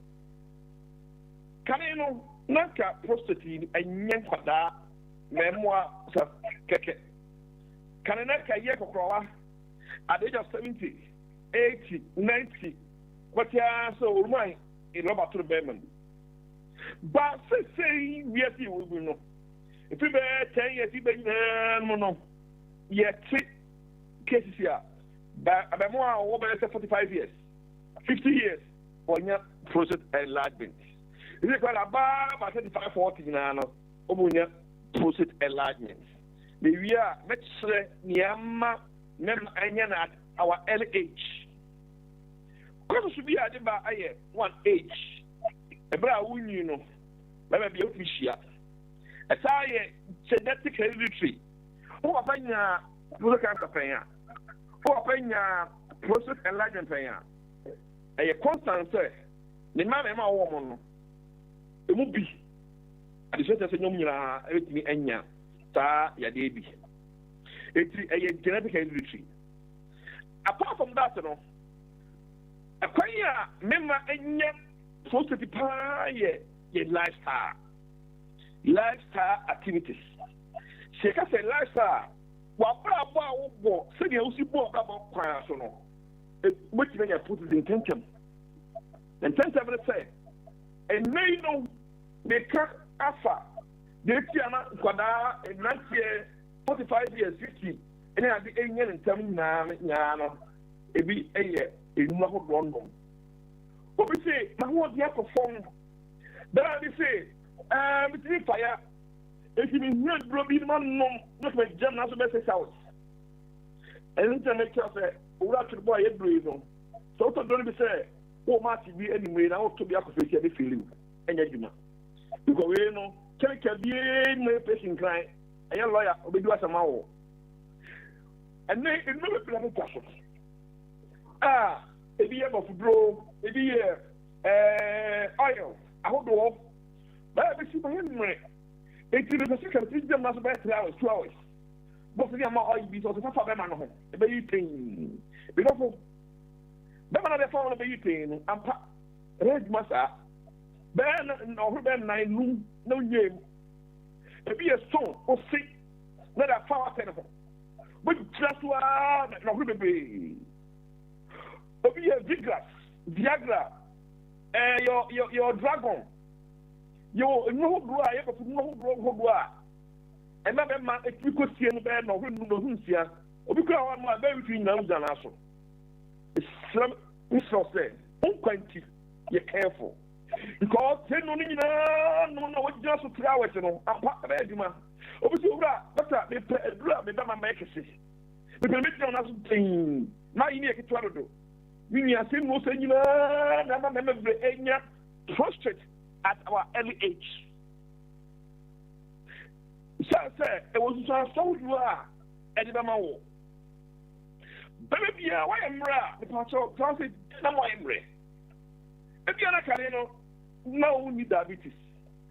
Can you know, Naka prostate and Yankwada memoir keke? Can you Naka Yakokroa at the age of 70, 80, 90? What you are so mine in Robert to the Beman. But say yes, you will know. If you be 10 years, you be no, yet cases here. But about more over 45 years, 50 years for your prostate enlargement. Is it called about 35, 40 now? Obunya prostate enlargement. We are much Niama Mem Anyana our early age. Because should be at about 1 age. Ebra wunyi no baba bi official asaye genetic hereditary o apanya prostate cancer panya o apanya prostate enlargement panya e constant say ne ma wo mo no emu bi ade so say nyom nyira etimi anya ta ya de bi eti genetic hereditary apart from that no akwanya memma enya prostate pa ye lifestyle activities. She can say lifestyle. What about wo say you see bo about kwa so no. Which mean you put it in intention. Intention will say and may no they can offer they tiana kwada 45 years 50 and then the enyen in term na no ebi eye enu ho rondom. What we say, my whole year perform. Then I say, between fire, if you mean not broken man, no, not my jam, not the best house. And then make sure say, we have to buy a breeze on. So don't be say, oh, Marty, be anyway, now to be a coffee, every feeling, and yet you know. Because we know, can be no patient client, and your lawyer will do us a mouth. And then it never be a person. ebi yɛ bɔfuduro ebi yɛ oil ahodoɔ bɛyɛ bɛ si bɛyɛ mmerɛ eti ne pɛsɛ kɛntɛ gyina mu na so bɛyɛ 3 hours 2 hours bɔfo ne ama oil bi sɛ ɔsɛ fafa bɛma no ho ɛbɛyi ten bidɔfo bɛma no de fa wɔn bɛyi ten no ampa ɛyɛ adwuma saa bɛyɛ na ɔhoro bɛyɛ 9 num na onye mu ebi yɛ stone osi na de afa wa tɛ ne ho bɛgyina so a na ɔhoro bebree obi yɛ viagra your dragon your no bro a yɛ no bro a ɛna bɛ ma etiri ko sie no bɛ na ɔhoro no no hunsia obi kura wa ma bɛ witiri nyina mu gyana so islam islam sɛ unkwanti yɛ careful because say no nyina no na wɔgyina so 3 hours no apa bɛ adwuma obi so wura bata me pɛ adura me dama ma ekese me pɛ me gyina na so tin na yi ne yɛ ketwa dodo we are saying no say na na me enya prostrate at our early age. Say it was so you are at the mawo. Baby, why am I? The pastor say na mo emre. If you are not no, no need diabetes,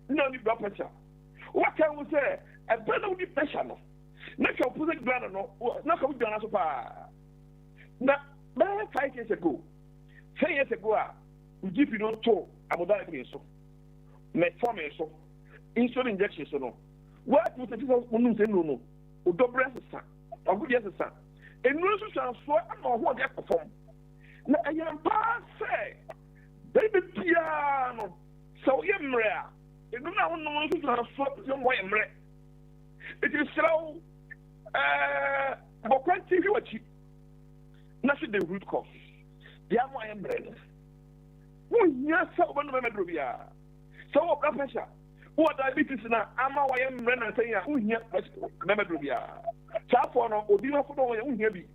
no need blood pressure. What can we say? A brother with pressure no. Na ka put the brother no, na ka we do na so pa. Na 5 years ago, 10 years ago, we give you no toll. I'm not doing so. Metformin so, insulin injection so no. What was the people who say no? O double assistant, or good assistant. And no transfer, I'm not what they perform. Now I am pass say, baby piano. So you're rare. You don't know to transfer your way. It is slow. But can't you watch it? Nothing the root cause. The amount of bread. Who yes, so one of them so blood pressure. What diabetes now? I'm a YM Brennan saying, who here, Memedrubia. Chafono, or do you have to hear me?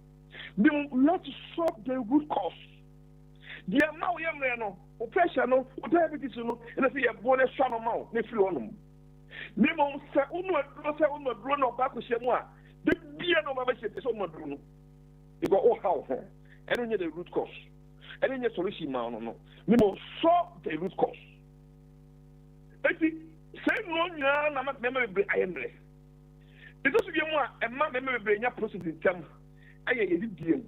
Let's solve the root cause. The amount of Yamreno, or pressure, no, or diabetes, no, and I see a bonus son of mouth, they flew on them. Nemo said, Uno, grown up back with Shamwa. The beer no membership is on my Bruno. You go, oh, how? I don't need the root cause. I don't need solution now, no. We must solve the root cause. But say no, I'm not memory. I am there. It doesn't be more a man memory in your process in terms. I am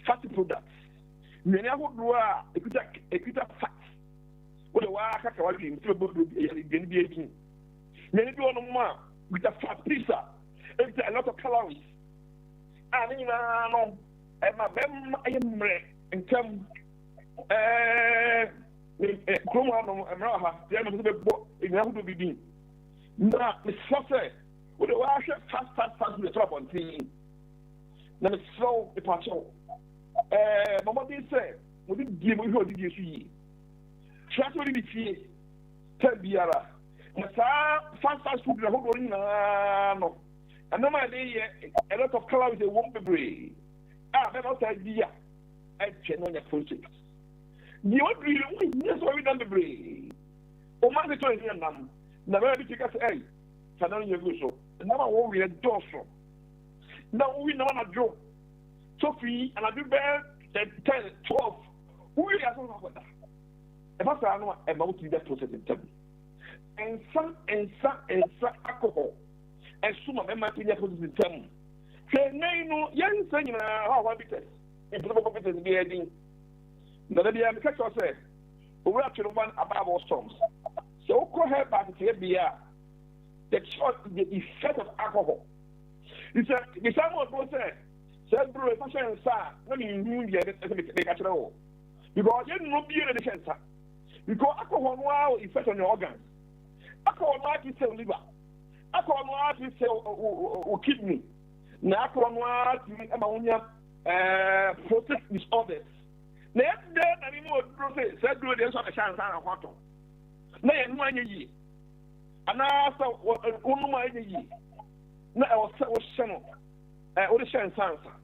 fatty products. Many of who are a good fat. What the work I was in the many do no more with a fat pizza. It's a lot of calories. And you know, I am in terms Promotional, the end of the book, in how to begin. Now, Miss Foster, with the wash fast with the trouble on thing. Now, Miss Slow, the partial. Mamma did say, we didn't give you what you see. Try to be free. Tell Biara. Fast food, the whole no. And no idea, a lot of clouds, they won't be brave. That's idea. I can on your project. You want really, yes, what we done the brave. Oh, my, the 20 years now. Never have to get a can only go so. Now, what we had dorsal. Now, we know a joke. Sophie, and I do bear 10, 12. We are so about that. If I know about that process in time. And some alcohol. And some of them might be there for the term. Say, no, young saying, how I be test. And probably business be heading. Now, the catch us say, we're actually one above all storms. So, go ahead back to the effect of alcohol. It's a, the someone will say, said, bro, if I say, sir, let me move you, they catch it all. Because you don't be in the center. Because alcohol will effect on your organs. Alcohol will sell liver. Alcohol will sell kidney. Now, alcohol will process disorders. Now, then, anymore process, said, bro, there's not a chance on a water. Now, and 1 year. And I saw one more year. Now, I was channel. All the chance answer.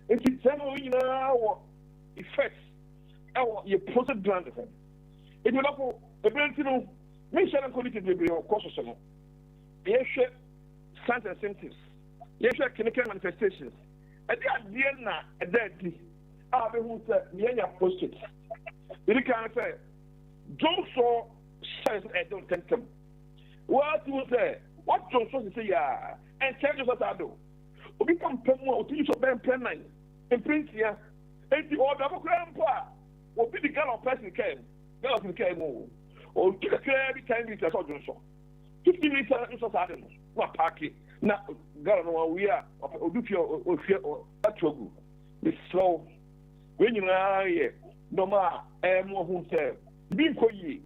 If it's our effects, your process gland. If you know, the brain to know, make sure I'm connected with your course. Yes, signs and symptoms. Yes, clinical manifestations. And they are DNA, a deadly. be who said, Yanya posted. You can say, don't so says I don't think them. What you say? What John so say, yeah, and tell us what I do. We become Pomo, to use of Ben Penine, and Prince here, and the order of grandpa will be the girl of person came, girls in came more, or took a clear every time we saw Johnson. 50 minutes of Adam, what party. Now, God, we are, or do you fear or that trouble. It's slow. When you are here, no more, and more who said, Being for ye.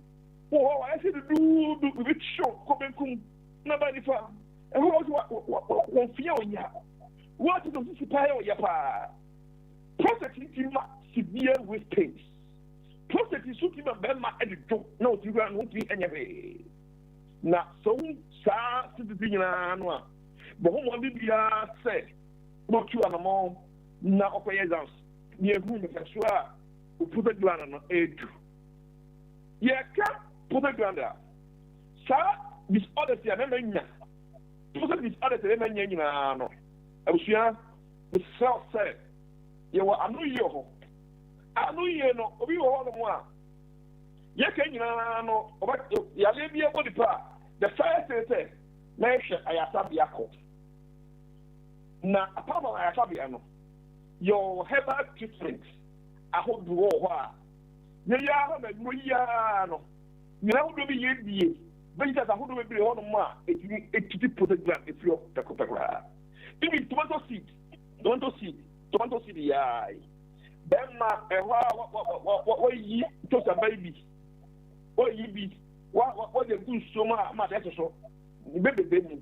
Oh, I said, do with show, come nobody for. And who was one fear on ya? What is the supply of Yapa? Prosecuting severe with pains. Prosecuting a Bema and the joke, no, you are not be any. Now, so, sir, citizen, but whom will be said, not you and a mom, now of exams, near whom the sure who put a grand on aid. Ye can't put a grand there. Sir, this other thing, I mean, put this other thing, I mean, I was here, the self said, you were a new year. I know you know, we were all the one. Ye can you know, but you leave me about the part. The first thing, mention I have the accord. Now, apart from I have the your herbal treatment, I hope you all you are a you know, to be ye, but it has a whole be on ma, it put a gram if you're the copagra. Give me tomato seed, the eye. Then, what ye took a baby? What ye be? What you do so much, that's so. Baby,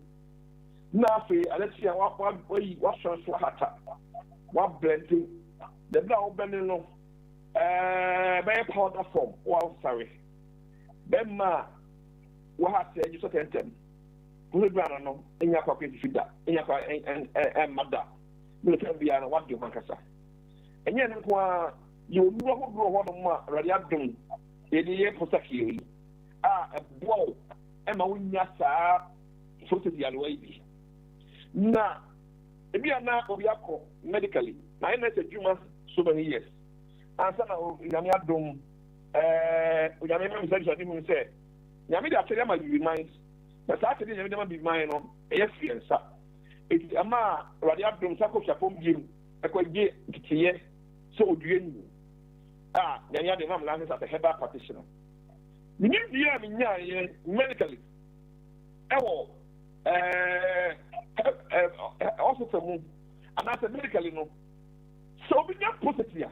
now, let's see what way what sounds so hot. What blending? The brown bending by powder form. Well, sorry. Then, what has said you so them? Put it down in your pocket to feed that, in your and mother. Will tell me what you want, sir. And yet, you know what more radiatum, a for Saki. A blow, Emma Winyasa, so to the other way. Now, if you are now Obiako medically, my name is Juma so many years. And some of Yamiadum, Yamima said, Yamida Chayama might be mine, but Saturday you never be mine on a yes, sir. It's a ma radiatum Sako Chapom Jim, a quite gay, so do you. Yanya Mam lands at the herbal practitioner. You need the year medically. Also, some and that's medically no. So we are positive.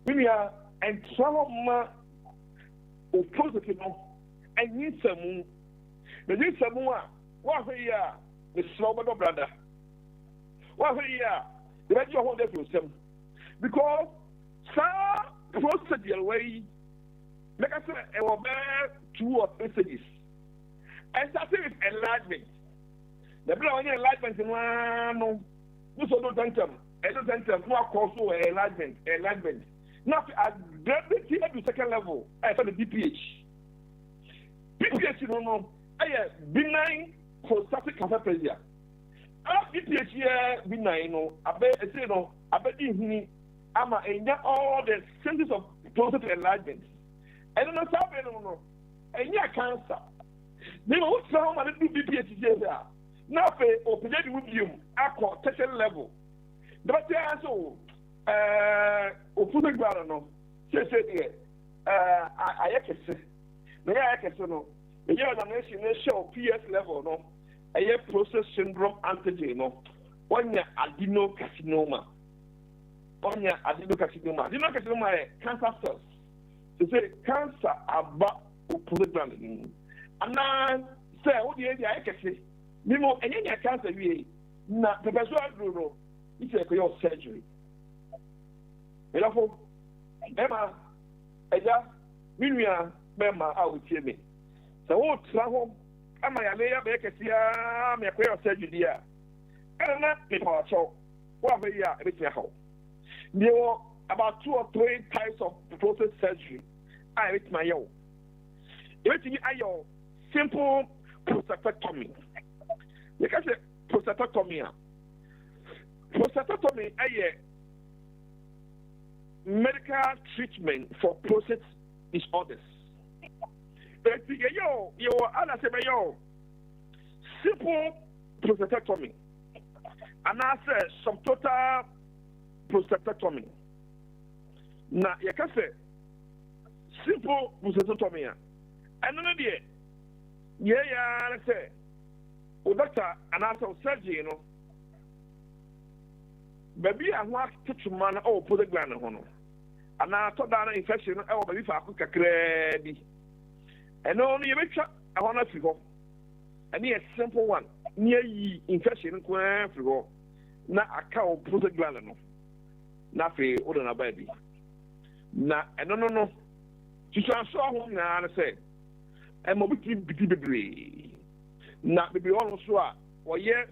We are and trauma or positive no. And need some. The need someone. What we are the slow brother. What we are the radio hold them because sir posted your way. Like I said, it was 2 or 3 cities. And starting with enlargement. The blood enlargement in one. You saw no tantum. I don't think no also enlargement. Not at the second level. I saw the BPH. BPH, you don't know. Benign prostatic hyperplasia. BPH here, benign, no. I bet you ama all the symptoms of prostate enlargement. I don't know how and yeah, cancer. They will tell my little BPH there. Now, pay open with you at tertiary level. But they are so, Opuno Grano, she said, I can say, may I can say no. The year of the nation show PS level, no. A year process syndrome antigen, no. 1 year adenocarcinoma. 1 year adenocarcinoma. Adenocarcinoma cancer cells. They say cancer about Opuno. And now, say, what the idea I can say, Mimo, and any cancer, we not the best one, it's a real surgery. Therefore, Emma, Eja, Miriam, Bema, I will tell me. So, what travel, am I a layer back at the real surgery? And not the power show. What we are, it's a home. There were about 2 or 3 types of process surgery. I reach my own. Everything I own. Simple prostatectomy. You can say prostatectomy. Prostatectomy, medical treatment for prostate disorders. Simple prostatectomy. And I say some total prostatectomy. Now, you can say simple prostatectomy. And then, I say, doctor, and I saw surgery, you know. Baby, I want to touch man or put a gland on. And I thought that infection, oh, baby, if I could credit. And only a picture, I want to go. And a simple one. Near ye infection, go. Na account put a gland on. Na fe, or baby. Na, and no. She saw home now and said, and mobility be na baby also or yes,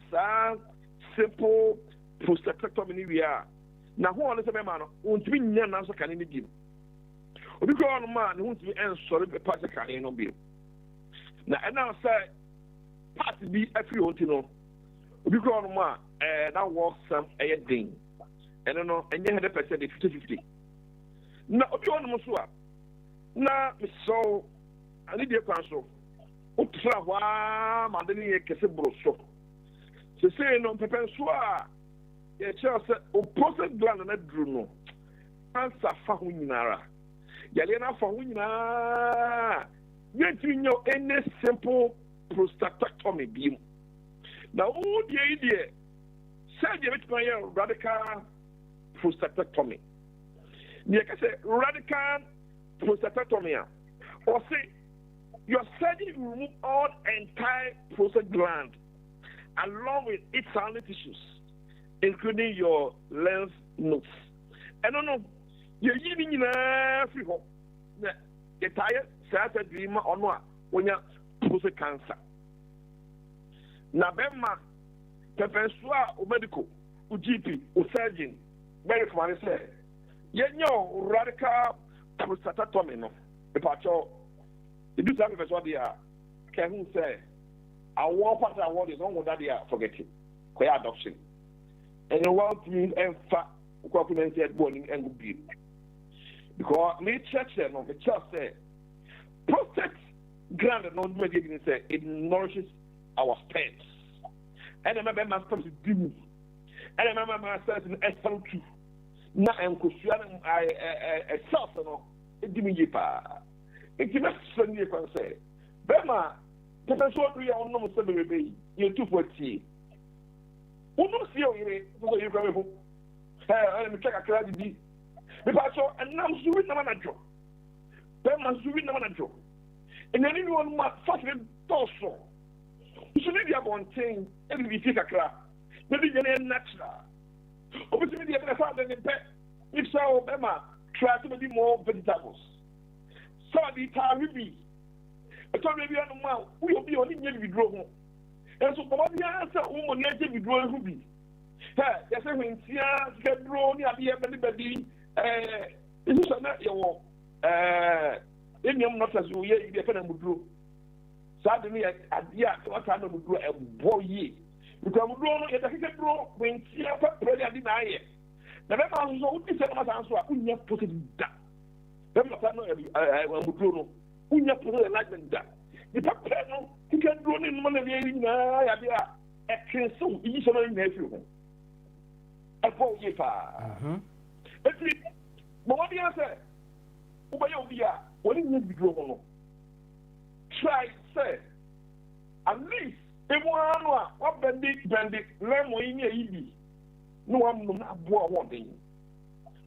simple prostatectomy we are. Now, who on the same man won't be near answer can in the gym. We go on man who be answer the party can in no bill. Now, and now say, party be every one to know. We go on man and now walk some a thing. And I know, and you had a percent 50-50. Now, you want to swap. Now, so I need your counsel. Utra wa madeni ye kese broso. Se say no pepe soa. Ye cha se o prostate gland na dru no. Cancer fa ho nyinara. Yale na fa ho nyinara. Ye tiri nyo any simple prostatectomy bi. Now all the idea say je bet my radical prostatectomy. Ye kese radical prostatectomy or say your surgery will remove all entire prostate gland along with its surrounding tissues, including your lymph nodes. I don't know, you're eating in a free home. The tired, sad dreamer or not when you're prostate cancer. Now, Bema, Pepensua, or medical, or GP, or surgeon, very common say, yet no radical prostatectomy, no, the patcho. The do something what they are. Can who say, I want part of what is on that they are forgetting. Quay adoption. And you want to mean and fat, compliment said morning and good beauty. Because me church and the church said, prostate gland and non medical say it nourishes our sperms. And I remember my sperms is dim. And I remember my sperms in SL2. Now I'm questioning a sauce no, it didn't give it's a message you can say. Bema, Professor, we are no baby. You're 240. Who knows you? You're going home. Let me check a crowd. Because and now Zurin Namanajo. Bema Zurin Namanajo. And then anyone must first torso. You should be one thing and we take a crowd. Maybe you're natural. Obviously, the other side of the pet. If so, Bema, try to be more vegetables. So the Taribi, a told me on the mouth, we will be on the withdrawal. And so, for the answer, woman, let him withdraw who be. Yes, I mean, get drawn near the everybody. This is not your not as you hear, you get a withdraw. Suddenly, at the end, what kind of withdraw a boy? Because we don't get a draw when she has a prayer deny it. The member also is a answer, we have put it down. I who you put a light and that. The Papano, he can run in one of the area, a cancel each other in nephew. A 4 year pa. But what do you say? Ubayobia, what is it be grown? Try, say, at least, if one what bandit, lemon in your EB. No one will not boil one thing.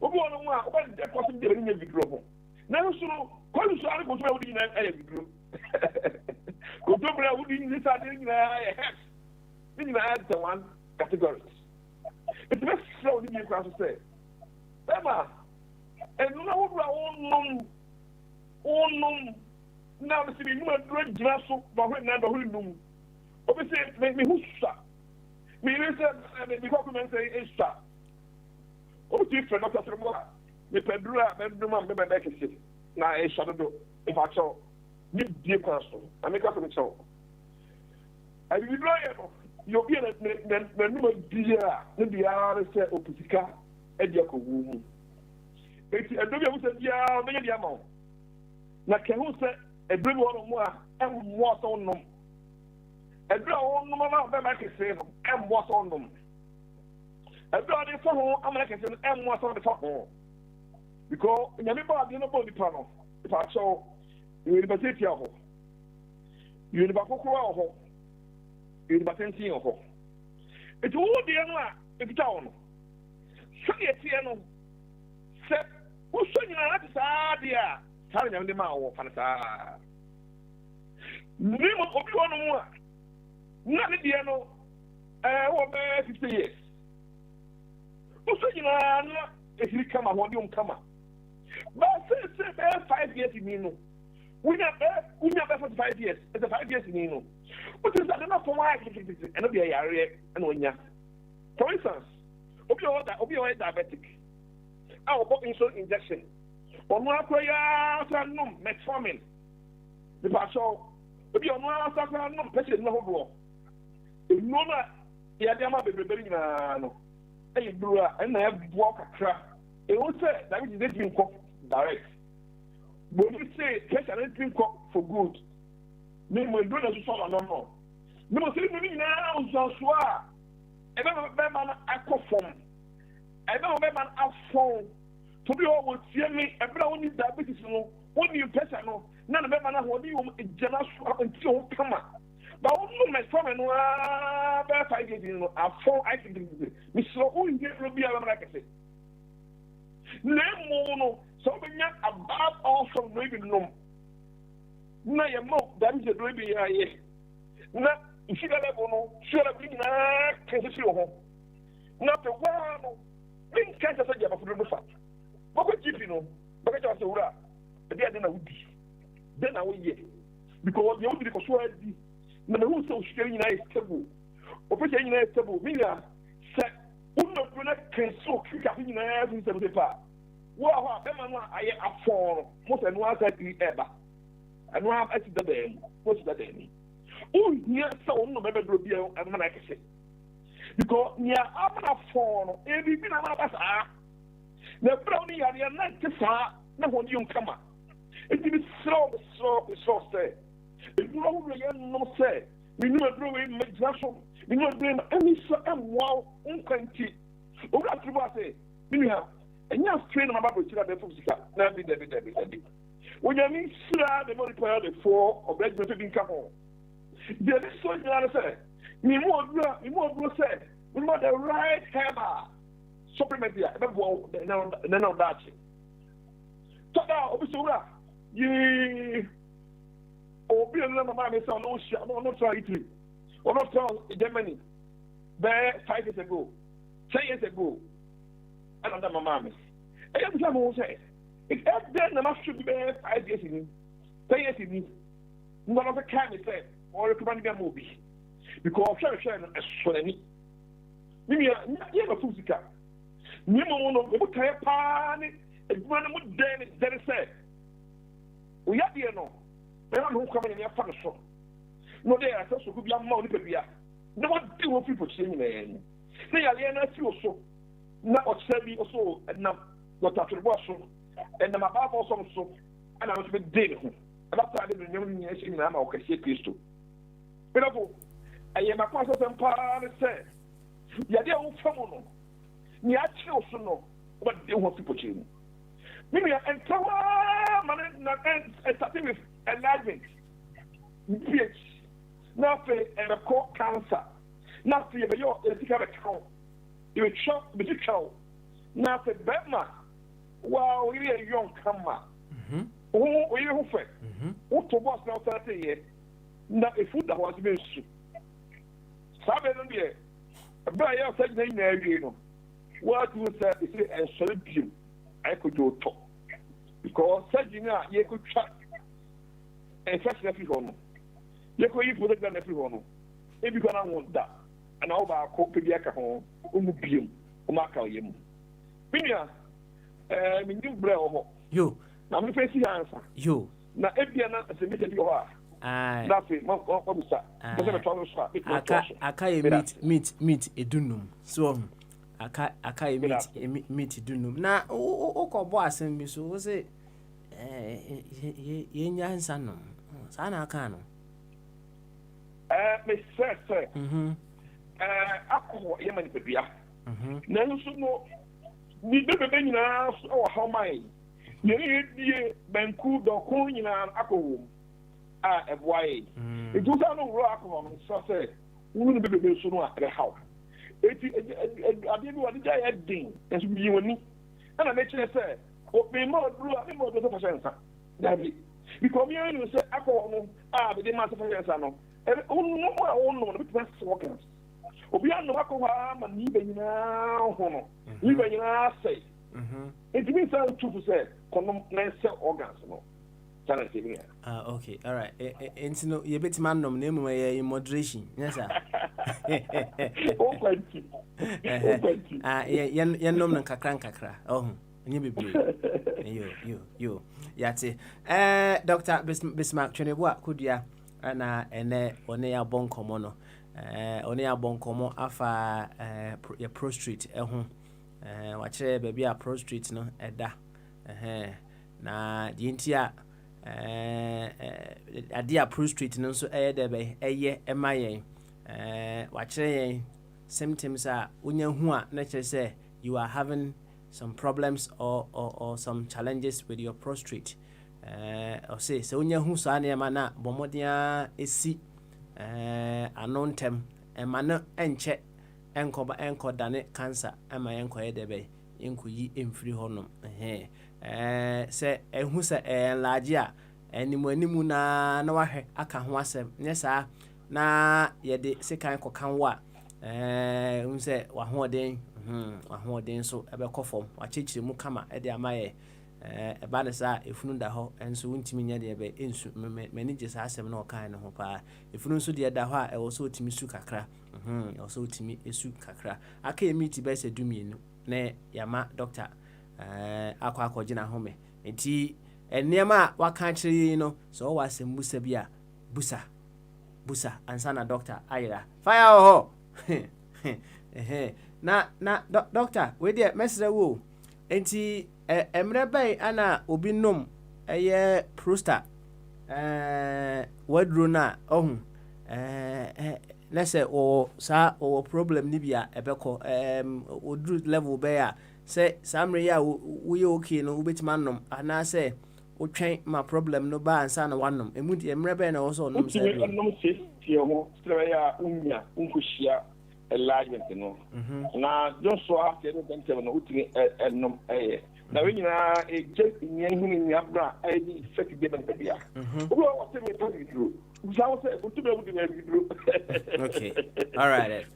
What the person did in your grown? Now, so, call you sorry, go to the group. Go to the starting in the one categories. It's best slow in your class to say, Emma, and you know what now the city, you are great glass of the whole room. Obviously, make me who's shot. Me, the document say, it's shot. Oh, different, not a more. The Pedra, Bedroom, the Becky. Now, a shadow, if I saw, dear counsel, I make up for the show. I will you'll be the number dear, the Ara said, Opitica, Ediaco woman. eti edobi a wusa bia be dia ma na ke hu se edobi wono mu a emmo so nom edro a nom ma be ma ke se no emmo so nom edro de fo ho amana ke se no emmo so de fo ho because nyame ba de no bo di pa no pa so university ho university kokoro ho university ho eti wo de no a ekita ho no so ye tie no se wo so nyina na sa dia sa nyame de ma wo fa na sa ni mo obi wo no mu a na ne de no wo be 50 years wo so nyina na ehiri kama ho de kama ba se be 5 years ni no we never 45 years it's a 5 years ni no what is that enough for why and be a yare and onya for instance obi o diabetic our insulin injection onu akoya sanum metformin the pasho obi onu asanum patient no hodo no na ya de ma bebrebe nyina no e dura and na bo kakra e wo say that is dey drink direct but you say patient drink for good me mo do na so no me mo say me nyina unso so a e be ma na akofom e be ma na afon to be all with me ebra woni diabetes no woni pressure no na be ma na ho di wo ejana so anti o kama ba wonu me from no be 5 days no afon I think me so won get no bia ba na kese na mo no so be nya about all from no even no na ye mo that is the baby here na if you level no sure be na kese si ho na pe wa no min kese so je ba fu do fa boko GP no baka cha se wura e dia de na wudi de na wo ye because you wudi ko so adi na me hu se o shiri nyina is stable o pe nyina is stable mina se unno kuna kenso kika nyina ya fi se pa wo ha be ma no aye afon mo se no asa ti eba anu ha ati da be mo ti da de ni o hia se unno be do bia anu na kese because nya amana fon e bi na ma ba sa na brownie ya na tsa na hodi on kama it be so say it no really no say we no do we migration we no do any so wow unkanti o ga tribo say we ha enya strain na babo chira be fusika na bi de wonya mi sira de mo repair the four of that be bin kama de so ya say mi mo do say we know the right hammer supplement ya be bo na that so now obi so ra yi obi na mama me say no try Italy or not try Germany be 5 years ago 10 years ago another mama me e ya be mo say if then na should be 5 years in 10 years in no no can say or recommend me movie because share no so ni mi ya ba fusika ni mo no mo kai pa ni eduma no mo den there say o ya de no be na ho kwama ni afa no so no dey asa so ku bia ma oni pe bia na what do wo people say ni na ya le na ti o so na o chebi o so na what after bo so and na ba bo so ana mo be dey ho aba ta de nyam ni ya shi na ma o ka shi Kristo pero ko aye ma kwa so sempa ni say ya de wo famu no ni a chi o so no what dey wo people say ni me ya entawa man na starting with enlargement pH now for a core cancer now for your ethical account you chop the chow now for Batman wow we are young kama we who fe who to boss now 30 years na a food that was been soup sabe no be ba ya say na wi no what you say is a solution I could do top because Sajina ye could track and first every home. You could eat with the every home. If you gonna want that, and all our copy home, umubium, umaka yem. Pinia, you blow you. Now, me face the answer. You. Now, if you are not a meeting, you are. Nothing, what was that? I can't meet edunum. So, aka meet dunum na o ko bo asem bi so wo say ye nyansa no sa na aka no me say akọ ye mani bebia na nso no ni bebe nyina so how my ye die banku doko nyina akọ eboaye ejusa no ro akọ no so say wunu bebe so no akre how eti ade bi wadi ja din enso bi woni na me kire say o me mo duru a me mo do so fashion dabi because me you say akọ no be dey master fashion no no no be press workers obi anu akọ ha ma ni be nyina ho no ni be nyina say it means that to say kono na say organs no okay, all right. And no, you bet man nom name in moderation. Yes, sir. Yan nom na kakra. Oh, you be blue. You. Yati. Dr. Bismarck Chenebua could ya na ene one ya bon komono. One ya bon komo afa your prostrate watch baby a prostrate no eda. Na the intia adia prostrate no so debe ema yen wachire yen symptoms are unya hu a na kire say you are having some problems or some challenges with your prostrate or say so unya hu so na ma na bomodia esi anontem ema no enche enko dane cancer ema enko debe enko yi emfiri honom se ehu se enlarge a animu na wahwe aka ho asem nye saa na yede sekan kokan wa unse wahoden so ebekofom wachechire mu kama ede amaye eba ne saa efunu da ho enso untimi nya de ebe ensu manage saa asem na okan ne ho pa efunu nso de da ho a ewo so otimi su kakra ewo so otimi esu kakra aka emiti be se dumienu na yama doctor akwa gina home enti enema waka kire no so wasem busa bia busa ansa na doctor ayira fire ho na doctor we dey mesre wo enti emre bai ana obi nom eye prosta wadro na ohun let's say o problem ni bia ebeko odru level bai a say samre ya we okay no ubetima nom ana say o twen ma problem no ba ansa na wanom emudi emre be na also nom say nom say ho stre ya unya unkushia enlargement no na just so after no tem no utimi nom na we nyina e je nyen hu ni abra e di fake de ben bia obi o say me to you so say o to be able to okay all right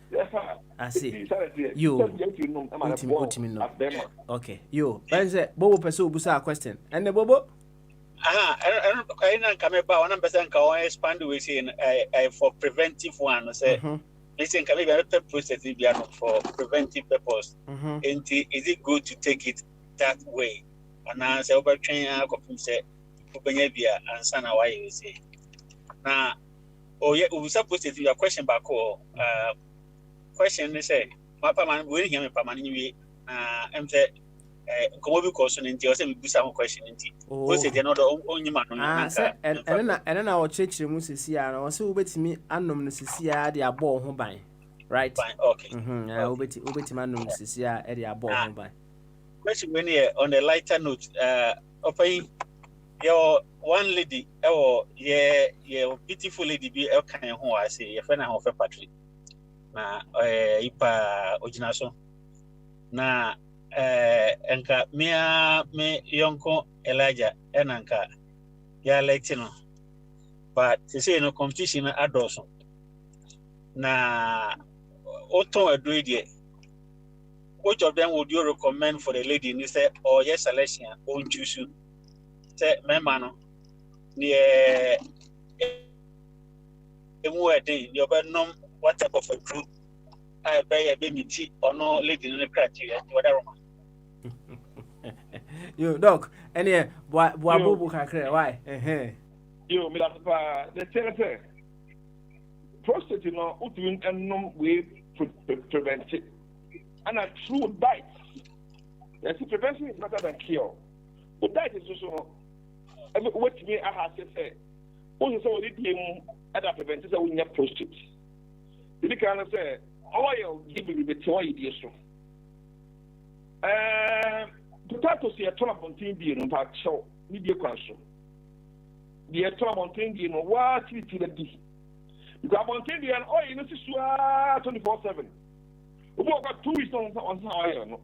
I see you ultimate no okay you benze bobo person obusa question and bobo I na kameba one person can expand we say for preventive one say listen can be a process for preventive purpose and is it good to take it that way and I say over train say ubenya bia answer na why you say na we supposed to your question back question say my permanent we hear me permanent we am say komo bi ko so nti o say me busa question nti o say dey no only man no and na o chechire mu sisi a no say obetimi anom no sisi a de abo ho ban right okay obetimi anom sisi a de abo ho ban question when here on a lighter note open your one lady yeah beautiful lady be kan ho I say your friend na ho fe Patrick na ipa ojina so na enka me yonko Elijah enanka ya lecture but they say no competition adoso na oton adwedie which of them would you recommend for the lady and say or yes selection on choose say member no near wedding you better know what type of a group I buy a baby tea or no lady in the criteria whatever. You dog any boabubu kakre why you me la the tell prostate no utwin ennom we prevent it and a true diet. Yes, prevention is better than cure. But diet is also what me I have to say. Also, so we did other prevention that we have prostate. The kind of say oil give me the toy idea so. Potatoes here, tola mountain beer no back show media console. The tola mountain beer no what it to the D. Because mountain beer and oil no see 24/7. We got 2 weeks on oil no.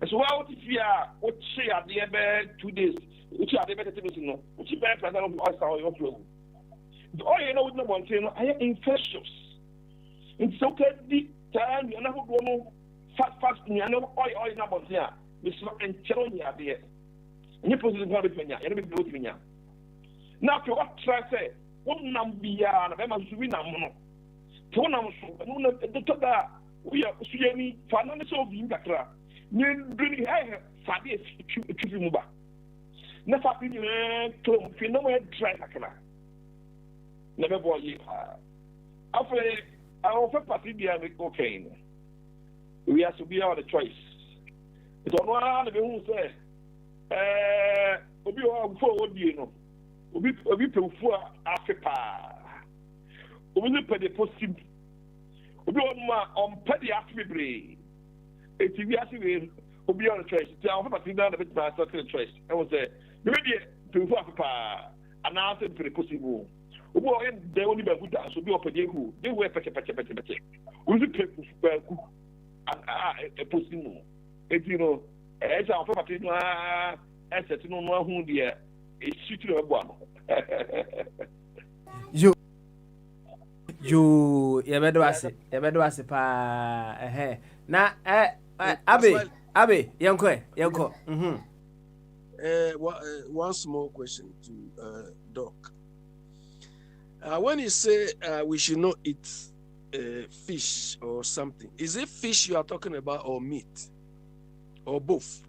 And so what if you are what share the about 2 days, which are the better things no, which is better than oil flow. The oil no no mountain I am infectious. In so the time you know fast you know oil na mountain. Mr. and Cheronia there. And you put it in the Pena, and you be Pena. Now, to what try say, what number and a man to win a mono. Tonam, the Toda, we are Suemi, financial of Ingatra. You bring her Sabi Chuba. Never been to Phenomenal dry Hakana. Never boy you. After I offer Patibia with cocaine. We have to be our choice. It's on one of the who say, Obi forward, you know, Obi for Africa. Obi pay the posting. Obi on petty Africa. It's we have to be on the choice. Tell me, but down a bit my certain choice. I was there. The media to Africa announcing for the possible. Obi they only be good so be open who they were petty. We pay for a posting. You know, as our property, assets, no one who dear is shooting a one. You, Yabedo pa, na, Abe, Yanko. One small question to Doc. When you say we should not eat fish or something, is it fish you are talking about or meat? Or both?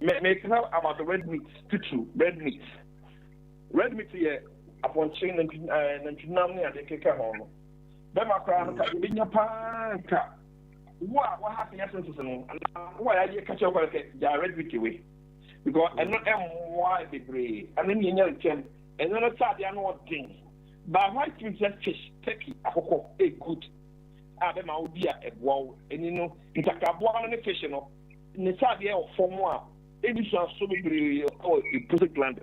Make now about the red meat, too. Red meat. Red meat here, upon chain and Namni and the Keka Home. Bema Crown, Binya Panka. What happened yesterday? Why are you catch up with the red meat away? Because I'm not why the gray, and then you know, and then I start the annual thing. But white meat fish, turkey, a good. Abema would be a wow, and you know, it's a carbon and a fish, you know. Nesadia or Formoa, any so many or a perfect land.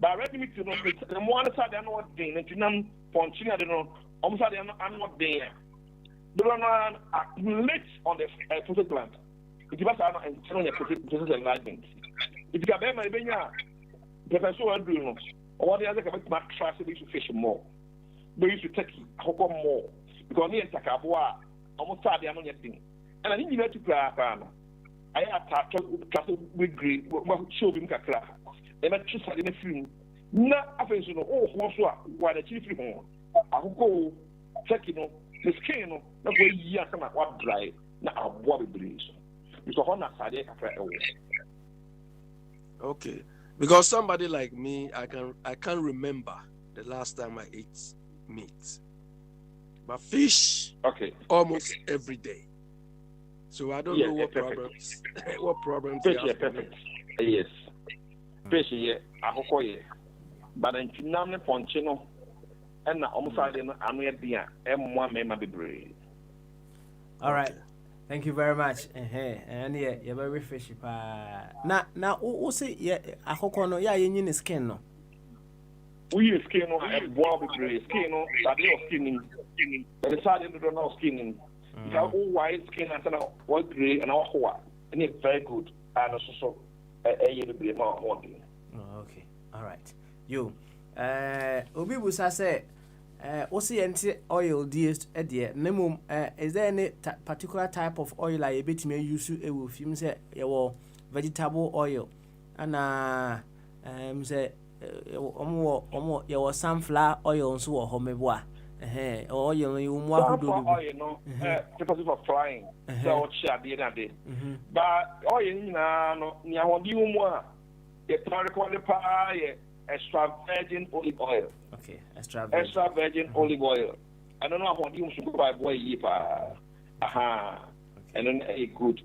But ready me to know the one side I know what day, and to none punching, I don't know, almost I'm not there. The one accumulates on the perfect land. It was and telling your perfect enlightenment. If you can my benya, Professor Andrew, or what the other can make my trust to fish more. They used to take hope more because near Takaboa, almost started on your thing. And I didn't even to cry. I have to with green, what showed him Kakra. And I just had in a film. Not a face, oh, why the chief home. I will go checking on the skin, not way years, what dry, now what it believes. Because on that side, okay. Because somebody like me, I can't remember the last time I ate meat. But fish, okay, almost every day. So I don't know what problems. What problems? Fish, perfect. Yes. Fish, I but in Chinam Ponchino, and almost I didn't. I'm here. M1 may be brave. All right. Thank you very much. And yeah, you're very fishy. Now, who say yeah? I hope no. Yeah, you need skin no. We use skin no. I boil with brave skin no. That is skinning. But the side end don't know skinning. You have all white skin and all gray and all white, and it's very good. And also, a little bit more holding. Okay, all right. You, Obi Busa say, what's the oil deals at the minimum? Is there any particular type of oil I bet me use with him? Say, your vegetable oil, and say, your sunflower oil, so or homebois. Or you want to do because of frying. So, share the other. But oil, no, near one you more. The target pie, extra virgin olive oil. Okay, extra virgin olive oil. I don't know what you should buy boy. Aha. and then a good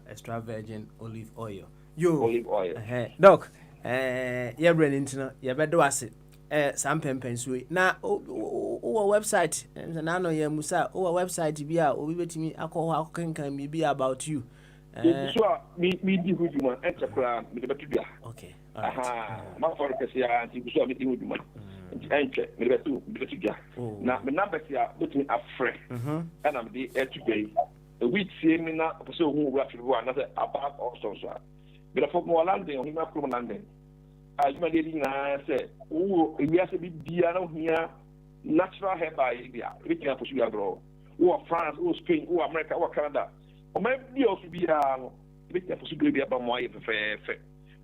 extra virgin olive oil. Olive oil. Doc, yeah, Brennan, yeah, but do I say, some pens we now, website, and I know you, Musa, website be out, we bet me, how can be about you. So, me, the good one, enter crime, okay. My father can say, I think we saw meeting with you. Enter, me betu, now, the number here, put me up fresh, and I'm the air today. A week, see me now, so who roughly one another about also. But for more landing on him, from London. As my lady said, oh, we have to be Diana here, natural hair by India, which I push you abroad, or France, or Spain, or America, or Canada. Or maybe also be which I push you be about my fair.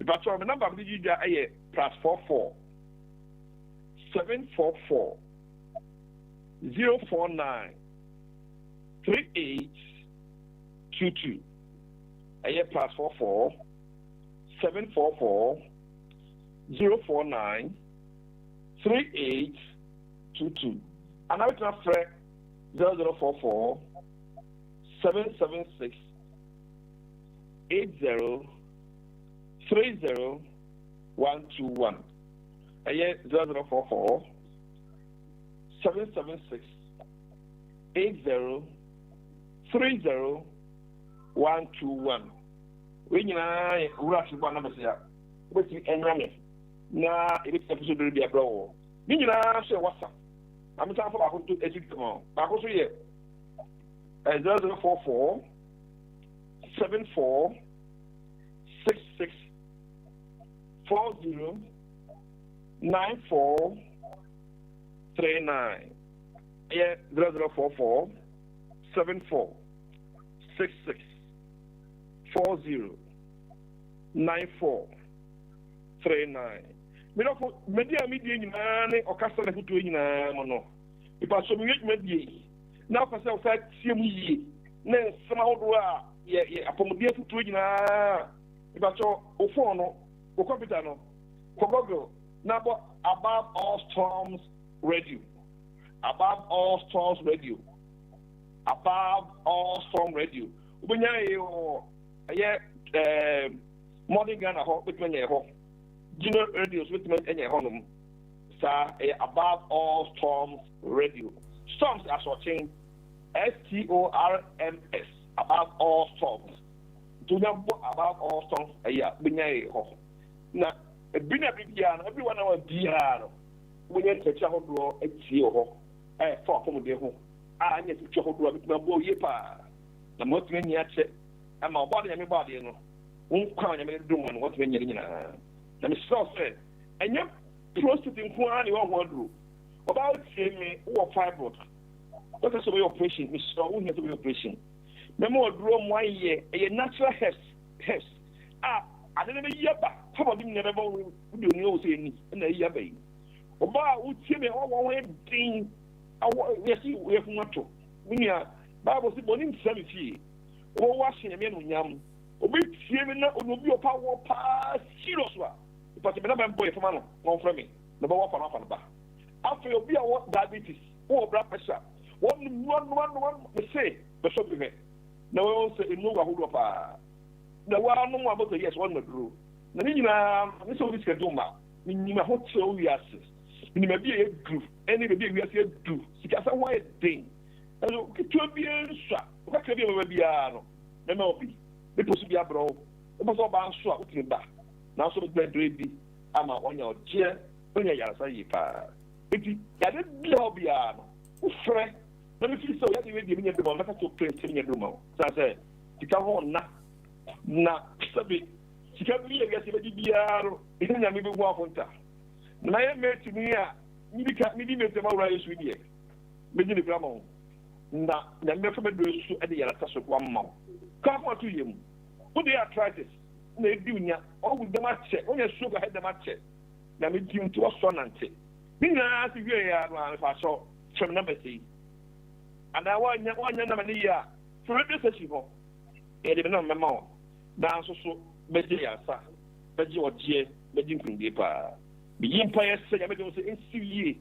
But for the number of you got a +44 744 049 3822. A +44 744 049 3822. And I will transfer 0044 776 8030121. 0044 776 8030121. When you are rushing one number here, which you enrame. Now, it's episode will be a blow. You know, say what's up. I'm talking about to educate them. I also here 0044 74 66 40 94 39. Yeah, 0044 74 66 40 94 39. Media nyinaa o kasa na futu nyinaa mo no ipa so me media na o kasa o sa tie mu yie na nsema hodo a ye apomodie futu nyinaa ipa so o phone no o computer no ko Google na above all storms radio, above all storms radio, above all storm radio. Ubenya yo modern Ghana ho between ye ho general radios with men any honum, sir, above all storms radio. Storms are sorting STORMS, above all storms. Do not above all storms, Benya ho. Now, a binner bibian, everyone our DR, when you take a whole a CEO, for from the home. I need to check out with my boy yepa. The most many yet, and my body and my body, you know. Won't count a doom and what's when you're in. Let me stop saying, and you're prostituting one you want to about me or fibroid. What is the way operation? Mr. Who has to be operation? Memo drum 1 year, a natural hess. I didn't know yaba. How about him never know any in a yabe? About would see me all one thing. We see we have not to. We are Bible morning 70. Or washing a man with yam. Obey Siemina will be a power pass serious one. But the number boy from one from me. Number one from up. After you'll be a diabetes or blood pressure. One, they say, but something. No one say, no, I hold up. The one no one about the yes, one would do. The Nina, this always can do now. Nina hot so yes. You may be a group, any baby we are here do. Because I want a thing. And to be a shot. What can you be a no? People should be abroad. It was all about swap with back. Now, so it's ready. I'm on your chair. When you're saying, if you didn't be a piano, friend, let me feel so that you will give me the moment to play in your room. So I said, you come on now, Sabi. She can't be a guest if you be a in a maybe one point. My mate to me, you can't be the Maurice with you. Maybe the grammar. Now, the member do at the other of 1 month. Come on to him. Put the arthritis. They do ya. Oh, with the match. Only a sugar had the match. Now, we give him to us son and say, Nina, if I saw from number 3. And I want one number year. For this, you know, it is not my mom. Now, so, Bedia, sir. Bedio, J. Bedin Depa. The empire said, I don't say, in 2 years.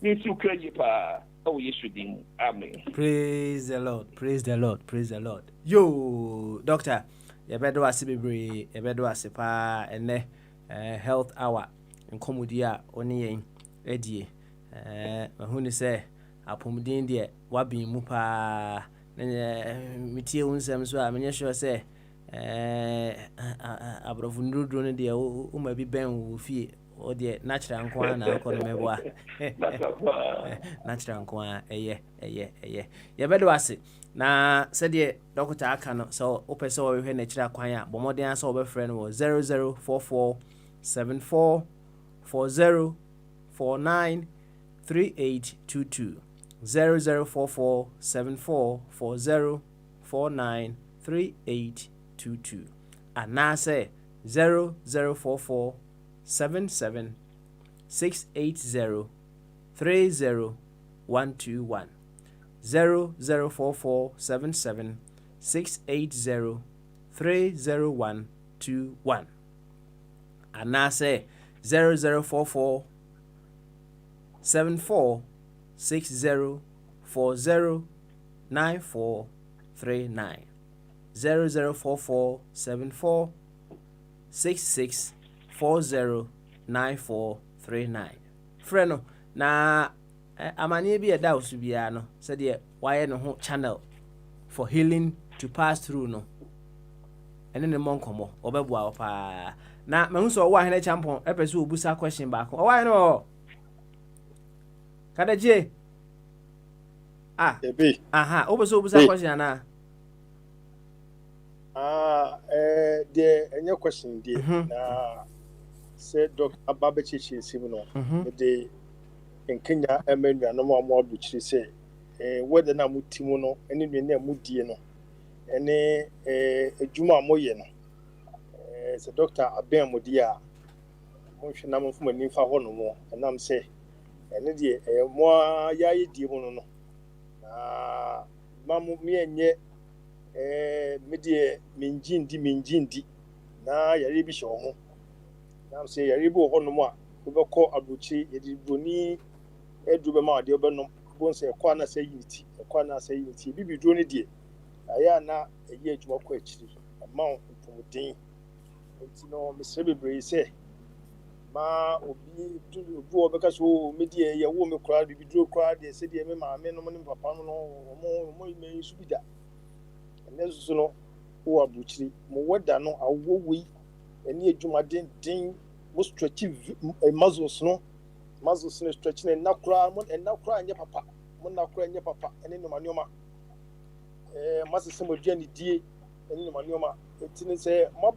Means you crazy pa. Oh, yes, we did. Amen. Praise the Lord. Praise the Lord. Praise the Lord. Yo, doctor. You better was be you better was pa and health hour in Comodia only Eddie. Who say apomudin deɛ wabi mu paa na metie wo nsɛm so a menyɛ sure sɛ abrɔfo nduruduro no deɛ woma bi bɛn wo fie o deɛ natural nko a na akɔ no mɛboa natural nko a ɛyɛ yɛbɛde wase na sɛdeɛ dɔkota aka no sɛ wopɛ sɛ wɔhwehwɛ n'akyiri akwan a bɔ mmɔden a sɛ wɔbɛfrɛ no wɔ 0044 74 40 49 3822 0044 74 40 49 3822 anase 0044 77 680 30 121 0044 77 680 30121 anase 0044 74 60 40 9439 0044 74 66 40 9439 freno na amane bi eda osu bia no said ye why no ho channel for healing to pass through no ene ne monkomo obebua opa na mehu so wo ahene champon epese obusa question back o why no Kadaje. Ebi. Aha, oboso obusa question na. The any question there. Na said Dr. Ababechichi Simino. The in Kenya Emmanuel no more buchi say whether na mutimono any ne mudie no. Any ejuma moye no. So Dr. Abem Modia. Mo hwe na mo fuma nimfa ho no mo. And am say ene de mo yayi die mu no na mamu mi enye me de minjindi na yare bi hye ho na say yare bi ho no mo a obekọ abuchi yedi broni edu be ma de obenom bon say ekọ na say unity bibi duro ne de aya na eye adwuma kọ akiri ma mpomuden enti no me se bebre say ma obi obeka so media ye wo me kra bi duro kra de se de me ma me no ne papa no mo me su bi da ene so no wo abuchiri mo weda no awowi ene adwuma den mo stretch muscles no stretch na kra anye papa mo na kra anye papa ene no manioma masese mo dua ni die ene no manioma etini se mo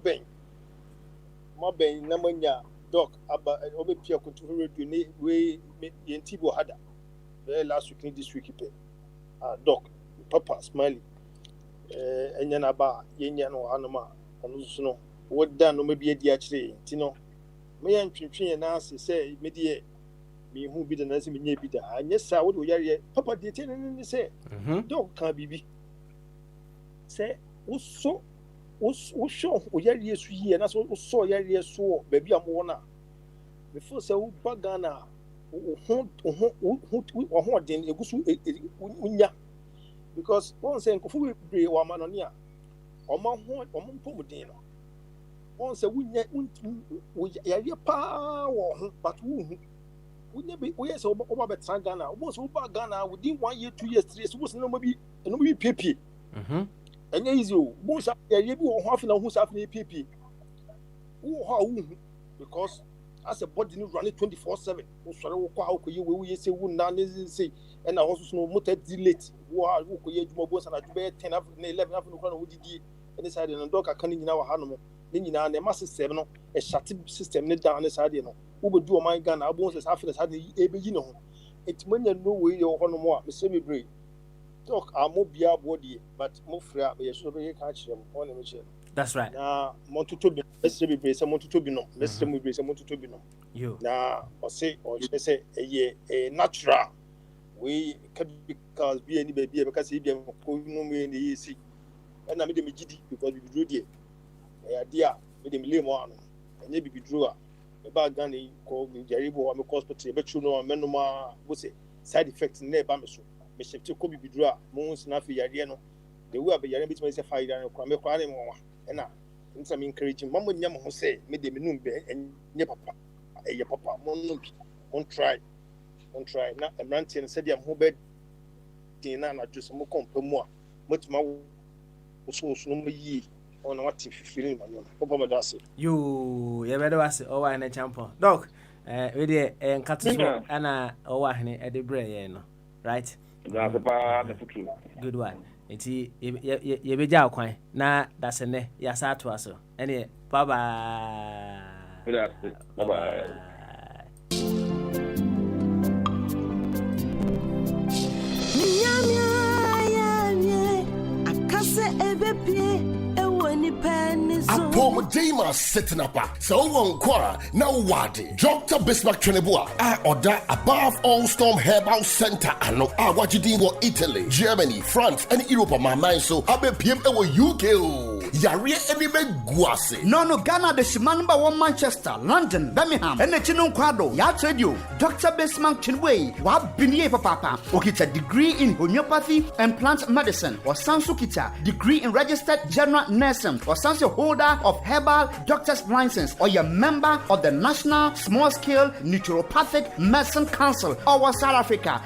ben na manya doc aba obe pia control radio ni we yentibo hada last week this week pe doc papa smiley enya na ba yenya no anoma onu so no woda no me bi adi a kire ti no me yan twintwen na ase se me die me hu bi da na se me nya bi da anya sa wo yare papa de ti ni se doc kan bibi se wo show o yari yesu yi na so so yari yesu ba bia mo na before say wo bagana ho den egusu unya because one say nkofu be wa manoni a omo mpomuden no one say wunya yari pa wo ho but wunya be we say oba betra Ghana wo so ba Ghana within 1 year 2 years 3 years wo no bi pepe anya easy o bo sha yari bi wo ho afina hu sa afina pepe wo ho because as a body no running 24/7 wo sore wo kwa akoye we ye say wo na ne say and also no motor delete wo koye adwuma bo sana dwuma 10 na 11 afina kwa na wo didi any side no doka kan nyina wa ha no ne nyina na ma system no e shut system ne down ne side no wo be do o man Ghana abo say afina side e be yi no ho etimanya no we ye ho no mo a me say me break talk amobia body but mo fra be so be ka kire mo on me kire. That's right. Na montuto bi se be se montuto bi no me se mo be se montuto bi no yo na o say eye natural we chemicals bi any baby e be ka say bi ko no me ne yesi na me de me gidi because bi duro die dia me de me le mo ano enye bi duro a me ba Ghana ko mi jaribo wa me hospital be chu no me no ma bo se side effects ne ba me so me shift ko bibiduru a mo nsina fi yare no the way be yare bitime say fa yare no kwa me kwa ne mo wa na nsa me encourage mama nya mo say me de me num be enye papa eye papa mo no bi on try na emrantie no said am ho be din na na just mo kompamu a motuma so no mo yi on what feeling man papa ma dase yo ye bedo wase o wa na champion dog we dey enkato ana o wa hene e de bre ye no right good one enti ye beja akwan na dase ne ya sa to aso ene bye bye Apomodema setting up. So one qua now wadi. Dr. Bismarck Trenebois. I order above all storm herbal center. I know I watch it in Italy, Germany, France, and Europe on my mind. So I be PM UK. Yari anime guase. No, Ghana the number 1 Manchester, London, Birmingham, and the Chinon Quado. Ya trade you. Dr. Bismarck Chinway. Wab binye papa. Okita degree in homeopathy and plant medicine. Or Sansukita degree in registered general nursing. Or Sansu holder of herbal doctor's license. Or you're member of the National Small Scale Naturopathic Medicine Council. Or South Africa.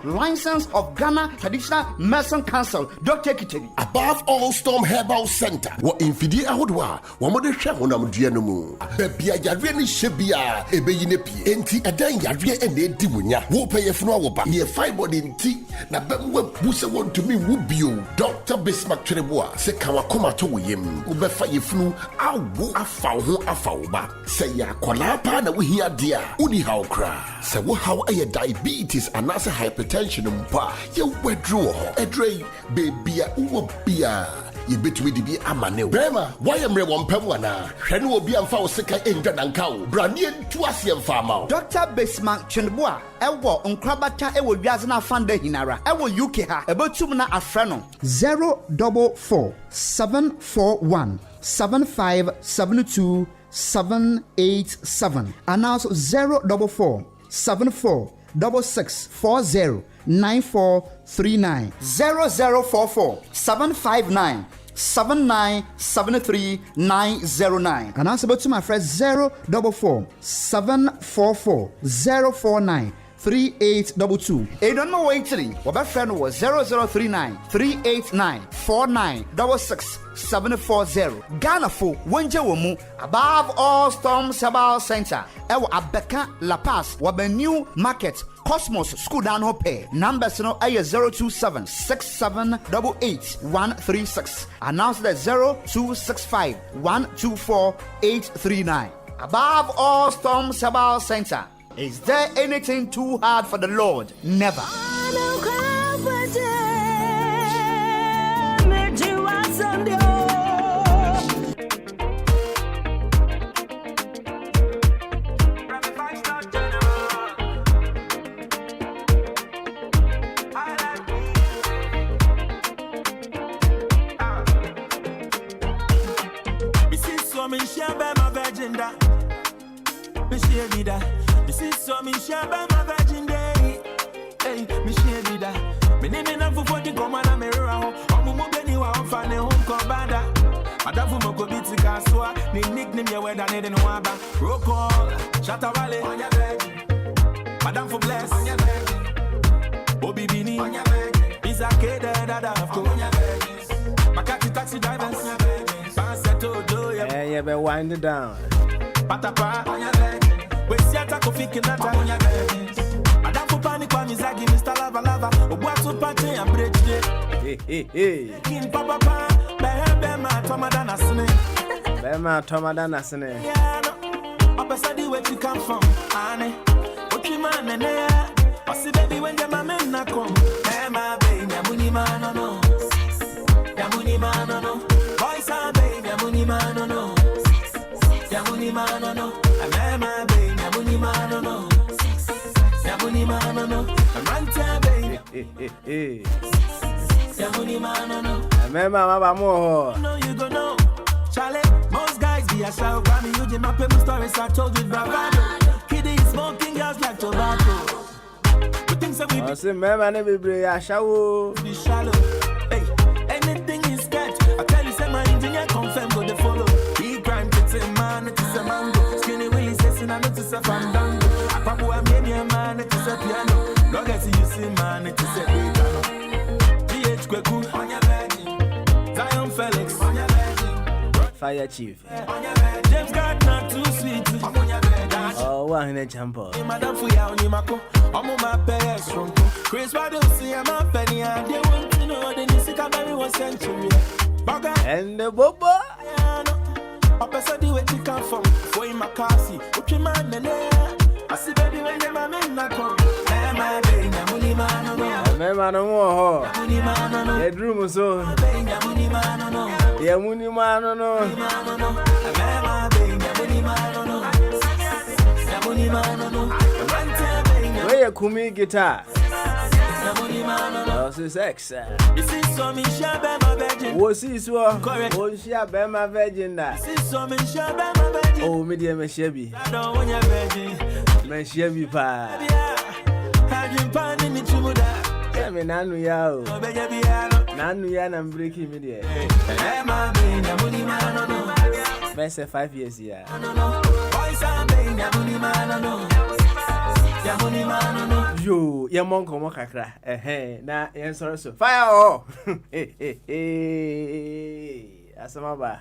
License of Ghana Traditional Medicine Council. Dr. Kiteri. Above all storm herbal center. Wa infidi ahodwa. Wa mode hwe honam dua no mu. Babia yare ni hyebia ebeyine pie. Enti edan yare ene di wonya. Wo peyefunu awoba. Ye fibroid enti na bemwe buse want to me wubio. Dr. Bismarck Trenebois se kawakoma to woyem. Ubefa yefunu awu afa ho afa woba. Se ya kola pa na wo hia dia. Uni haw kra. Se wo haw aye diabetes anase hypertension mpa. Ye wedru ho. Edrei bebia uwo bia. You bet me to be a man. Brema, why am I one Pemwana? Hen will be a foul sick in Dancow, Brandian to Asian farmer. Dr. Bismarck Trenebois, Ewo, Unkrabata, Ewo Yazana Fanda Hinara, Ewo UK, about 2 minutes Afrano 044 741 7572 787. Announce 044 74 6640 9439 0044 759 7973 909. And answer to my friend 044 744 049 3822. A don't know waiting. What friend was 0039 389 4966 740. Ghana for Wenja Womu above all storms herbal center. Ewo Abeka La Paz Wabe New Market Cosmos School down hope. Numbers no aye 027 6788 136. Announce that 0265 124 839. Above all storms herbal center. Is there anything too hard for the Lord? Never. This is so me share by my virgin day. Hey, me share with that. Me name enough for the command and mirror. Omu mubeni wa ofane home kobada. Madafu moko biti kaswa. Ni nickname ya weda ne den waba. Roll call, Shatta Wale on your bed. Madam for bless on your bed. Obi Bini on your bed. Isa Kede dada of on your bed. Makati taxi drivers on your bed. Panseto do ya. Yeah, be wind it down. Patapa on your bed. We see a taco fiki nata on your bed. Madam for panic when Mizagi Mr. Lava Lava. Obuatu Pate and Bridge Day. Hey. King Papa Bema Tomadana Sine. Bema Tomadana Sine. Yeah, no. Opposite where you come from. Anne. What you man and there. I see baby when the man na come. Bema baby, Yamuni man no. Yamuni man no. Boys are baby, Yamuni man no. Yamuni man no. Bema baby, Yamuni man no. Yamuni man no. Amanta baby. Yamuni man no. Mema mama mo. No you go know. Charlie, most guys be a shout. Grammy, you did my paper stories I told you bravado. Kiddie smoking girls like tobacco. We think I say, man, I be a shower. Be shallow. Hey, anything is get. I tell you, say my engineer confirm go the follow. He crime it's a man, it is a mango. Skinny Willie says, and it is a fandango. Papu, I made a man, it is a piano. Long as you see, man, it is a piano. GH Kweku, on your virgin. Zion Felix, on your virgin. Fire Chief. James Gardner, too sweet. Oh, one in a jumper. Madam Fuya, Onimako. I'm on my payers from Chris Wadosi, I'm a penny, and they want to know the Nisika Berry was sent to me. And the Bobo. A person do what you come from. For him, Makasi, Uchi man, and I see baby when the man not come. My baby, Yamuni man, Remember no more. The room so. Yamuni man, no. Where you kumi guitar? Oh, sex. Was this one? Oh, she a bema virgin that. Oh, medium shabby. Shabby pa. Me nanu yao. Nanu yan I'm breaking media. Best 5 years here. Yo, your monk or mokakra. Na yan sorry so. Fire oh. Asamaba.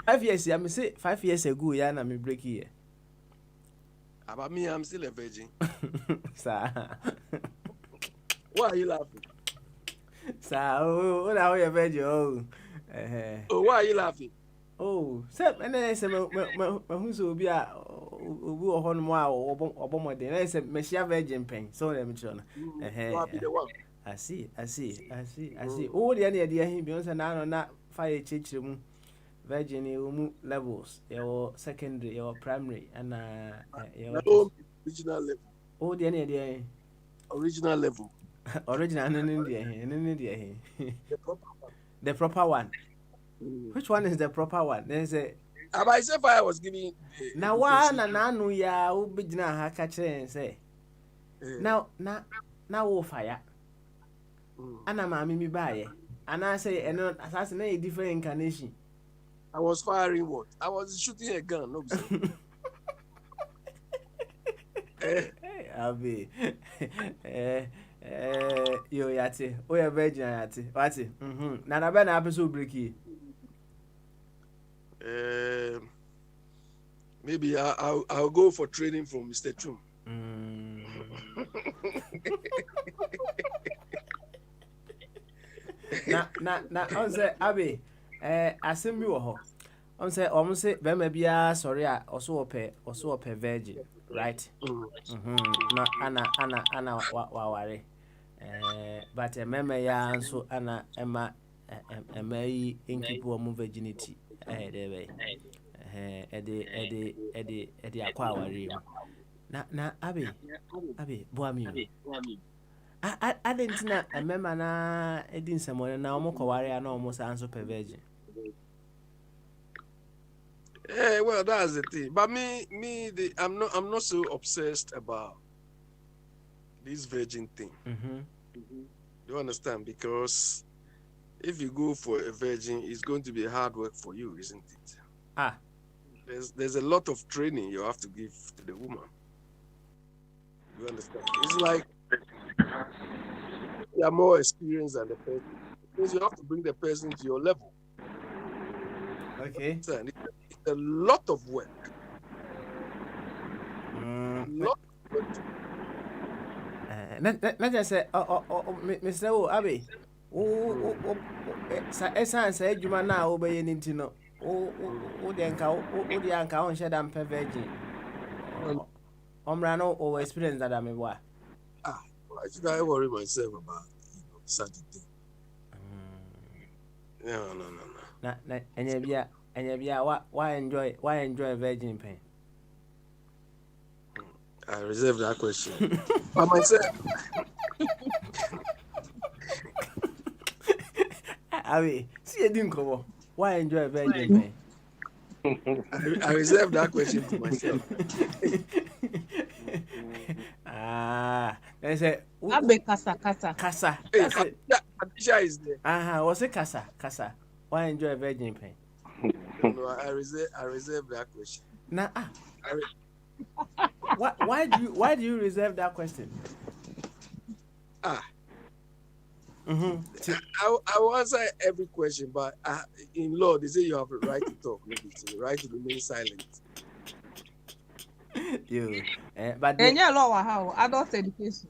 5 years, I say 5 years ago, yana me break here. About me, I'm still a virgin. Sir. Why are you laughing? Sir, oh, now you're virgin. Oh, why are you laughing? Oh, sir, and then I said, who's will be a on or bomber. Then I said, Messia virgin pain. So let me try. I see. Oh, the idea him beyond an hour not fire church room. Virgin levels, your secondary, your primary, and your original level. Oh, the idea. Original level. Original in India. The proper one. Which one is the proper one? There's a. I said I was giving. Now one and I know ya will be now catch and say. Now fire. And I'm a mimi buy. And I say, and assassinate a different incarnation. I was firing what? I was shooting a gun. No, I'll be. Yo yati. Oh, you're virgin yati. What's it? Now, Ben episode breaky. Maybe I'll go for training from Mr. Chum. Na on say Abi asem bi wo ho on say be bia sorry a also ope virgin right na ana ware but meme ya nso ana ema yi inkipu mo virginity dey ede akwa ware na Abi boa mi I didn't know a member na edin someone na omo kware na omo sa anso per virgin. Well, that's the thing. But I'm not so obsessed about this virgin thing. You understand? Because if you go for a virgin, it's going to be hard work for you, isn't it? There's a lot of training you have to give to the woman. You understand? It's like you are more experienced than the person. Because you have to bring the person to your level. Okay. It's a lot of work. Let us say, Mr. Abi, Essa say, you man now obey an intino. The anchor on shed and per virgin. Omrano or experience that I'm a wa. Why should I worry myself about such a thing? No. And why enjoy virgin pain? I reserve that question. By myself. I mean, see you didn't come. Why enjoy virgin pain? I reserve that question to myself. They say, Abe Kasa. Kasa. Hey, Patricia is there. Was it Kasa? Why enjoy virgin pain? No, I reserve that question. Nah. Why do you reserve that question? I will answer every question, but in law they say you have a right to talk, maybe the right to remain silent. But yeah, law how adult education.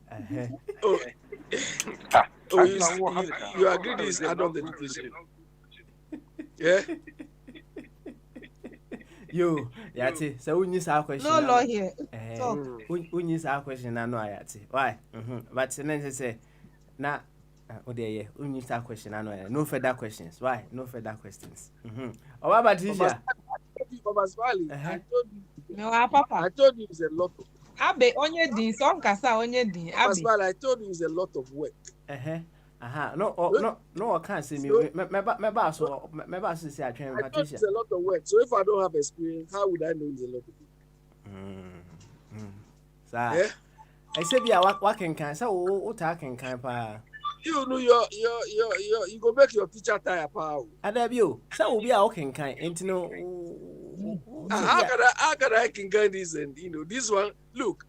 You agree this adult education? Yeah. Yati. So we need our question. No law here. We need our question. I know Yati. Why? But then say, now. Oh dear, we need that question. I know. No further questions. Why? No further questions. Oh, what about Tisha? I told you. No, Papa. I told you it's a lot of. Abe onye din son kasa onye din. Abe. I told you it's a lot of work. No, I can't see me. My boss say I train Patricia. It's a lot of work. So if I don't have experience, how would I know it's a lot of work? Yeah. I said, yeah, what can so what I can pa. You know you go make your teacher tire power. I love you. So will be a walking kind, ain't no. How can I can get this and this one? Look.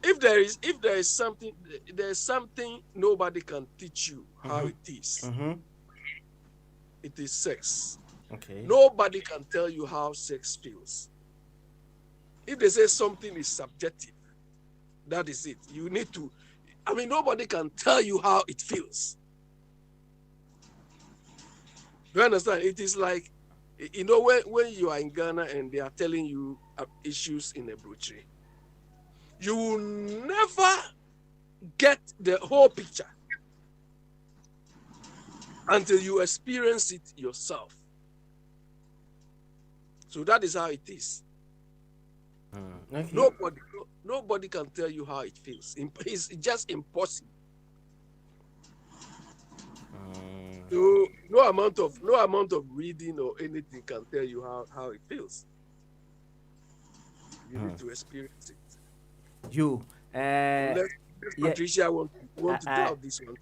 If there is something, there's something nobody can teach you how it is. It is sex. Okay. Nobody can tell you how sex feels. If they say something is subjective, that is it. You need to. Nobody can tell you how it feels. You understand? It is like, when you are in Ghana and they are telling you issues in a brochure, you will never get the whole picture until you experience it yourself. So that is how it is. Okay. Nobody can tell you how it feels. It's just impossible. No amount of reading or anything can tell you how it feels. You need to experience it. Patricia want to doubt this one.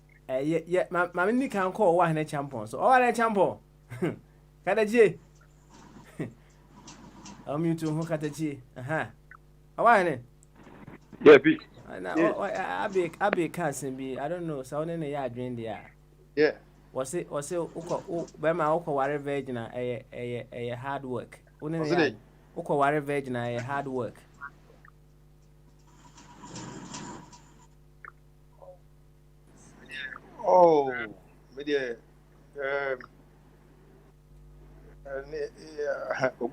Yeah. Mammy can call one a champion. So all a champion. Kadaji. I'm you to who Kataji. Why? Yeah, be. I be can't be. I don't know. So then they are doing there. Yeah. Was it Bema Oko Ware Virgin a hard work? Was it? Oko Ware Virgin a hard work. Oh, media.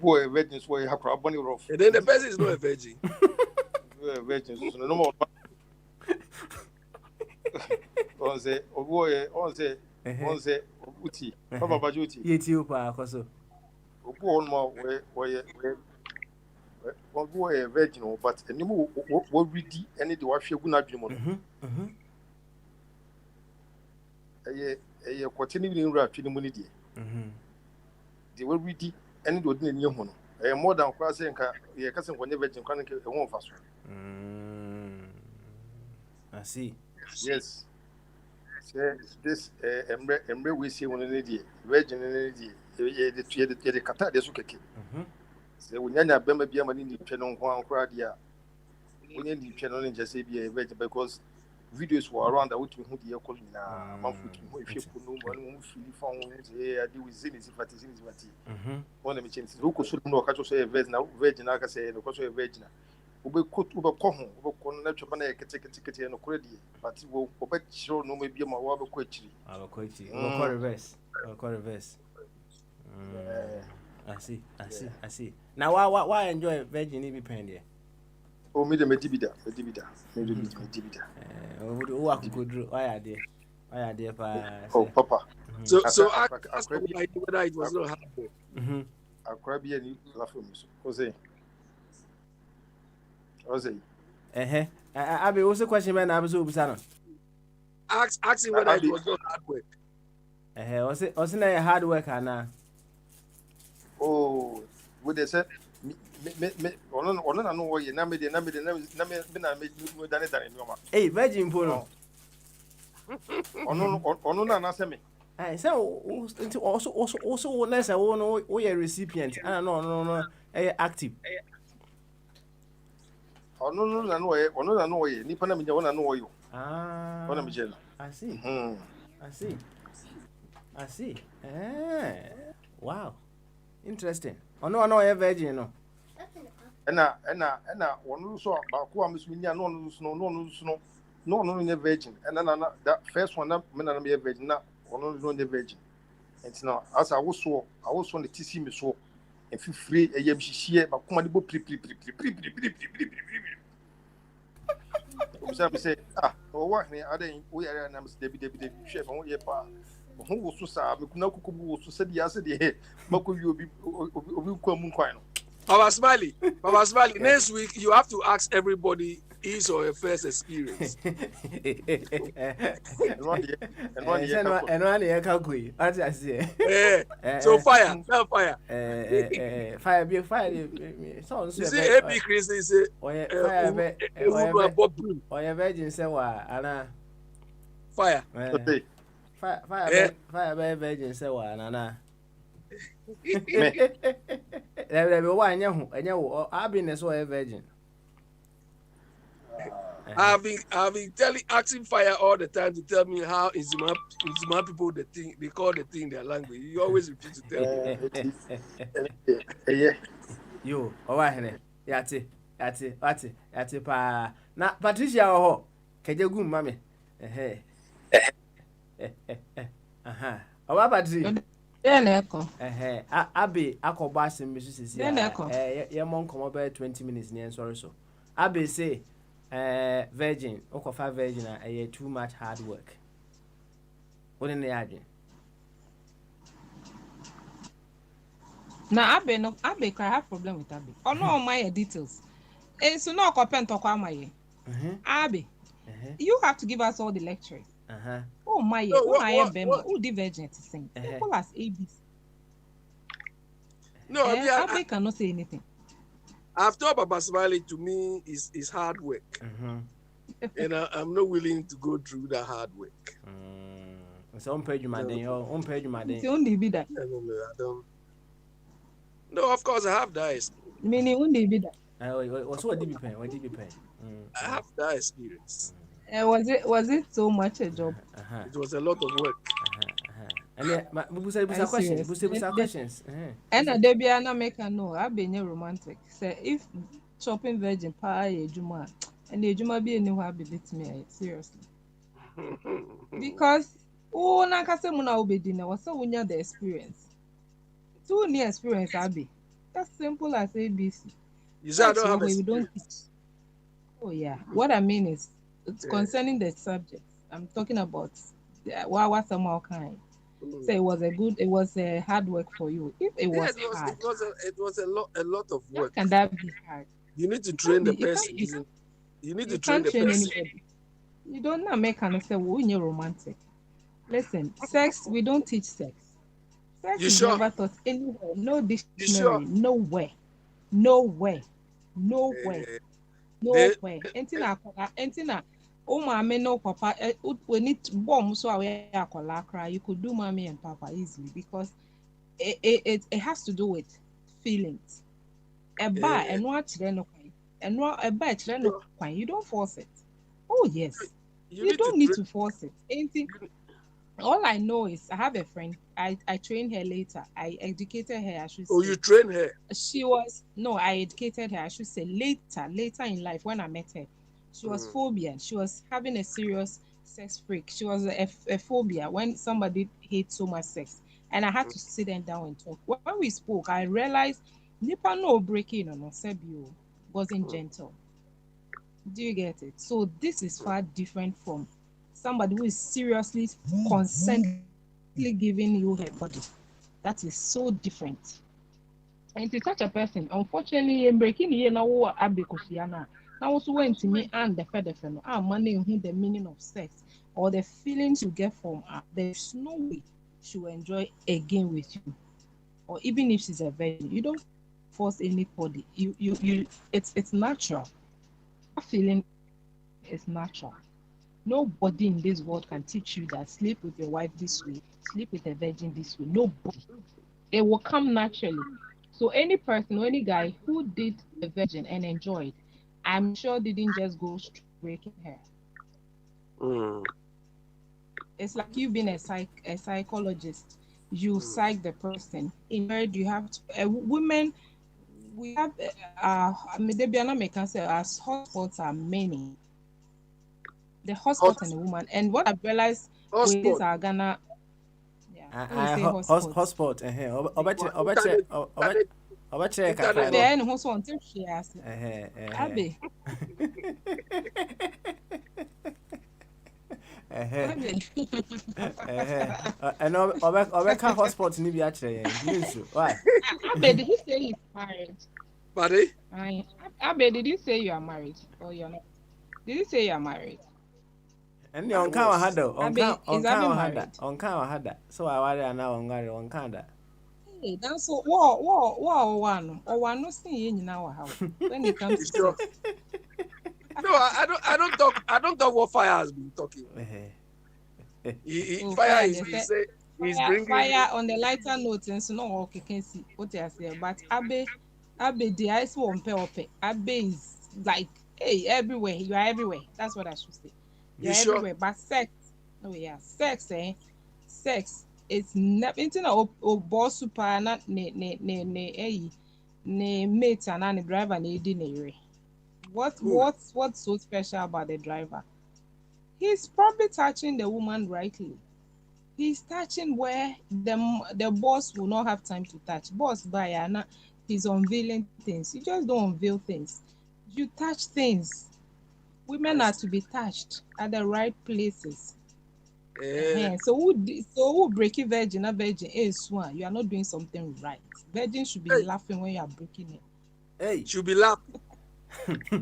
Boy, virgin is where you have a bunny rough. And then the person is not a virgin. Virgin, no more. On say, Uti, Papa Bajuti. Yet you, Pacoso. One more way, one boy, virgin, but any more what ready any the wife you would not dream on. A continuing rap to the money. They will read any do in your home. A more than crossing a cousin whenever you can't get a one fast. I see. Yes. This Emre we see one lady, virgin lady, the Qatar, the Sukaki. So when you're Bema Biaman in the channel, one cradia, we need the channel in just be a virgin because videos were around that which we would call in a month if you could know one found I do with Zinis if it is in his one of the chances who could know catch say a virgin, I can say, the cost of a virgin. We could overcome, overcome, ticket and credit, but we'll bet sure no maybe my water quickly. I'll call reverse. I see. Now, why enjoy virgin if you pay? Oh, me the medibida. Who I could do? Why are they? Oh, Papa. So ask whether it was not happening. I'll grab you and you laugh at me. Jose. Abi, what's the question, man? I was over. Ask him whether it was not hard work. Was it a hard work, Anna? Oh, What they said, me, on no way, na me, Hey, virgin polo. On na say me. I say also let's say we a recipient. Ah no, active. On no way, nipa na me na no way. Ah. On me jela. I see. I see. Wow. Interesting. No, a virgin no. Ena one so ba ko am so nya no virgin. And na that first one na me na me virgin na one no virgin. And now as I was on the TC me so and feel free a yem shishie ba kuma de bo pri. Some say what ne aden we are na David chef on ye pa who was so sa me kuna kuku so said ya said he mako you obi kwa mu kwan no. Baba Smiley, next week you have to ask everybody his or her first experience. And one year calculate. What I say. So fire. Fire. So you see, AP Chris is fire. Or virgin say what? Anna. Fire. Fire. Virgin say what? Anna. There be one I've been as well a virgin. I've been asking Fire all the time to tell me how Nzima people they call the thing their language. You always refuse to tell me. You, alright, yati pa. Na Patricia ho, kejegu mami. Owa Patricia. Abi akoba sim bisu sisi. Ye mon komo be 20 minutes ni sorry so. Abi say virgin, okofa virgin too much hard work. What in the agent? Now Abe can have problem with Abe. Oh no, my details. And so no compare to my Abe. You have to give us all the lectures. Oh my, who the virgin to sing? Simple as ABC. No, Abe cannot say anything. After Baba Smiley, to me is hard work, and I'm not willing to go through that hard work. So on page my day, It's only be that. I don't. No, of course I have that experience. Meaning only be that. What did you pay? I have that experience. Was it so much a job? It was a lot of work. And questions. And there be an American no, I've been romantic. Say if shopping virgin pie Juma and the Juma be anywhere be bit me seriously. Because Nakasemuna obedina was so when you the experience. So near experience Abby. That's simple as ABC. You said I don't have we don't teach. Oh yeah. What I mean is it's concerning the subject. I'm talking about what somehow kind. So it was a hard work for you. If it was hard, it was a lot of work. How can that be hard? You need to train the person. You need to train the person. You don't know make an say when you're romantic. Listen, sex, we don't teach sex. Sex is never taught anywhere. No dictionary, nowhere. Entina. Oh, mommy, no, papa. We need bomb so we are you could do mommy and papa easily because it has to do with feelings. A bar and watch then and a batch then you don't force it. Oh yes, you don't need to force it. Anything. All I know is I have a friend. I trained her later. I educated her. I should say. Oh, you trained her? I educated her. I should say later in life when I met her. She was phobia. She was having a serious sex freak. She was a phobia when somebody hates so much sex. And I had to sit them down and talk. When we spoke, I realized Nipa no breaking on Osebio wasn't gentle. Do you get it? So this is far different from somebody who is seriously consently giving you her body. That is so different. And to such a person, unfortunately, in breaking here now Abikusiana. Now also went to me and the fellow money who the meaning of sex or the feelings you get from her. There's no way she will enjoy again with you. Or even if she's a virgin, you don't force anybody. It's natural. That feeling is natural. Nobody in this world can teach you that sleep with your wife this way, sleep with a virgin this way. Nobody. It will come naturally. So any person or any guy who did a virgin and enjoyed, I'm sure didn't just go straight to her. It's like you being a psychologist. You psych the person. In marriage, you have to. Women, we have. I mean, they be an American say as hotspots are many. The hotspot and the woman, and what I realized with this are Ghana. Hotspot. Obache kakra. Abe, any hotspot until she has. Abe. And Obeka hotspot ni bi actually. Why? Abe, did he say he's married? Buddy? Abe, did you say you are married or you're not? Did you say you are married? And the on count had on count had so I worry now on Gary on Canada. Hey, that's so one no see in our house when it comes to sex. No, I don't talk what Fire has been talking. Fire is he's bringing fire on the lighter note and so no okay can see what I say. But Abe the ice won't pay up. Abe is like hey everywhere. You are everywhere. That's what I should say. You're everywhere. But sex, sex it's never into a boss super not ne mate and the driver ne what's so special about the driver? He's probably touching the woman rightly. He's touching where the boss will not have time to touch. Boss by he's unveiling things. You just don't unveil things. You touch things. Women are to be touched at the right places. So who breaking virgin? A virgin is one. You are not doing something right. Virgin should be laughing when you are breaking it. Hey, should be laughing.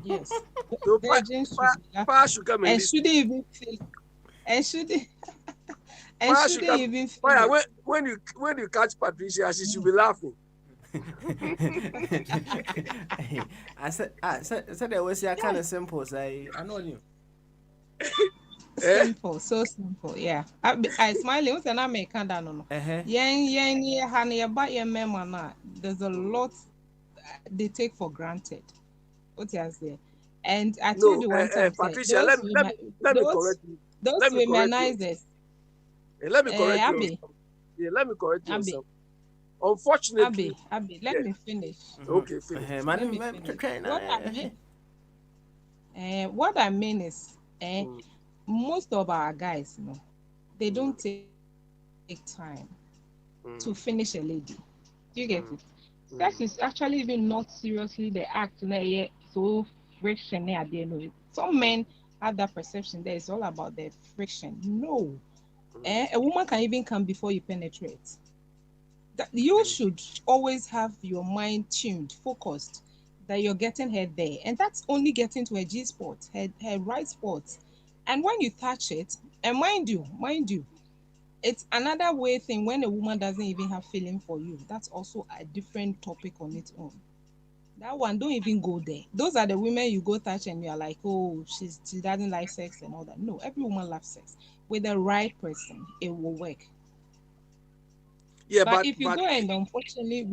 Yes. So virgin should be laughing. And shouldn't even feel. And shouldn't. And shouldn't even feel. When you catch Patricia, she should be laughing. I said there was kind of simple. Say I know you. Simple, so simple. Yeah. I smiling. What's an American no? There's a lot they take for granted. What you say? And I told you one time, Patricia, let me correct you. Those womenizers. Let me correct you. Yeah, let me correct you. Unfortunately, Abby, let me finish. Okay, finish. What I mean is, most of our guys, they don't take time to finish a lady. Do you get it? Sex is actually even not seriously the act. So friction. Some men have that perception that it's all about the friction. No, a woman can even come before you penetrate. That you should always have your mind tuned, focused, that you're getting her there. And that's only getting to her G spot, her right spot. And when you touch it, and mind you, it's another way thing when a woman doesn't even have feeling for you. That's also a different topic on its own. That one, don't even go there. Those are the women you go touch and you're like, oh, she doesn't like sex and all that. No, every woman loves sex. With the right person, it will work. Yeah, but if you go and unfortunately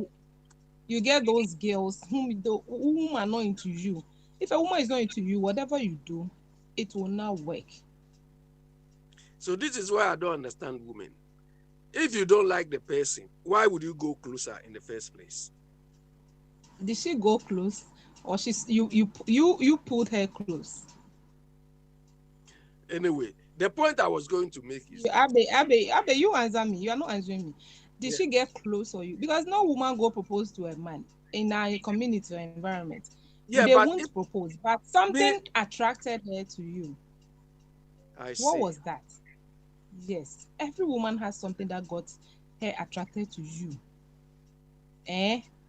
you get those girls whom are not into you. If a woman is not into you, whatever you do, it will not work. So this is why I don't understand women. If you don't like the person, why would you go closer in the first place? Did she go close, or you pulled her close? Anyway, the point I was going to make is Abe, you answer me. You are not answering me. Did she get close or you? Because no woman go propose to a man in a community or environment. Yeah, they won't propose, but something attracted her to you. What was that? Yes, every woman has something that got her attracted to you.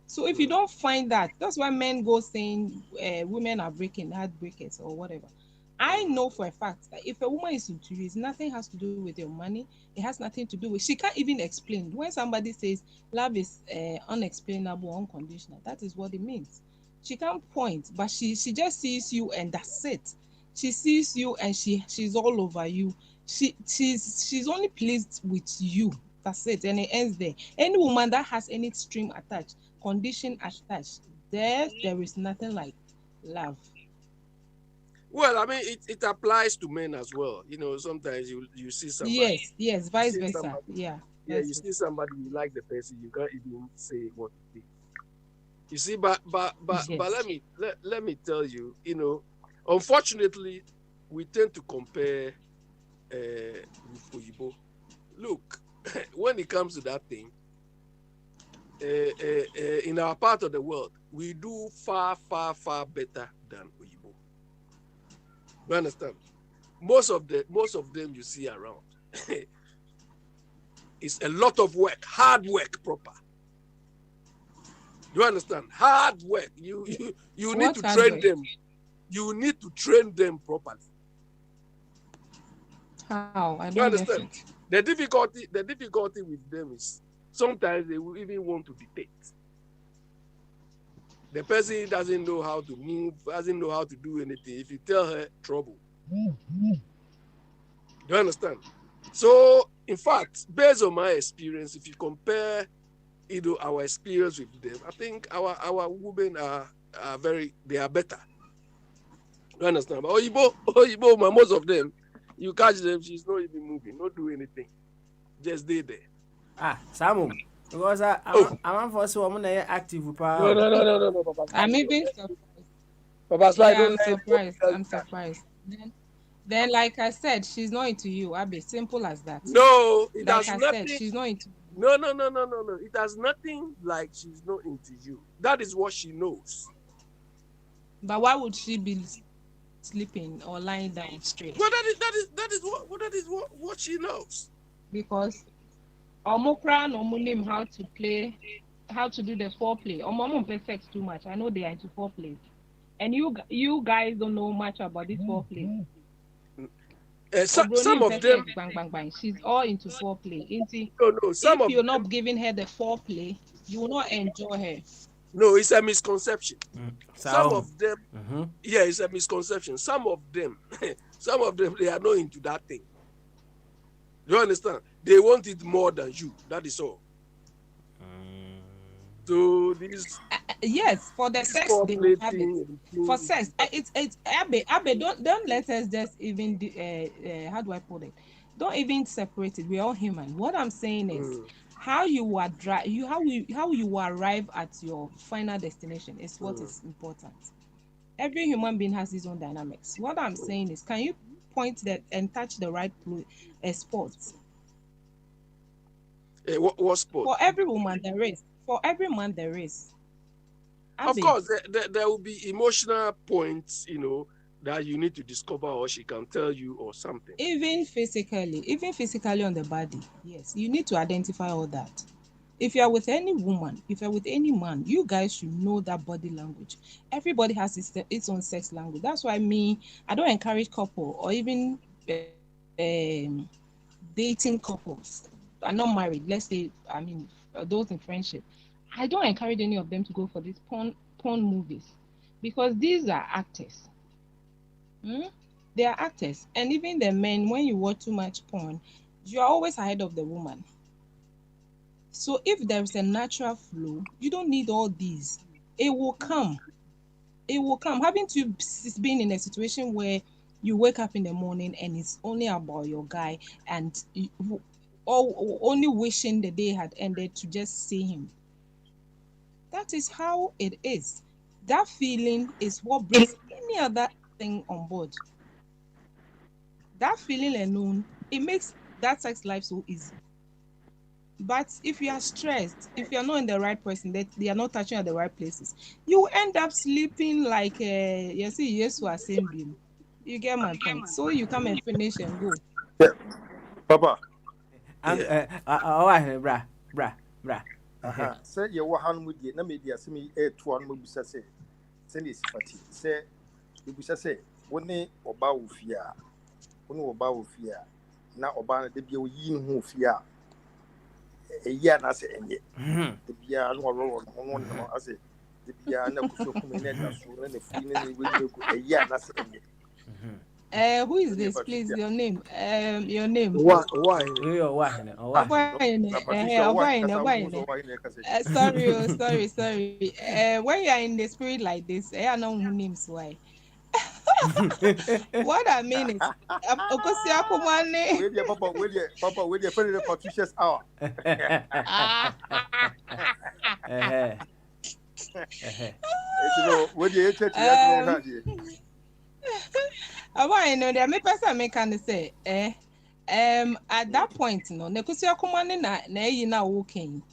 So if you don't find that, that's why men go saying women are breaking heartbreakers or whatever. I know for a fact that if a woman is into you, nothing has to do with your money. It has nothing to do with. She can't even explain. When somebody says love is unexplainable, unconditional, that is what it means. She can't point, but she just sees you and that's it. She sees you and she's all over you. She's only pleased with you. That's it, and it ends there. Any woman that has any string attached, condition attached, there is nothing like love. Well, I mean, it applies to men as well. Sometimes you see somebody. Yes, vice versa. Yeah. Yeah, you see somebody, you like the person, you can't even say what it is. You see, but let me tell you, unfortunately, we tend to compare with Oyibo. Look, when it comes to that thing, in our part of the world, we do far, far, far better than Oyibo. You understand? Most of them you see around, it's a lot of work, hard work, proper. You understand? Hard work. You need to train them. You need to train them properly. How? I You don't understand? The difficulty with them is sometimes they will even want to dictate. The person doesn't know how to move, doesn't know how to do anything. If you tell her, trouble. You understand? So, in fact, based on my experience, if you compare, our experience with them, I think our women are they are better. You understand? But Oyibo, most of them, you catch them, she's not even moving, not doing anything, just stay there. Samu, because I'm for so I'm active. No, Papa. I'm even surprised. Papa, I'm surprised. Then, like I said, she's not into you. Abby, simple as that. No, it like has I nothing. said, she's not into. No. It has nothing like she's not into you. That is what she knows. But why would she be sleeping or lying down straight? Well, that is what she knows. Because Omokra no munim how to do the foreplay. Omomon perfect too much. I know they are into foreplay, and you guys don't know much about this foreplay. Some of them, bang, bang, bang. She's all into foreplay. No. If you're not giving her the foreplay, you will not enjoy her. No, it's a misconception. Some of them, yeah, it's a misconception. Some of them, they are not into that thing. You understand? They want it more than you. That is all. So this. Yes, for the sex they will have it. For sex, it's Abby. Don't let us just even how do I put it? Don't even separate it. We're all human. What I'm saying is how you arrive at your final destination is what is important. Every human being has his own dynamics. What I'm saying is, can you point that and touch the right spot? What sport? For every woman there is. For every man there is. Of course, there will be emotional points, that you need to discover, or she can tell you, or something. Even physically on the body, yes, you need to identify all that. If you are with any woman, if you're with any man, you guys should know that body language. Everybody has its own sex language. That's why I don't encourage couple or even dating couples. I'm not married. Let's say, those in friendship. I don't encourage any of them to go for these porn movies because these are actors. They are actors. And even the men, when you watch too much porn, you are always ahead of the woman. So if there's a natural flow, you don't need all these. It will come. It will come. Having to been in a situation where you wake up in the morning and it's only about your guy and only wishing the day had ended to just see him. That is how it is. That feeling is what brings any other thing on board. That feeling alone, it makes that sex life so easy. But if you are stressed, if you are not in the right person, that they are not touching at the right places, you end up sleeping like you see, yes, we are same beam. You get my point. So you come and finish and go. Yeah. Papa. Bra. Say you were hand with na media semi 8 1 mo bisa say send is fati say you bisa say wone oba wo fia wone oba wo fia na oba na de bia wo yi ho fia eya na se enye de bia no ro no ase de bia na kuso kuma na da so na fu ni we ku eya na se enye. Who is this, please? Your name. Your name. Why? Sorry. When you are in the spirit like this, I know who names why. What I mean is, Papa, with your friend Patricia's hour. With your church, I know there may person make can say at that point no nekusia komane na yi na walking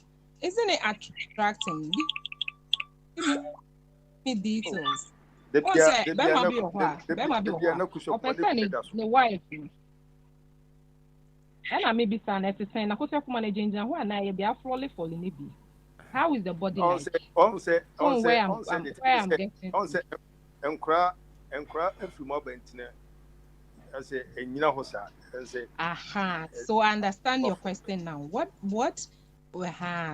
isn't it attracting me details the wife and I may be saying at the time nakusia komane ginger who na ye be afrolly falling be how is the body like on say enkra every moment so I understand your question now. What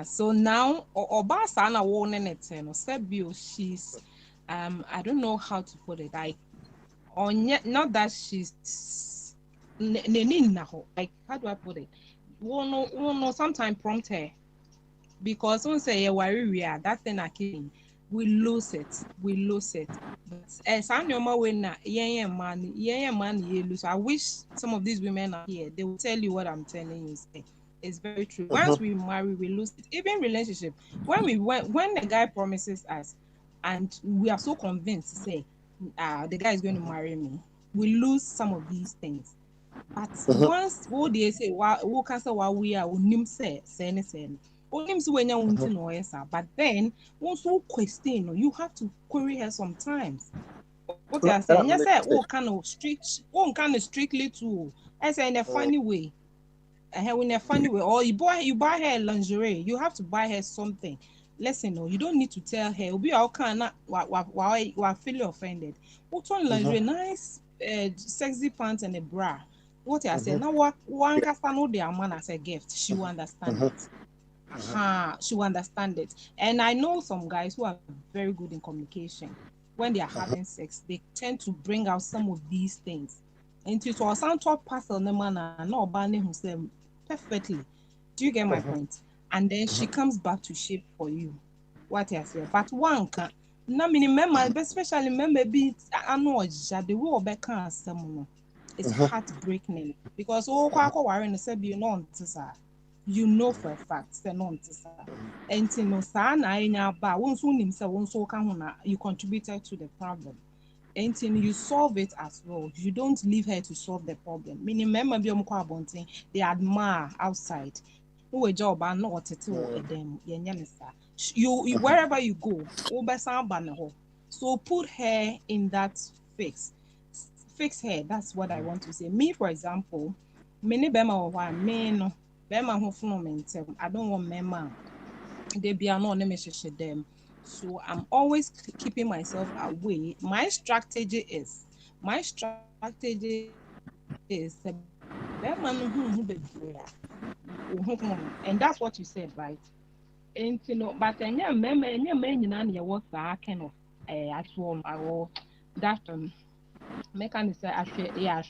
so now Obasa na warning it no Sebio she's I don't know how to put it like not that she's like how do I put it no sometimes prompt her because when say we are that thing again we lose it. But as I know my way now, man, you lose. I wish some of these women are here. They will tell you what I'm telling you. It's very true. Once we marry, we lose it. Even relationship. When the guy promises us, and we are so convinced to say, the guy is going to marry me, we lose some of these things. But once what they say, what can say what we are, say. But then also question you have to query her sometimes. What I say, you say kind of strictly too. I say in a funny way. In a funny way, or you buy her lingerie, you have to buy her something. Listen, no, you don't need to tell her. Be all kind of why feeling offended. What on lingerie, nice sexy pants and a bra. What I say now, one can know their man as a gift. She will understand it. She will understand it. And I know some guys who are very good in communication. When they are having sex, they tend to bring out some of these things. And to our sound top parcel, no man, no banning himself perfectly. Do you get my point? And then she comes back to shape for you. What I say, but one can. No, remember, especially remember, I know the way back can someone. It's heartbreaking because worrying you know you know for a fact they're not and you contributed to the problem and you solve it as well. You don't leave her to solve the problem. Meaning they admire outside. No job and not them. You wherever you go, so put her in that fix her. That's what I want to say. Me, for example, many bema or men bema who I don't want men. They be not them. So I'm always keeping myself away. My strategy is and that's what you said, right? And you know, but then men was kind of actual or that mechanism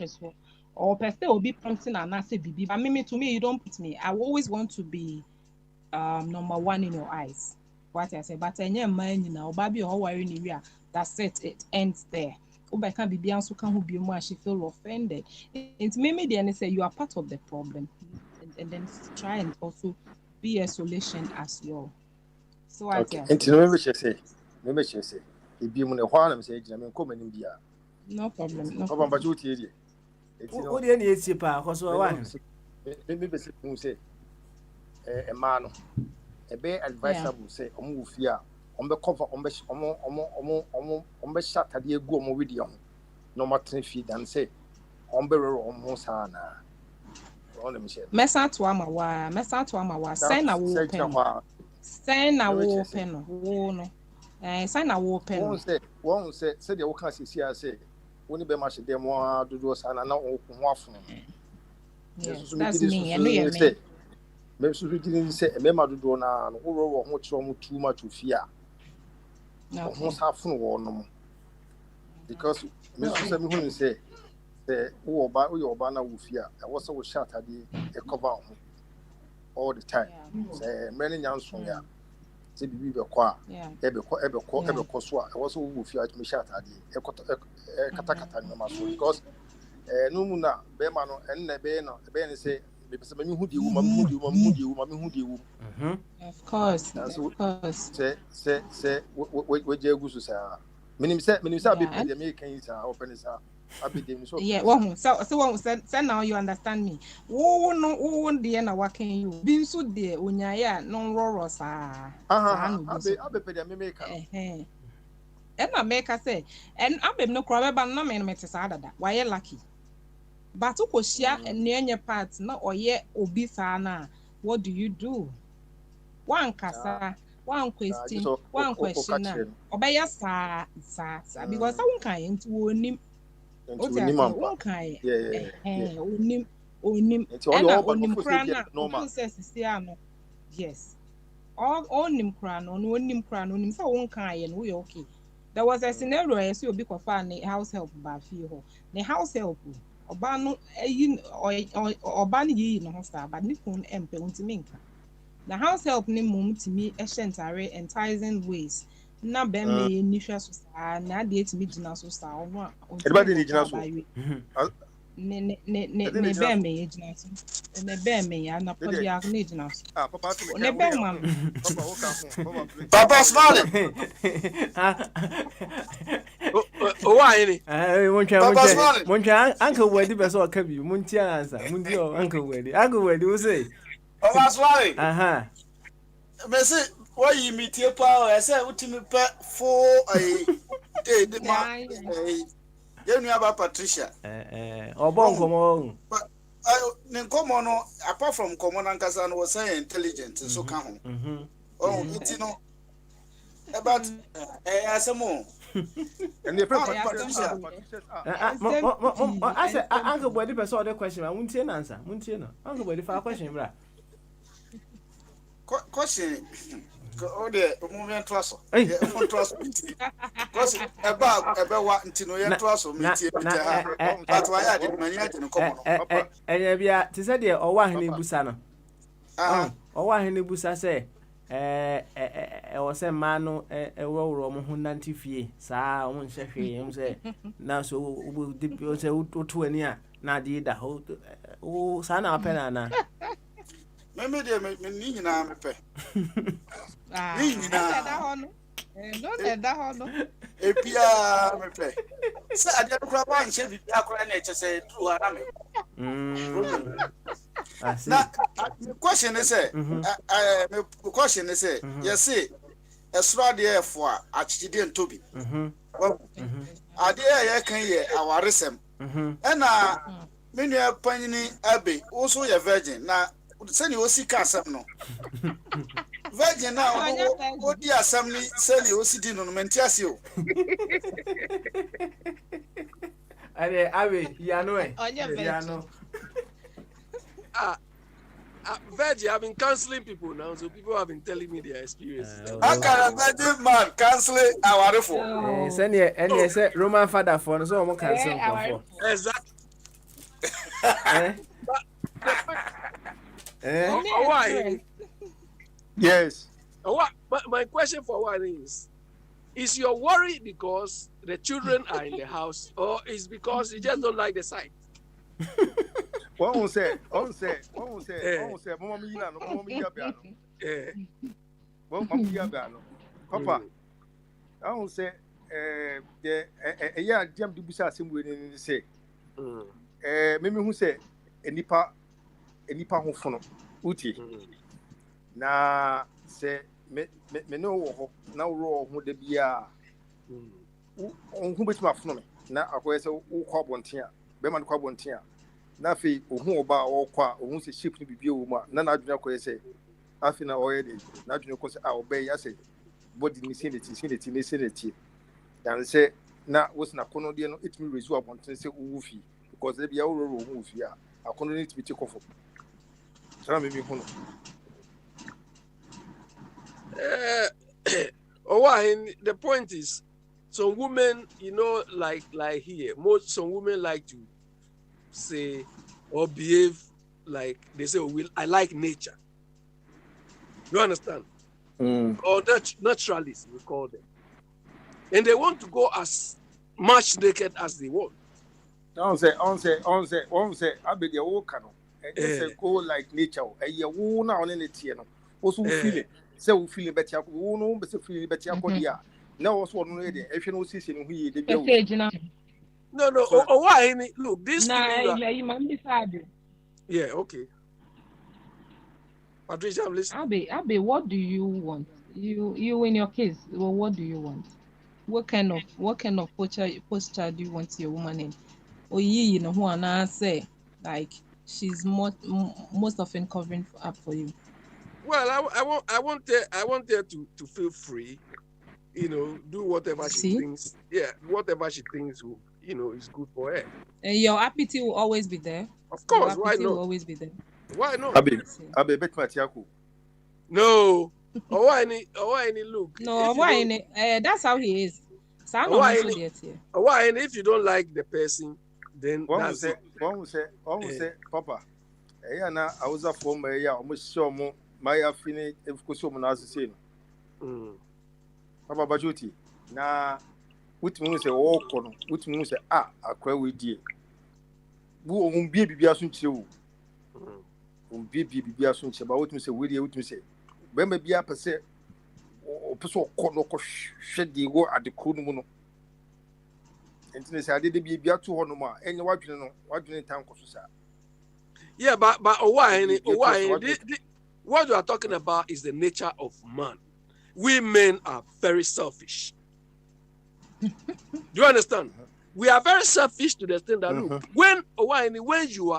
so or per se will be prompting and I say BB. But to me, you don't put me. I always want to be number one in your eyes. What I say, but man, you know, baby or worry area. That's it ends there. I can't be so can who be more she feel offended. It's maybe then say you are part of the problem. And then try and also be a solution as well. So I okay. And to remember she say, if you want to harm say, I mean, come in India. No problem. No problem. But you tell you. What do you need to pay? Because one. Maybe say, a man, a be advisable say, move here. On the cover, on the shot at the go more video. No matter if you don't say, on the almost hana. Mesa to amawa. Sign a open. Sign a open. Sign a open. One say, the Okan say, When be much them more do do sana na open wafu. Yes, that's me. I know you mean. Maybe so didn't say me ma do do na no wo ho tro too much of fear. No. Ho sa fun wo no. Because me so say me hu say wo oba na wo fear. I was so shot at the cover all the time. Say many nyanso ya. Say bibi be kwa. Ebe ko so I was so wo fear at me shot at the kata no maso because no mu na be ma no en na be no be ni say me pese me hu di wu ma hu di wu of course say we je gu so sa minim say be the American is open is abi dem so yeah so now you understand me wo de na working you bi nso de onyaye no roro sa abi pe the American and America say and abem no kro be ba no me metesa dada why lucky but ukoshia enye part na oye obi sa na what do you do one kasa one question obey sa because I won't kind to onim onim yes all onim kra no onim kra no onim say won kan no we okay. There was a scenario I see obi kofa na house help ba fie ho na house help oba no oba no yi no hosta but ni kun empe untimi nka na house help ni mum timi ehentare enticing ways na be me ni hwa so sa na de etimi gina so sa ono everybody ni gina so ne be me gina so ne be me ya na podi ya ni gina so papa to ne be mam papa wo ka papa smile why ni moncha uncle wedi be so ka bi montia answer mundi uncle wedi wo say papa smile me say why you meet your power I say utimi pe for the ma you know about Patricia obo nkomo nkomo no apart from common ankasa no was say intelligent so ka ho it no about asemo and the Patricia I say uncle body person the question muntie na answer muntie no uncle body for question bra question o de movement trust trust because eba wa ntino ye trust metie ha but why I did many ade no komo no enya bia ti se de o wa hene busa no o wa hene busa se o se ma no woro mo ho nante fie saa o nse hwe em se na so o se otu ani a na de da o saa na apena na me de me ni nyina me pe ni nyina da hono epia me pe sa ade kura ba nche bi akura na eche se du ha na me na question is say me question is say yes say esra de efo a achide ntobi ade ye kan ye awaresem na menu apanyini abe wo so ye virgin na sani osi ka asam no virgin na o di asam ni sani osi di no mentiase o ale awe ya no Virgin, I've been counseling people now, so people have been telling me their experiences. How can a virgin man counseling our for? Send you any say Roman father for so mo cancel for. Exactly. Why? Yes. But my question for one is your worry because the children are in the house, or is because you just don't like the sight? One say, mama mi na no, mama mi ya bia no. Mama mi ya bia no. Papa, I won't say, the yeah, jam du busa asem we ni say. Me hu say enipa ho fono uti. Na say me no wo na wo ho de bia. On hu betima fono me. Na akoye say wo kwa bonten a, be man kwa bonten a. Na fe ohun oba wo kwa ohun se ship ni bibie wo ma na adwuna koye say afi na oye de na adwuna ko say obey ya say body ni sineti dan say na was na kono de no it me resu abonten say ufi because they be a ro ufi a akono need to be take off try me hu no the point is some women, like here, some women like to say or behave like they say, I like nature. You understand? Or naturalists, we call them. And they want to go as much naked as they want. On say, I be the old canon. And they say, go like nature. And you won't on any tier. Also, feel it. Say, we feel better. We know, but feel better. Now, what's one lady? If you know, see, we the No. Why? Look, this. Yeah, okay. Patricia, I'm listening. Abe, what do you want? You in your case, well, what do you want? What kind of posture do you want your woman in? Or you know who I say like she's most often covering up for you. Well, I want her to feel free, do whatever she thinks. Yeah, whatever she thinks is good for her. And your appetite will always be there. Of course, why not? Will always be there. Why not? Abe bet Matiaku. No. Why any look? No, why any? That's how he is. So why if you don't like the person, then one say, Papa. Na I was a former year, almost show more my fini if Kusum as the same. Papa Bajuti. Na which means a walk on, which means a quite with dear. Who won't be asun chill. Be asun about what Mr. Willie would say. When may be a per se or person shed the war at the Kununo. And I did be a 200 more, and what you know, what you town costs. Yeah, but why? What you are talking about is the nature of man. We men are very selfish. Do you understand? We are very selfish to the extent that look, when you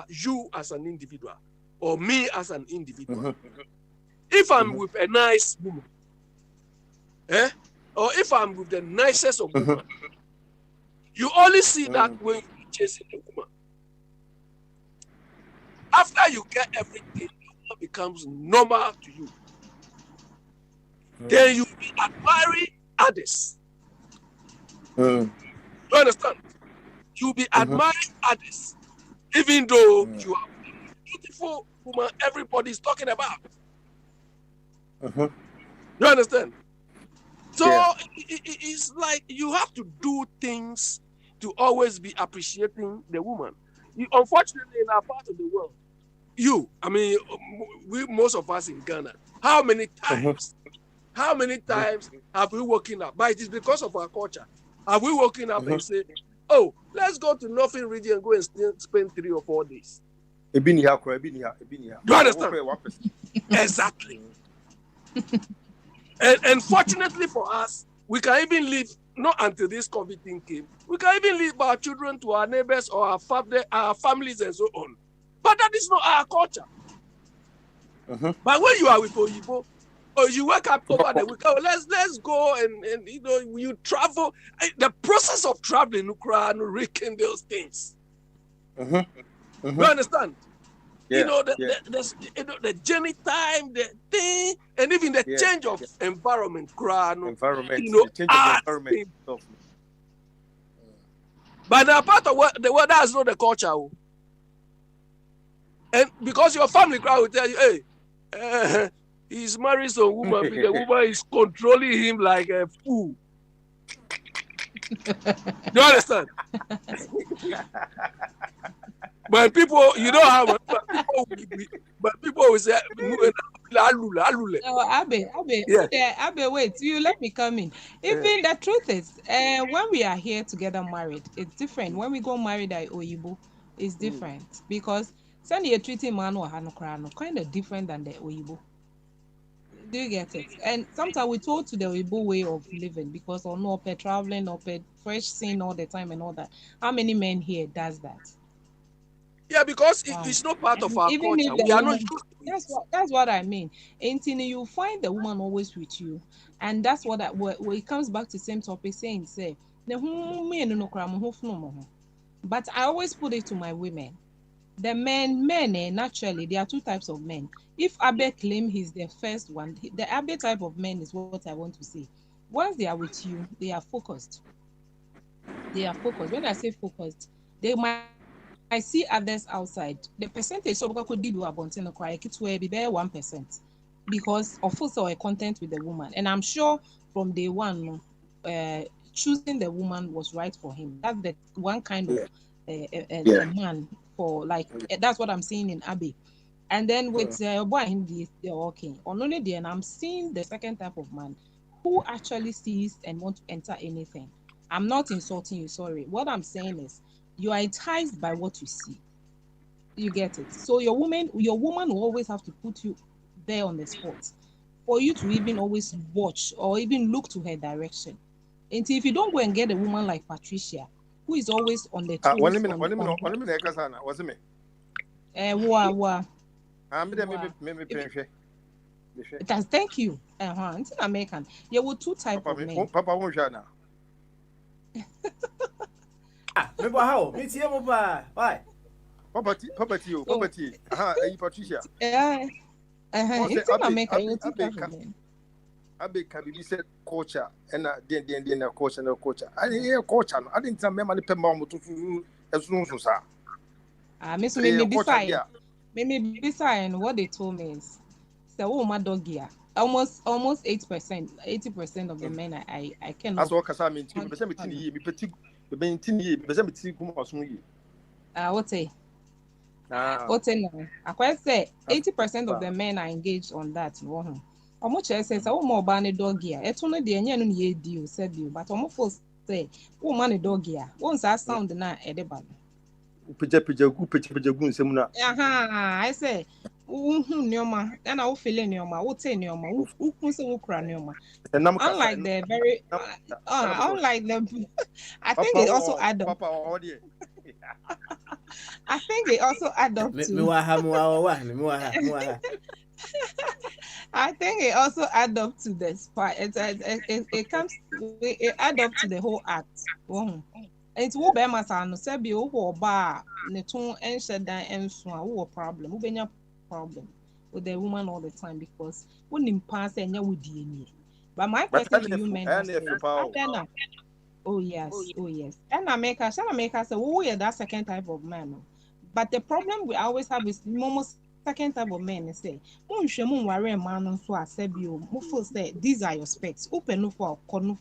as an individual or me as an individual, if I'm with a nice woman, or if I'm with the nicest of women, you only see that when you're chasing the woman. After you get everything, the woman becomes normal to you. Then you be admiring others. You understand? You be admiring others, even though you are a beautiful woman everybody is talking about. You understand? So it's like you have to do things to always be appreciating the woman. Unfortunately, in our part of the world, most of us in Ghana, how many times have we woken up? But it is because of our culture. Have we woken up and say, oh, let's go to Northern region and go and spend 3 or 4 days? Do you understand? Exactly. And fortunately for us, we can even leave, not until this COVID thing came, we can even leave our children to our neighbors or our families and so on. But that is not our culture. But when you are with Oyibo, or you wake up over the week, let's go and you travel. The process of traveling, rekindles things. You understand? Yeah, the journey time, the thing, and even the change of environment. Environment. But the part of the world that's not the culture. And because your family crowd will tell you, hey, he's married to a woman, the woman is controlling him like a fool. Do you understand? But people, you know how people will say, Abe, wait, you let me come in. Even the truth is, when we are here together married, it's different. When we go married at Oyibo, it's different. Because send you treating man or kind of different than the Oyibo. Do you get it? And sometimes we told to the Oyibo way of living because or no pet traveling or pet fresh scene all the time and all that. How many men here does that? Yeah, because it's not part of our culture. We are not used to it. That's what I mean. Until you find the woman always with you, and that's what it comes back to the same topic saying, say, But I always put it to my women. The men, naturally, there are two types of men. If Abe claim he's the first one, the Abe type of men is what I want to say. Once they are with you, they are focused. They are focused. When I say focused, they might see others outside. The percentage of could do about it will be bare 1% because of course our content with the woman. And I'm sure from day one, choosing the woman was right for him. That's the one kind of a man for like that's what I'm seeing in Abbey. And then with boy Hindi, they're okay. On only day, and I'm seeing the second type of man who actually sees and want to enter anything. I'm not insulting you, sorry. What I'm saying is you are enticed by what you see. You get it. So your woman will always have to put you there on the spot for you to even always watch or even look to her direction. And if you don't go and get a woman like Patricia, who is always on the toes. One minute, was it me? It has, thank you. It's an American. Yeah, with two types of men. Papa won't share now. Remember how? Meet you, Papa. Why? Poverty. Patricia. It's an American. You two types of men. Abe can be said culture and then culture. I didn't hear culture. I didn't tell me money per month to as soon as Miss Maybe beside what they told me is the woman dog here. Almost 8%, 80% of the men I cannot. That's what I mean. What say? What say now? I quite say 80% of the men are engaged on that. Omo che says more ban dog here. Etuno de enye no ye deal said you, but omo first say woman dog here. Once I sound na edeba. I say Nioma, and I will feel Nioma, would say Nioma, who say Ukra Nioma. Unlike the very unlike the I think they also add up. I think they also add up to I think it also add up to this part. It add up to the whole act. It's what Bema San said be over bar, Neton and Shadan and Swan, problem. We problem with the woman all the time because when in pass and you would DNA. But my question to you men oh yes. And I make us say, oh yeah, that second type of man. But the problem we always have is almost second type of men say, man so I said you say these are your specs. Open for open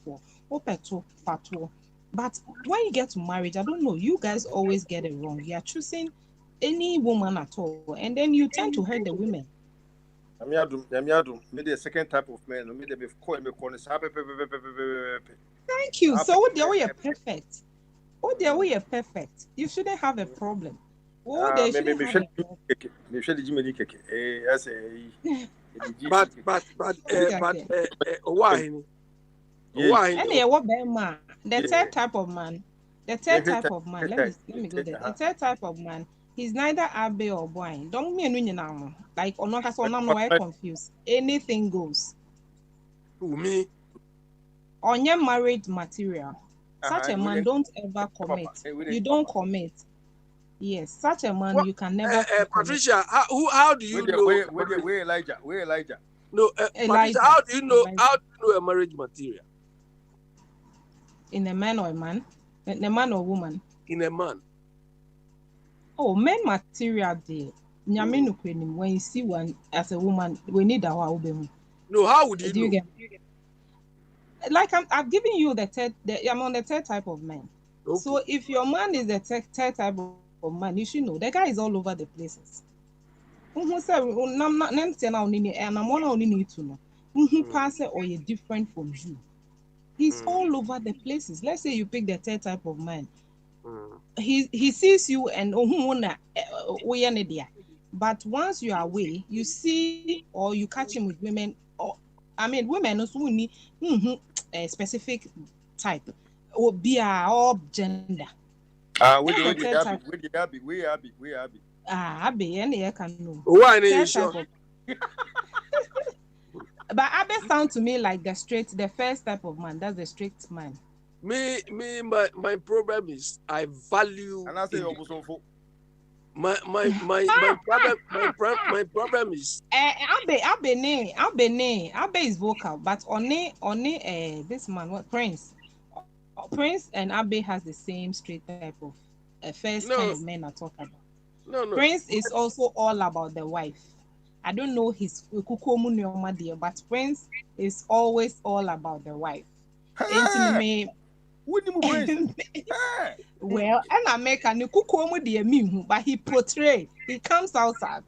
to fatwa. But when you get to marriage, I don't know, you guys always get it wrong. You are choosing any woman at all, and then you tend to hurt the women. Maybe the second type of man, maybe they call me Thank you. So what the way you're perfect. Oh, the way you're perfect. You shouldn't have a problem. Oh, they shouldn't have a but why? Anyway, what man? The third type of man. Let me go there. The third type of man. He's neither Abe or Boy. Don't mean now. Like or not, so I'm not confused. Anything goes. Who me? On your marriage material. Such a man don't ever commit. You don't commit. Yes, such a man you can never. Patricia, how do you know? Where Elijah? No, Patricia, how do you know a marriage material? In a man or a man? In a man or woman? In a man. Oh, men material there. When you see one as a woman, we need our woman. No, how would you know? Like I'm giving you the third. I'm on the third type of man. Okay. So if your man is the third type of man, you should know the guy is all over the places. And I'm one only need to know. Pass it or you're different from you. He's all over the places. Let's say you pick the third type of man. He sees you and but once you are away, you see or you catch him with women. Or women also need a specific type or beer or gender. Where Abby. Abby, any I can know. Why are you sure? But Abby sound to me like the first type of man. That's the straight man. My problem is I value. And I say you my problem is Abe is vocal, but this man, what Prince and Abe has the same straight type of first kind of men I talk about. No. Prince is also all about the wife. I don't know his kukumu dear, but Prince is always all about the wife. Well, and I make a kukumu dear me, but he comes out as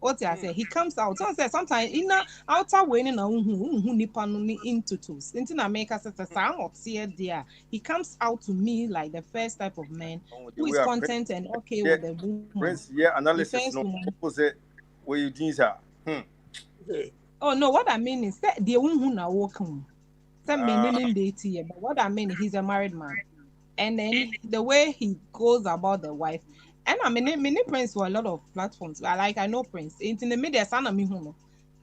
what I say. He comes out. So I say sometimes in a outer way in a nipanuni into tools. Into America says I'm not see there. He comes out to me like the first type of man who is content and okay with the woman. Prince, analysis no opposite where you things are. Oh no, what I mean is that the one who now walking. But what I mean, he's a married man. And then the way he goes about the wife. And I mean, many Prince for a lot of platforms. Like I know Prince. In the media, son of me,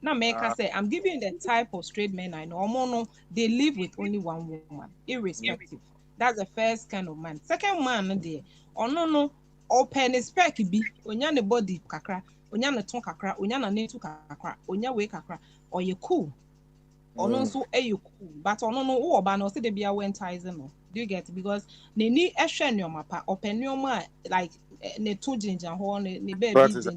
now make us say, I'm giving the type of straight men I know. They live with only one woman, irrespective. That's the first kind of man. Second man, there. Oh no, open spec be. Onya the body kakra, onya the tongue kakra, onya the netu kakra, onya we kakra, or you cool. Or no, so you cool. But or no, oh, but no, say they be a when ties no. Do you get it? Because they need a share your mapa, open your mind like. Ne two ginger horn, ne baby ginger. That's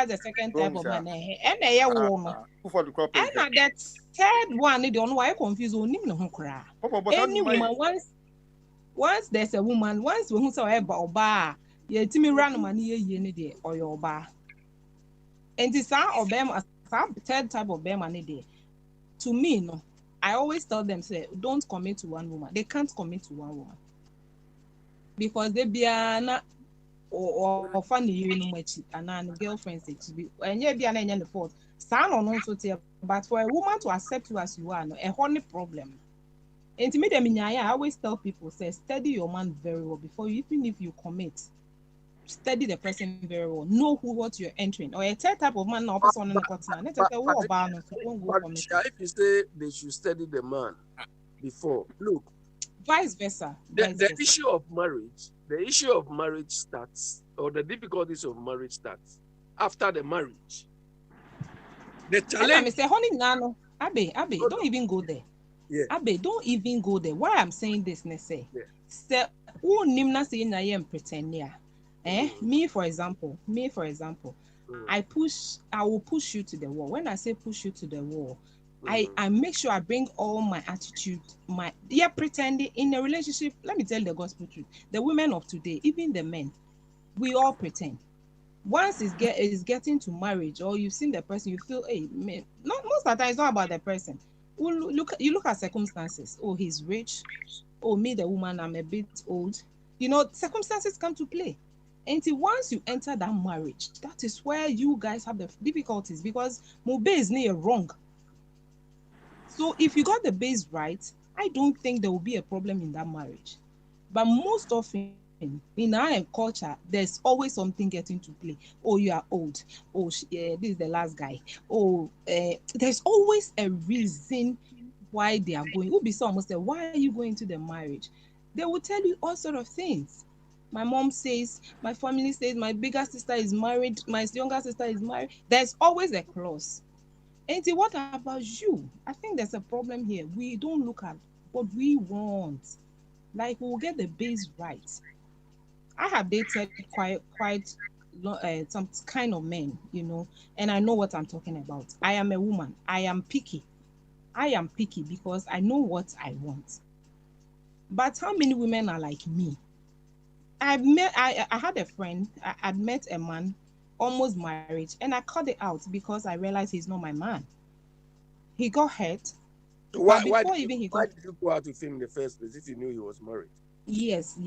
the second type of man. And they are woman. And that third one, they don't know why confuse on him. No cry. Any woman once there's a woman, once whosoever or bar, ye to me run money ye day or your bar. And this or them a third type of them any day. To me, no, I always tell them, say, don't commit to one woman. They can't commit to one woman. Because they be not or funny you know much and girlfriends it be and you be an the fault. Son or not so but for a woman to accept you as you are, no a honey problem. And to me, I always tell people, say study your man very well before you, even if you commit. Study the person very well. Know what you're entering. Or a third type of man, no person on the continent. If you say they should study the man before, look. Vice versa. The issue of marriage starts, or the difficulties of marriage starts after the marriage. The challenge. Say, honey, nano, Abe, don't even go there. Yeah. Abe, don't even go there. Why I'm saying this, say, who nimna saying I am pretending? Me for example, I will push you to the wall. When I say push you to the wall, I make sure I bring all my attitude, pretending in a relationship. Let me tell the gospel truth. The women of today, even the men, we all pretend. Once it's getting to marriage, or you've seen the person, you feel, hey, man, most of the time it's not about the person. You look at circumstances. Oh, he's rich. Oh, me, the woman, I'm a bit old. Circumstances come to play. Until once you enter that marriage, that is where you guys have the difficulties because Mobe is near wrong. So if you got the base right, I don't think there will be a problem in that marriage. But most often in our culture, there's always something getting to play. Oh, you are old. Oh, this is the last guy. Oh, there's always a reason why they are going. It would be so almost say, why are you going to the marriage? They will tell you all sort of things. My mom says, my family says, my bigger sister is married, my younger sister is married. There's always a clause. And what about you? I think there's a problem here. We don't look at what we want. Like, we'll get the base right. I have dated quite some kind of men, and I know what I'm talking about. I am a woman. I am picky. Because I know what I want. But how many women are like me? I had a friend. I'd met a man, almost married, and I cut it out because I realized he's not my man. He got hurt. Why did you go out with him in the first place if you knew he was married? Yes.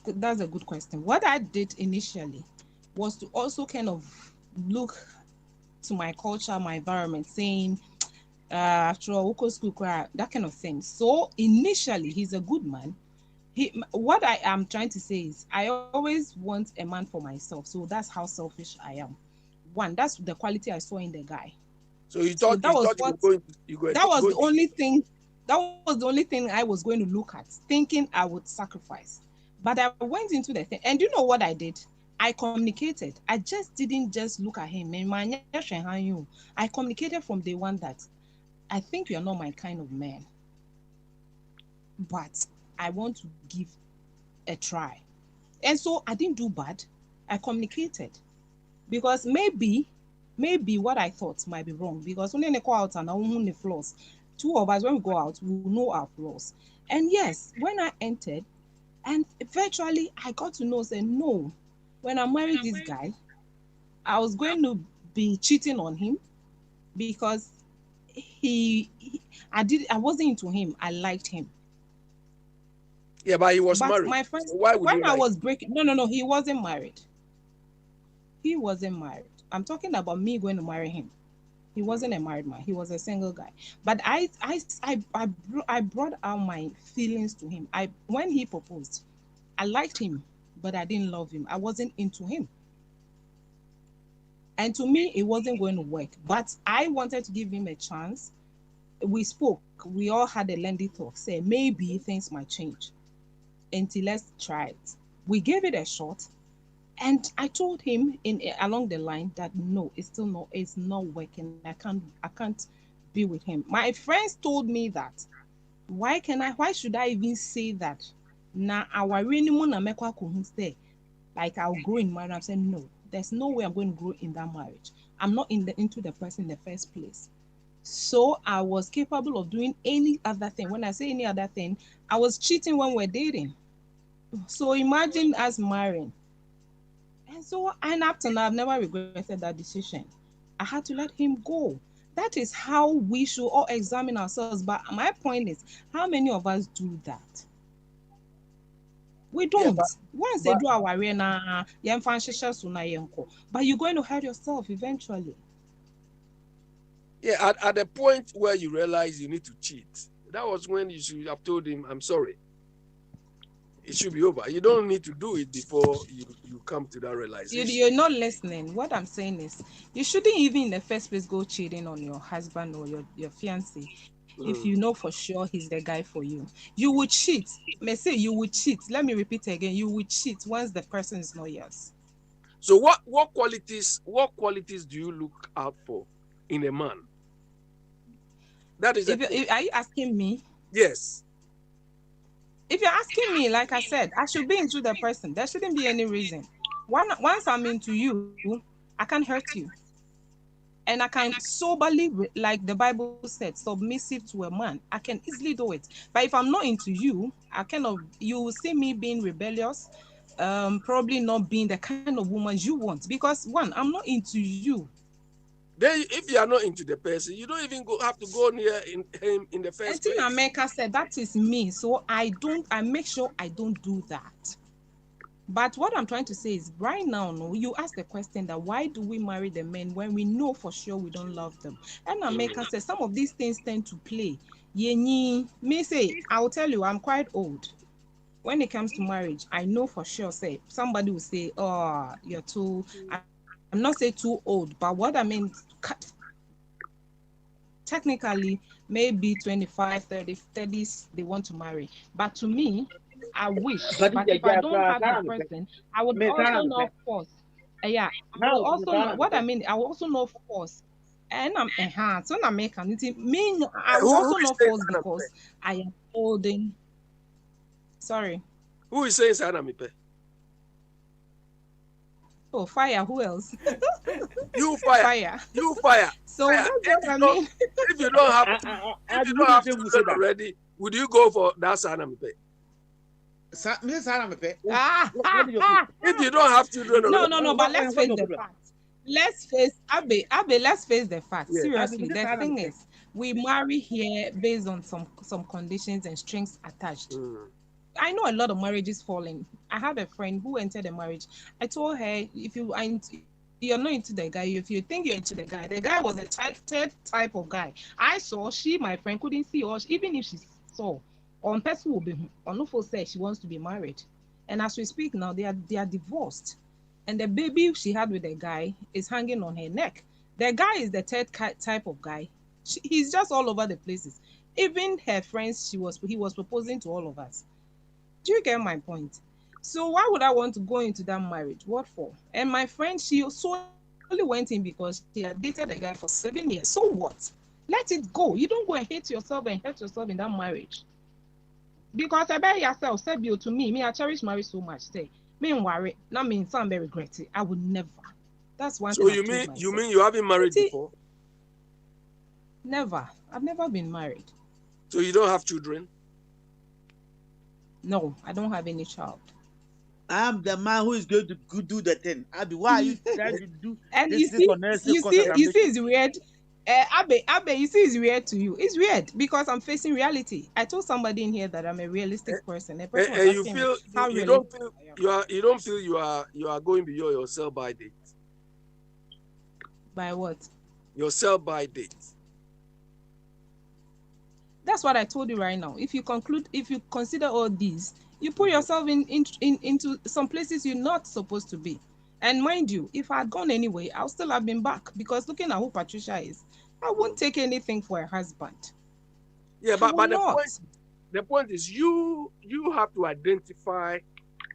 That's a good question. What I did initially was to also kind of look to my culture, my environment, saying, after all, that kind of thing. So initially, he's a good man. What I am trying to say is I always want a man for myself. So that's how selfish I am. One, that's the quality I saw in the guy. So you thought that was the only thing That was the only thing I was going to look at, thinking I would sacrifice. But I went into the thing, and you know what I did? I communicated. I just didn't just look at him. I communicated from day one that I think you're not my kind of man, but I want to give a try. And so I didn't do bad. I communicated because maybe what I thought might be wrong, because when they go out and I own the flaws, two of us, when we go out, we will know our flaws. And yes, when I entered, and eventually I got to know, say, no, when I married this guy, I was going to be cheating on him because I wasn't into him. I liked him. Yeah, but he was But married. my friend, So why would when you I like was breaking, no, he wasn't married. He wasn't married. I'm talking about me going to marry him. He wasn't a married man. He was a single guy. But I brought out my feelings to him. When he proposed, I liked him, but I didn't love him. I wasn't into him. And to me, it wasn't going to work. But I wanted to give him a chance. We spoke. We all had a lengthy talk. Say maybe things might change. Until let's try it. We gave it a shot. And I told him along the line that no, it's not working. I can't be with him. My friends told me that. Why should I even say that? Now our like I'll grow in marriage. I'm saying no, there's no way I'm going to grow in that marriage. I'm not into the person in the first place. So I was capable of doing any other thing. When I say any other thing, I was cheating when we're dating. So imagine us marrying. And up to now, I've never regretted that decision. I had to let him go. That is how we should all examine ourselves. But my point is, how many of us do that? We don't. Once they do our arena, but you're going to hurt yourself eventually. Yeah, at the point where you realize you need to cheat, that was when you should have told him, I'm sorry. It should be over. You don't need to do it before you come to that realization. You're not listening. What I'm saying is, you shouldn't even in the first place go cheating on your husband or your fiancé if you know for sure he's the guy for you. You would cheat. May say you would cheat. Let me repeat again. You would cheat once the person is not yours. So what qualities do you look out for in a man? That is. Are you asking me? Yes. If you're asking me, like I said, I should be into the person. There shouldn't be any reason. Once I'm into you, I can't hurt you. And I can soberly, like the Bible said, submissive to a man. I can easily do it. But if I'm not into you, you will see me being rebellious, probably not being the kind of woman you want. Because one, I'm not into you. Then if you are not into the person, you don't even have to go near him in the first place. And America said that is me. So I make sure I don't do that. But what I'm trying to say is right now, no, you ask the question that why do we marry the men when we know for sure we don't love them? And America says some of these things tend to play. Me say, I'll tell you, I'm quite old. When it comes to marriage, I know for sure, say somebody will say, oh, you're too, I'm not saying too old, but what I mean, technically, maybe 25, 30s, they want to marry. But to me, I wish. But if I don't have the person, I would also not force. Yeah, I will also what I mean, I will also not force. And I'm enhanced. So I'm making it mean I will also not force because I am holding. Sorry. Who is saying Sanamipe? Oh, fire. Who else? You fire. Fire. You fire. So fire. That's what I mean. If you don't have children already, would you go for that Sanamipe? If you don't have children already. No, but let's face the facts. Let's face the facts. Yeah. Seriously, the thing is, we marry here based on some conditions and strings attached. I know a lot of marriages falling. I have a friend who entered a marriage. I told her, if you're not into the guy, if you think you're into the guy was a third type of guy. I saw my friend couldn't see, or even if she saw, on person will be on no said she wants to be married. And as we speak now, they are divorced. And the baby she had with the guy is hanging on her neck. The guy is the third type of guy. He's just all over the places. Even her friends, he was proposing to all of us. Do you get my point? So why would I want to go into that marriage? What for? And my friend, she solely went in because she had dated a guy for 7 years. So what? Let it go. You don't go and hate yourself and hurt yourself in that marriage. Because I bet yourself, said you to me, I cherish marriage so much. Say, me and worry, not mean some very regret it. I would never. That's one So thing. you mean you haven't married before? Never. I've never been married. So you don't have children? No, I don't have any child. I'm the man who is going to do the thing. Abby, why are you trying to do And this you see, it's weird. Abe, you see, it's weird to you. It's weird because I'm facing reality. I told somebody in here that I'm a realistic person. A person And you feel you don't feel you are going beyond your sell by date. By what? Your sell by date. That's what I told you right now. If you consider all these, you put yourself into some places you're not supposed to be. And mind you, if I had gone anyway, I'll still have been back because looking at who Patricia is, I won't take anything for a husband. Yeah, but the point is you have to identify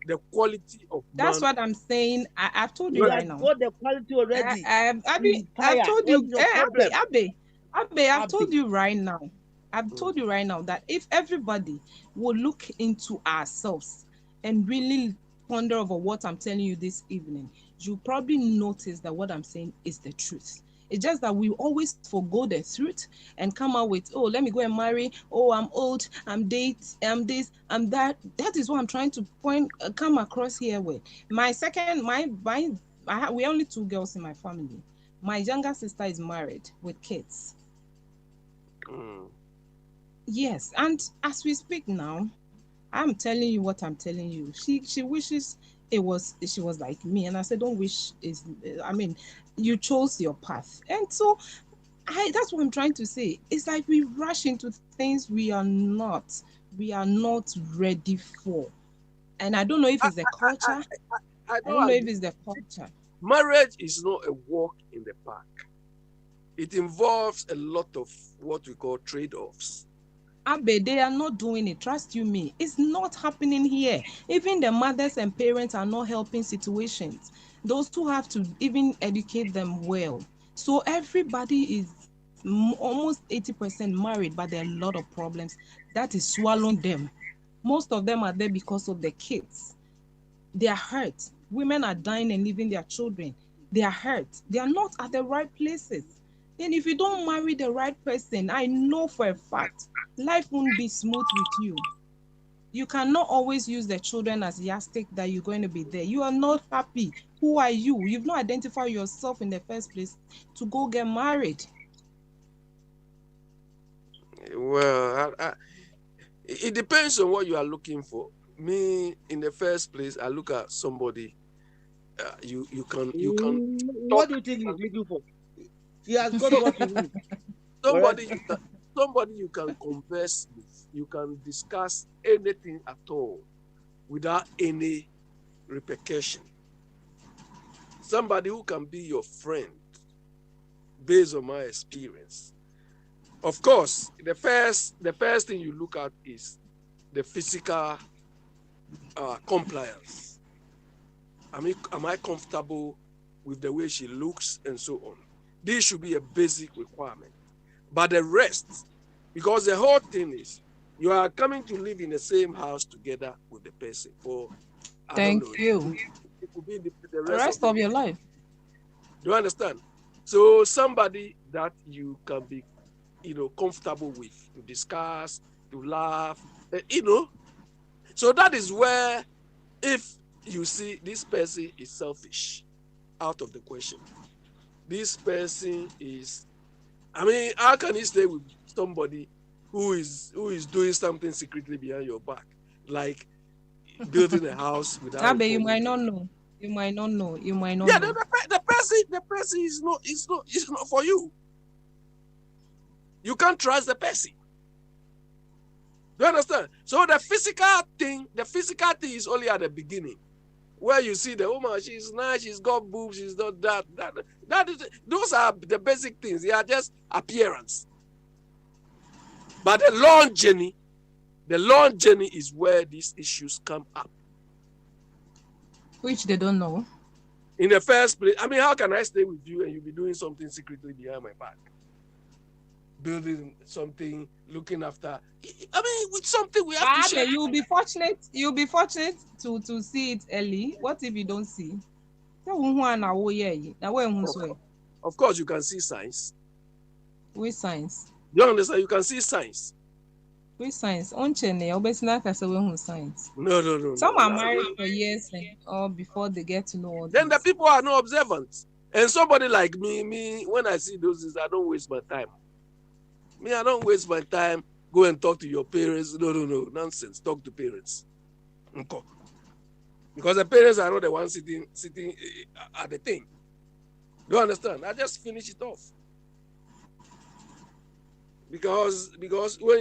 the quality of That's man. what I'm saying. I've told you right now. Got the quality already. I've told you, Abe, I've told you right now. I've told you right now that if everybody would look into ourselves and really ponder over what I'm telling you this evening, you probably notice that what I'm saying is the truth. It's just that we always forgo the truth and come out with, oh, let me go and marry. Oh, I'm old. I'm this, I'm that. That is what I'm trying to come across here with. We're only 2 girls in my family. My younger sister is married with kids. Yes, and as we speak now, I'm telling you what I'm telling you. She wishes she was like me, and I said, don't wish you chose your path. And so that's what I'm trying to say. It's like we rush into things we are not ready for. And I don't know if it's the culture. I don't know if it's the culture. Marriage is not a walk in the park. It involves a lot of what we call trade-offs. Abe, they are not doing it. Trust you me. It's not happening here. Even the mothers and parents are not helping situations. Those two have to even educate them well. So everybody is almost 80% married, but there are a lot of problems that is swallowing them. Most of them are there because of the kids. They are hurt. Women are dying and leaving their children. They are hurt. They are not at the right places. And if you don't marry the right person, I know for a fact, life won't be smooth with you. You cannot always use the children as yardstick that you're going to be there. You are not happy. Who are you? You've not identified yourself in the first place to go get married. Well, it depends on what you are looking for. Me, in the first place, I look at somebody. You can. What do you think he's looking for? He has got what you need. Somebody you can converse with. You can discuss anything at all without any repercussion. Somebody who can be your friend based on my experience. Of course, the first thing you look at is the physical compliance. Am I comfortable with the way she looks and so on? This should be a basic requirement. But the rest, because the whole thing is, you are coming to live in the same house together with the person for, Thank you. It could be the rest of your life. Do you understand? So somebody that you can be, comfortable with, to discuss, to laugh, So that is where, if you see this person is selfish, out of the question. This person is, how can you stay with somebody who is doing something secretly behind your back, like building a house without? Abe, you might not know. You might not know. Yeah, the person is not for you. You can't trust the person. Do you understand? So the physical thing is only at the beginning. Where you see the woman, she's nice, she's got boobs, she's not that. Those are the basic things. They are just appearance. But the long journey is where these issues come up. Which they don't know. In the first place, I mean, how can I stay with you and you be doing something secretly behind my back? Building something, looking after. I mean, with something we have to share. You'll be fortunate to see it early. What if you don't see? Of course, you can see signs. Which signs? You understand? You can see signs. Which signs? Signs. No. Some are married for years or before they get to know. Then the people are not observant. And somebody like me, when I see those things, I don't waste my time. I don't waste my time. Go and talk to your parents. No. Nonsense. Talk to parents. Okay. Because the parents are not the ones sitting at the thing. Do you understand? I just finish it off. Because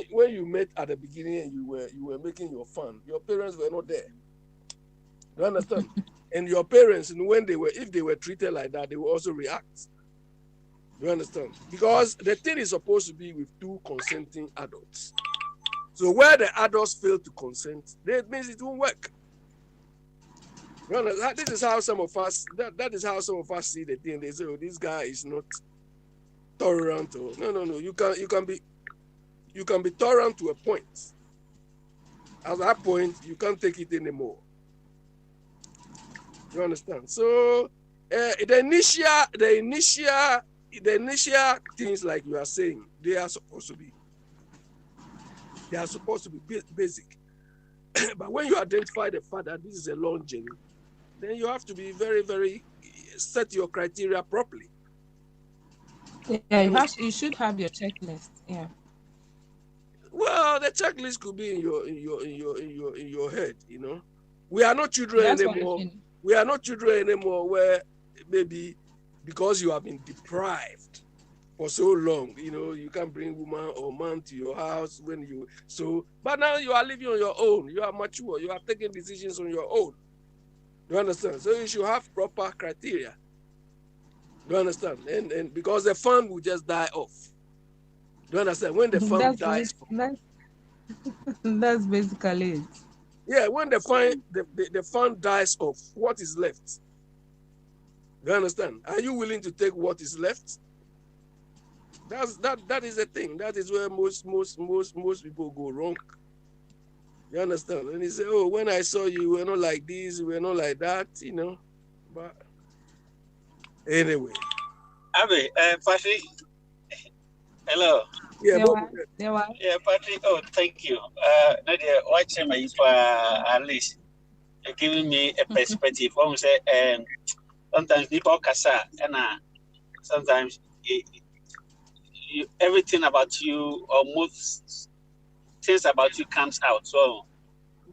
when you met at the beginning and you were making your fun, your parents were not there. Do you understand? And your parents, if they were treated like that, they will also react. You understand? Because the thing is supposed to be with two consenting adults. So where the adults fail to consent, that means it won't work. You understand? This is how some of us. That is how some of us see the thing. They say, "Oh, this guy is not tolerant." Or no. You can be tolerant to a point. At that point, you can't take it anymore. You understand? So the initial things, like you are saying, they are supposed to be basic. But when you identify the fact that this is a long journey, then you have to be very, very set your criteria properly. Yeah, you should have your checklist. Yeah. Well, the checklist could be in your head. You know, we are not children anymore. We are not children anymore. Where maybe because you have been deprived for so long, you can't bring woman or man to your house but now you are living on your own. You are mature. You are taking decisions on your own. Do you understand? So you should have proper criteria. Do you understand? And because the fund will just die off. Do you understand? When the fund dies, that's basically it. Yeah, when the fund dies off, what is left? Do you understand? Are you willing to take what is left? That is the thing. That is where most people go wrong. You understand? And they say, "Oh, when I saw you, we were not like this, we were not like that," But anyway. Abe, Patrick. Hello. Yeah, Patrick. Oh, thank you. Nadia, watching me for at least giving me a perspective. Sometimes people kasa, and sometimes everything about you, or most things about you, comes out. So,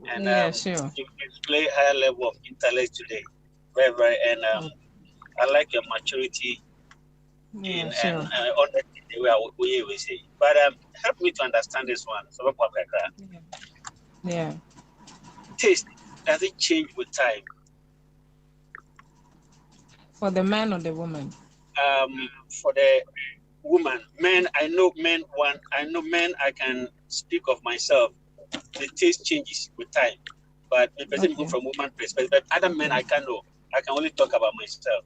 and sure. You display a higher level of intellect today. Very, very, and I like your maturity in sure. and honesty the way we say. But help me to understand this one. So, yeah. Taste, does it change with time? For the man or the woman? For the woman. Men, I know men I can speak of myself. The taste changes with time. But the person go from woman perspective. But other men I can know. I can only talk about myself.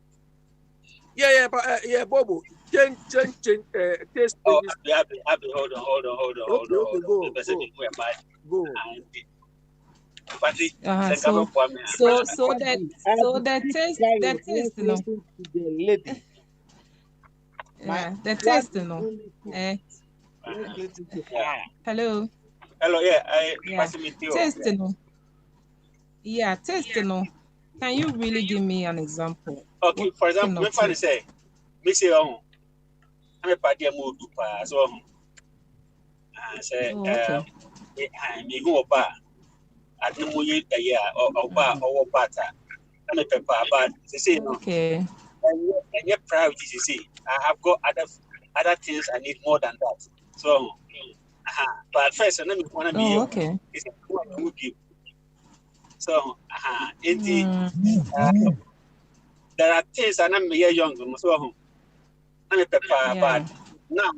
But Bobo, change taste. Oh, Abby, hold on. Go. So the taste, the taste, Hello. Taste, Can you really give me an example? Okay, for example, if I say, me say, I'm a party mood to pass. So, I say, me go bar. I don't know a year or bar or butter. I'm a pepper, but they say, okay. And your priorities, you see, I have got other things I need more than that. So, but first, let me want to be okay. So, there are things I'm young, so I'm a pepper, but now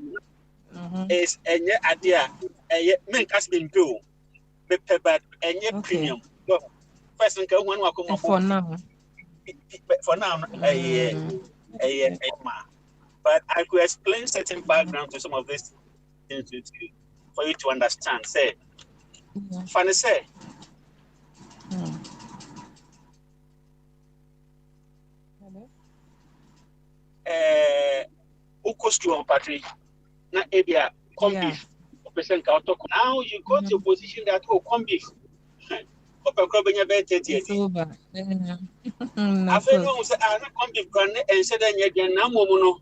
is any idea a make us been do but any premium. Well, first and one for now. For now, but I could explain certain background to some of these things for you to understand. Say, funny say. Ukostu Patrick, na ebia combi. Now you got to a position that combi. It's over. I feel no say na combi brand and said then again na momo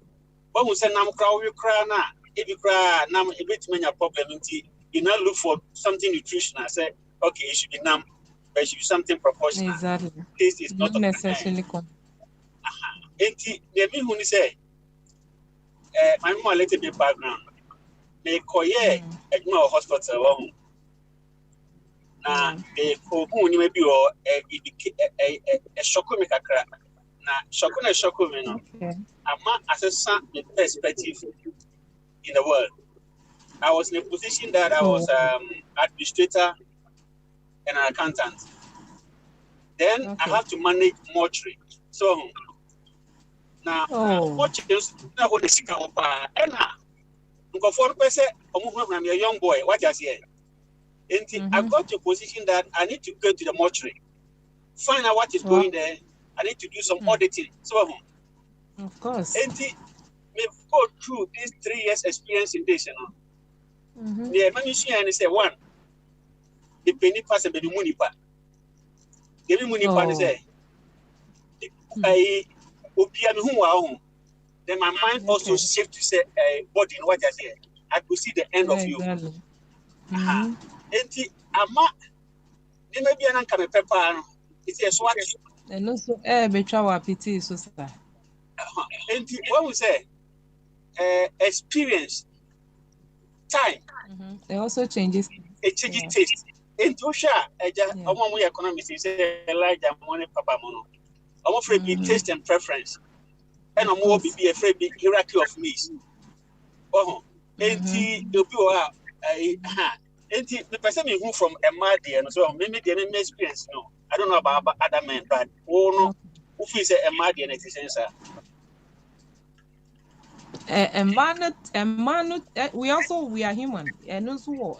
but we say nam crowd we cry na if you cry nam a bit many problem into you now look for something nutritional. Say okay, it should be nam, but it should be something proportional. Exactly. Taste is not necessarily the me say my mom a little bit background. They call a hospital. Na the who maybe or a shockme kakra. Na shockme no. Ama assessment the perspective in the world. I was in a position that I was administrator and an accountant. Then I have to manage mortuary. So now mortuary na what the sika opa ena nko for person omuhuna me a young boy what you say. I got to a position that I need to go to the mortuary, find out what is going there. I need to do some auditing. So, of course, and me go through these 3 years experience in this, you know. The management and say one, the penny pass and the money pa. The money pa say, I opia me who. Then my mind also shift to say, body in what I say. I could see the end of you. Enti ama ni maybe an anka me pepper no it's a swat and also betwa wa pity so sir enti when we say experience time it also changes taste enti o sha eja omo economics say Elijah money papa mono omo free be taste and preference and omo be a free be hierarchy of needs enti obi o the person me who from a mad and so maybe the experience no. I don't know about other men, but no who feels a mad and existence. We are human and also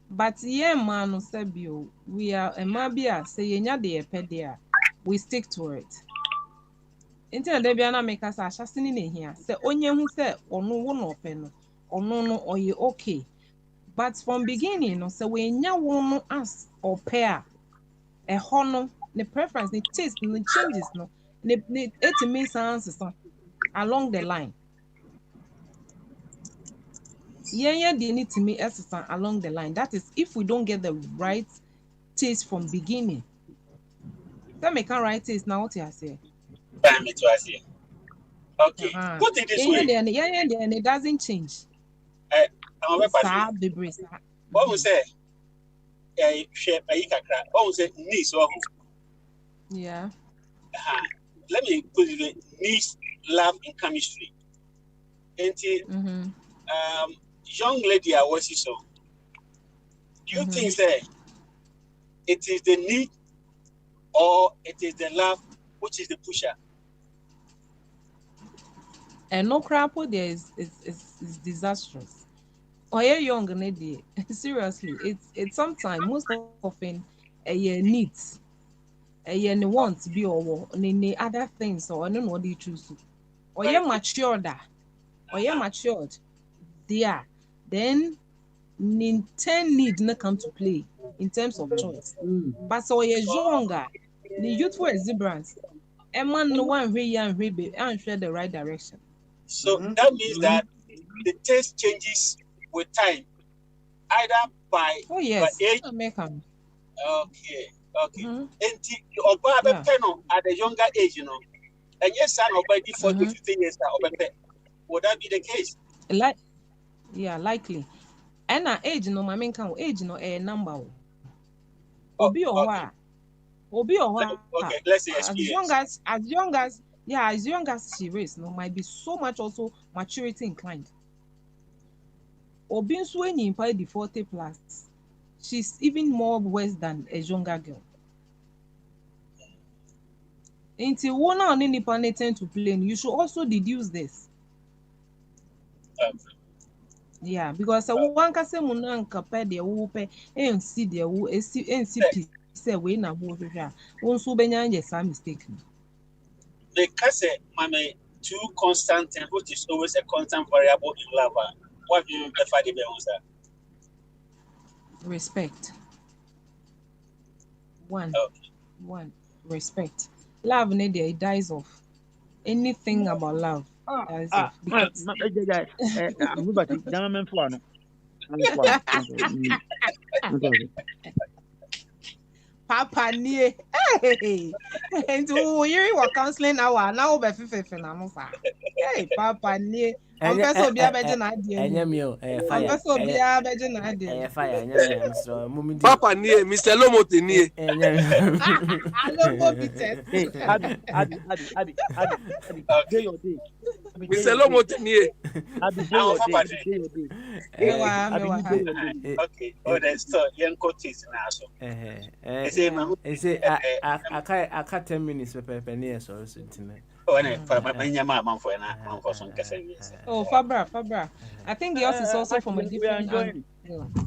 but yeah man no sabio we are a mabia say nya de pedia we stick to it. Intina de bia na make us ashasini ne here say onye hu say ono wo no pe no ono no oye okay. But from beginning, no, so when you want us or pair a honor, the preference, the taste, the changes, no, it means answers along the line. Yeah, they need to make us along the line. That is, if we don't get the right taste from beginning, that make a right taste now. What you say? Okay, put it this way. Yeah, and it doesn't change. What we say? Shape what we say? Niece. Yeah. Let me put it niece, love, and chemistry. And young lady, I was so. Do you think that it is the need or it is the love which is the pusher? And no crap there is disastrous. Or a young lady, seriously, it's sometimes most often a needs, a want to be or any other things or I don't know what they choose. Or you're matured, there, then 10 need not come to play in terms of choice. But so you're younger, the youthful exuberance, a man no one very young, and share the right direction. So that means that the taste changes with time, either by age. Okay. And the penal at a younger age, you know, and yes, son or by 40 to 50 years would that be the case? Likely. And our age, no, my main count age, no, a number. Obi or okay, let's say as young as she is, no, might be so much also maturity inclined. Obi nso enyi mpa di 40 plus. She's even more worse than a younger girl. Until one on any planet tend to play, you should also deduce this. Yeah, because one can say Munan Capa de Woope and see the woo and see say we na move here. One so benyan yes, I'm mistaken. Because mammy two constant and which is always a constant variable in love. What do you prefer the answer? Respect. One. Respect. Love it dies off. Anything about love dies off. Because Papa nie. Hey. And you were counseling hour now be fefe na mo fa. Hey Papa nie. I'm first obi abeje na adie. Enyemio fire. I'm first obi abeje na adie. Fire enyemio I'm so mumidi. Papa nie Mr. Lomote nie. Alomo bites. Hey, Abi. Day your day. Mr. Lomote nie. Abi day your day. Okay. Oh, that's so young coaches now so. I 10 minutes per near so internet. Oh, Fabra. I think yours is also from a different angle.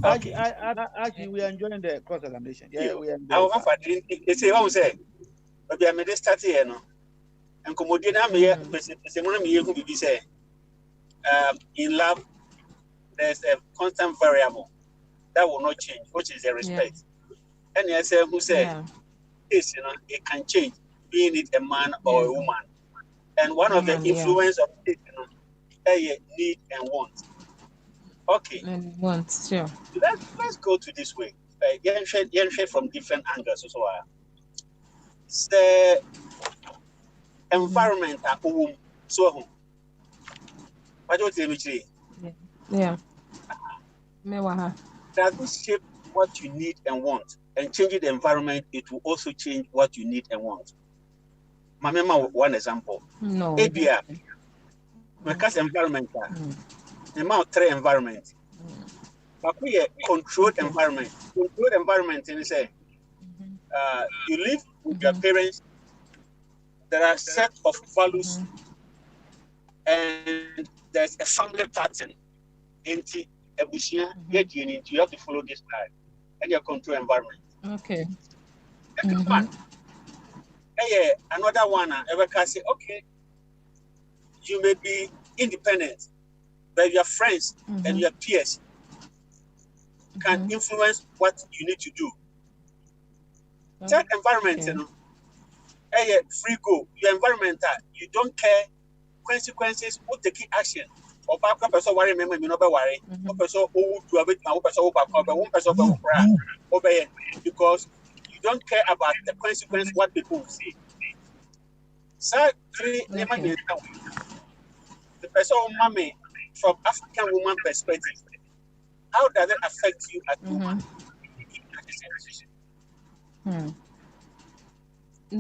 Actually, we are enjoying the cross examination. Yeah, we are enjoying. They say, "What say?" But I made start here, no. And commodity na me, who be say, in love, there's a constant variable that will not change, which is the respect. And yes, who say, this, it can change, being it a man or a woman. And one of the influence of it, need and want. Okay. And want, sure. Let's go to this way. Share from different angles as well. The environment at home, so what do you say? Yeah. Does it shape what you need and want? And changing the environment, it will also change what you need and want. My mama, one example. No. ABR. Because environment, the amount of environment. But we a controlled environment. Controlled environment, and say, you live with your parents. There are a set of values, and there's a family pattern. You have to follow this style, and your control environment. Okay. Another one, ever can say, okay, you may be independent, but your friends and your peers can influence what you need to do. That environment, free go. Your environment, you don't care consequences, who take action. Or back person worry, remember, you know, worry. One person who do a bit, one person obey because you don't care about the consequence what people will say. So, the person mommy from African woman perspective, how does it affect you at woman?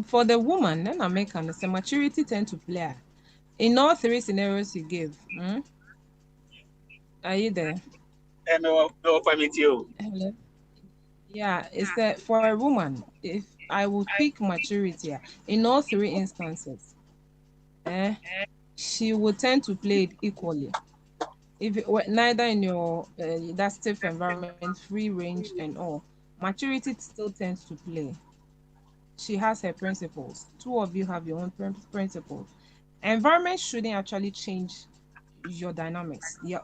For the woman, then I make understand maturity tend to play. In all three scenarios you gave, are you there? No, permit you. Hello? Yeah, it's that for a woman, if I would pick maturity in all three instances, she would tend to play it equally. If it were neither in your that stiff environment, free range and all, maturity still tends to play. She has her principles. Two of you have your own principles. Environment shouldn't actually change your dynamics. Yeah,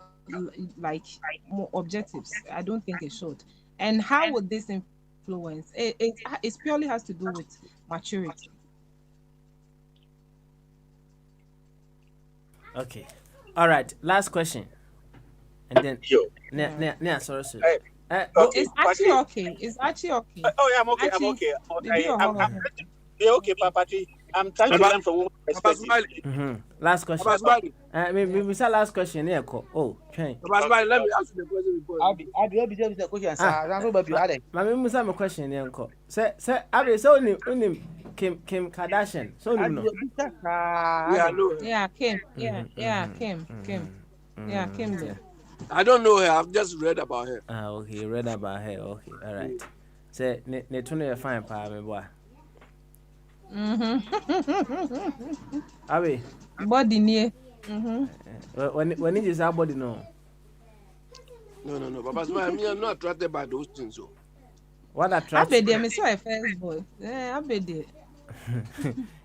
like more objectives. I don't think it should. And how would this influence? It purely has to do with maturity. Okay. All right. Last question. And then sorry. It's actually okay. It's actually okay. Oh yeah, I'm okay. Okay, Papa. I'm trying to learn from woman perspective. Last question. Maybe last question. Yeah, oh, train. Let me ask you the question before. I'll be the question, sir. My question. Yeah, say, Abi, so only Kim Kardashian. So no. Yeah, Kim. Yeah, Kim. Yeah, Kim. I don't know her. I've just read about her. Ah, okay, read about her. Okay, all right. Say, ne tune you fine, pa me boy. Abi. Body near. When it is our body, no. No. Papa, I'm not attracted by those things. So. What I attracts? bet them. So I first boy. I bet them.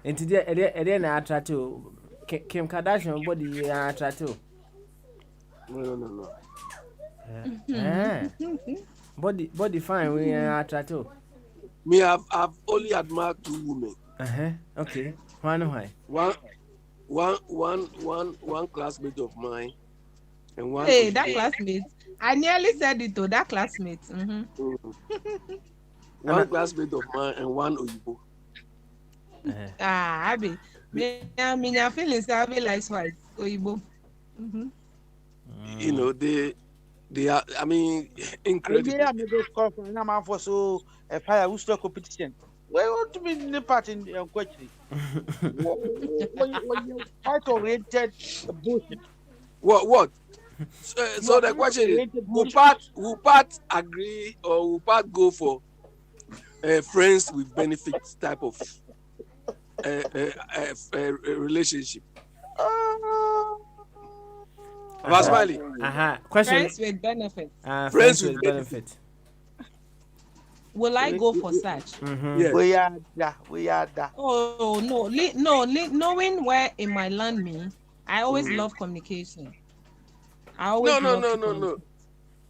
And today, na attract you. Kim Kardashian body attract you. No. Body fine. We attract you. Me, I've only admired 2 women. Okay. Why? One classmate of mine, and one. Hey, that classmate. I nearly said it to that classmate. One classmate of mine and one Oyibo. Abi. Me feelings Abi likes white Oyibo. You know, they are, I mean, incredible. Yeah, me go score for na man for so a fire who start competition. Why want to be in the part in question? When you fight oriented bullshit. What? So the question is, will part agree or will part go for friends with benefits type of relationship? Vasmali. Question. Friends with benefits. Friends with benefit. Will I go for such? Yes. We are that. Oh no, knowing where it might land me, I always love communication. I always No.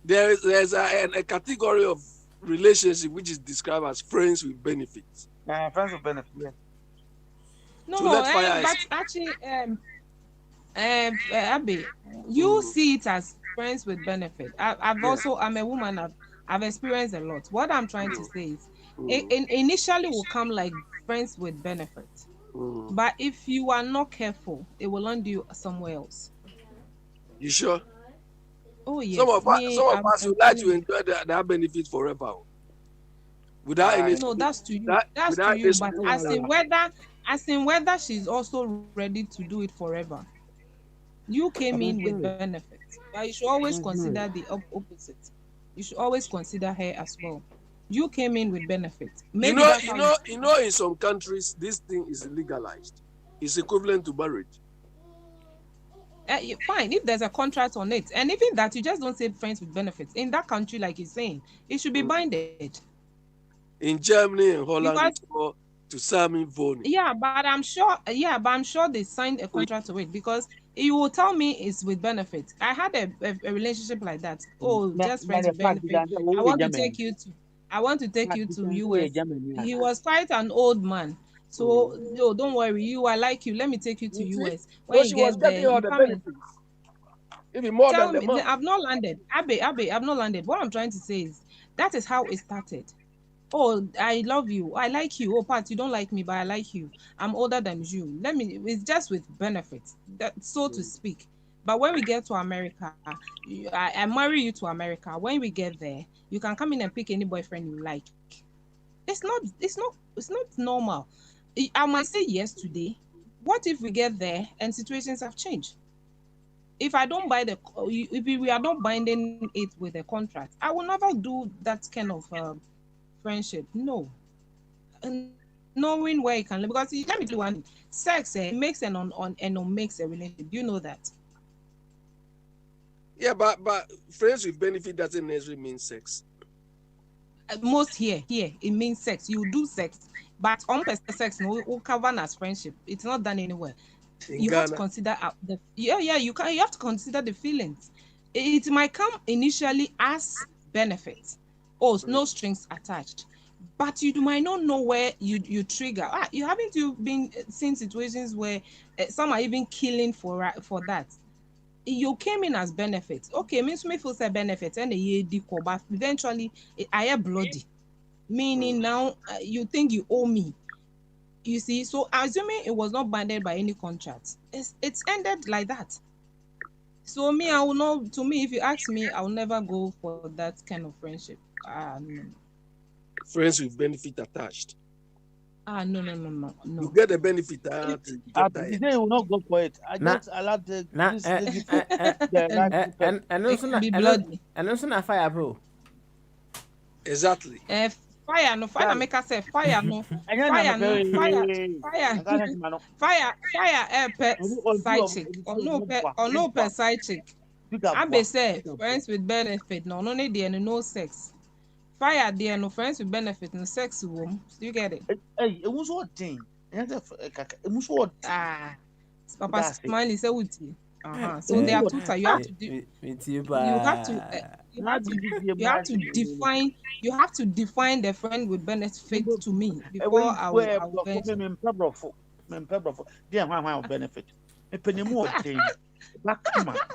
There's a category of relationship which is described as friends with benefits. Friends with benefits. Yeah. No, but actually, Abby, you see it as friends with benefit. I'm a woman. I've experienced a lot. What I'm trying to say is, initially will come like friends with benefit, but if you are not careful, it will land you somewhere else. You sure? Oh yes. Some of us would like to enjoy that benefit forever, without any. No, that's to you. That's to you. But as in whether she's also ready to do it forever. You came in with benefits, but you should always consider the opposite. You should always consider her as well. You came in with benefits. You know, in some countries, this thing is legalized. It's equivalent to marriage. Fine, if there's a contract on it, and even that, you just don't say friends with benefits. In that country, like he's saying, it should be binded. In Germany and Holland, to Sami Voni. Yeah, but I'm sure they signed a contract to it, because you will tell me it's with benefits. I had a relationship like that. Oh, just friends with benefits. I want to take you to US. He was quite an old man. So no, don't worry, I like you. Let me take you to US. When you get there, you come in. Even more Tell than me, the month. I've not landed. Abby, I've not landed. What I'm trying to say is that is how it started. Oh, I love you. I like you. Oh, Pat, you don't like me, but I like you. I'm older than you. It's just with benefits, so to speak. But when we get to America, I marry you to America. When we get there, you can come in and pick any boyfriend you like. It's not normal. I might say yes today. What if we get there and situations have changed? If I don't buy if we are not binding it with a contract, I will never do that kind of friendship. No. And knowing where you can live, because let me do one. Sex makes and makes a relationship. Do you know that? Yeah, but friends with benefit doesn't necessarily mean sex. Most here it means sex. You do sex, but on sex will cover as friendship. It's not done anywhere. You have to consider you have to consider the feelings. It might come initially as benefit. Oh, no strings attached. But you might not know where you trigger. You haven't been seen situations where some are even killing for that. You came in as benefit. Okay, means me feels a benefit and but eventually I am bloody. Meaning now you think you owe me. You see, so assuming it was not binded by any contract, it's ended like that. So me, I will not. To me, if you ask me, I will never go for that kind of friendship. Friends with benefit attached. No. You get the benefit. They will not go for it. I just allowed the this lady the and also be bloody. And also na fire, bro. Exactly. Fire no make us say fire no fire side chick or no per side chick. I be say friends with benefit no need there no sex. Fire there no friends with benefit no sex room. Do you get it? Hey, it was what thing? It was what Papa Smiley say with you. So there are two types. You have to define the friend with benefit to me before I will benefit.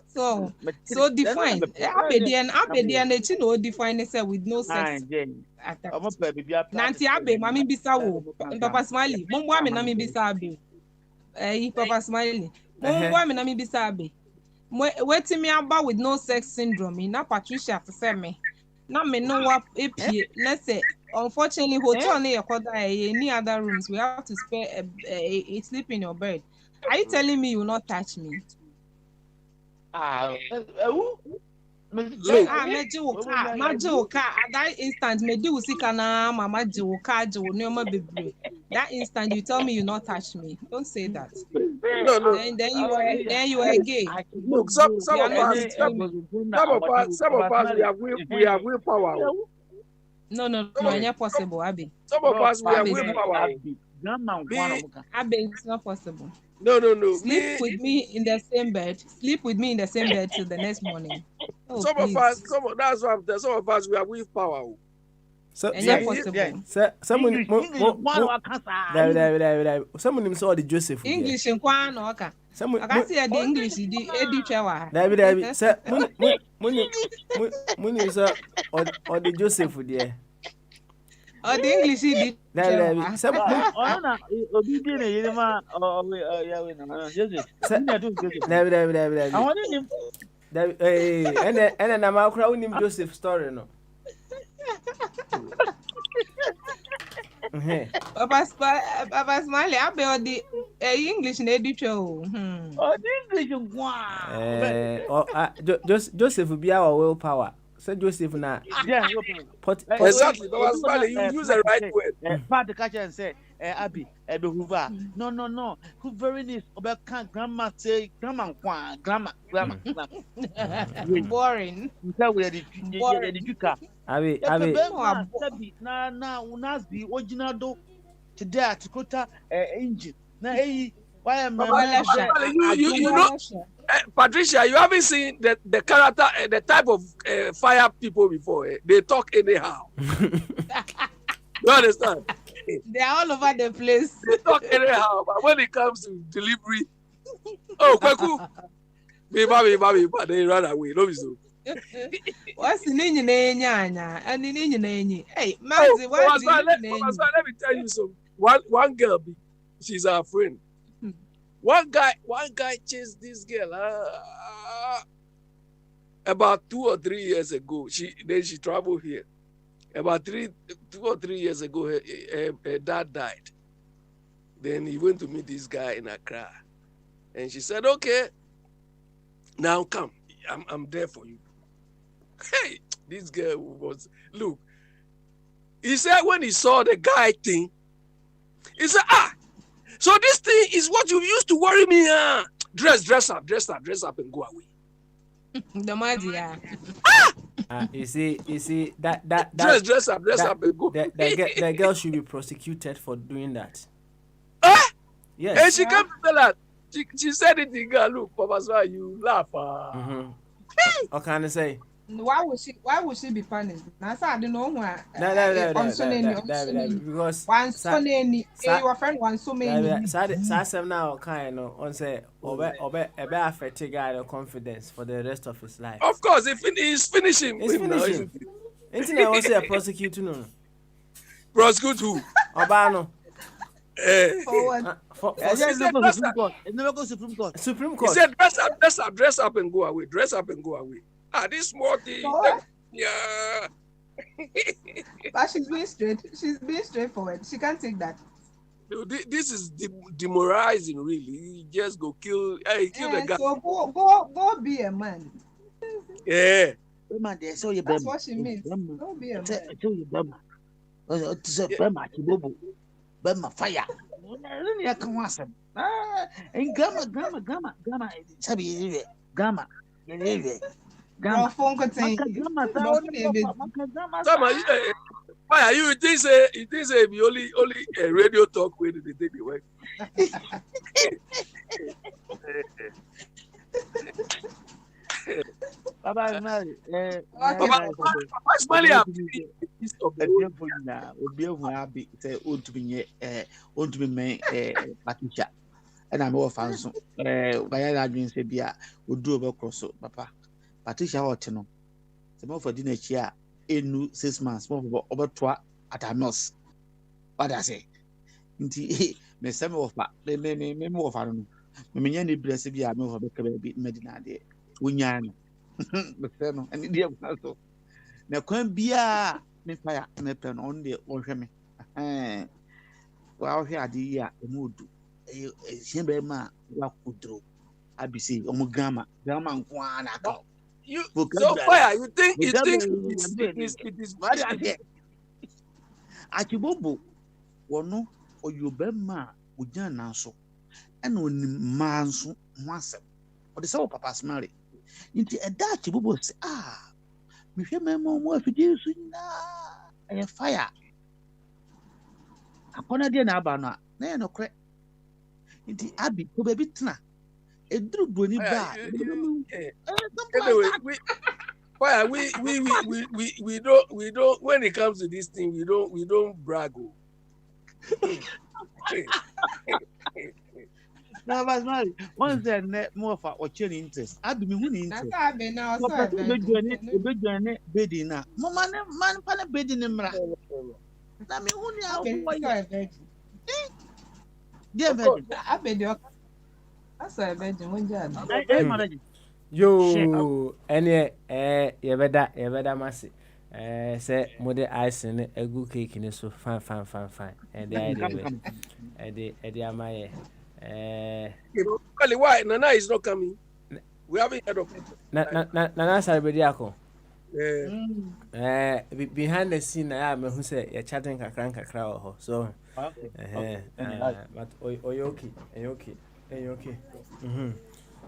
So define. Abedian no define itself with no sex. Nanti abe mami bisa wo. Papa Smiley. Mumbo ame na mi bisa abe. Papa Smiley. Mumbo ame na mi bisa abe. Waiting me about with no sex syndrome. Na Patricia to say me. Na me know what let's say. Unfortunately, hotel near any other rooms. We have to spare sleep in your bed. Are you telling me you will not touch me? Majoka at that instant me do sikana mama joka jo neoma bebre. That instant you tell me you not touch me. Don't say that. No. Then you are gay. Look, some of us we have willpower. No, not possible, Abby. Some of us we have willpower. Abby, it's not possible. No. Sleep with me in the same bed. Sleep with me in the same bed till the next morning. Oh, some of us we have willpower. So possible. Someone saw the Joseph. English in Kwan or I can see the English the Chewa. Or the Joseph there. Or the English did. And then I'm out crowding Joseph story no. Papa Smiley, I be the English in edition. Oh, the English Joseph will be our willpower. So Joseph now. Yeah, exactly. Papa Smiley, you use the right word. Part the catcher and say, Abby, Hoover. No. Hoovering is about grandma say, grandma. Boring. Abby. Now, unas be original do today to quota engine. Now, hey, why am you know, Patricia, you haven't seen the character, the type of fire people before. They talk anyhow. You understand? They are all over the place. They talk anyhow, but when it comes to delivery, Kweku, but they run away. No, so. What's the name? Hey, Mazi, let me tell you something. One girl, she's our friend. One guy chased this girl about 2 or 3 years ago. She traveled here. About 2 or 3 years ago, her dad died. Then he went to meet this guy in Accra, and she said, "Okay, now come. I'm there for you." Hey, this girl was look. He said when he saw the guy thing, he said, so this thing is what you used to worry me, dress up and go away. The media. You see that dress up and go. The girl should be prosecuted for doing that. Yes. And she came to tell her. She said it in girl. Look, Papa, so you laugh. What can I say? Why would she be punished? I don't know why. Because your friend wants so many. Sasem now kind of on say affect a guy confidence for the rest of his life. Of course, he's finishing. He's finishing. Isn't it also a prosecutor? No. Prosecute who? Obano. Supreme Court. Supreme Court. He said, dress up and go away. Dress up and go away. This small thing. Yeah. But she's being straightforward. She can't take that. This is demoralizing, really. You just go kill. Hey, kill the guy. So go be a man. Yeah. That's what she means. Go be a man. Bema fire. I can once. And gamma. Sabi gamma. Gamma. Why are you think say be only a radio talk where they take the work? Baba Mary, Money up. Obi say want to be Patricia. And I'm all fans. By dream say bia would do about cross papa. Patricia Otino. The more for dinner chair. Enu 6 months more over 2 at a nurse. What I say? Inti me some of me more of no. Me nyane bless bi a me for be bit medina de. Wunyano. Me say no and dey so. Na kwan bia me fire me pen on dey wo hwe me. Wa hwe ade yi a mu du. Hien be ma wa kudro. Abisi omo grandma nko ana ka. So fire, you think it is very Achibobo wono oyobema ujana so ena onim manso ho asem ode se wo papa smare nti eda Achibobo se me hwe memo mo afidi su na fire akona de na aba no na ye no kre nti abi ko bebi tena eduru broni ba anyway, we don't when it comes to this thing we don't brag. Now, but Mary, once they're more for or interest, I be me interest. That's been now. Bedding now. Mama, man, pan bedding him. I mean, who dear, I bed your. That's a bedroom when yo ene yebeda masi say mode ice ne egu cake ni so fine and the amaye why Nana is not coming. We haven't heard of it. Nana celebrate ako behind the scene na me who say you chatting kakra ho so but okay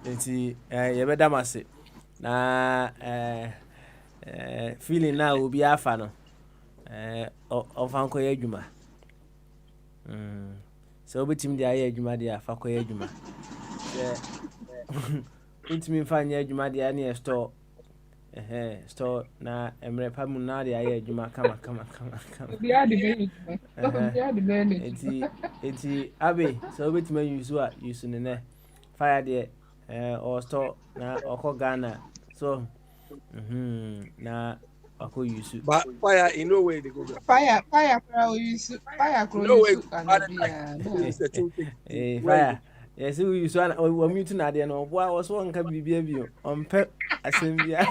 nti yebeda mase na feeling na obi afa no ofanko ye adwuma so obitim dia ye adwuma dia afa ko ye adwuma intimi fanya adwuma dia na store na emre pamu na dia ye adwuma kama obi ade be eti abe so obitim use ne fire there or store na oko Ghana so na oko use but fire in no way they go fire use fire no way fire yes we use one we mute na there no boy was one ka bibia bi on pe asembia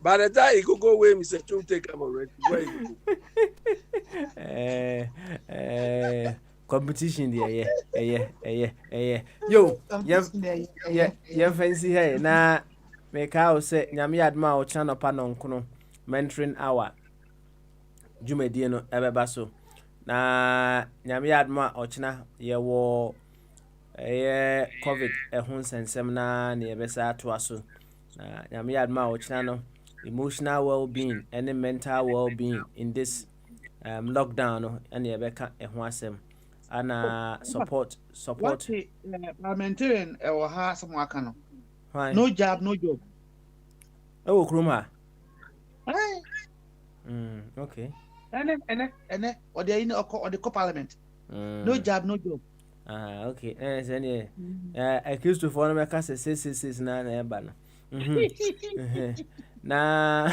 by the time you go away Mr. Chum take am already competition there yo yeah fancy hey na make out say nyame adma o channel pa no nkono mentoring hour jumedie no ebeba so na nyame adma o china ye wo covid ehun sensem na ne ebesa ato aso na nyame adma o china no emotional well-being and mental well-being in this lockdown no and ebeka ehun asem ana support parliamentarian or ha someone can no job oh kroma okay and or they in or the parliament no job okay any accused to for me case 666 na eba no na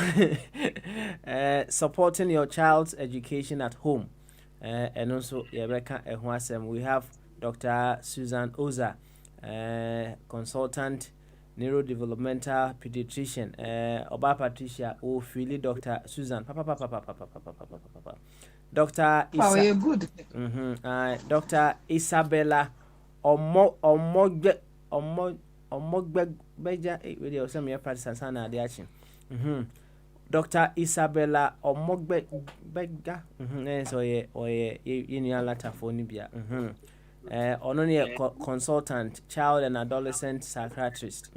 supporting your child's education at home. And also we have Dr. Susan Oza, consultant neurodevelopmental pediatrician, Oba Patricia Ofili Dr. Susan Dr. Wow, you're good. Dr. Isabella Omogbeja really or some practice sana the action. Dr. Isabella Omogbega so ye in your letter for Nibia. Only a consultant, child and adolescent psychiatrist.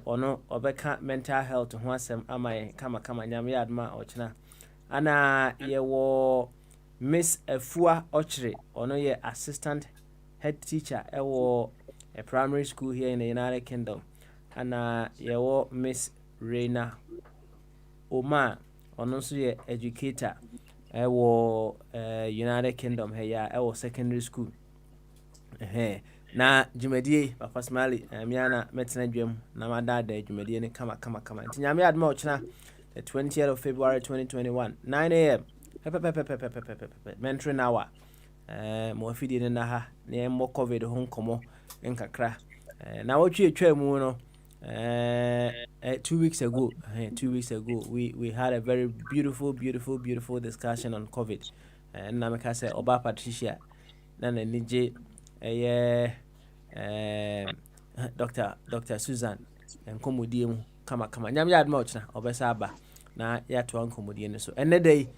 Ono obeka mental health ho asem amai kama nyame adma ochna. Ana ye wo Miss Efua Ochre, ono ye assistant head teacher ewo a primary school here in the United Kingdom. Ana ye wo Miss Reina Oma, ono so ye educator ewo United Kingdom here ewo secondary school. Na jumedie papa smali miana metena dwam na madada jumedie ne kama nti nyame adma ochna the 20th of February 2021 9 a.m. mentoring hour mo afidi ne na ha ne mo covid ho nkomo nkakra na wotwe atwa mu no 2 weeks ago we had a very beautiful discussion on covid na meka say Oba Patricia na nije Dr. Susan nkomodie mu kama nyam yad ma ochna obesa aba na ya to nkomodie ne so ene day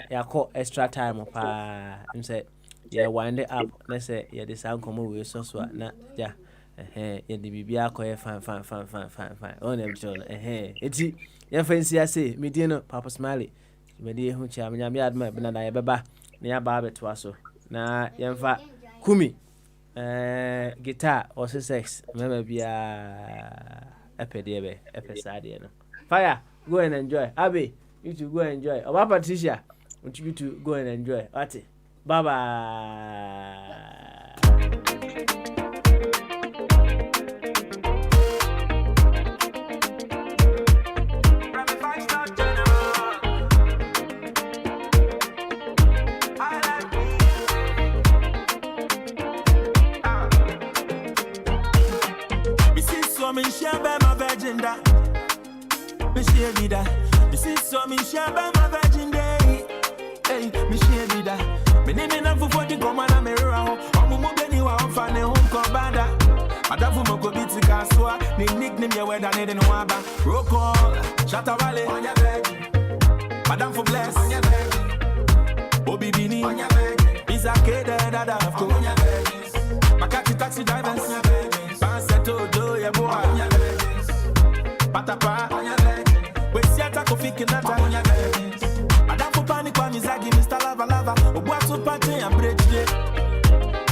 yakọ extra time pa nse ye wind up na say ye de san komo we so na ja ye de bibia akọ fine on em chon eti ye fancy ase medie no Papa Smiley medie hu cha nyam yad ma bina da ye beba na ya ba beto aso na ye mfa kumi guitar or sex mema bia epedebe epesade no fire go and enjoy Abby you to go and enjoy Oba Patricia want you to go and enjoy ati bye bye. Me share my virgin da. Me share me da. Me see so me share my virgin day. Hey, me share me da. Me name na for the come na me ra ho. Omo mo be ni wa fa ne ho ko bada. Adafu mo ko biti kaswa. Ni nickname ya weda ne de no aba. Roll call, Shatta Valley on your bed. Madam for bless on your bed. Obi Bini on your bed. Is a kid that I've to on your bed. Makati taxi drivers on your bed. Panseto do ya boy on your legends. Patapa on your legends. We see attack of Fikinata on your legends. Madam for panic on his agi Mr. Lava. Obuato party and break it.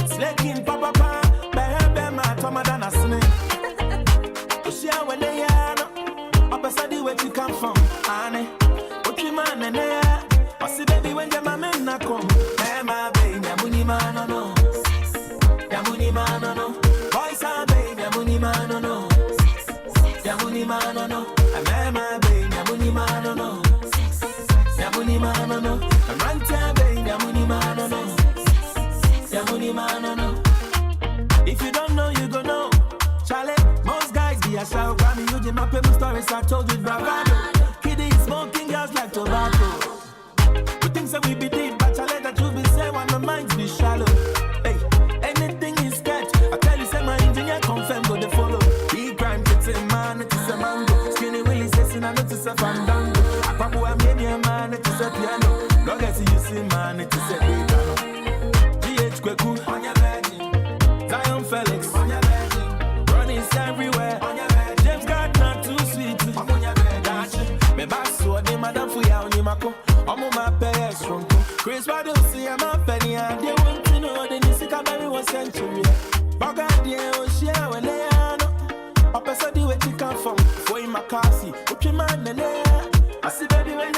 Slaking papa behebe ma tomadana snake. To share when they are opposite where you come from. Anne, what you man and there. I see baby when your man na come. Hey my baby, yamuni man no. Yamuni man no. Boys are baby, yamuni man no. Yamuni man no. I'm my baby, yamuni man no. Yamuni man no. I'm right baby, yamuni man no. Yamuni man no. If you don't know, you go know. Charlie, most guys be a shout. Grammy, you did my paper stories. I told you bravado. Kiddie smoking girls like tobacco. We think that we be deep, but Charlie, that you be say when my minds be shallow. Hey, anything is sketch. I tell you, say my engineer confirm go the follow. Big crime, it's a man, it's a mango. Skinny Willie says, I know it's a fandango. Papu, I made a man, it's a piano. Long as you see, man, it's a piano. GH Kweku on your virgin. Zion Felix on your virgin. Ronnie's everywhere on your virgin. James Gardner too sweet on your virgin. Me bass so de madam for ya on mako. Omo ma pay strong. Chris Wado see I'm a penny and they want to know the Nisika Berry was century. Bogyae Edition when they are no. Opesa di where you come from. For in Makasi, Uchiman and I see baby when